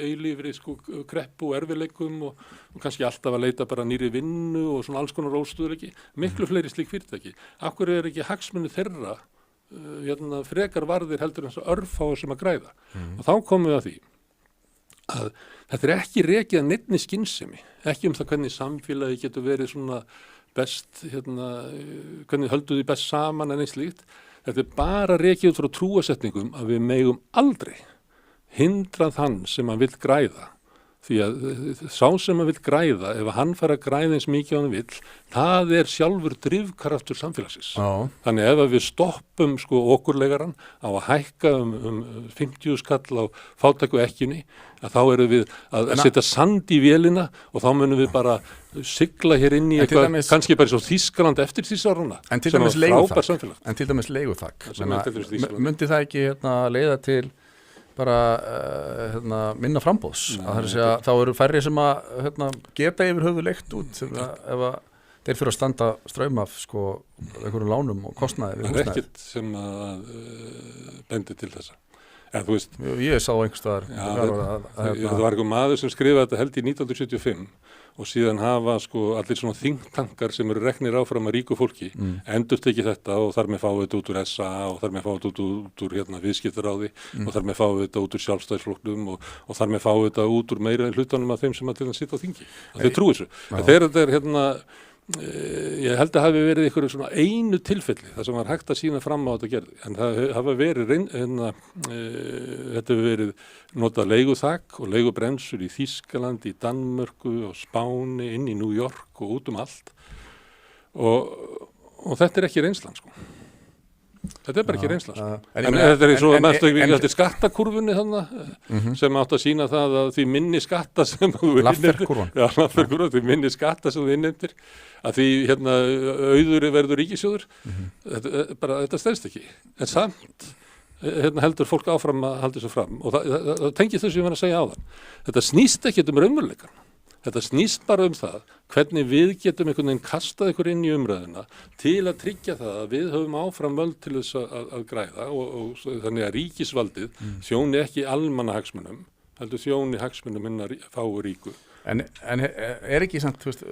eilífri sko kreppu og erfiðleikum og kannski alltaf að leita bara nýri vinnu og svona alls konar óstöðuleiki. Miklu fleiri slík fyrirtæki. Af hverju er ekki hagsmuni þeirra frekar varðir heldur eins og örfáir sem að græða? Og þá komum við að því að þetta er ekki rekið að neinni skynsemi, ekki það hvernig samfélagi getur verið svona best, hvernig höldum við best saman en eins slíkt. Þetta er bara rekið út frá trúasetningum að við megum aldrei hindra þann sem að vill græða. Því að sá sem að vill græða, ef hann fara að græða eins mikið á hann vill, það er sjálfur drifkraftur samfélagsins. Já. Þannig ef við stoppum sko okurlegaran á að hækka 50 skall á fátæku ekkjunni, að þá erum við að setja sand í vélina og þá munum við bara sigla hér inn í eitthvað, kannski bara svo Þýskaland eftir Þýskarana, sem er frábær samfélag. En til dæmis leiguþak, myndi það ekki leiða til bara minna frambóðs, þá eru færri sem að geta yfir höfuð leikt út ef að þeir fyrir að standa straum af sko einhverjum lánum og kostnaði við húsnæði. Það er ekkert sem að bendi til þessa. En þú veist, ég sá einhvers staðar það var einhver maður sem skrifaði þetta held í 1975 og síðan hafa sko allir svona þingtankar sem eru reknir áfram að ríku fólki endurtekið þetta og þar með fáið þetta út úr SA og þar með fáið þetta út úr viðskiptaráði og þar með fáið þetta út úr sjálfstæðisflokknum og þar með fáið þetta út úr meira hlutunum af þeim sem að til að sitja á þingi. Þeir trúi þessu. Þegar þetta er ég held að hafi verið ykkur svona einu tilfelli þar sem var hægt að sína fram á þetta gerði, en það hafa verið þetta hefur verið notað leiguþak og leigubremsur í Þýskalandi, í Danmörku og Spáni, inn í New York og út allt og þetta er ekki reynslan sko. Þetta er bara ekki reynsla sko. En þetta er eins og eftir skattakurfunni þannig sem átt að sína það að því minni skatta sem þú Lafferkurvan, því minni skatta sem þú innheimtir að því auður verður ríkissjóður þetta stærst ekki, en samt heldur fólk áfram að halda þessu fram og það tengir þess að ég var að segja áðan, þetta snýst ekki raunveruleikann. Þetta snýst bara það hvernig við getum einhvern veginn kastað ykkur inn í umræðuna til að tryggja það að við höfum áfram völd til þess að græða og þannig að ríkisvaldið þjóni ekki almannahagsmunum, heldur þjóni hagsmunum hinna fáu ríku. En er ekki samt, þú veist,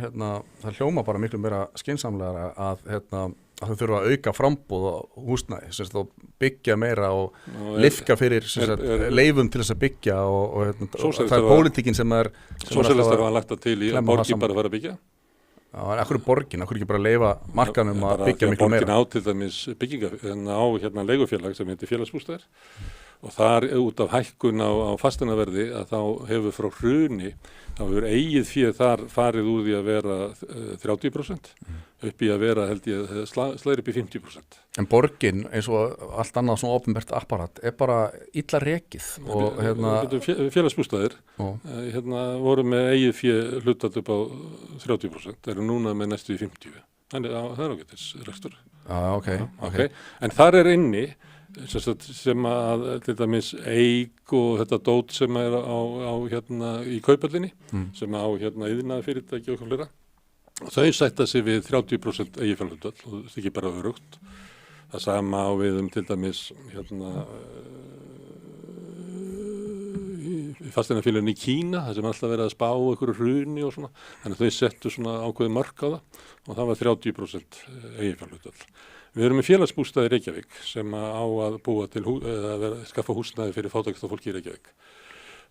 það hljóma bara miklu meira skynsamlega að þau þurfa að auka frambúð á húsnæði, og byggja meira og liðka fyrir leifum til þess að byggja og það er pólitíkin sem er Sósíalistar hafa lagt það til í að borgin bara fara að byggja. Já, en akkur er borgin, akkur ekki bara leyfa markanum að byggja miklu meira? Borgin á til dæmis bygginga á leigufélag sem heitir Félagsbústaðir og þar út af hækkun á fasteignaverði að þá hefur frá hruni, þá hefur eigið fé þar farið úr því að vera 30% upp í að vera held ég slæðir upp í 50%. En borgin eins og allt annað svona opinbert apparat er bara illa rekið og Félagsbústaðir voru með eigið fé hlutað upp á 30%, eru núna með næstu í 50%. Þannig að það er ágætis rekstur. Okay. En þar er inni sem að til dæmis eig og þetta dót sem er í Kauphallinni sem á iðnaði fyrirtæki og fleira og þau sætta sig við 30% eiginfjárhlutfall og það er ekki bara örugt. Það sama á við til dæmis fasteignafélögin í Kína, það sem alltaf verið að spá einhverju hruni og svona, þannig að þau settu svona ákveðið mörk á það og það var 30% eiginfjárhlutfall. Við erum með félagsbústaði í Reykjavík sem á að búa til skaffa húsnæði fyrir fátækasta fólki í Reykjavík.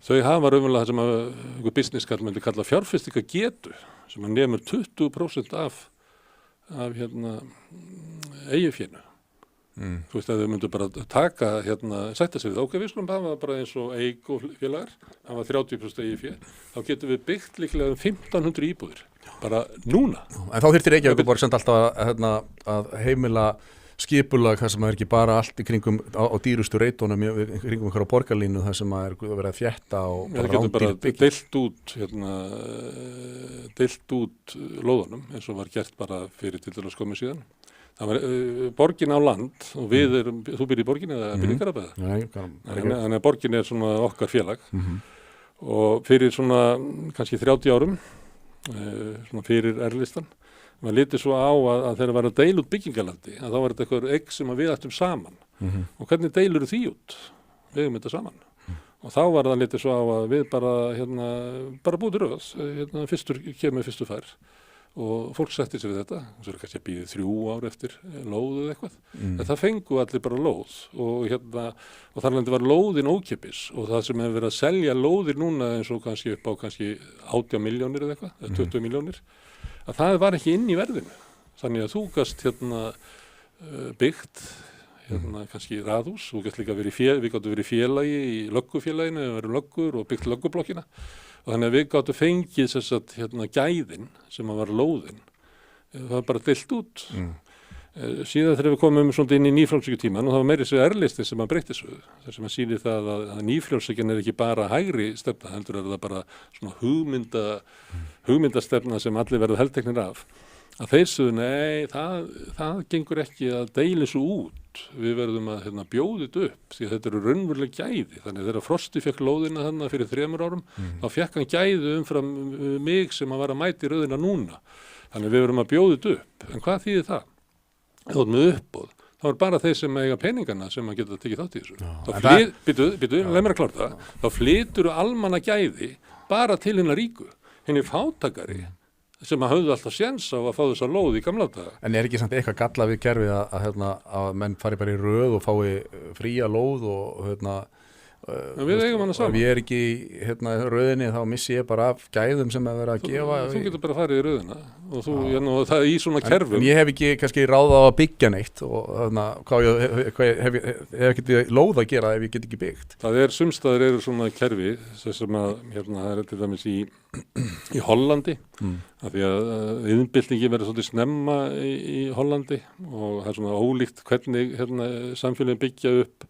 Þau hafa raunverulega það sem einhver businesskall myndi kalla fjárfestingagetu sem nemur 20% af eiginfénu. Þú veist að þau myndu bara taka sætta sig við við skulum hafa bara eins og eig og félagar hafa 30% eiginfé, þá getum við byggt líklega 1500 íbúðir bara núna. En þá þyrfti Reykjavíkurborg samt alltaf að heimila skipulag þar sem það ekki bara allt í kringum á dýrustu reitunum í kringum einhverja borgarlínu þar sem það verið að þétta og bara rándýr byggja. Deilt út lóðunum eins og var gert bara fyrir til dæmis skömmu síðan. Það var borgin á land og þú býrð í borgin eða býrð í Garðabæði? Nei, þannig að borgin svona okkar félag og fyrir svona kannski 30 árum, svona fyrir R-listan, maður litið svo á að þegar var að deila út byggingalandi, að þá var þetta eitthvað eign sem við ættum saman. Og hvernig deilur því út? Við eigum þetta saman. Og þá var það litið svo á að við bara búið röð, fyrstur kemur fyrstur fær. Og fólk setti sér við þetta, og svo kannski að býði 3 ár eftir lóð eða eitthvað. En það fengu allir bara lóð og þar landi var lóðin ókeypis og það sem hefur verið að selja lóðir núna eins og kannski upp á kannski 18 milljónir eða eitthvað, eða 20 milljónir, að það var ekki inn í verðinu. Þannig að þú gast byggt kannski raðhús, þú gast líka við gáttum verið félagi í löggufélaginu, við verum löggur og byggt löggublokkina. Og þannig að við gáttum fengið gæðin sem var lóðin. Það var bara deilt út. Síðan þegar við komum inn í nýfrjálshyggjutímann og það var meiri svo R-listi sem að breytti svo. Þar sem að sýnir það að nýfrjálshyggjan ekki bara hægri stefna, heldur það bara svona hugmyndastefna sem allir verða helteknir af. Að þeir sögðu, nei, það gengur ekki að deila svo út. Við verðum að bjóða þetta upp því að þetta eru raunveruleg gæði. Þannig þegar Frosti fekk lóðina þarna fyrir 3 árum, þá fekk hann gæði umfram mig sem að var að mæta í röðina núna. Þannig við verðum að bjóða þetta upp. En hvað þýðir það? Þá erum við uppbóð. Það var bara þeir sem eiga peningana sem að geta tekið þátt í þessu. Leið mér að klára það. Þá flytur almanna gæði bara til hinna ríku. Hinni fátakari sem að höfðu alltaf séns á að fá þessa lóð í gamla daga. En ekki samt eitthvað galla við kerfið að menn fari bara í röð og fái fría lóð og við eigum hana saman. Ef ég ekki í röðinni þá missi ég bara af gæðum sem að vera að gefa. Þú getur bara farið í röðina og það í svona kerfum. En ég hef ekki kannski ráð á að byggja neitt og hvað hef ekki lóð að gera ef ég get ekki byggt. Það sumstaðir eru svona kerfi sem að það til dæmis í Hollandi af því að iðnbyltingi verður svolítið snemma í Hollandi og það svona ólíkt hvernig samfélagin byggja upp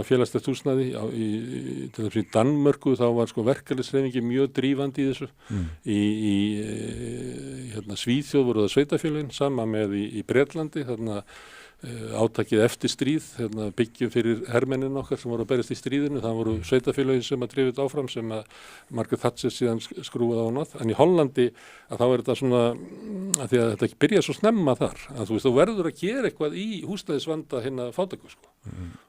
félagslegt húsnæði til þess að í Danmörku þá var verkalýðshreyfingi mjög drífandi í þessu í Svíþjóð voru það sveitafélögin sama með í Bretlandi þarna átakið eftir stríð byggjum fyrir hermennin okkar sem voru að berjast í stríðinu, það voru sveitafélögin sem að drifið áfram sem að Margaret Thatcher síðan skrúið á hana. En í Hollandi að þá þetta svona að því að þetta byrja svo snemma þar að þú verður að gera eitthvað í húsnæðisvanda fátæku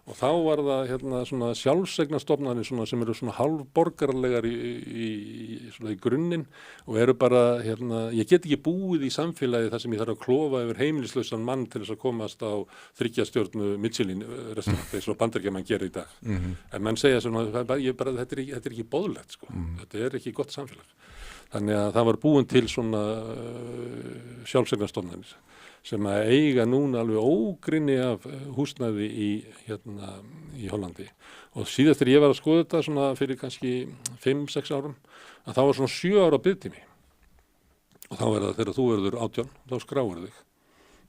og þá var það svona sjálfseignarstofnanir sem eru svona hálfborgaralegar í grunninn og eru bara ég get ekki búið í samfélagi þar sem ég þarf að klofa yfir heimilislausan mann til þess að komast á 3 stjörnu Michelin restaurant eins og Bandaríkjamenn gera í dag. En menn segja svona þetta er ekki boðlegt þetta er ekki gott samfélag. Þannig að það var búin til svona sjálfseignarstofnanir sem að eiga núna alveg ógrynni af húsnæði í Hollandi. Og síðast þegar ég var að skoða þetta svona fyrir kannski 5-6 árum, að þá var svona 7 ára biðtími. Og þá það þegar þú verður 18, þá skráir þig.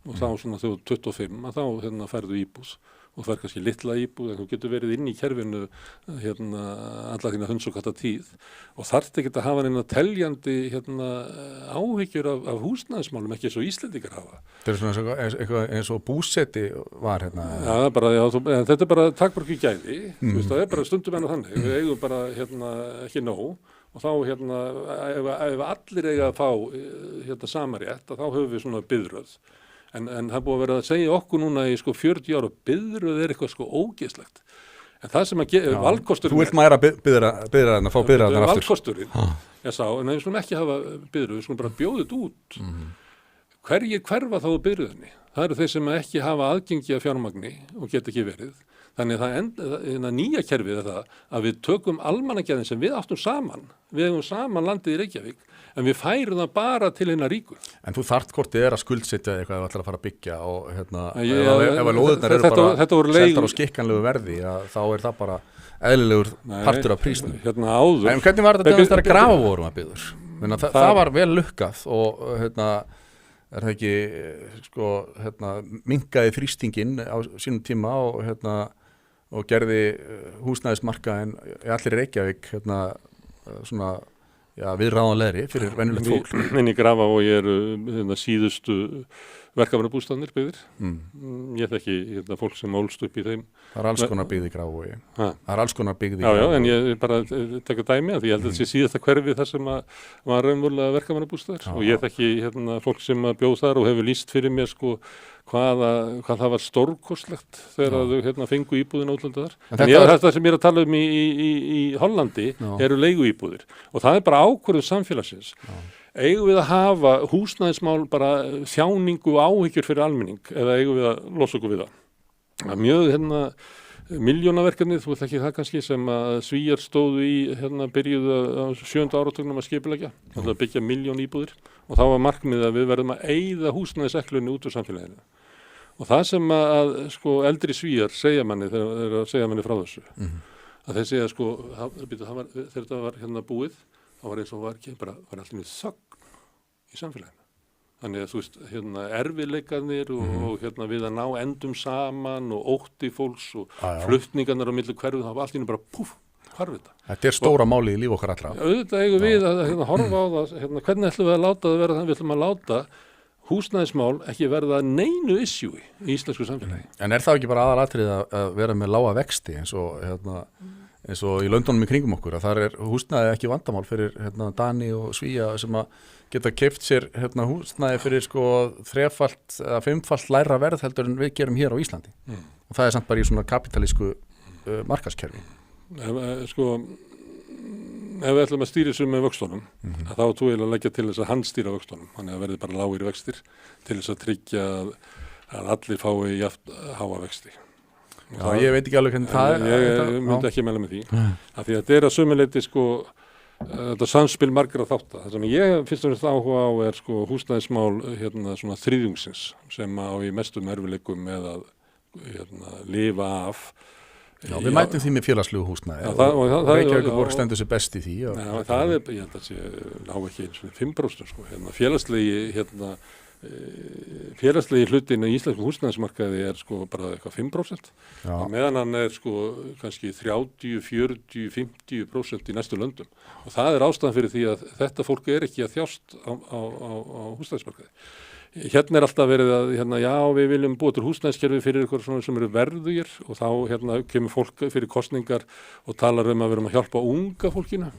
Og þá svona þegar þú 25, að þá færðu íbúð. Og það kannski litla íbúð, en þú getur verið inn í kerfinu alla þína hundsokata tíð. Og þarft ekki að hafa neina teljandi áhyggjur af húsnæðismálum, ekki eins og Íslendingar hafa. Þetta er svona eitthvað eins og búsetti var þetta er bara takmarki gæði. Það er bara stundum enn og þannig. Við eigum bara ekki nóg. Og þá ef allir eiga að fá sama rétt, þá höfum við svona biðröð. En það búið að vera að segja okkur núna í 40 ára biðröð er eitthvað ógeðslegt. En það sem að valkosturinn... Þú vilt mæra biðröðina, fá biðröðina aftur. Valkosturinn, en við skulum ekki hafa biðröð, við skulum bara bjóða þetta út. Hverjir hverfa þá biðröðinni? Það eru þeir sem ekki hafa aðgengi að fjármagni og geta ekki verið. Þannig að nýja kerfið er það að við tökum almannagæðin sem við áttum saman. Við hefum saman landið í Reykjavík, en við færum það bara til hinna ríku. En þú þarft hvort þið að skuldsetja eitthvað ef þú ætlar að fara að byggja og ef að lóðirnar eru bara seltar á skikkanlegu verði, þá er það bara eðlilegur partur af prísnum. Áður. En hvernig var þetta þegar Grafarvogur var byggður? Það var vel lukkað og er það ekki sko, minnkaði þrýstingin á sínum tíma og gerði húsnæðismarkaðinn í allir Reykjavík svona viðráðanlegri fyrir venjulegt fólk. Inn í Grafavogi eru síðustu verkefnabústaðnir byggðir. Ég þekki fólk sem ólst upp í þeim. Það alls konar byggð í Grafavogi. Það alls konar byggð í Grafavogi. Já, en ég bara tekja dæmi að því ég held að þetta sé síðasta hverfi þar sem var raunverulega verkefnabústaðir og ég þekki fólk sem bjóð þar og hefur lýst fyrir mér sko hvað það var stórkostlegt þegar þau fengu íbúðin útlanda þar. En þetta sem ég er að tala um í Hollandi eru leiguíbúðir og það er bara ákvörðun samfélagsins. Eigum við að hafa húsnæðismál bara þjáningu og áhyggjur fyrir almenning eða eigum við að losa okkur við það? Það er mjög milljónaverkefnið, þú veist ekki það kannski, sem að Svíar stóðu í byrjuðu á 7. áratugnum að skipuleggja, að byggja 1.000.000 íbúðir og þá var markmiðið að við verðum að eyða húsnæðiseklunni út úr samfélaginu. Og það sem að sko eldri Svíar segja manni frá þessu, að þeir segja sko, þegar þetta var búið, þá var eins og var alltaf mjög þögn í samfélaginu. Þannig að þú veist, erfiðleikarnir og við að ná endum saman og ótti fólks og flutningarnir á milli hverfið, það var allt í einu bara púf, hvarf þetta. Þetta stóra máli í líf okkar allra. Auðvitað eigum við að horfa á það, hvernig ætlum við að láta það vera það, við ætlum að láta húsnæðismál ekki verða neinu issue í íslensku samfélagi. En er það ekki bara aðalatrið að vera með lága vexti eins og í löndunum í kringum okkur, að þar er húsnæði ekki vandamál fyrir Dani og Svíja sem að geta keypt sér húsnæði fyrir sko 3-falt eða 5-falt lægra verð heldur en við gerum hér á Íslandi. Og það er samt bara í svona kapitalísku markaðskerfi. Ef við ætlum að stýra þessu með vöxtunum, þá þú eiginlega leggja til þess að hann stýra vöxtunum, þannig að verði bara lágir vextir til þess að tryggja að allir fái jafn háa vexti. Já, ég veit ekki alveg hvernig það er. Ég myndi ekki meðla með því. Af því að þetta er að sömuleyti sko, þetta samspil margra þátta. Það sem ég fyrst og fremst áhuga á er sko húsnæðismál svona þriðjungsins sem á í mestum erfiðleikum með að lifa af. Já, við mætum því með félagslegu húsnæði og Reykjavíkurborg stendur sér best í því. Já, það er, ég held að ná ekki eins og 5% sko. Félagslegi hlutin í íslenskum húsnæðismarkaði er sko bara eitthvað 5%. Meðan hann er sko kannski 30, 40, 50% í næstu löndum. Og það er ástæðan fyrir því að þetta fólk er ekki að þjást á húsnæðismarkaði. Hérna er alltaf verið að já, við viljum búa til húsnæðiskerfi fyrir ykkur svona sem eru verðugir og þá kemur fólk fyrir kosningar og talar um að við erum að hjálpa unga fólkinu.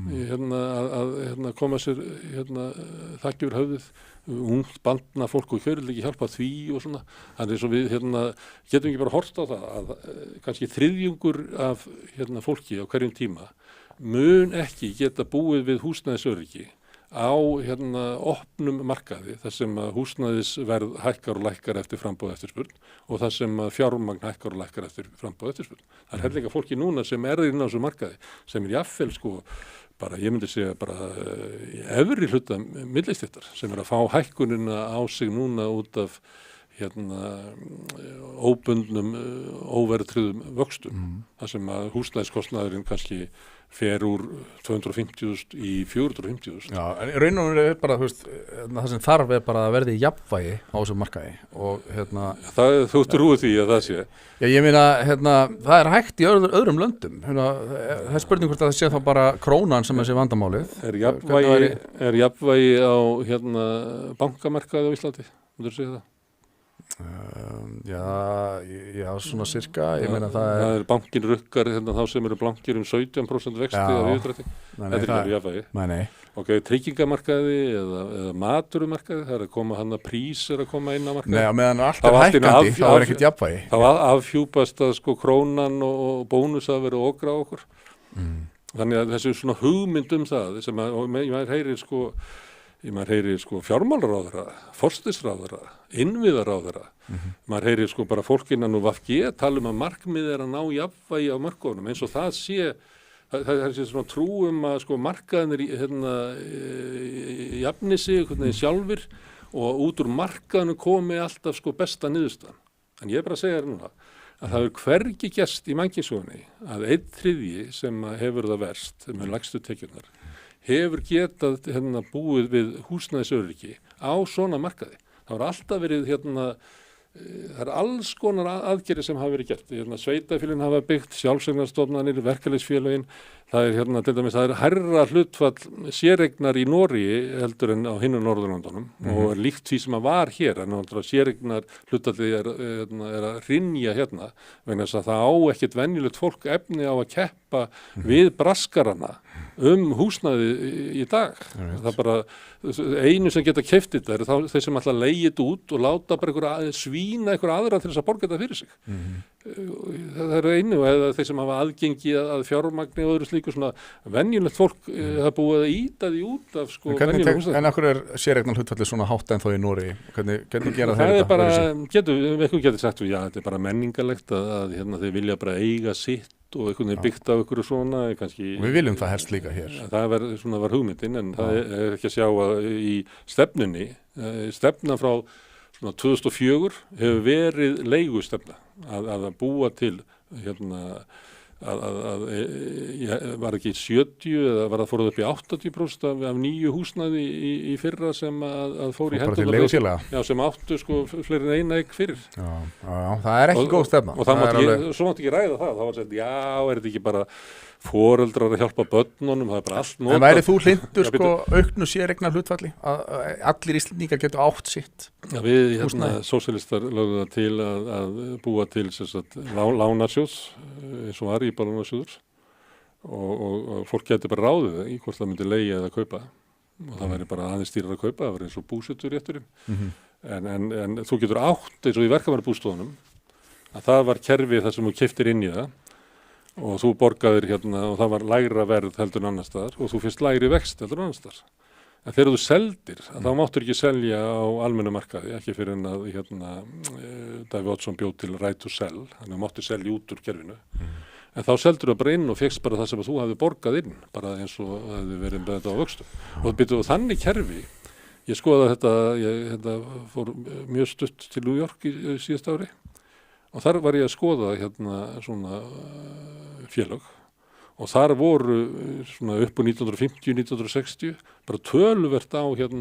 Að koma sér þakki yfir höfðið, ungt bandna fólk og þau vil ekki hjálpa því og svona. Þannig svo við getum ekki bara horft á það að kannski þriðjungur af fólki á hverjum tíma mun ekki geta búið við húsnæðisöryggi á opnum markaði þar sem að húsnæðisverð hækkar og lækkar eftir framboð eftirspurn og þar sem að fjármagn hækkar og lækkar eftir framboð eftirspurn. Það er hellinga fólki núna sem er inn á þessu markaði sem er jafnvel sko bara, ég myndi segja bara í efri hluta millistéttar sem er að fá hækkunina á sig núna út af óbundnum, óverðtryggðum vöxtum. Það sem að húsnæðiskostnaðurinn kannski fer úr 250.000 í 450.000. Já, en raun og veru er bara, þú veist, það sem þarf er bara að verði jafnvægi á þessum markaði og þú trúir því að það sé? Já, ég meina, það er hægt í öðrum löndum. Það er spurning hvort að það sé þá bara krónan sem sé vandamálið. Er jafnvægi á bankamarkaði á Íslandi? Myndirðu segja það? Já, svona cirka. Ég meina það er bankin rukkar þá sem eru blankir 17% vexti af yfirdrætti. Þetta er ekki jafnvægi. Nei. Ok, tryggingamarkaði eða maturumarkaði, það er að koma prís er að koma inn á markaði. Nei, meðan allt er hækkandi, þá er ekkert jafnvægi. Þá afhjúpast að sko krónan og bónusar verið okra á okkur. Þannig að þessu svona hugmynd það sem að maður heyrir fjármálaráðherra, forsætisráðherra, innviðaráðherra. Maður heyrir sko bara fólk innan úr VG tala að markmið er að ná jafnvægi á mörkuðunum eins og það sé, það er svona trú að sko markaðinir jafni sig sjálfur og út úr markaðinu komi alltaf sko besta niðurstaðan. En ég er bara að segja þér núna að það er hvergi gerst í mannkynssögunni að 1/3 sem hefur það verst með lægstu tekjurnar hefur getað búið við húsnæðisöryggi á svona markaði. Það var alltaf verið það er alls konar aðgerðir sem hafa verið gert. Sveitafélögin hafa byggt, sjálfseignarstofnanir, verkalýðsfélögin. Það er til dæmis, það er hærra hlutfall séreignar í Noregi heldur en á hinum Norðurlöndunum og er líkt því sem að var hér. En séreignar hlutfallið er að hrynja vegna þess að það á ekkert venjulegt fólk efni á að keppa við braskarana húsnæði í dag. Það er bara einu sem geta keypt þetta eru þeir sem ætla að leigja þetta út og láta bara svína einhver aðra til þess að borga þetta fyrir sig. Það er einu, eða þeir sem hafa aðgengi að fjármagni og öðru slíku svona venjulegt fólk það búið að ýta því út af venjulegu húsnæði. En akkur er séreignar hlutfallið svona hátt en þó í Noregi? Hvernig gera þeir þetta? Eitthvað getur sagt, já, þetta er bara menningarlegt að þeir vilja bara eiga sitt og einhvern veginn byggt af ykkur svona kannski. Og við viljum það helst líka hér. Það var hugmyndin, en það er ekki að sjá að í stefnunni, stefna frá 2004 hefur verið leigustefna að búa til var ekki 70 eða var það fóruð upp í 80% af nýju húsnæði í fyrra sem að fór í hendur sem áttu fleiri en eina eign fyrir. Já, það er ekki góð stefna. Og svo mátti ekki ræða það var sagt, já, er þetta ekki bara foreldrar að hjálpa börnunum, það er bara allt notað. En væri þú hlindur auknu séreignar hlutfalli að allir Íslendingar getur átt sitt? Já, við sósíalistar lögum það til að búa til lánasjóðs eins og var íbúðalánasjóður og fólk getur bara ráðið í hvort það myndi leigja eða kaupa og það væri bara aðeins dýrar að kaupa, það var eins og búseturétturinn. En þú getur átt eins og í verkamannabústofunum að það var kerfið þar sem þú keyptir inn í það og þú borgaðir og það var lægra verð heldur en annars staðar og þú fyrst lægri vext heldur en annars staðar. En þegar þú seldir, þá máttur ekki selja á almennu markaði, ekki fyrir en að Davíð Oddsson bjóð til right to sell, þannig að máttur selja út úr kerfinu. En þá seldur það bara inn og fékkst bara það sem þú hafði borgað inn, bara eins og það hefði verið með þetta á vöxtum. Og þannig kerfi, ég skoðaði þetta fór mjög stutt til New York í síðasta ári og þar var ég að skoða svona félög og þar voru svona upp á 1950-1960 bara töluvert á það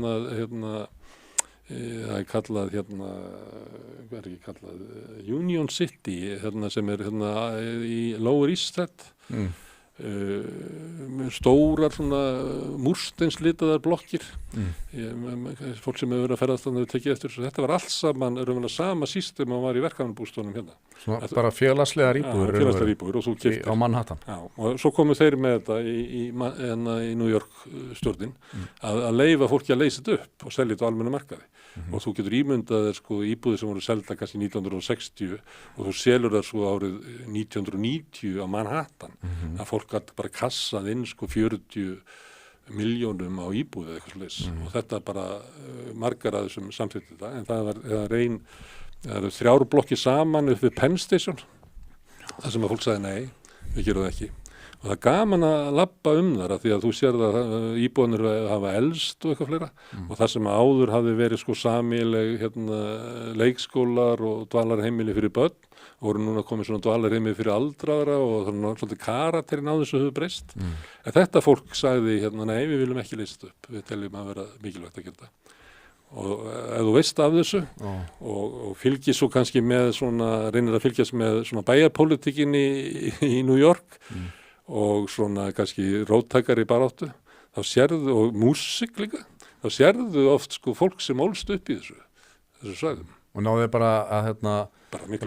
er kallað hvað er ekki kallað Union City sem er í Lower East Side stórar svona múrsteinslitaðar blokkir fólk sem hefur verið að ferðast þannig að tekið eftir þetta var allt saman sama system að var í verkamannabústofunum Svona bara félagslegar íbúðir og þú keyptir á Manhattan. Já, og svo komu þeir með þetta í New York stjórnin að leyfa fólki að leysa þetta upp og selja þetta á almenna markaði og þú getur ímyndað íbúðir sem voru selda kannski 1960 og þú selur það svo árið 1990 á Manhattan að fólk gæti bara kassað inn 40 milljónum á íbúðið eitthvað slags og þetta bara margar að þessum samþykkt þetta en það eru 3 blokkir saman upp við Penn Station þar sem að fólk sagði nei, við gerum það ekki og það er gaman að labba þar því að þú sér að íbúðanir hafa elst og eitthvað fleira og það sem áður hafi verið sameiginleg leikskólar og dvalarheimili fyrir börn voru núna komið svona dvalarheimili fyrir aldraðra og þannig svolítið karakterinn á þessu hefur breyst en þetta fólk sagði nei, við viljum ekki leysa þetta upp, við teljum að vera mikilvægt að gera þetta og ef þú veist af þessu og fylgist svo kannski með reynir að fylgjast með bæjarpólitíkinni í New York og kannski róttækari baráttu þá sérðu, og músík líka þá sérðu oft fólk sem ólst upp í þessu svæðum og náðu bara að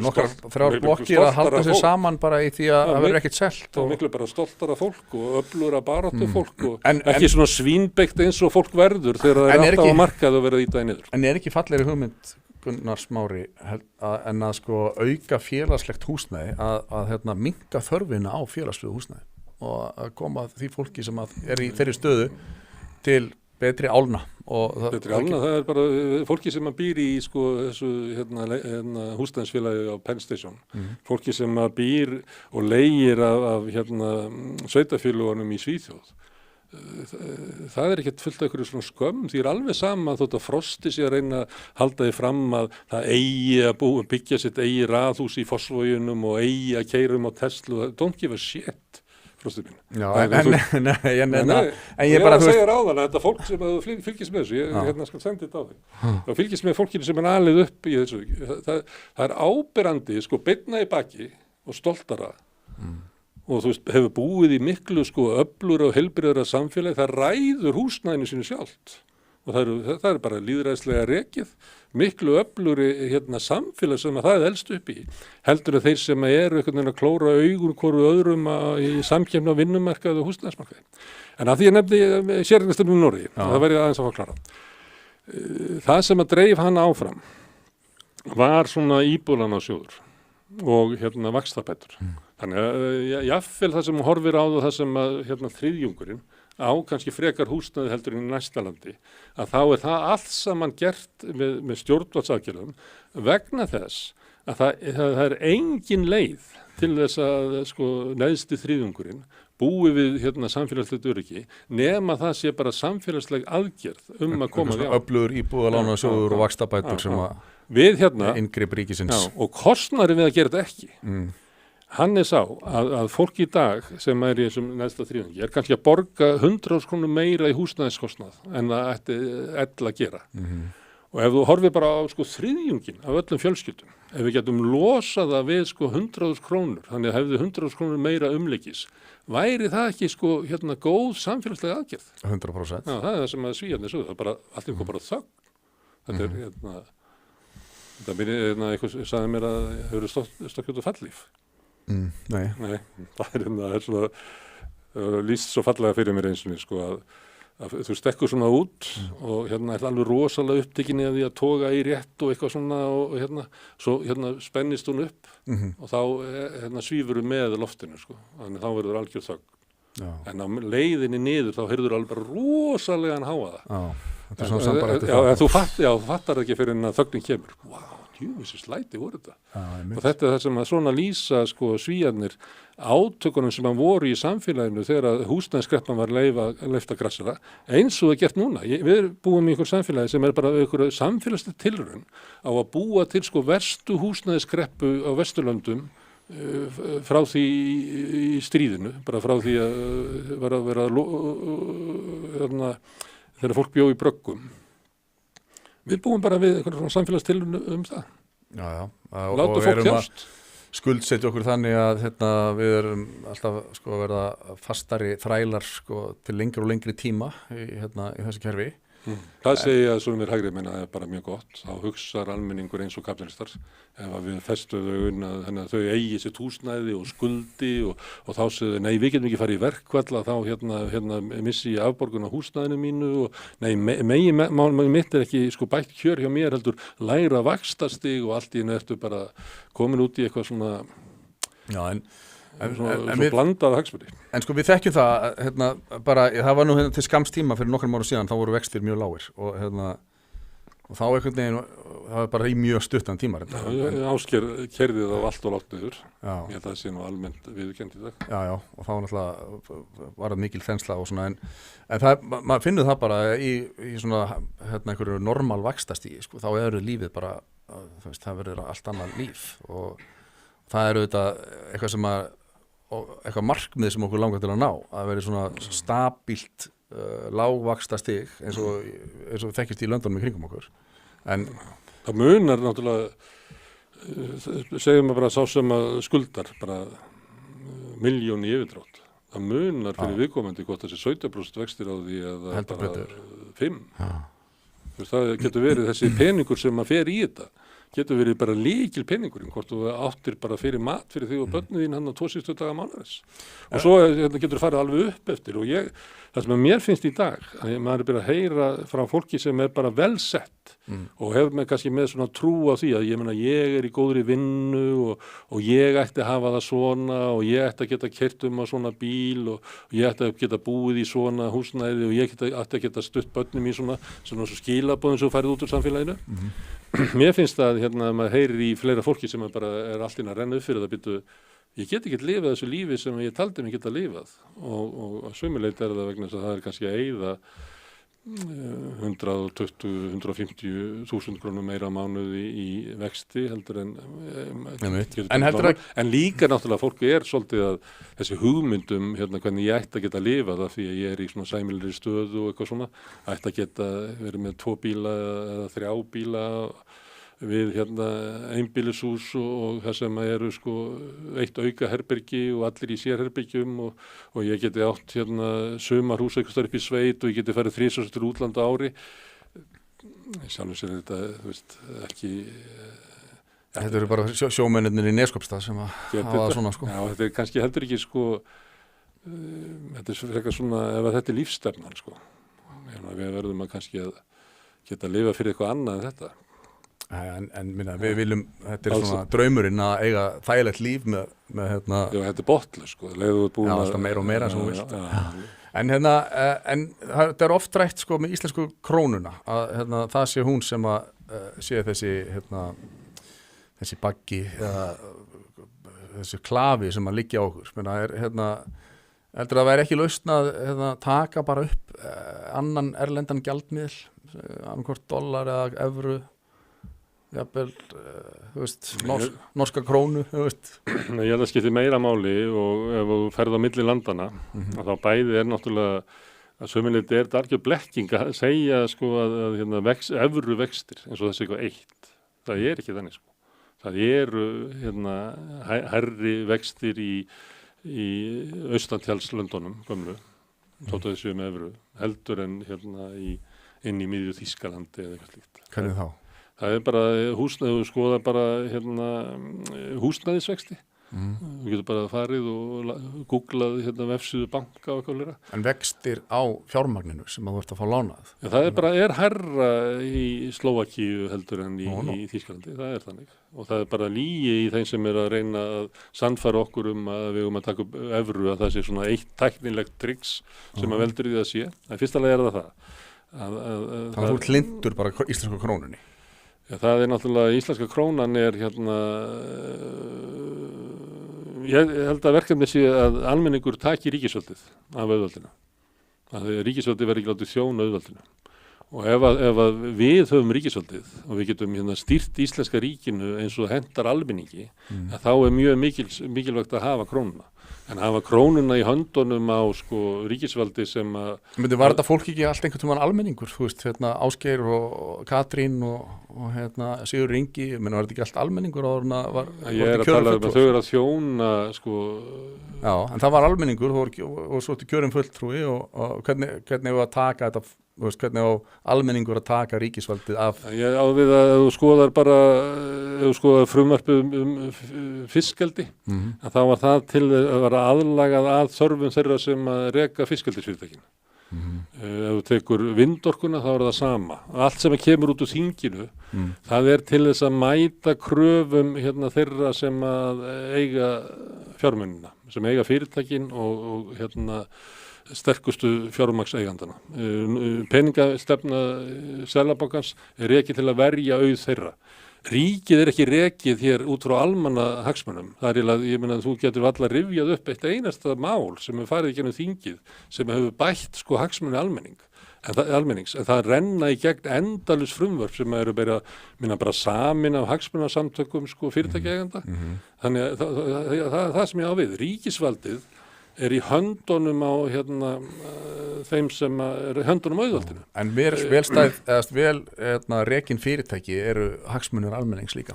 nokkrar 3 blokkir að halda sig saman bara í því að það verður ekkert selt og miklu bara stoltara fólk og öflugra baráttu fólk og ekki svona svínbeikt eins og fólk verður þegar það er alltaf á markað og verður að ýta í niður. En er ekki fallegri hugmynd Gunnar Smári en að auka félagslegt húsnæði að minnka þörfina á félagslegu húsnæði og að koma því fólki sem er í þeirri stöðu til betri álna betri álna, það er bara fólki sem býr í þessu húsnæðisfélagi á Penn Station fólki sem býr og leigir af sveitafélagunum í Svíþjóð það er ekkert fullt af einhverju svona skömm því alveg sama þótt að Frosti sé að reyna að halda því fram að það eigi að byggja sitt eigi raðhús í Fossvoginum og eigi að keyra á Tesla, don't give a shit frostir mín. Já, en ég bara, þú veist... Ég segja ráðan að þetta fólk sem að þú fylgist með þessu, ég skal senda þetta á þig. Þá fylgist með fólkinu sem er alið upp í þessu. Það er áberandi, sko, beinna í baki og stoltara. Og þú veist, hefur búið í miklu, sko, öflura og heilbrigðara samfélagi, það ræður húsnæðinu sínu sjálft. Og það er bara lýðræðislega rekið, miklu öfluri samfélag sem að það er elst upp í. Heldur að þeir sem eru einhvern veginn að klóra augun hvoru öðrum í samkeppni á vinnumarkaði og húsnæðismarkaði. En að því ég nefndi séreignarstefnu í Noregi, það verði aðeins að forklara. Það sem að dreif hann áfram var svona íbúðlánasjóður og vaxtabætur. Þannig að jafnvel það sem horfir á það sem að þriðjungurinn á kannski frekar húsnæði heldur í næsta landi, að þá er það allt saman gert með stjórnvaldsaðgerðum vegna þess að það er engin leið til þess að neðsti þriðjungurinn búi við samfélagslegt öryggi nema það sé bara samfélagsleg aðgerð að koma því á. Öflugur íbúðalánasjóður og vaxtabætur sem að inngrip ríkisins. Og kostnaðurinn við að gera þetta ekki. Hann er sá að fólk í dag sem er í þessum neðsta þriðjungi er kannski að borga 100.000 krónur meira í húsnæðiskostnað en það ætti ella að gera. Og ef þú horfir bara á þriðjungin af öllum fjölskyldum, ef við getum losað það við 100.000 krónur, þannig að hefði 100.000 krónur meira umleikis, væri það ekki góð samfélagslega aðgerð? 100%. Já, það er það sem að Svíarnir sögðu, það er bara allt einhver bara þögn. Þetta er eitthvað sagði mér að þau eru stokkjótt og fallíf. Nei, það er svona lýst svo fallega fyrir mér eins og að þú stekkur svona út og er alveg rosalega upptekin í að því að toga í rétt og eitthvað svona og svo spennist hún upp og þá svífur með loftinu þannig þá verður algjör þögn. En á leiðinni niður þá heyrður alveg bara rosalega háa það. Þú fattar ekki fyrir en að þögnin kemur. Þessi slæti voru þetta. Og þetta er það sem að svona lýsa Svíarnir átökunum sem að voru í samfélaginu þegar húsnæðiskreppan var leyft að grassera, eins og það gert núna. Við búum í einhver samfélagi sem er bara einhver samfélagsleg tilraun á að búa til verstu húsnæðiskreppu á Vesturlöndum frá því í stríðinu, bara frá því að vera þegar fólk bjó í bröggum. Við búum bara við einhvern samfélagstilraun það. Já. Láta fólk þjást. Skuldsetja okkur þannig að við erum alltaf að verða fastari þrælar til lengri og lengri tíma í þessu kerfi. Það segja að svona hægri menna er bara mjög gott. Þá hugsar almenningur eins og kapitalistar ef við festuðum þannig að þau eigi sitt húsnæði og skuldi og þá segðu nei, við getum ekki farið í verkvall að þá missi ég afborgun á húsnæðinu mínu og nei, mitt er ekki bætt kjör hjá mér heldur lægra vaxtastig og allt í einu ertu bara komin út í eitthvað svona svo blandað hagsmuni. En við þekkjum það, það var nú til skamms tíma fyrir nokkrum árum síðan, þá voru vextir mjög lágir og þá einhvern veginn, það var bara í mjög stuttan tíma. Ásgeir keyrði það á allt og látt niður. Ég held að það sé nú almennt viðurkennt í dag. Já, og þá náttúrulega var það mikil þensla og svona, en maður finnur það bara í svona einhverju normal vaxtastígi, þá er lífið bara, það verður allt annað líf og það er auðvitað eitthvað sem eitthvað markmið sem okkur langar til að ná, að vera svona stabílt lágvaxta stig eins og þekkist í löndunum í kringum okkur. En það munar náttúrulega, segjum við bara sá sem að skuldar bara 1 milljón í yfirdrátt. Það munar fyrir viðkomandi hvort þessi 17% vextir á því eða bara 5. Það getur verið þessi peningur sem að fer í þetta. Getur verið bara lykil peningurinn hvort þú áttir bara fyrir mat fyrir því og börnu þín hann á 2 síðustu daga mánaðarins. Og svo getur farið alveg upp eftir og það sem mér finnst í dag, að maður er bara að heyra frá fólki sem er bara velsett og hefur kannski með svona trú á því að ég er í góðri vinnu og ég ætti að hafa það svona og ég ætti að geta keyrt á svona bíl og ég ætti að geta búið í svona húsnæði og ég ætti að geta stutt börnum í svona skilaboðum sem farið út úr samfélaginu. Mér finnst að maður heyrir í fleira fólki sem bara er allt inn að renna upp fyrir það byrju, ég get ekki lifað þessu lífi sem ég taldi mig geta lifað og að sömuleyti er það vegna þess að það er kannski að eyða 120-150.000 krónum meira á mánuði í vexti heldur en en líka náttúrulega fólk svolítið að þessi hugmyndum hvernig ég ætti að geta lifað af því að ég í svona sæmilegri stöðu og eitthvað svona, ætti að geta verið með 2 bíla eða 3 bíla við einbýlishús og það sem eru sko eitt auka herbergi og allir í sérherbergjum og ég geti átt sumarhús eitthvað þar upp í sveit og ég geti farið 3 til útlanda ári. Sjálfur sér þetta, þú veist, ekki... Þetta eru bara sjómennirnir í Neskopstað sem að hafa það svona sko. Já, þetta kannski heldur ekki sko, þetta frekar svona, ef þetta lífsstefnan sko. Við verðum að kannski að geta að lifa fyrir eitthvað annað en þetta. En minna, við viljum, þetta svona draumurinn að eiga þægilegt líf með Já, þetta botlu sko, leiðu út búin að meira og meira sem þú vilt. En en þetta oft rætt sko með íslensku krónuna að það sé hún sem að sé þessi baggi eða þessi klafi sem að liggja á okkur. Minna, heldur það væri ekki lausn að taka bara upp annan erlendan gjaldmiðil, annarkvort dollar eða evru, jafnvel, þú veist, norska krónu, þú veist. Ég held að skipti meira máli og ef þú ferð á milli landana, þá bæði náttúrulega að sömuleyti þetta algjör blekking að segja sko að evru vextir eins og þessi eitthvað eitt. Það ekki þannig sko. Það eru hærri vextir í austanhjálslöndunum gömlu, þótt að þessu með evru, heldur en inn í miðju Þýskalandi eða eitthvað slíkt. Hvernig þá? Það bara húsnæði, skoða bara húsnæðisvexti. Þú getur bara farið og googlað vefsíðu banka og eitthvað. En vextir á fjármagninu sem þú ert að fá lánað? Já, það bara hærra í Slóvakíu heldur en í Þýskalandi, það þannig. Og það bara lygi í þeim sem að reyna að sannfæra okkur að við að taka upp evru, að það sé svona eitt tæknilegt tricks sem að veldur í það sé. En fyrsta lagi það. Þannig að þú hlindur bara íslensku krónunni? Já, það náttúrulega, íslenska krónan ég held að verkefni sé að almenningur taki ríkisvaldið af auðvaldinu. Að ríkisvaldið verði ekki látið þjóna auðvaldinu. Og ef að við höfum ríkisvaldið og við getum stýrt íslenska ríkinu eins og hendar almenningi, þá mjög mikilvægt að hafa krónuna. En hafa krónuna í höndunum á sko ríkisvaldi sem að... Var þetta fólk ekki allt einhvern tímann almenningur? Þú veist, Ásgeir og Katrín og Sigur Ingi, var þetta ekki allt almenningur áður Ég að tala um að þau að þjóna sko... Já, en það var almenningur og svo til kjörin fulltrúi og hvernig var að taka þetta, hvernig á almenningur að taka ríkisvaldið af... Ég á við að þú skoðar frumvarpið fiskeldi, að þá var það til að vera aðlagað að þörfum þeirra sem að reka fiskeldisfyrirtækinu. Ef þú tekur vindorkuna þá það sama. Allt sem kemur út úr þinginu, það til þess að mæta kröfum þeirra sem að eiga fjármunina, sem eiga fyrirtækin og sterkustu fjármagnseigandana. Peningastefna Seðlabankans rekið til að verja auð þeirra. Ríkið ekki rekið hér út frá almanna hagsmunum. Það ég meina að þú getur allar rifjað upp eitt einasta mál sem farið í gegnum þingið sem hefur bætt sko hagsmuni almennings. En það renna í gegn endalaus frumvörp sem eru bara samin af hagsmunasamtökum sko fyrirtækjaeiganda. Þannig að það sem ég á við, ríkisvaldið í höndunum á þeim sem höndunum á auðvaldinu. En velstæð, eða rekin fyrirtæki eru hagsmunir almennings líka.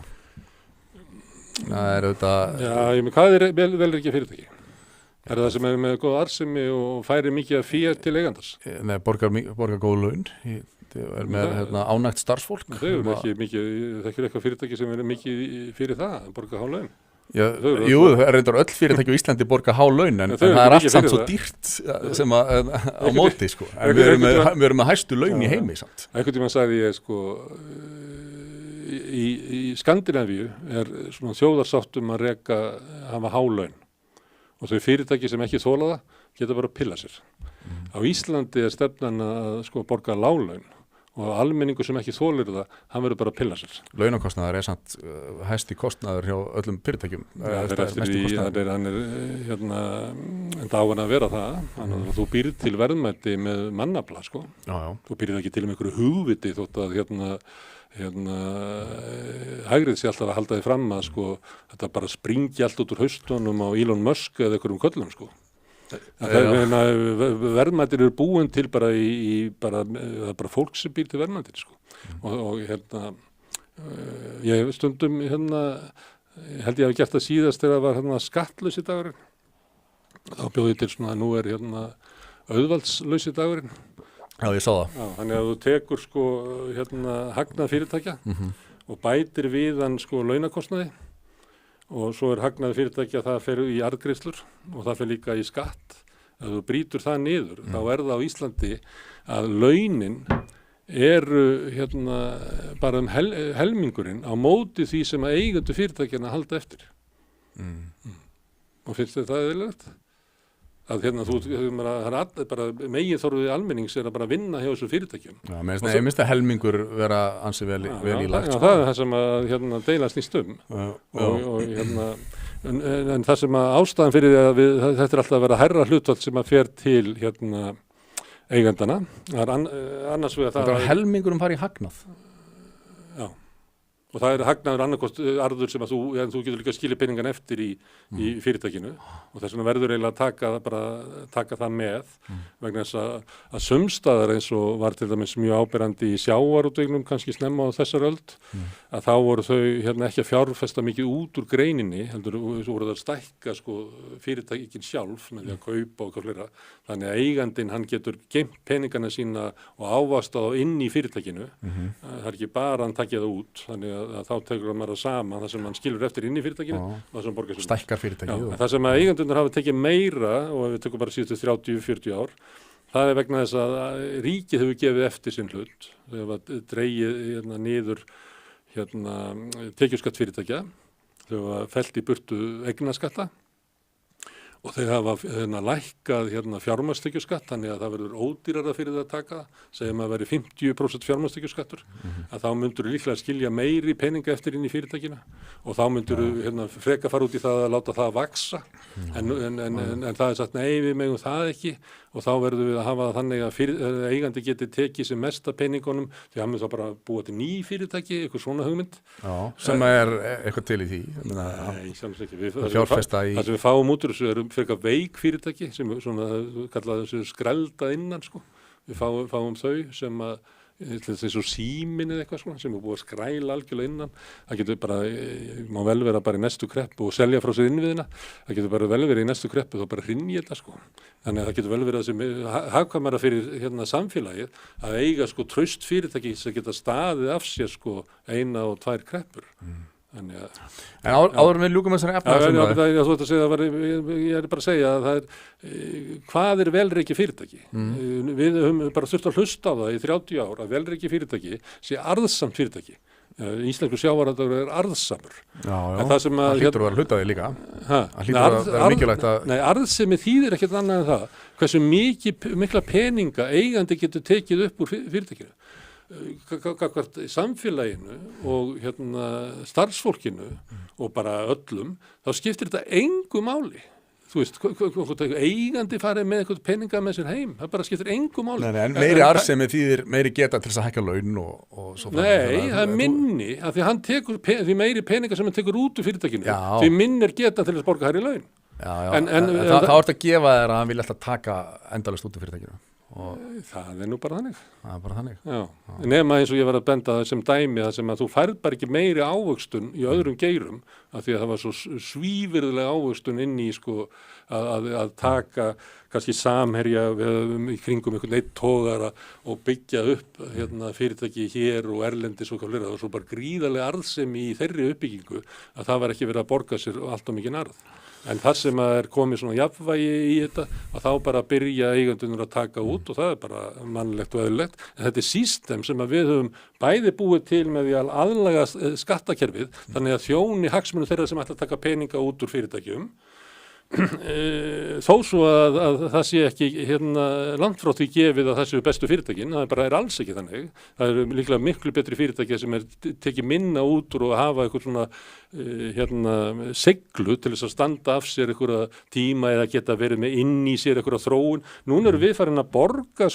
Það auðvitað... Já, hvað vel ekki fyrirtæki? Það sem með góð arðsemi og færi mikið af fé til eigandars? Nei, borgar góð laun. Með ánægt starfsfólk. Þau eru ekki mikið, það ekki eitthvað fyrirtæki sem mikið fyrir það, borgar há laun. Já, jú, reyndar öll fyrirtæki á Íslandi borga há laun en það allt samt svo dýrt sem á móti sko. En við erum með hæstu laun í heimi samt. Einhvern tímann sagði ég sko í Skandinavíu svona þjóðarsátt að hafa há laun og þau fyrirtæki sem ekki þola það geta bara að pilla sér. Á Íslandi stefnan að sko borga lág laun og almenningur sem ekki þolir það, hann verður bara að pilla sér. Launakostnaður samt hæsti kostnaður hjá öllum fyrirtækjum. Það eftir því, hann er dáin að vera það, þú býrð til verðmæti með mannafla, sko. Þú býrð ekki til með einhverju hugviti þótt að hægrið sé alltaf að halda því fram að sko, þetta bara springi allt út úr haustunum á Elon Musk eða einhverjum köllum, sko. Verðmætir eru búin til bara það er bara fólk sem býr til verðmætir, sko. Og ég hef stundum held ég hafi gert það síðast þegar það var skattlausi dagurinn. Þá bjóði ég til svona að nú er auðvaldslausi dagurinn. Já, ég sá það. Já, þannig að þú tekur sko hagnað fyrirtækja og bætir við hann sko launakostnaði og svo er hagnaði fyrirtækja það fer í arðgreiðslur og það fer líka í skatt. Ef þú brýtur það niður, þá er það á Íslandi að launin eru bara helmingurinn á móti því sem að eigendur fyrirtækjana halda eftir. Og finnst þér það eðlilegt? Að bara meginþorfið almennings er að bara vinna hjá þessu fyrirtækjum. Já, ég minnst að helmingur vera ansi vel í lagt. Já, það er það sem að deila snýst um. En það sem að ástæðan fyrir því að þetta er alltaf að vera hærra hlutfall sem að fer til eigandana. Annars vegar það er helmingur fara í hagnað. Já. Og það er hagnaður annarkost arður sem að þú getur líka skilja peningan eftir í fyrirtækinu og þess vegna verður eiginlega að taka það með vegna þess að sumstaðar eins og var til dæmis mjög áberandi í sjávarútveginum kannski snemma á þessar öld að þá voru þau ekki að fjárfesta mikið út úr greininni heldur voru það að stækka sko fyrirtækin sjálf með því að kaupa og eitthvað fleira þannig að eigandinn hann getur geymt peningana sína og ávastað á inn í fyrirtækinu það er ekki bara hann takja það út þannig að þá tekur maður það sama það sem hann skilur eftir inn í fyrirtækinu og það sem borgar sem stækkar fyrirtækið. Það sem að eigendurnir hafa tekið meira og við tökum bara síðustu 30-40 ár það er vegna þess að ríkið hefur gefið eftir sinn hlut þau hafa dregið niður tekjuskatt fyrirtækja þau hafa fellt í burtu eignaskatta og þeir hafa lækkað fjármagnstekjuskatt þannig að það verður ódýrara fyrir það að taka segjum að veri 50% fjármagnstekjuskattur að þá myndur líklega skilja meiri peninga eftir inn í fyrirtækina og þá myndur freka fara út í það að láta það vaksa en það er sagt nei við megum það ekki og þá verður við að hafa það þannig að eigandi geti tekið sem mest af peningunum því hann mun þá bara búa til ný fyrirtæki eitthvað svona hugmynd sem er eitthvað til í því Nei, sjálfs ekki fjárfesta í það sem við fáum út úr þessu eru frekar veik fyrirtæki sem svona kallað þessu skrælda innan sko við fáum þau sem að þessu símin eða eitthvað svona sem er búið að skræla algjörlega innan það getur bara, má vel vera bara í næstu kreppu og selja frá sér innviðina það getur bara vel verið í næstu kreppu þá bara hrynji þetta sko þannig að það getur vel verið sem hagkvæmara fyrir samfélagið að eiga sko traust fyrirtæki sem geta staðið af sér sko 1 og 2 kreppur En áður við ljúkum þessari efnahagsumræðu. Þú ert að segja, ég er bara að segja að það hvað er velreiki fyrirtæki? Við höfum bara þurft að hlusta á það í 30 ár að velreiki fyrirtæki sé arðsamt fyrirtæki. Íslensku sjávarútvegur er arðsamur. Já. Það hlýtur að vera hlutaði líka. Það hlýtur að vera mikilvægt að... Nei, arðsemi þýðir ekkert annað en það. Hversu mikla peninga eigandi getur tekið upp úr fyrirtækinu. Gagnvart samfélaginu og starfsfólkinu og bara öllum, þá skiptir þetta engu máli. Þú veist, eigandi farið með eitthvað peninga með sér heim, það bara skiptir engu máli. Nei, en meiri arðsemi þýðir meiri geta til þess að hækka laun og svo. Nei, það er minni, af því hann tekur því meiri peninga sem hann tekur út úr fyrirtækinu, því minni er geta til þess að borga hærri laun. Já, það ert að gefa þér að hann vil alltaf taka endalaust út úr fyrirtækinu. Það er nú bara þannig. Það er bara þannig. Já. Nema eins og ég var að benda það sem dæmi það sem að þú færð bara ekki meiri ávöxtun í öðrum geirum af því að það var svo svívirðilega ávöxtun inn í sko að taka kannski samherja í kringum einhvern eitt togara og byggja upp fyrirtæki hér og erlendis og hvað fleira. Það var svo bara gríðarlega arðsemi í þeirri uppbyggingu að það var ekki verið að borga sér allt of mikinn arð. En það sem er komið svona jafnvægi í þetta að þá bara byrja eigendurnir að taka út og það er bara mannlegt og eðlilegt. En þetta er system sem að við höfum bæði búið til með því að aðlaga skattakerfið þannig að þjóni hagsmunum þeirra sem ætla að taka peninga út úr fyrirtækjum þó svo að það sé ekki langt frá því gefið að það séu bestu fyrirtækin, það bara alls ekki þannig. Það eru líklega miklu betri fyrirtæki sem tekið minna út úr og hafa eitthvað svona seglu til þess að standa af sér einhverja tíma eða geta verið með inn í sér einhverja þróun. Núna erum við farin að borga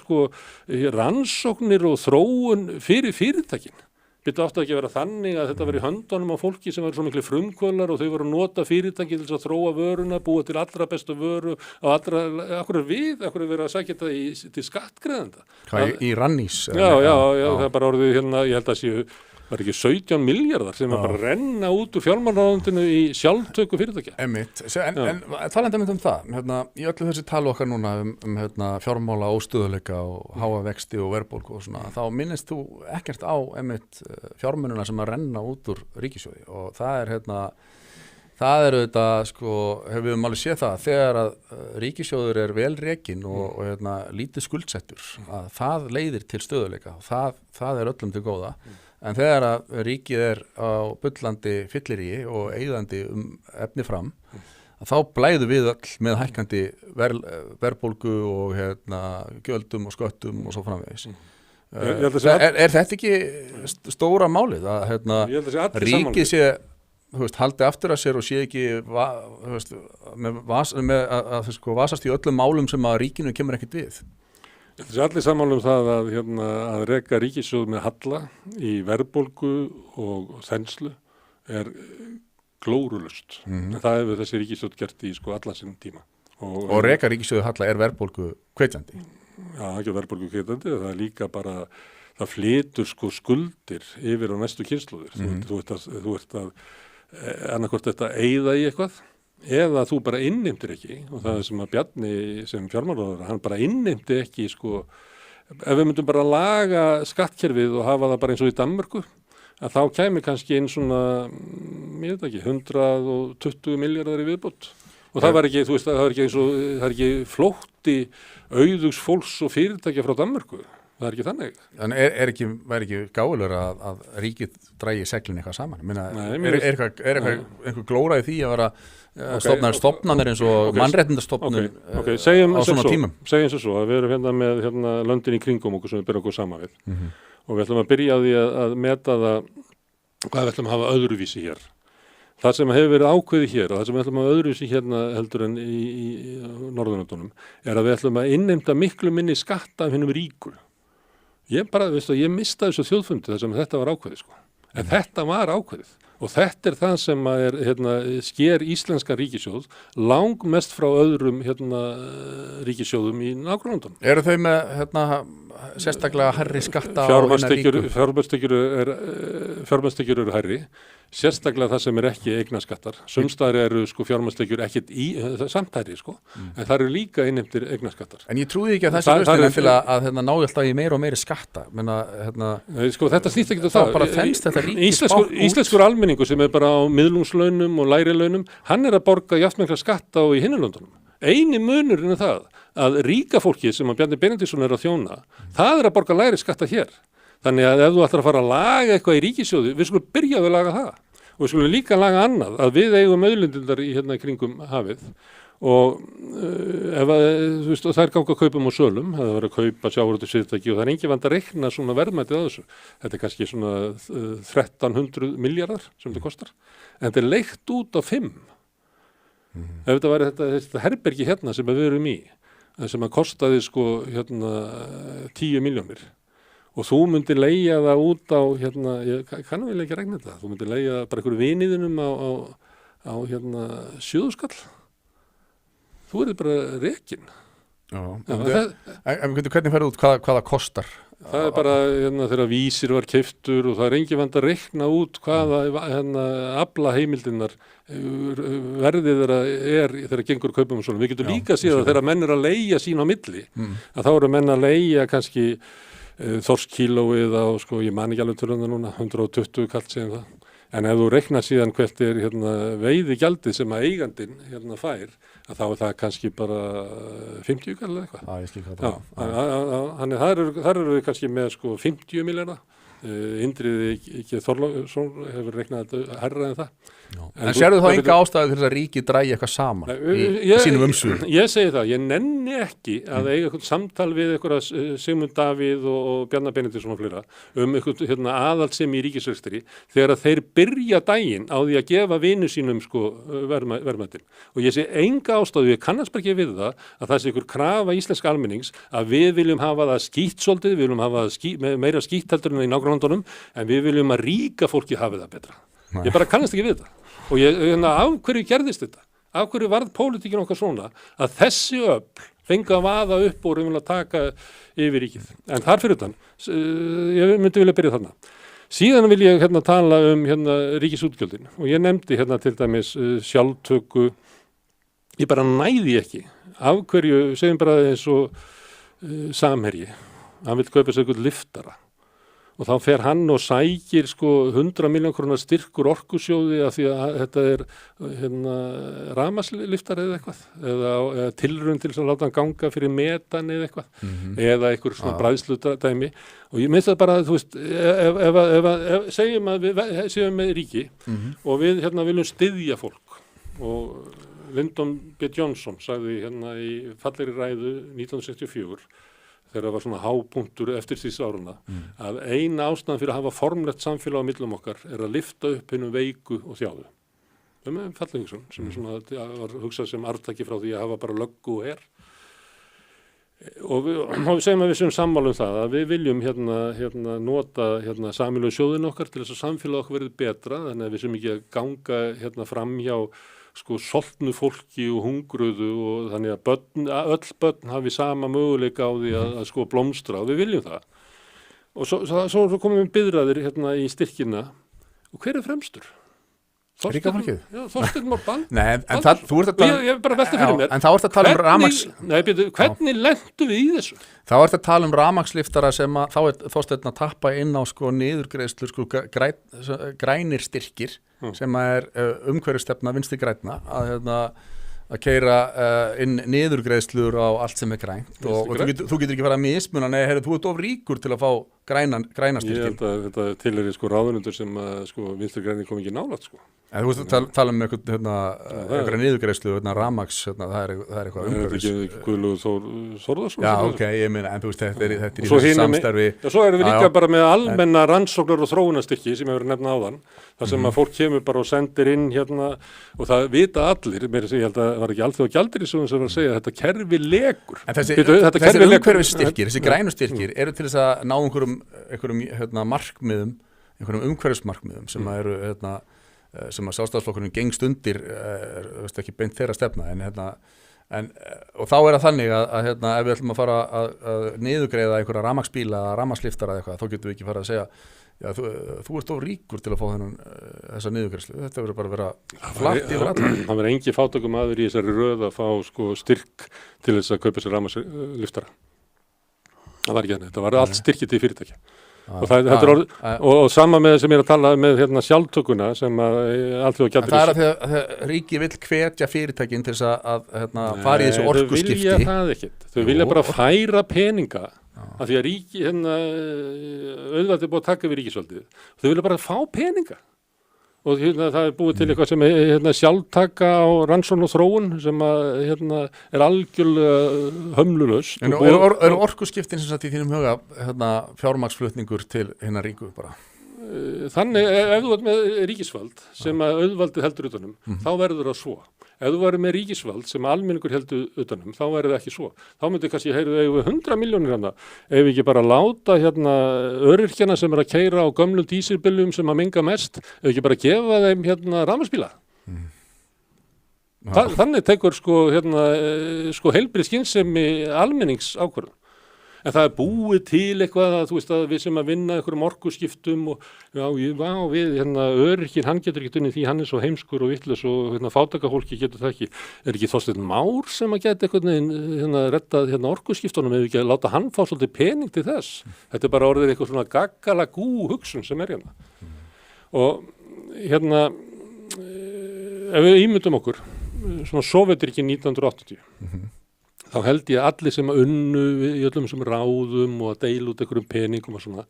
rannsóknir og þróun fyrir fyrirtækin. Þetta átti ekki að vera þannig að þetta veri í höndunum á fólki sem var svo miklu frumkvölar og þau voru að nota fyrirtæki til þess að þróa vöruna, búa til allra bestu vöru á akkur er verið að sækja þetta til skattgreiðenda. Í rannís? Já, það er bara orðið ég held að séu var ekki 17 milljarðar sem bara renna út úr fjármálaráðuneytinu í sjálftöku fyrirtækja. Einmitt. En talandi um það, í öllu þessi tala okkar núna fjármála óstöðuleika og háa vexti og verðbólgu og svona, þá minnist þú ekkert á fjármununa sem að renna út úr ríkissjóði og það er auðvitað, hefur við alveg séð það, þegar að ríkissjóður er vel rekinn og lítið skuldsettur, að það leiðir til stöðuleika og það er öllum til góða. En þegar að ríkið er á bullandi fylliríi og eyðandi efni fram, þá blæðum við öll með hækkandi verðbólgu og gjöldum og sköttum og svo framvegis. Er þetta ekki stóra málið að ríkið sé haldi aftur að sér og sé ekki vasast í öllum málum sem að ríkinu kemur ekkert við? Það er allir sammála það að reka ríkissjóð með halla í verðbólgu og þenslu er glórulust. En það hefur þessi ríkissjóð gert í allan sinn tíma. Og reka ríkissjóð halla er verðbólgu hvetjandi? Já, ekki verðbólgu hvetjandi, það er líka bara, það flytur skuldir yfir á næstu kynslóðir. Þú ert að annarkvort þetta eyða í eitthvað, eða þú bara innheimtir ekki og það sem að Bjarni sem fjármálaráðherra, hann bara innheimti ekki ef við myndum bara laga skattkerfið og hafa það bara eins og í Danmörku að þá kæmi kannski inn svona, ég veit ekki, 120 milljarðar í viðbót og það var ekki, það er ekki flótti auðugs fólks og fyrirtækja frá Danmörku. Það er ekki þannig. En væri ekki gáfulegur að ríkið drægi seglin eitthvað saman? Er einhver glóra í því að vera stofnanir eins og mannréttindastofnun á svona tímum? Segjum svo að við erum með löndin í kringum okkur sem við byrjum okkur saman við og við ætlum að byrja á því að meta það hvað við ætlum að hafa öðruvísi hér. Það sem hefur verið ákveðið hér og það sem við ætlum að öðruvísi hérna heldur en í Norðurlöndunum er að við ætlum að innheimta miklu minni skatta af hinnum ríku. Ég mistaði þessu þjóðfundi þar sem þetta var ákveðið en þetta var ákveðið og þetta er það sem sker íslenska ríkissjóð langmest frá öðrum ríkissjóðum í nágrannlöndunum. Eru þau með sérstaklega hærri skatta á fjármagnstekjur eru hærri, sérstaklega það sem er ekki eignaskattar. Sumstaðar eru fjármagnstekjur ekkert í samtæri en það eru líka innheimtir eignaskattar. En ég trúi ekki að þessi lausnin til að ná alltaf í meira og meiri skatta. Þetta snýst ekki það. Bara þenst þetta ríkis íslenskur almenningur sem er bara á miðlungslaunum og lægri launum, hann er að borga jafnmikla skatta á í hinulöndunum. Eini munurinn er það að ríka fólki sem að Bjarni Benediktsson er að þjóna, það er að borga lægri skatta hér. Þannig að ef þú ætlar að fara að laga eitthvað í ríkissjóði, við skulum byrja að laga það. Og við skulum líka laga annað, að við eigum auðlindindar í kringum hafið. Og það er ganga kaupum og sölum, það er að kaupa sjávarútvegsfyrirtæki og það er engin vand að reikna svona verðmætið á þessu. Þetta er kannski svona 1300 milljarðar sem þetta kostar, en þetta er leigt út á 5. Ef þetta væri þetta herbergi hérna sem við erum í, sem að kostaði 10 milljónir og þú myndir leigja það út á ég kannum vel ekki regna þetta, þú myndir leigja bara einhverju viniðinum á 7 skall. Þú erið bara rekin. En hvernig ferðu út hvað það kostar? Það er bara þegar Vísir var keyptur og það er engin vand að reikna út hvaða afla heimildinnar verðið þegar gengur kaupum og svona. Við getum líka séð að þegar menn er að leigja sín á milli, að þá eru menn að leigja kannski þorskkílóið á, ég man ekki alveg töluna núna, 120 kall segjum það. En ef þú reiknar síðan hvert er veiðigjaldið sem að eigandinn fær, að þá er það kannski bara 50 kall eða eitthvað. Ég skil hvað það. Þannig þar eru við kannski með 50 milljarða Indriði Þorláksson hefur reiknað þetta hærra en það. En sérðu þá enga ástæðu til þess að ríki drægi eitthvað saman í sínum umsvifum? Ég segi það, ég nenni ekki að eiga eitthvað samtal við eitthvað Sigmund Davíð og Bjarna Benediktsson og fleira eitthvað aðaldsemi í ríkisrekstri þegar að þeir byrja daginn á því að gefa vinu sínum verðmætin. Og ég segi enga ástæðu, ég kannast bara ekki við það að það sé ykkur krafa íslenska almennings að við viljum hafa það skítt svolítið, við viljum hafa það meira skítt heldur en í nágrannlöndunum, en við viljum að ríka fólki hafi það betra. Ég bara kannast ekki við það. Og af hverju gerðist þetta? Af hverju varð pólitíkin okkar svona að þessi öfl fengi að vaða upp og raunverulega taka yfir ríkið? En þar fyrir utan, ég myndi vilja byrja þarna. Síðan vil ég tala um ríkisútgjöldin og ég nefndi til dæmis sjálftöku. Ég bara næði ekki. Af hverju, segjum bara eins og Samherji, hann vil kaupa sér eitthvað liftara. Og þá fer hann og sækir 100 milljón krónar styrkur orkusjóði af því að þetta er rafmagnslyftar eða eitthvað eða tilraun til að láta hann ganga fyrir metan eða eitthvað eða einhver svona bræðsludæmi og ég minnst það bara að þú veist ef segjum að við séum með ríki og við viljum styðja fólk og Lyndon B. Johnson sagði í fallegri ræðu 1964 þegar það var svona hápunktur eftir því áruna að eina ástæðan fyrir að hafa formlegt samfélag á millum okkar er að lyfta upp hinum veiku og þjáðu. Það með Fallengsson sem var hugsað sem arftaki frá því að hafa bara löggu og her. Og við segjum að við séum sammála um það að við viljum nota samfélögu sjóðin okkar til þess að samfélag okkar verði betra þannig að við séum ekki að ganga fram hjá soltnu fólki og hungruðu og þannig að öll börn hafi sama möguleika á því að blómstra og við viljum það. Og svo komum við biðraðir í styrkina og hver er fremstur? Ríkafólkið? Já, Þorsteinn Már Baldursson. Nei, en þú ert að tala ég bara velti fyrir mér. En þá ert að tala um rafmagns... Nei, hvernig lentum við í þessu? Þá ert að tala um rafmagnslyftara sem þá er Þorsteinn að tappa inn á niðurgreiðslur grænir styrkir sem er umhverfisstefna Vinstri grænna að keyra inn niðurgreiðslur á allt sem er grænt og þú getur ekki fara að mismuna, nei, þú ert of ríkur til að fá græna styrkin. Ég held að þetta tilheyrir ráðunundur sem Vinstri grænir kom ekki nálægt En þú veist að tala um einhverja niðurgreiðslu, rafmagns, það er eitthvað umhverfis. Er þetta ekki Guðlaugur Þór Þórðarsson? Já, ok, ég meina, en þú veist, þetta er í þessu samstarfi. Svo erum við líka bara með almenna rannsóknar og þróunarstyrki sem hefur nefna áðan, þar sem að fólk kemur bara og sendir inn og það vita allir, ég held að það var ekki Alþjóða Gjaldeyrisjóðurinn sem var að segja að þetta kerfi lekur. En þessi umhverfisstyrkir, þessi grænu styrkir, eru til þess að ná einhverjum markmiðum, einhverjum umhverfismarkmiðum sem eru sem að Sjálfstæðisflokkurinn gengst undir ekki beint þeirra stefna og þá er það þannig að ef við ætlum að fara að niðurgreiða einhverja rafmagnsbíla eða rafmagnslyftara eða eitthvað, þá getum við ekki fara að segja já, þú ert of ríkur til að fá þessa niðurgreiðslu, þetta verður bara að vera flatt yfir alla. Það verður engin fátækumaður í þessari röð að fá styrk til þess að kaupa sér rafmagnslyftara. Það var ekki þannig, þetta var allt styrkið til fyrirtækja. Og sama með sem ég er að tala með sjálftökuna sem að Alþjóða Gjaldeyrisjóðurinn. Það er að þegar ríki vill hvetja fyrirtækin til þess að fara í þessu orkuskipti. Þau vilja það ekkert. Þau vilja bara færa peninga af því að ríki auðvitað er búið að taka við ríkisvaldið. Þau vilja bara fá peninga. Og það er búið til eitthvað sem sjálftaka á rannsókn og þróun sem er algjörlega hömlulaust. En eru orkuskiptin sem sagt í þínum huga fjármagnsflutningur til hinna ríku bara? Þannig, ef þú ert með ríkisvald sem að auðvaldið heldur utanum, þá verður það svo. Ef þú verður með ríkisvald sem almenningur heldur utanum, þá verður það ekki svo. Þá myndir kannski heyrðu 100 milljónir ef við ekki bara láta öryrkjana sem er að keyra á gömlum dísilbiljum sem að menga mest, ef ekki bara gefa þeim rafmagnsbíla. Þannig tekur heilbrigð skynsemi almennings ákvörðun. En það er búið til eitthvað að, þú veist, að við sem að vinna einhverjum orkuskiptum og við, öryrkinn, hann getur ekki unnið því hann er svo heimskur og vitlaus og fátækafólki getur það ekki. Er ekki Þorsteinn Már sem að geta eitthvað reddað orkuskiptunum ef ekki að láta hann fá svolítið pening til þess? Þetta er bara orðið eitthvað svona gaggalagú hugsun sem er hérna. Og ef við ímyndum okkur, svona Sovétríkin 1980, þá held ég að allir sem unnu í öllum sem ráðum og að deila út einhverjum peningum og svona,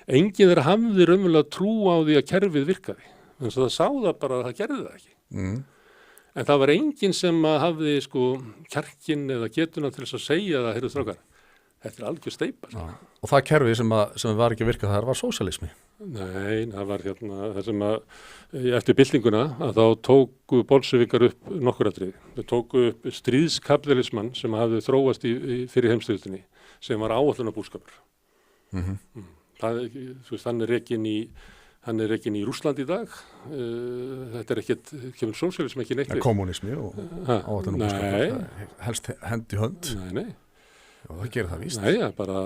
enginn þeirra hafði raunverulega trú á því að kerfið virkaði. Þannig að það sá það bara að það gerði það ekki. En það var enginn sem hafði sko kjarkinn eða getuna til þess að segja það, heyrðu strákar, þetta er algjör steypa. Sko. Og það kerfi sem var ekki að virka þar var sósíalismi? Nei, það var það sem eftir byltinguna að þá tóku bolsjevikar upp nokkur atriði. Þau tóku upp stríðskapitalismann sem hafði þróast fyrir heimsstyrjöldinni sem var áætlunarbúskapur. Hann er rekinn í Rússland í dag. Þetta er ekkert, kemur sósíalismi ekki neitt við. Kommunismi og áætlunarbúskapur, helst hendi hönd. Nei. Já, það gerir það víst. Nei, bara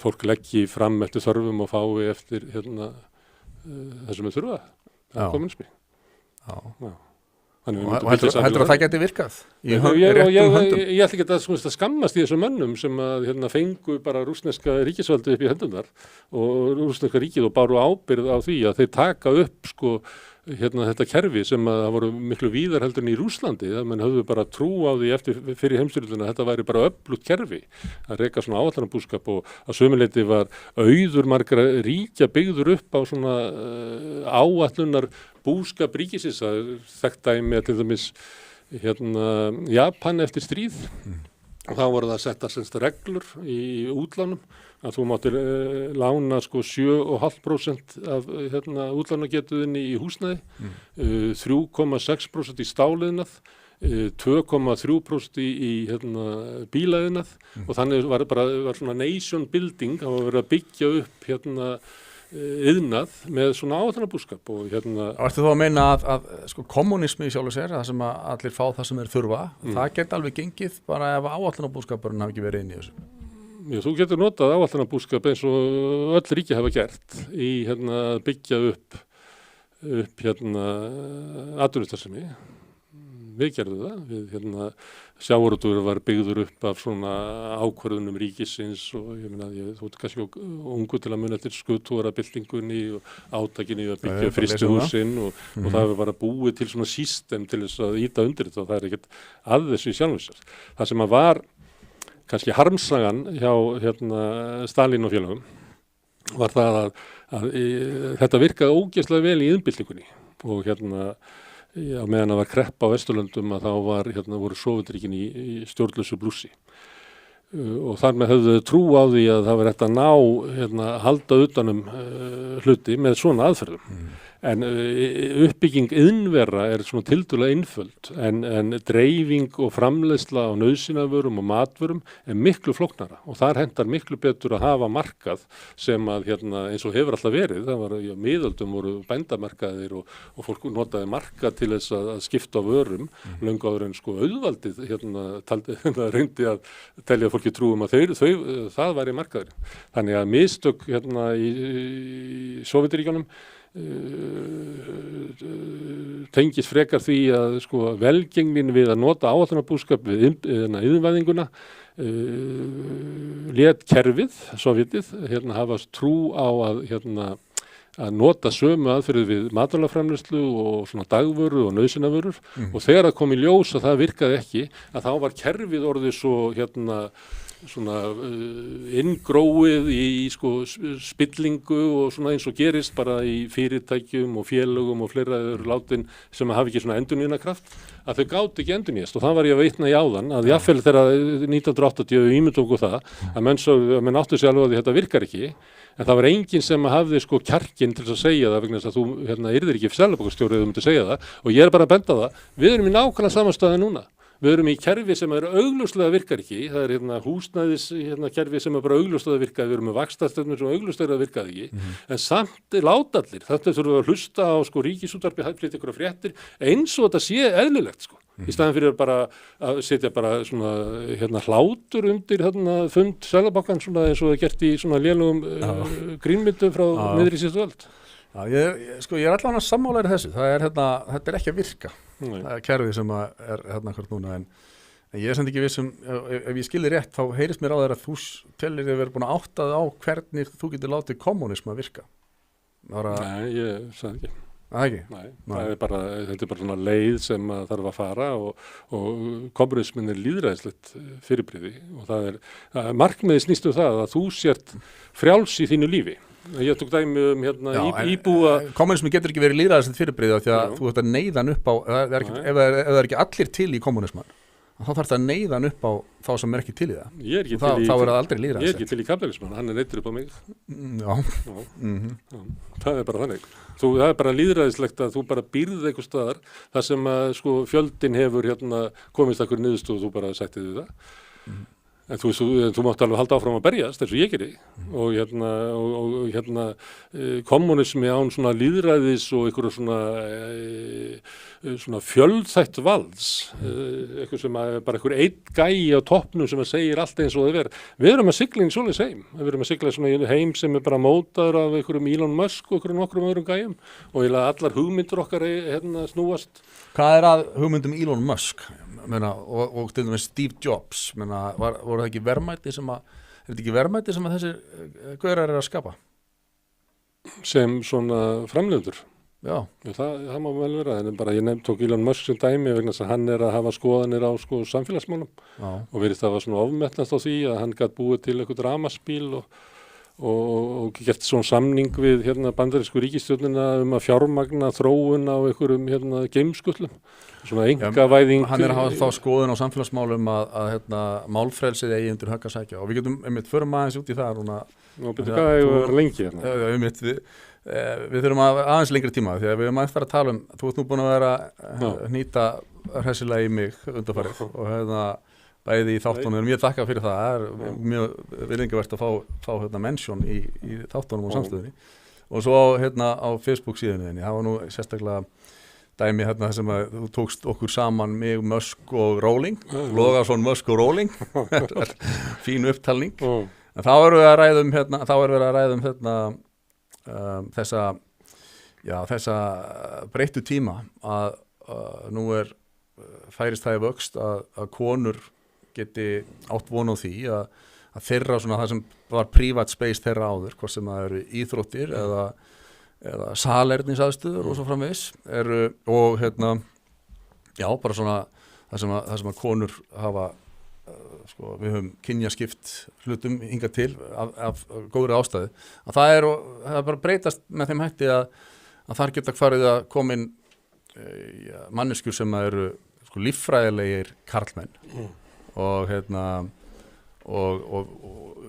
fólk leggi fram eftir þörfum og fái eftir það sem þurfa. Það er kommunismi. Já. Og heldur að það geti virkað? Ég ætla ekki að skammast í þessum mönnum sem fengu bara rússneska ríkisvaldi upp í hendunar og rússneska ríkið og báru ábyrgð á því að þeir taka upp þetta kerfi sem að það voru miklu víðar heldur en í Rússlandi, það menn höfðu bara trú á því eftir fyrir heimsstyrjöldina að þetta væri bara öflugt kerfi að reka svona áætlunarbúskap og að sömuleyti var auður margra ríkja byggður upp á svona áætlunar búskap ríkisins, að þekkt dæmi til dæmis Japan eftir stríð og þá voru það að setja reglur í útlánum að þú máttir lána 7,5% af útlánagetuðinni í húsnæði, 3,6% í stáliðnað, 2,3% í bílaðiðnað og þannig var svona nation building, það var verið að byggja upp iðnað með svona áætlunarbúskap og Ertu þú að meina að kommunismi í sjálfu sér, það sem að allir fá það sem þeir þurfa, það geti alveg gengið bara ef áætlunarbúskapurinn hafi ekki verið inn í þessu? Já, þú getur notað áætlunarbúskap eins og öll ríki hafa gert í byggja upp atvinnustarfsemi. Við gerðum það. Sjávarútvegur var byggður upp af svona ákvörðunum ríkisins og ég meina, þú ert kannski ungu til að muna eftir skutúarabyltingunni og átakinni að byggja frystihúsin og það var bara búið til svona system til þess að ýta undir þetta og það er ekkert að þessu í sjálfum sér. Það sem að var kannski harmsagan hjá Stalín og félögum var það að þetta virkaði ógeðslega vel í iðnbyltingunni og á meðan það var kreppa á Vesturlöndum að þá voru Sovétríkin í stjórnlausu blússi og þar með höfðu trú á því að það var hægt að halda utanum hluti með svona aðferðum. En uppbygging iðnvera er svona tiltölulega einföld en dreifing og framleiðsla á nauðsynjavörum og matvörum er miklu flóknara og þar hentar miklu betur að hafa markað sem að eins og hefur alltaf verið, það var miðöldum voru bændamarkaðir og fólk notaði markað til þess að skipta á vörum löngu áður en auðvaldið reyndi að telja fólki trúum að það væri markaður. Þannig að mistök í Sovétríkjunum tengist frekar því að velgengnin við að nota áætlunarbúskap við iðnvæðinguna lét kerfið, Sovétið, hafa trú á að nota sömu aðferðir við matvælaframleiðslu og svona dagvöru og nauðsynjavörur og þegar það kom í ljós að það virkaði ekki að þá var kerfið orðið svo svona inngróið í spillingu og svona eins og gerist bara í fyrirtækjum og félögum og fleira látin sem hafi ekki svona endurnýjunarkraft að þau gátu ekki endurnýjast og það var ég að vitna í áðan að jafnvel þegar 1980 ímyndugu það að menn áttu sig alveg að þetta virkar ekki en það var enginn sem hafði kjarkinn til að segja það vegna þess að þú yrðir ekki seðlabankastjóri ef þú myndir segja það og ég er bara að benda það, við erum í nákvæmlega samanstæði núna. Við erum í kerfi sem augljóslega virkar ekki, það er húsnæðis kerfi sem bara augljóslega virkar, við erum með vaxtastefnur sem augljóslega virkar ekki, en samt láta allir, þetta þurfum við að hlusta á ríkisútvarpi, flytja ykkur fréttir, eins og þetta sé eðlilegt í staðan fyrir bara að setja bara svona hlátur undir fund Seðlabankan svona eins og það gert í svona lélugum grínmyndum frá miðri síðustu öld. Já, ég er allavega sammálaður þessu, þetta er ekki að virka, það er kerfið sem er hvert núna en ég er samt ekki vissum, ef ég skilði rétt þá heyrist mér á þér að þú tellir þið verið búin að áttað á hvernig þú getur látið kommunism að virka. Nei, ég sagði ekki. Það ekki? Nei, þetta er bara svona leið sem þarf að fara og kommunismin er lýðræðislegt fyrirbrigði og það er markmiðið snýst það að þú sért frjáls í þínu lífi Ég tók dæmi íbúa... Kommunismi getur ekki verið lýðræðislegt fyrirbrigði því að þú ert að neyða hann upp á, ef það er ekki allir til í kommunisman, þá þarf það að neyða hann upp á þá sem er ekki til í það. Þá er það aldrei lýðræðislegt. Ég er ekki til í kapitalisman, hann er neyddur upp á mig. Já. Það er bara þannig. Það er bara lýðræðislegt að þú bara býrð einhver staðar þar sem að sko fjöldin hefur komist ekkur niðurstöðu og þú bara sættið við það. En þú mátt alveg halda áfram að berjast eins og ég geri og kommunismi án svona lýðræðis og einhverju svona fjölþætt valds, eitthvað sem er bara einhver einn gæi á toppnum sem segir allt eins og það er. Við erum að sigla inn svoleiðis heim. Við erum að sigla svona í heim sem er bara mótaður af einhverjum Elon Musk og einhverjum nokkrum öðrum gæjum og allar hugmyndir okkar snúast. Hvað er að hugmyndum Elon Musk? Og til dæmis Steve Jobs, voru það ekki verðmæti sem að þessir gaurar eru að skapa? Sem svona framleiðendur? Já. Það má vel vera, en bara ég tók Elon Musk sem dæmi vegna þess að hann er að hafa skoðanir á samfélagsmálum og virðist það var svona ofmetnast á því að hann gat búið til eitthvað rafmagnsbíl og gert svona samning við bandarísku ríkisstjórnina að fjármagna þróun á einhverjum geimskullum, svona einkavæðing. Hann er að hafa þá skoðun á samfélagsmálum að málfrelsið eigi undir högg að sækja og við getum förum aðeins út í það núna. Hvað er það lengi Við þurfum aðeins lengri tíma því að við erum aðeins að tala þú ert nú búin að vera nýta hressilega í mig undanfarið og bæði í þáttunum, ég þakka fyrir það er mjög virðingavert að fá mention í þáttunum og samstöðunni og svo á Facebook síðunni þinni, það var nú sérstaklega dæmi sem að þú tókst okkur saman mig, Musk og Rowling, Logason, Musk og Rowling fín upptalning en þá erum við að ræða um þessa breyttu tíma að nú færist það í vöxt að konur geti átt von á því að þeirra svona það sem var private space þeirra áður, hvort sem það eru íþróttir eða salernisaðstöður og svo framvegis og bara svona það sem að konur hafa við höfum kynjaskipt hlutum hingað til af góðri ástæðu að það er bara breytast með þeim hætti að þar geta farið að koma inn manneskjur sem eru líffræðilegir karlmenn og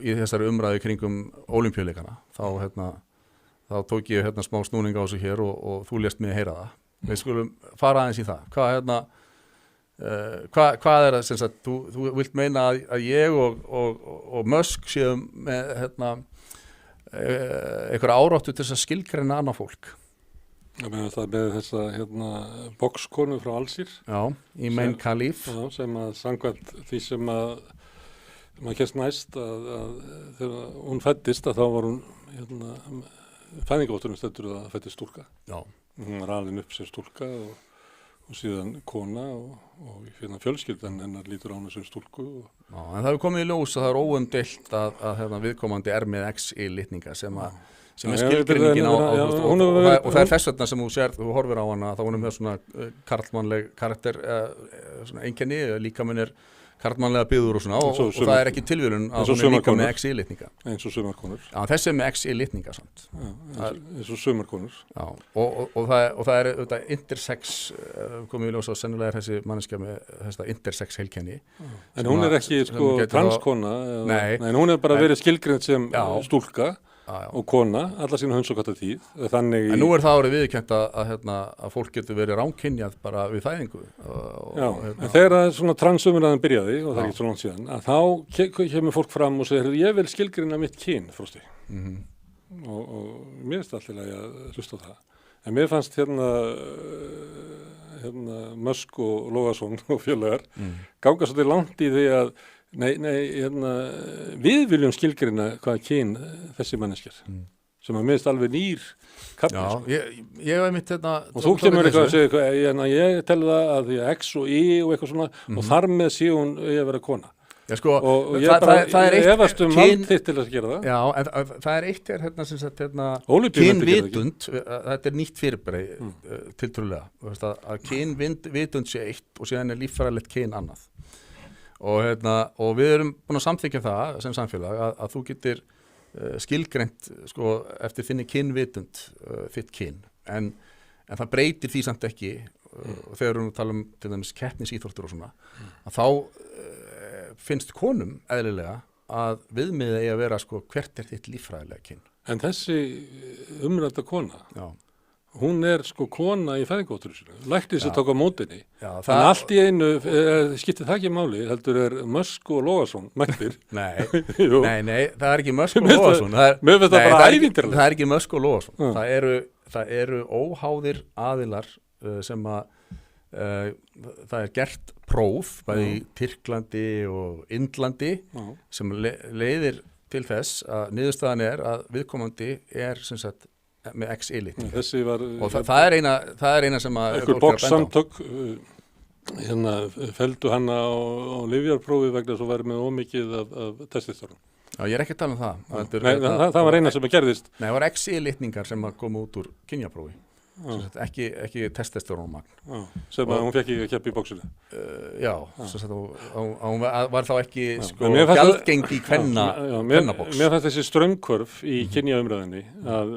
í þessari umræðu kringum ólympíuleikana þá tók ég smá snúning á þessu hér og þú lést mig heyra það. Við skulum fara aðeins í það. Hvað er það sem sagt, þú vilt meina að ég og Musk séum með einhverja áráttu til þess að skilgreina annað fólk? Ég meina það með þessa bokskonu frá Alsír. Já, í Mein Khalif. Sem að samkvæmt því sem að maður kemst næst að þegar hún fæddist að þá var hún fæðingarvotturinn stendur að fæddist stúlka. Já. Hún var alin upp sem stúlka og síðan kona og fjölskyldan hennar lítur á hana sem stúlku. Já, en það hefur komið í ljós að það er óumdeilt að viðkomandi er með X-litninga sem er skilgreiningin á og það er þess vegna sem þú horfir á hana þá hún er með svona karlmannleg karakter svona einkenni, líkaminn er karlmannlega byggður og svona og það er ekki tilvíðun að hún er líka með X-litninga eins og sumarkonur. Já, þessi er með X-litninga samt. Eins og sumarkonur. Já, og það er auðvitað intersex komið í ljós og sennilega er þessi manneskja með þessa intersex heilkenni. En hún er ekki transkona, nei, hún er bara verið skilgreind sem stúlka og kona, alla sína hundsokata tíð. Þannig en nú er það árið viðurkennt að fólk getur verið ránkynjað bara við fæðingu. En þegar svona transumræðan byrjaði, og það er ekki svo langt síðan, að þá kemur fólk fram og segir, ég vil skilgreina mitt kyn, Frosti. Og mér finnst alltaf að hlusta á það. En mér fannst Musk og Logason og félagar ganga svolítið langt í því að við viljum skilgreina hvaða kyn þessi manneskjar sem að minnst alveg nýr kafli. Já, ég hef mitt og þú kemur eitthvað að segja ég tel það að því að X og Y og eitthvað svona og þar með sé hún að vera kona. Já, sko, og ég bara efast vald þitt til að gera það. Já, en það er eitt sem sagt kynvitund, þetta er nýtt fyrirbæri tiltrúlega, að kynvitund sé eitt og síðan er líffræðilegt kyn annað. Og við erum búin að samþykkja það sem samfélag að þú getur skilgreint sko, eftir þinni kynvitund, þitt kyn, en það breytir því samt ekki þegar við talum til dæmis keppnisíþróttur og svona, að þá finnst konum eðlilega að viðmiðið eigi að vera sko, hvert þitt líffræðilega kyn. En þessi umrædda kona, hún sko kona í fæðingarvottorðinu, læknir sem tók á mótinni. En allt í einu, skiptir það ekki máli, heldur Musk og Logason mættir. Nei, það er ekki Musk og Logason. Mér finnst það bara ævintýralegt. Það er ekki Musk og Logason. Það eru óháðir aðilar sem það er gert próf, bæði í Tyrklandi og Indlandi, sem leiðir til þess að niðurstaðan er að viðkomandi sem sagt með X-litning. Og það er eina sem að einhver bokssamtök felldu hana á lyfjarprófi vegna þess að væri með ómikið af testosteron. Já, ég er ekki að tala um það. Nei, það var eina sem að gerðist. Það var X-litningar sem að koma út úr kynjaprófi. Ekki testosterónmagn. Sem að hún fekk ekki að keppa í bóksinu. Já, hún var þá ekki gjaldgengi í kvennabóks. Mér fannst þessi straumkvörf í kynjaumræðinni að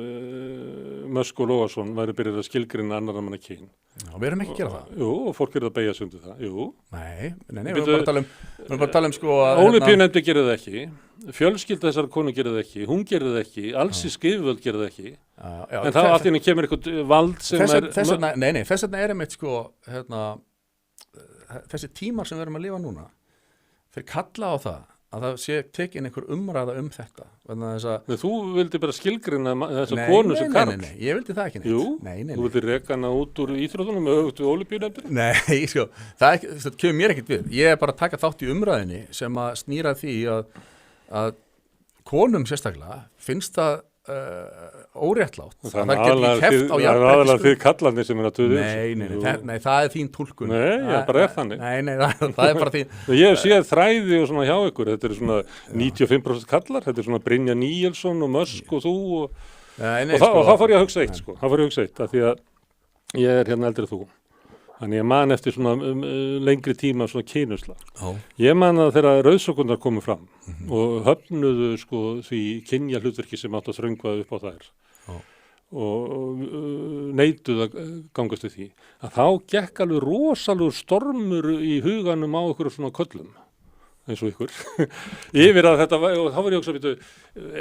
Musk og Logason væri byrjað að skilgreina annarra manna kyn. Já, við erum ekki að gera það. Jú, og fólk að beygja sig undir það. Jú. Nei, við erum bara að tala um sko að Ólympíunefndin gerir það ekki, fjölskylda þessar konu gerir það ekki, hún gerir það ekki, alls í skrifvöld gerir það ekki. En þá allt í einu kemur eitthvað vald sem þess vegna er einmitt sko þessi tímar sem við erum að lifa núna, þeir kalla á það að það sé tekin einhver umræða þetta. Þú vildi bara skilgreina þessa konu sem karl. Nei, ég vildi það ekki neitt. Jú, þú vildi reka hana út úr íþróttunum með auðvitað Ólympíunefndinni. Nei, sko, það kemur mér ekkert við. Ég er bara að taka þátt í umræðinni sem að snýra því að konum sérstaklega finnst það óréttlátt. Það er aðalega því kallandi sem að tuða. Nei, það er þín túlkun. Nei, bara er þannig. Nei, það er bara þín. Ég hef séð þræði og svona hjá ykkur. Þetta er svona 95% kallar. Þetta er svona Brynja Níelsson og Musk og þú. Og þá fór ég að hugsa eitt, sko. Þá fór ég að hugsa eitt, af því að ég er hérna eldri þú. Þannig ég man eftir svona lengri tíma svona kynusla. Ég man að þegar rauðsokundar komu fram og höfnuðu sko því kynja hlutverki sem átt að þröngva upp á þær og neituðu að gangast við því. Að þá gekk alveg rosalegur stormur í huganum á ykkur svona köllum, eins og ykkur, yfir að þetta var, og þá var ég að hugsa,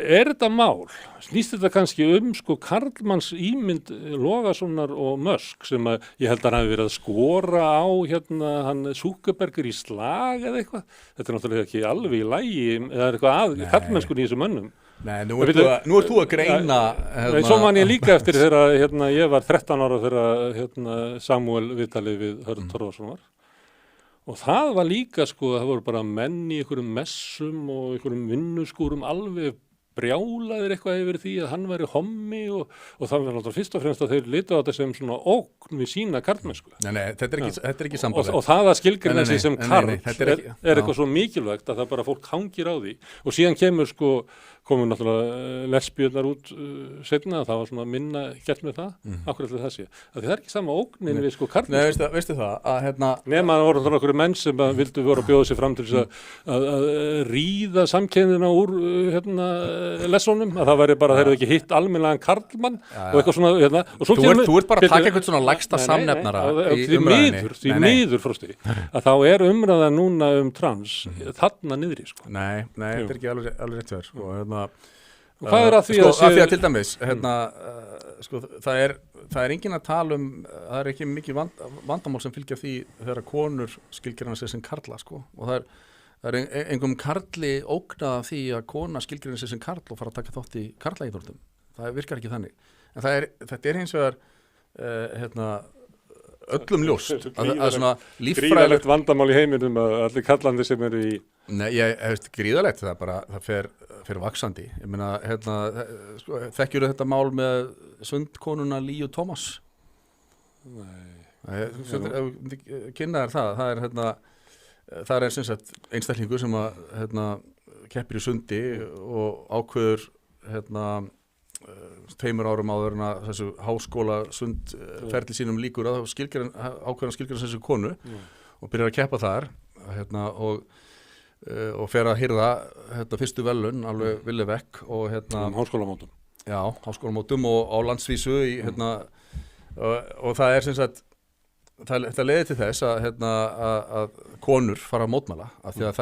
er þetta mál? Snýst þetta kannski sko karlmanns ímynd Logasonar og Musk sem að ég held að hann hafi verið að skora á hann Zuckerberger í slag eða eitthvað. Þetta er náttúrulega ekki alveg í lagi, eða er eitthvað karlmennskunni í þessum mönnum. Nei, nú ert þú að greina. Svo man ég líka eftir þegar ég var 13 ára þegar Samuel viðtalið við Hörð Torfason var. Og það var líka sko, það voru bara menn í einhverjum messum og einhverjum vinnuskúrum alveg brjálaðir eitthvað yfir því að hann væri hommi og það var náttúrulega fyrst og fremst að þeir litu á þetta sem svona ógn við sína karlmennsku. Nei, þetta er ekki sambandlegt. Og það að skilgreina sig sem karl er eitthvað svo mikilvægt að það bara fólk hangir á því. Og síðan komu náttúrulega lesbíurnar út seinna, það var svona minna gert með það, akkur eftir það sé. Það er ekki sama ógnin við sko karlmennsku. Nei, veistu það að nema það voru einhverju menn sem vildu vera að bjóða sig fram til þess að ríða samkennina úr lessonum, að það væri bara, þeir eru ekki hitt almennilegan karlmann og eitthvað svona, og svo þú ert bara að taka eitthvað svona lægsta samnefnara í umræðinni. Því miður, Frosti, að þá er umræða núna trans þarna niðri, sko. Nei, þetta er ekki alveg rétt hjá þér, sko. Hvað er að því að til dæmis, sko, það er enginn að tala það er ekki mikið vandamál sem fylgja því þegar konur skilgreina sig sem karla, sko, og það er einhverjum karli ógnað af því að kona skilgreina sig sem karl og fara að taka þátt í karlaíþróttum. Það virkar ekki þannig. En þetta er hins vegar öllum ljóst að svona gríðalegt vandamál í heiminum að allir kallandi sem eru í. Nei, ég veist gríðalegt, það fer vaxandi. Ég meina, sko, þekkjuru þetta mál með sundkonuna Líu Tómas? Nei. Kynna það er sem sagt einstaklingur sem að keppir í sundi og ákveður 2 árum áður en að þessu háskóla sundferli sínum líkur að ákveðan skilgreina þessu konu og byrjar að keppa þar og og fer að hirða fyrstu velun, alveg villi vekk og háskólamótum. Já, háskólamótum og á landsvísu í og það er sem sagt það leiðir til þess að konur fara að mótmæla af því að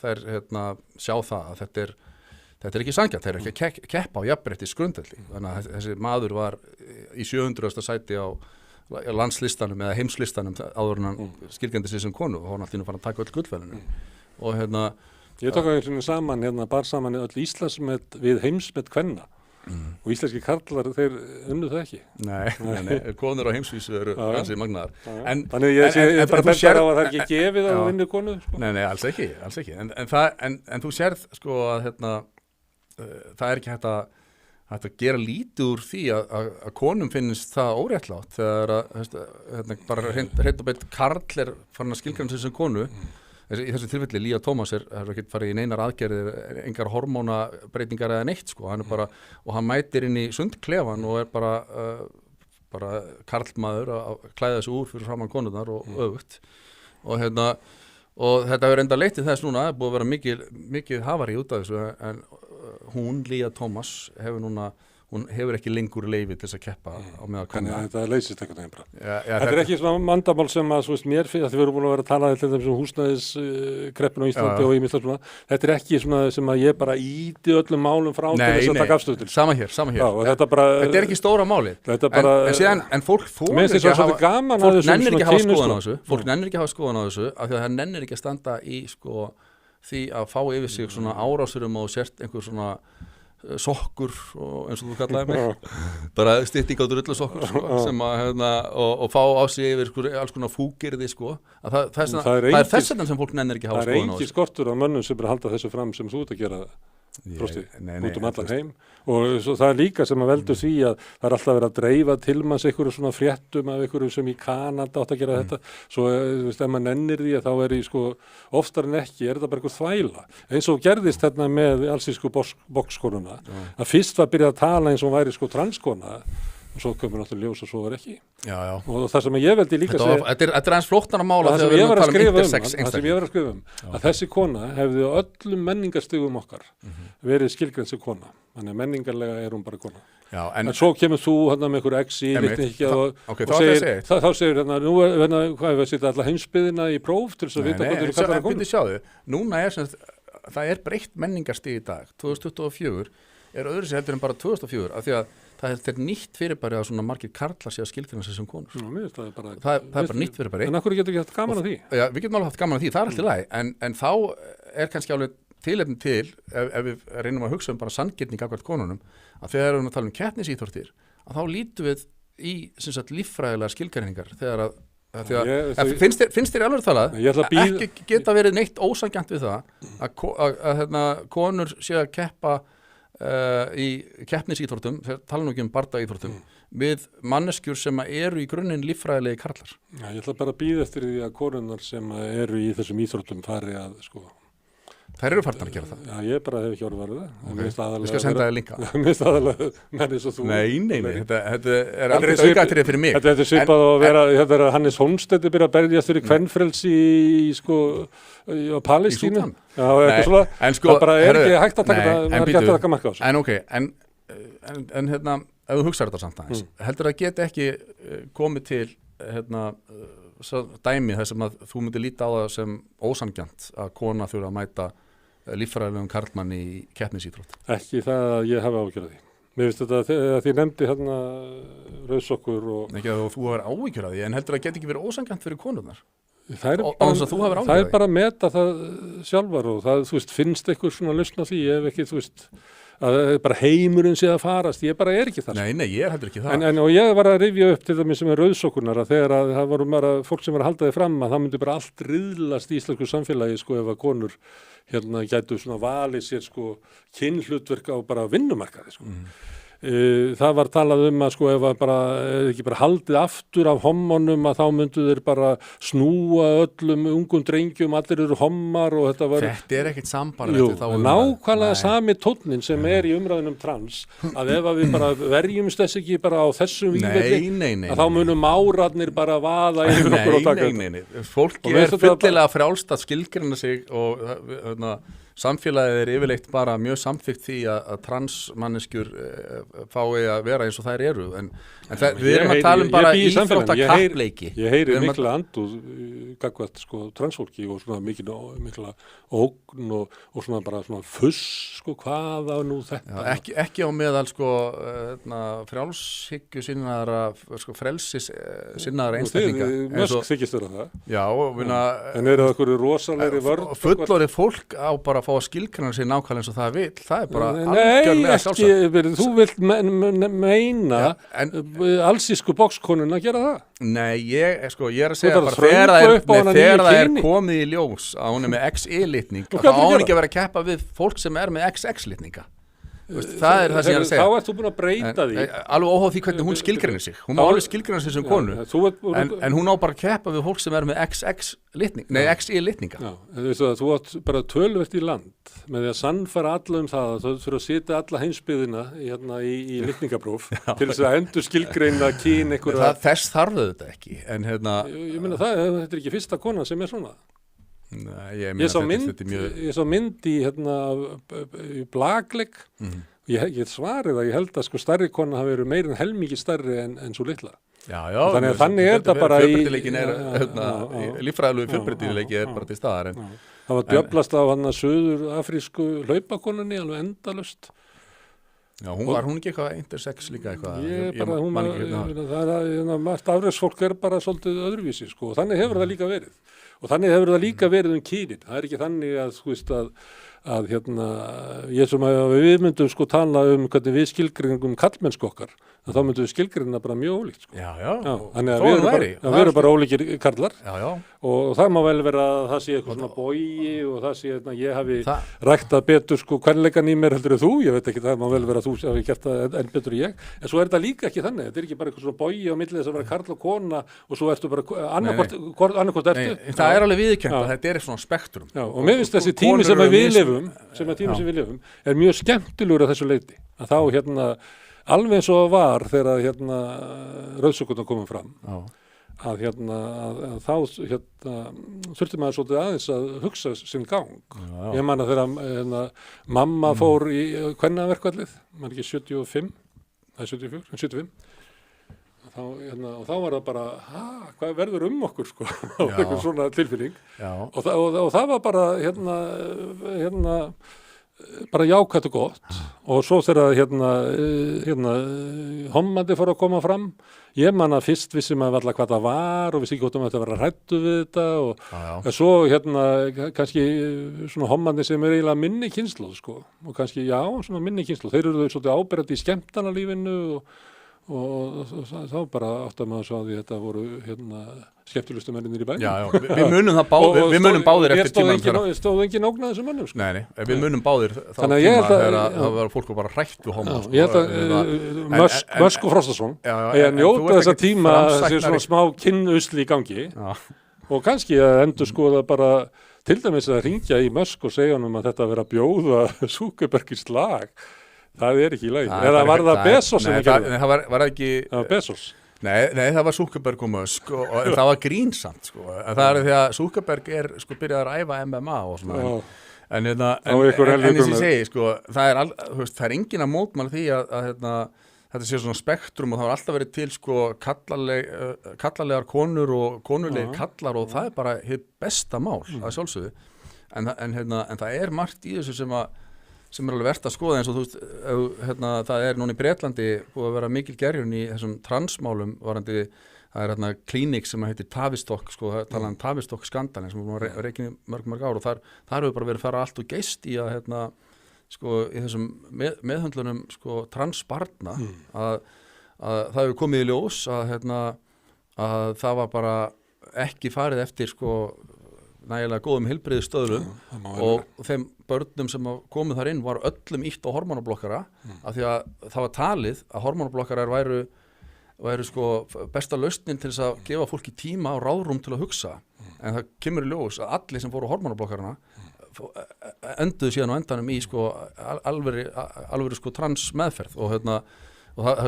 þær sjá það að þetta er ekki sanngjarnt, þeir eru ekki að keppa á jafnréttis grundvelli. Þannig að þessi maður var í 700. sæti á landslistanum eða heimslistanum áður en hann skilgreindi sig sem konu og hann alltaf fann að taka öll gullverðlaunin. Og ég tók einhvern saman, bar saman öll Íslandsmet við heimsmet kvenna. Og íslenski karlar, þeir unnu það ekki. Nei, konur á heimsvísu eru gansi magnaðar. Þannig ég bara bentar á að það er ekki gefið að vinna konu. Nei, alls ekki. En þú sérð sko að það er ekki hægt að gera lítið úr því að konum finnist það óréttlátt þegar bara hreint og beint karl er farin að skilgreina sig sem konu. Í þessu tilfelli Lía Tómas er ekki farið í neinar aðgerðir, engar hormónabreytingar eða neitt sko, hann er bara, og hann mætir inn í sundklefan og er bara karlmaður að klæða sig úr fyrir framan konurnar og öfugt og þetta hefur enda leitt til þess núna, það er búið að vera mikið hafari út af þessu en hún, Lía Tómas, hún hefur ekki lengur leyfi til þess að keppa á meðal kvenna. Þannig að þetta leysist einhvern veginn bara. Þetta er ekki svona vandamál sem að, svo veist, mér finnst, að þið verðum búin að vera að tala til þess að húsnæðiskreppinu á Íslandi og ímislegt svona. Þetta er ekki svona sem að ég bara íti öllum málum frá til þess að taka afstöðu til. Sama hér. Já, þetta er ekki stóra málið. En fólk nennir ekki að hafa skoðun á þessu af því að það nennir ekki að standa í sko því að fá yfir sig svona árásurum og sért einhver svona sokkur og eins og þú kallaði mig bara stytting á drullu sokkur sko, sem að og fá á sig yfir sko, alls konar fúkirði sko að það er þess vegna sem fólk nennir ekki hafa skoðun á þessu. Það er engin skortur á mönnum sem er að halda þessu fram sem þú ert að gera Frosti, út allan heim og svo það er líka sem að veldur því að það er alltaf verið að dreifa til manns einhverju svona fréttum af einhverju sem í Kanada átt að gera þetta svo ef maður nennir því að þá er í sko oftar en ekki er þetta bara einhver þvæla eins og gerðist hérna með allsísku boxkonuna að fyrst var byrjað að tala eins og væri sko transkona og svo komur náttúrulega ljós og svo var ekki og það sem ég veldi líka Þetta er eins flóknara mála þegar við erum að tala um intersex það sem ég var að skrifa að þessi kona hefði á öllum menningarstigum okkar verið skilgreind sem kona þannig að menningarlega er hún bara kona en svo kemur þú hérna með einhverju exi þá segir hérna nú hvað er að setja alla heimsbyggðina í próf til þess að vita hvað þú kallar að konu Núna það er breytt menningarstig í dag 2024 er öðru sér heldur en bara 2004 af því að það er nýtt fyrirbæri að svona margir karlar sé að skilgreina sig sem konur. Það er bara nýtt fyrirbæri. En af hverju getur ekki haft gaman af því? Já, við getum alveg haft gaman af því, það er allt í lagi, en þá er kannski alveg tilefni til, ef við reynum að hugsa bara sanngirni gagnvart konunum, að þegar við erum að tala íþróttir, að þá lítum við í líffræðilegar skilgreiningar þegar finnst þér alveg talað ekki geta verið neitt ósanngjarnt við það að konur sé að keppa í keppnisíþróttum, tala nú ekki bardaíþróttum, við manneskjur sem eru í grunninn líffræðilegi karlar. Já, ég ætla bara að bíða eftir því að konurnar sem eru í þessum íþróttum fari að sko. Þær eru farnar að gera það? Já, ég bara hef ekki orðið varðið það. Ég skal senda þér linka. Mér finnst aðalega menn eins og þú. Nei, þetta er aldrei aukaðatrið fyrir mig. Þetta er svipað að vera, þetta er Hannes Holmstedt byrja að berjast fyrir kvenfrelsi á Palestínu. Já, eitthvað svona. Það bara er ekki hægt að taka það, það er ekki hægt að taka marka á þessu. En ok, en ef þú hugsaður þetta samt aðeins, heldur það geti ekki komið til dæmi þar sem að þú myndir líta á það sem ósanngjarnt að kona þurfa að mæta líffræðilegum karlmann í keppnisíþrótt? Ekki það að ég hafi áhyggjur af því. Mér finnst þetta að því nefndi hérna rauðsokkur og... Ekki að þú hefur áhyggjur af því, en heldur það geti ekki verið ósanngjarnt fyrir konurnar? Það er bara að meta það sjálfar og það, þú veist, finnst eitthvað svona lausn á því, ef ekki, þú veist, að bara heimurinn sé að farast, ég bara er ekki það. Nei, ég er heldur ekki það. Og ég var að rifja upp til dæmis sem er rauðsokkurnar að þegar að það voru bara fólk sem var að halda þið fram að það myndi bara allt riðlast í íslensku samfélagi sko ef að konur hérna gætu svona valið sér sko kynhlutverk á bara vinnumarkaði sko. það var talað að sko ef ekki bara haldið aftur af hommonum að þá myndu þeir bara snúa öllum ungum drengjum, allir eru hommar og þetta var... Þetta ekkert sambarlegt þá nákvæmlega sami tónnin sem í umræðunum trans, að ef við bara verjumst þess ekki bara á þessum vígvelli, að þá munum márarnir bara vaða yfir okkur og taka þetta. Nei, fólki fyllilega frjálst að skilgreina sig og samfélagið yfirleitt bara mjög samþykkt því að transmanneskjur fái að vera eins og þær eru en við erum að tala bara íþrótta kappleiki. Ég heyri mikla andúð gagnvart sko transfólki og svona mikla ógn og svona bara svona fuss sko hvað á nú þetta. Já, ekki á meðal sko frjálshyggju sinnaðara sko frelsis sinnaðara einstaklinga. Mösk þykist vera það. Já, en eru það okkur rosalegri vörn? Fullorðið fólk á bara að fá að skilgreina sig nákvæmlega eins og það vil. Það er bara algjörlega sjálfsagt. Nei, þú vilt meina allsísku boxkonuna að gera það? Nei, ég er að segja bara þegar það er komið í ljós að hún er með XY-litning þá á hún ekki að vera að keppa við fólk sem er með XX-litninga. Það er það sem ég er að segja. Þá ert þú búin að breyta því. Alveg óháð því hvernig hún skilgreinir sig. Hún má alveg skilgreina sig sem konu. En hún á bara að keppa við fólk sem er með XY-litninga. Þú átt bara töluvert í land með því að sannfæra alla það að þú fyrir að setja alla heimsbyggðina í litningapróf til þess að endur skilgreina kyn einhverja. Þess þarf þetta ekki. Ég meina þetta er ekki fyrsta konan sem er svona. Nei, ég sá mynd í blaglegg ég svarið að ég held að sko stærri kona hafi verið meira en helmingi stærri en svo litla. Þannig er þetta bara fjölbreytileikin líffræðilegu fjölbreytileiki er bara til staðar það var djöflast á suður afrísku hlaupakonunni alveg endalaust. Já, hún ekki eitthvað intersex líka margt afreiksfólk er bara svolítið öðruvísi sko og þannig hefur það líka verið. Og þannig hefur það líka verið kynin. Það er ekki þannig að, þú veist, ég sem að við myndum sko tala hvernig við skilgreinum kallmennsku okkar, þá myndum við skilgreina bara mjög ólíkt. Sko. Já. Þannig að við erum bara ólíkir karlar. Já. Og það má vel vera að það sé eitthvað svona bogi og það sé að ég hafi ræktað betur sko kvenleikan í mér heldur en þú. Ég veit ekki, það má vel vera að þú hafi gert það enn betur en ég. En svo er þetta líka ekki þannig. Þetta er ekki bara eitthvað svona bogi á milli þess að vera karl og kona og svo ertu bara annarkvort ertu. Það er alveg viðurkennt að þetta er svona spektrum. Já, og mér finnst þessi tími sem við lifum er mjög skemmtilegur að þessu leyti. Að þá alveg eins og var þegar rauðsökurnar komum fram. Að þá þurfti maður svolítið aðeins að hugsa sinn gang. Já. Ég man að þegar mamma fór í kvennaverkvallið, maður ekki 75, það er 74, 75. Og þá var það bara, hvað verður okkur sko, eitthvað svona tilfinning. Og það var bara bara jákvætt og gott og svo þegar hommandi fór að koma fram ég man að fyrst vissi maður alltaf hvað það var og vissi ekki hvort maður ætti að vera hræddu við þetta og svo kannski svona hommandi sem er eiginlega minni kynslóð sko og kannski svona minni kynslóð þeir eru svolítið áberandi í skemmtanalífinu og þá bara áttar maður svo að því þetta voru skemmtilegustu mennir í bænum. Já, við munum báðir eftir tímanum þeirra. Stóð engin ógn að þessum mönnum sko. Nei, við munum báðir þá tíma þegar það var fólk bara hrætt við homo. Ég held að Mösk og Frostason að njóta þessa tíma þessi svona smá kynusli í gangi og kannski að endur skoða bara til dæmis að ringja í Mösk og segja honum að þetta vera að bjóða Zuckerberg í slag. Það er ekki í lagi. Eða var það Bezos sem ekki? Nei, það var ekki... Það var Bezos? Nei, það var Zuckerberg og Musk og það var grínsamt, sko. En það er því að Zuckerberg byrjaði að æfa MMA og svona. En eins og ég segi, sko, það er engin að mótmæla því að þetta sé svona spektrum og það var alltaf verið til, sko, kallalegar konur og konulegir kallar og það er bara hitt besta mál, að sjálfsögðu. En það er margt í þessu sem er alveg verðt að skoða eins og þú veist, það er núna í Bretlandi búið að vera mikil gerjun í þessum transmálum varandi, það er klínik sem heitir Tavistock, sko, það tala Tavistock skandalinn sem er búin að reikna mörg ár og þar hefur bara verið að fara allt og geist í að, sko, í þessum meðhöndlunum, sko, transbarna, að það hefur komið í ljós að það var bara ekki farið eftir, sko, nægilega góðum heilbrigðisstöðlum og þeim börnum sem komu þar inn var öllum ýtt á hormónablokkara af því að það var talið að hormónablokkarar væru sko besta lausnin til þess að gefa fólki tíma og ráðrúm til að hugsa en það kemur í ljós að allir sem fóru á hormónablokkarana enduðu síðan á endanum í sko alvöru sko trans meðferð og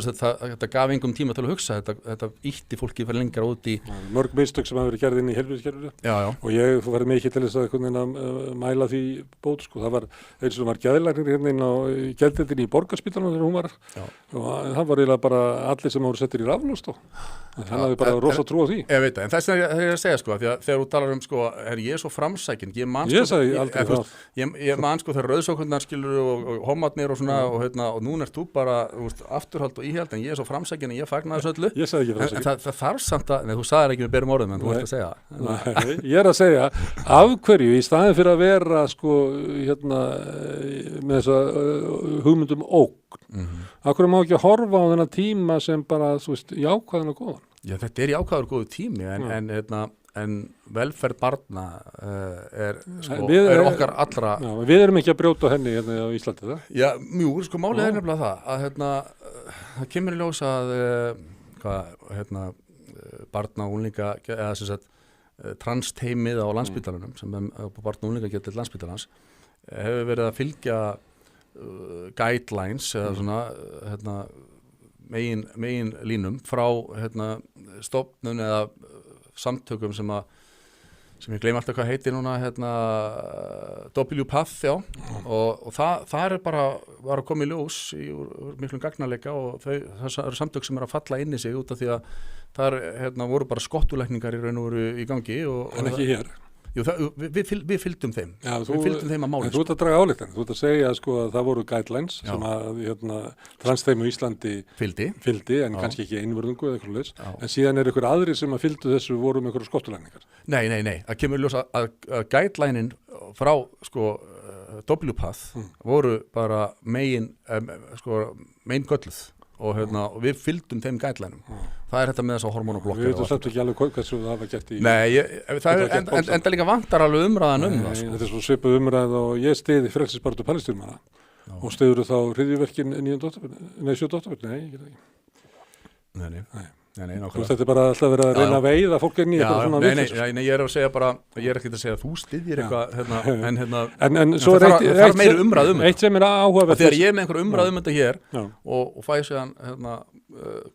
þetta gaf engum tíma til að hugsa þetta ýtti fólki fyrir lengra út í mörg mistök sem hafa verið gerð inn í heilbrigðiskerfinu og ég var mikið til þess að mæla því bót sko. Það var eins og var geðlæknir hérna inn á geðdeildinni í Borgarspítalanum þegar hún var og það var eiginlega bara allir sem voru settir í raflóst hann hafði bara rosa trú á því ég veit það, en þess að ég að segja sko því að þegar þú talar sko, ég er svo framsækin ég man sko þegar rauðsókundar skilur og homatnir og svona og núna ert þú bara afturhald og íhjald en ég er svo framsækin en ég fagnar þessu öllu ég sagði ekki framsækin en það þarf samt að, nei þú sagðir ekki með berum orðum en þú ert að segja nei, ég er að segja af hverju í staðin fyrir að vera sko með þessa hugmyndum ógn af hverju má ekki að horfa á þennan tíma sem bara, þú veist, jákvæðan og góðan Já, þetta er jákvæður góðu tími en velferð barna er okkar allra Við erum ekki að brjóta henni hérna á Íslandi það? Já, mjög, sko málið er nefnilega það að það kemur í ljós að barna og unglinga eða sem sagt transteimið á Landspítalanum sem barna og unglinga getur til Landspítalans hefur verið að fylgja guidelines eða svona megin línum frá stofnun eða samtökum sem ég gleymi alltaf hvað heitir núna WPATH og það er bara var að koma í ljós í miklum gagnarleika og það eru samtök sem er að falla inn í sig út af því að það voru bara skottulækningar í raun og veru í gangi en ekki hér Jú, við fylgdum þeim. Já, við fylgdum þeim að máli. Þú ert að draga ályktanir. Þú ert að segja sko, að það voru guidelines sem að transteimu Íslandi fylgdi en kannski ekki einvörðungu eða eitthvað leys. En síðan er ykkur aðri sem að fylgdu þessu voru með ykkur skottulækningar. Nei. Það kemur ljós að guidelinein frá sko, WPATH voru bara megin gölluð. Og við fylgdum þeim guidelinum. Það er þetta með þess að hormónablokkar. Við veitum samt ekki alveg hversu það var gert í... Nei, enda líka vantar alveg umræðan það. Nei, þetta er svo svipað umræð og ég stiði frelsisbaráttu Palestínumannanna og stiður þá hryðjuverkin 7. október? Nei, ég get ekki. Nei. Þetta er bara alltaf verið að reyna að veiða fólk inn í eitthvað svona vitleysur. Nei, ég er að segja bara, ég er ekkert að segja að þú styðjir eitthvað, en svo er eitt meiri umræð um eitt sem er áhugavert. Þegar ég er með einhver umræð um þetta hér og fæ séðan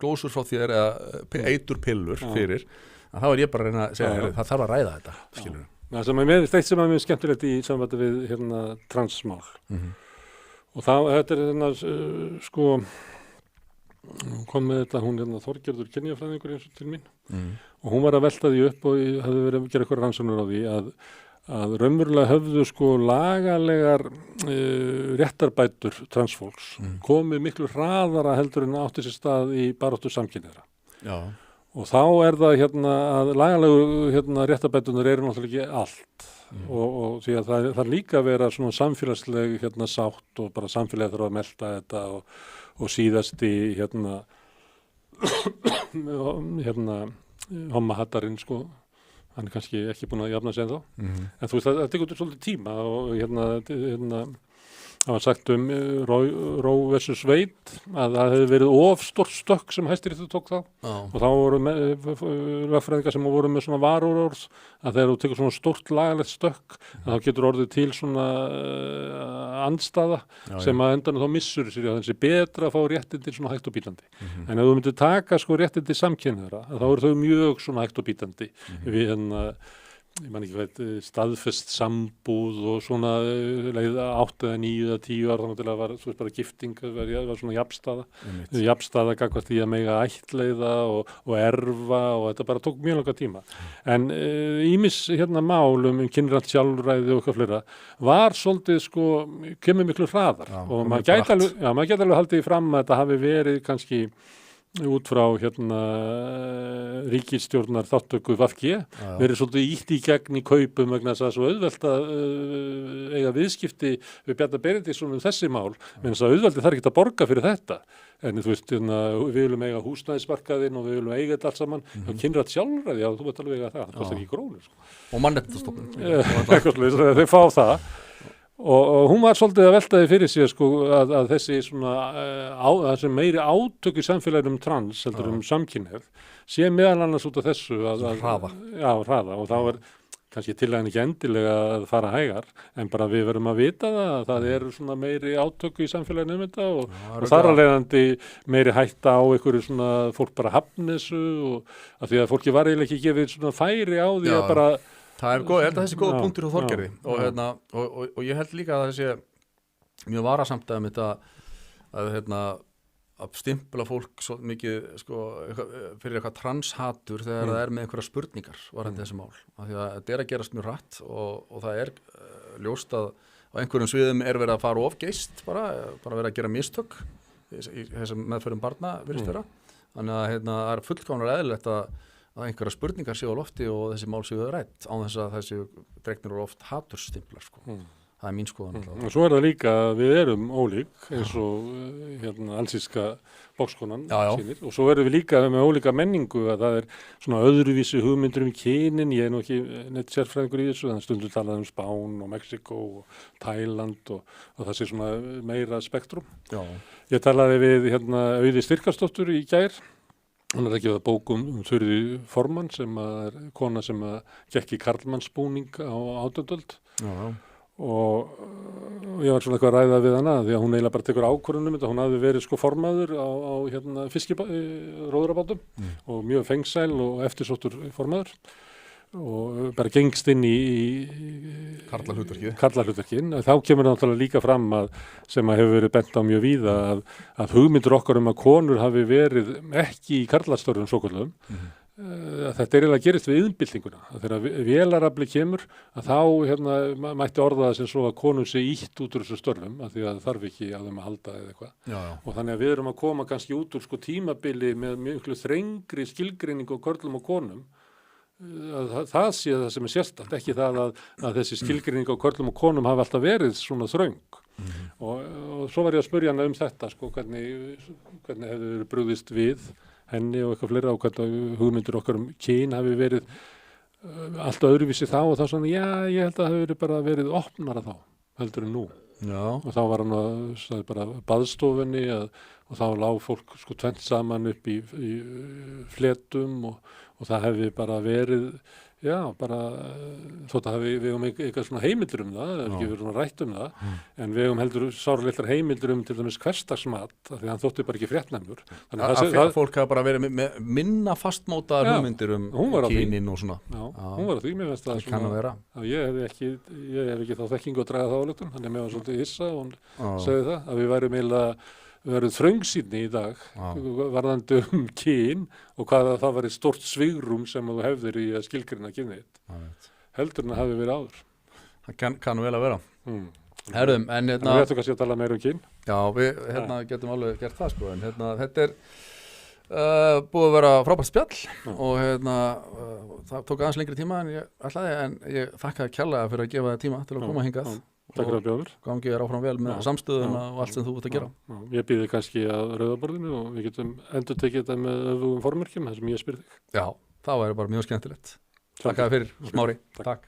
glósur frá þér eða eiturpillur fyrir, þá er ég bara að reyna að segja, það þarf að ræða þetta, skilur. Eitt sem er mjög skemmtilegt í sambandi við transmál og þetta er sko kom með þetta, hún Þorgerður kynjafræðingur eins og til mín og hún var að velta því upp og hafði verið að gera eitthvað rannsóknir á því að raunverulega höfðu sko lagalegar réttarbætur transfólks komið miklu hraðara heldur en átti sér stað í baráttu samkynniðra. Já. Og þá er það að lagalegu réttarbætunar eru náttúrulega ekki allt og því að það er líka að vera svona samfélagsleg sátt og bara samfélagið þarf að melta þetta og síðast í hommahattarinn sko, hann er kannski ekki búin að jafna sig ennþá, en þú veist það tekur svolítið tíma og það var sagt Ró versus Wade að það hefði verið of stórt stökk sem Hæstiréttur tók þá og þá voru lögfræðingar sem voru með svona varúrorð að þegar þú tekur svona stórt lagalegt stökk þá getur orðið til svona andstaða sem að endan þá missur sér þannig að betra að fá réttindi svona hægt og bítandi en ef þú myndir taka sko réttindi samkynniðra þá eru þau mjög svona hægt og bítandi við ég man ekki hvað, staðfest sambúð og svona leið 8 eða 9 eða 10 ár þannig til að var svo bara gifting, var svona jafnstaða gagnvart því að mega ættleiða og erfa og þetta bara tók mjög langa tíma. En ýmis mál kynrænt sjálfræði og eitthvað fleira var svolítið sko, kemur miklu hraðar og maður gæti alveg haldið fram að þetta hafi verið kannski út frá ríkisstjórnar þáttöku VG verið svolítið ítt í gegn í kaupum vegna þess að svo auðvelt að eiga viðskipti við Bjarna Benediktsson þessi mál, menn þess að auðveldi þarf ekki að borga fyrir þetta. En þú veist, við viljum eiga húsnæðismarkaðinn og við viljum eiga þetta allt saman. Og kynrætt sjálfræði, já, þú veit alveg eiga það kostar ekki krónur. Sko. Og mannréttindastofnun. Þeir fá það. Og hún var svolítið að veltaði fyrir sér sko, að þessi svona, þessi meiri átök í samfélaginu trans, heldur samkynhneigð, sé meðal annars út af þessu hraða. Já, hraða. Og þá er kannski tillagan ekki endilega að fara hægar, en bara við verum að vita að það eru svona meiri átöku í samfélaginu þetta og þar að leiðandi meiri hætta á einhverju svona fólk bara hafni þessu og að því að fólki var eiginlega ekki gefið svona færi á því að bara... Það er góð, ég held að þessi góða punktur á Þorgerði og ég held líka að þessi mjög varasamt að þetta að stimpla fólk svo mikið sko, fyrir eitthvað transhatur þegar það er með einhverja spurningar varðandi þessi mál. Af því að þetta er að gerast mjög hratt og það er ljóst að á einhverjum sviðum er verið að fara of geist bara verið að gera mistök í þessum meðferðum barna virðist vera. Þannig að það er fullkomlega eðlilegt að einhverja spurningar séu á lofti og þessi mál séu rætt án þess að þessi dregnir á loft haturstimplar sko. Það er mín skoðan. Og svo er það líka að við erum ólík eins og alsíska bókskonan sýnir og svo erum við líka með ólíka menningu að það er svona öðruvísi hugmyndur kynin, ég er nú ekki neitt sérfræðingur í þessu, þannig stundum talað Spán og Mexiko og Tæland og það sé svona meira spektrum. Já. Ég talaði við Auði Styrkarsdóttur í gær. Hún er ekki að bókum Þurði Formann sem er kona sem gekk í karlmannsbúning á 18. öld. Já. Og ég var svona eitthvað að ræða við hana því að hún eiginlega bara tekur ákvörðun þetta, hún hafði verið sko formaður á róðrabátum og mjög fengsæl og eftirsóttur formaður og bara gengst inn í karlahlutverkin. Þá kemur það náttúrulega líka fram sem hefur verið bent á mjög víða að hugmyndur okkar að konur hafi verið ekki í karlastörfum svokölluðum. Þetta er eiginlega gerist við iðnbyltinguna. Þegar vélarafli kemur að þá mætti orða það sem svo að konum sé ítt út úr þessu störfum af því að þarf ekki að þeim að halda eða eitthvað. Og þannig að við erum að koma kannski út úr sko tímabili með mjög þrengri skilgreiningu á körlum og konum. Það sé það sem er sérstakt, ekki það að þessi skilgreiningu á körlum og konum hafi alltaf verið svona þröng. Og svo var ég að spyrja hana þetta, sko, hvernig hefði verið brugðist við henni og eitthvað fleira á hvernig hugmyndur okkar kyn hafi verið allt öðruvísi þá og þá svona, ég held að það hefur bara verið opnara þá, heldur en nú. Já. Og þá var hann að bara baðstofunni og þá lág fólk sko tvennt saman upp í fletum og það hefði bara verið, bara þótt að við hefum eitthvað svona heimildur það, það er ekki verið svona rætt það, en við hefum heldur sáralitlar heimildur til dæmis hversdagsmat, af því að hann þótti bara ekki fréttnæmur. Að fólk hafa bara verið með minna fastmótaðar hugmyndir kynin og svona. Já, hún var að því, mér finnst það svona, ég hef ekki þá þekkingu að draga það álegtum, þannig að mér var svolítið hissa og hún segði það, að við værum þröngsýnni í dag varðandi kyn og hvað það var stort svigrum sem þú hefðir í að skilgreina kynið þitt. Heldur en að hafi verið áður. Það kann vel að vera. Herðum, en við ættum kannski að tala meira kyn. Já, við getum alveg gert það sko, en þetta er búið að vera frábært spjall og það tók aðeins lengri tíma en ég ætlaði, en ég þakkaði kærlega fyrir að gefa það tíma til að koma hingað. Takk fyrir að bjóður. Gangi þér áfram vel með samstöðuna og allt sem þú ert að gera. Ég býði kannski að rauðaborðinu og við getum endur tekið þetta með öfugum formörkjum, það sem ég spyr þig. Já, það væri bara mjög skemmtilegt. Takk fyrir, Smári. Takk.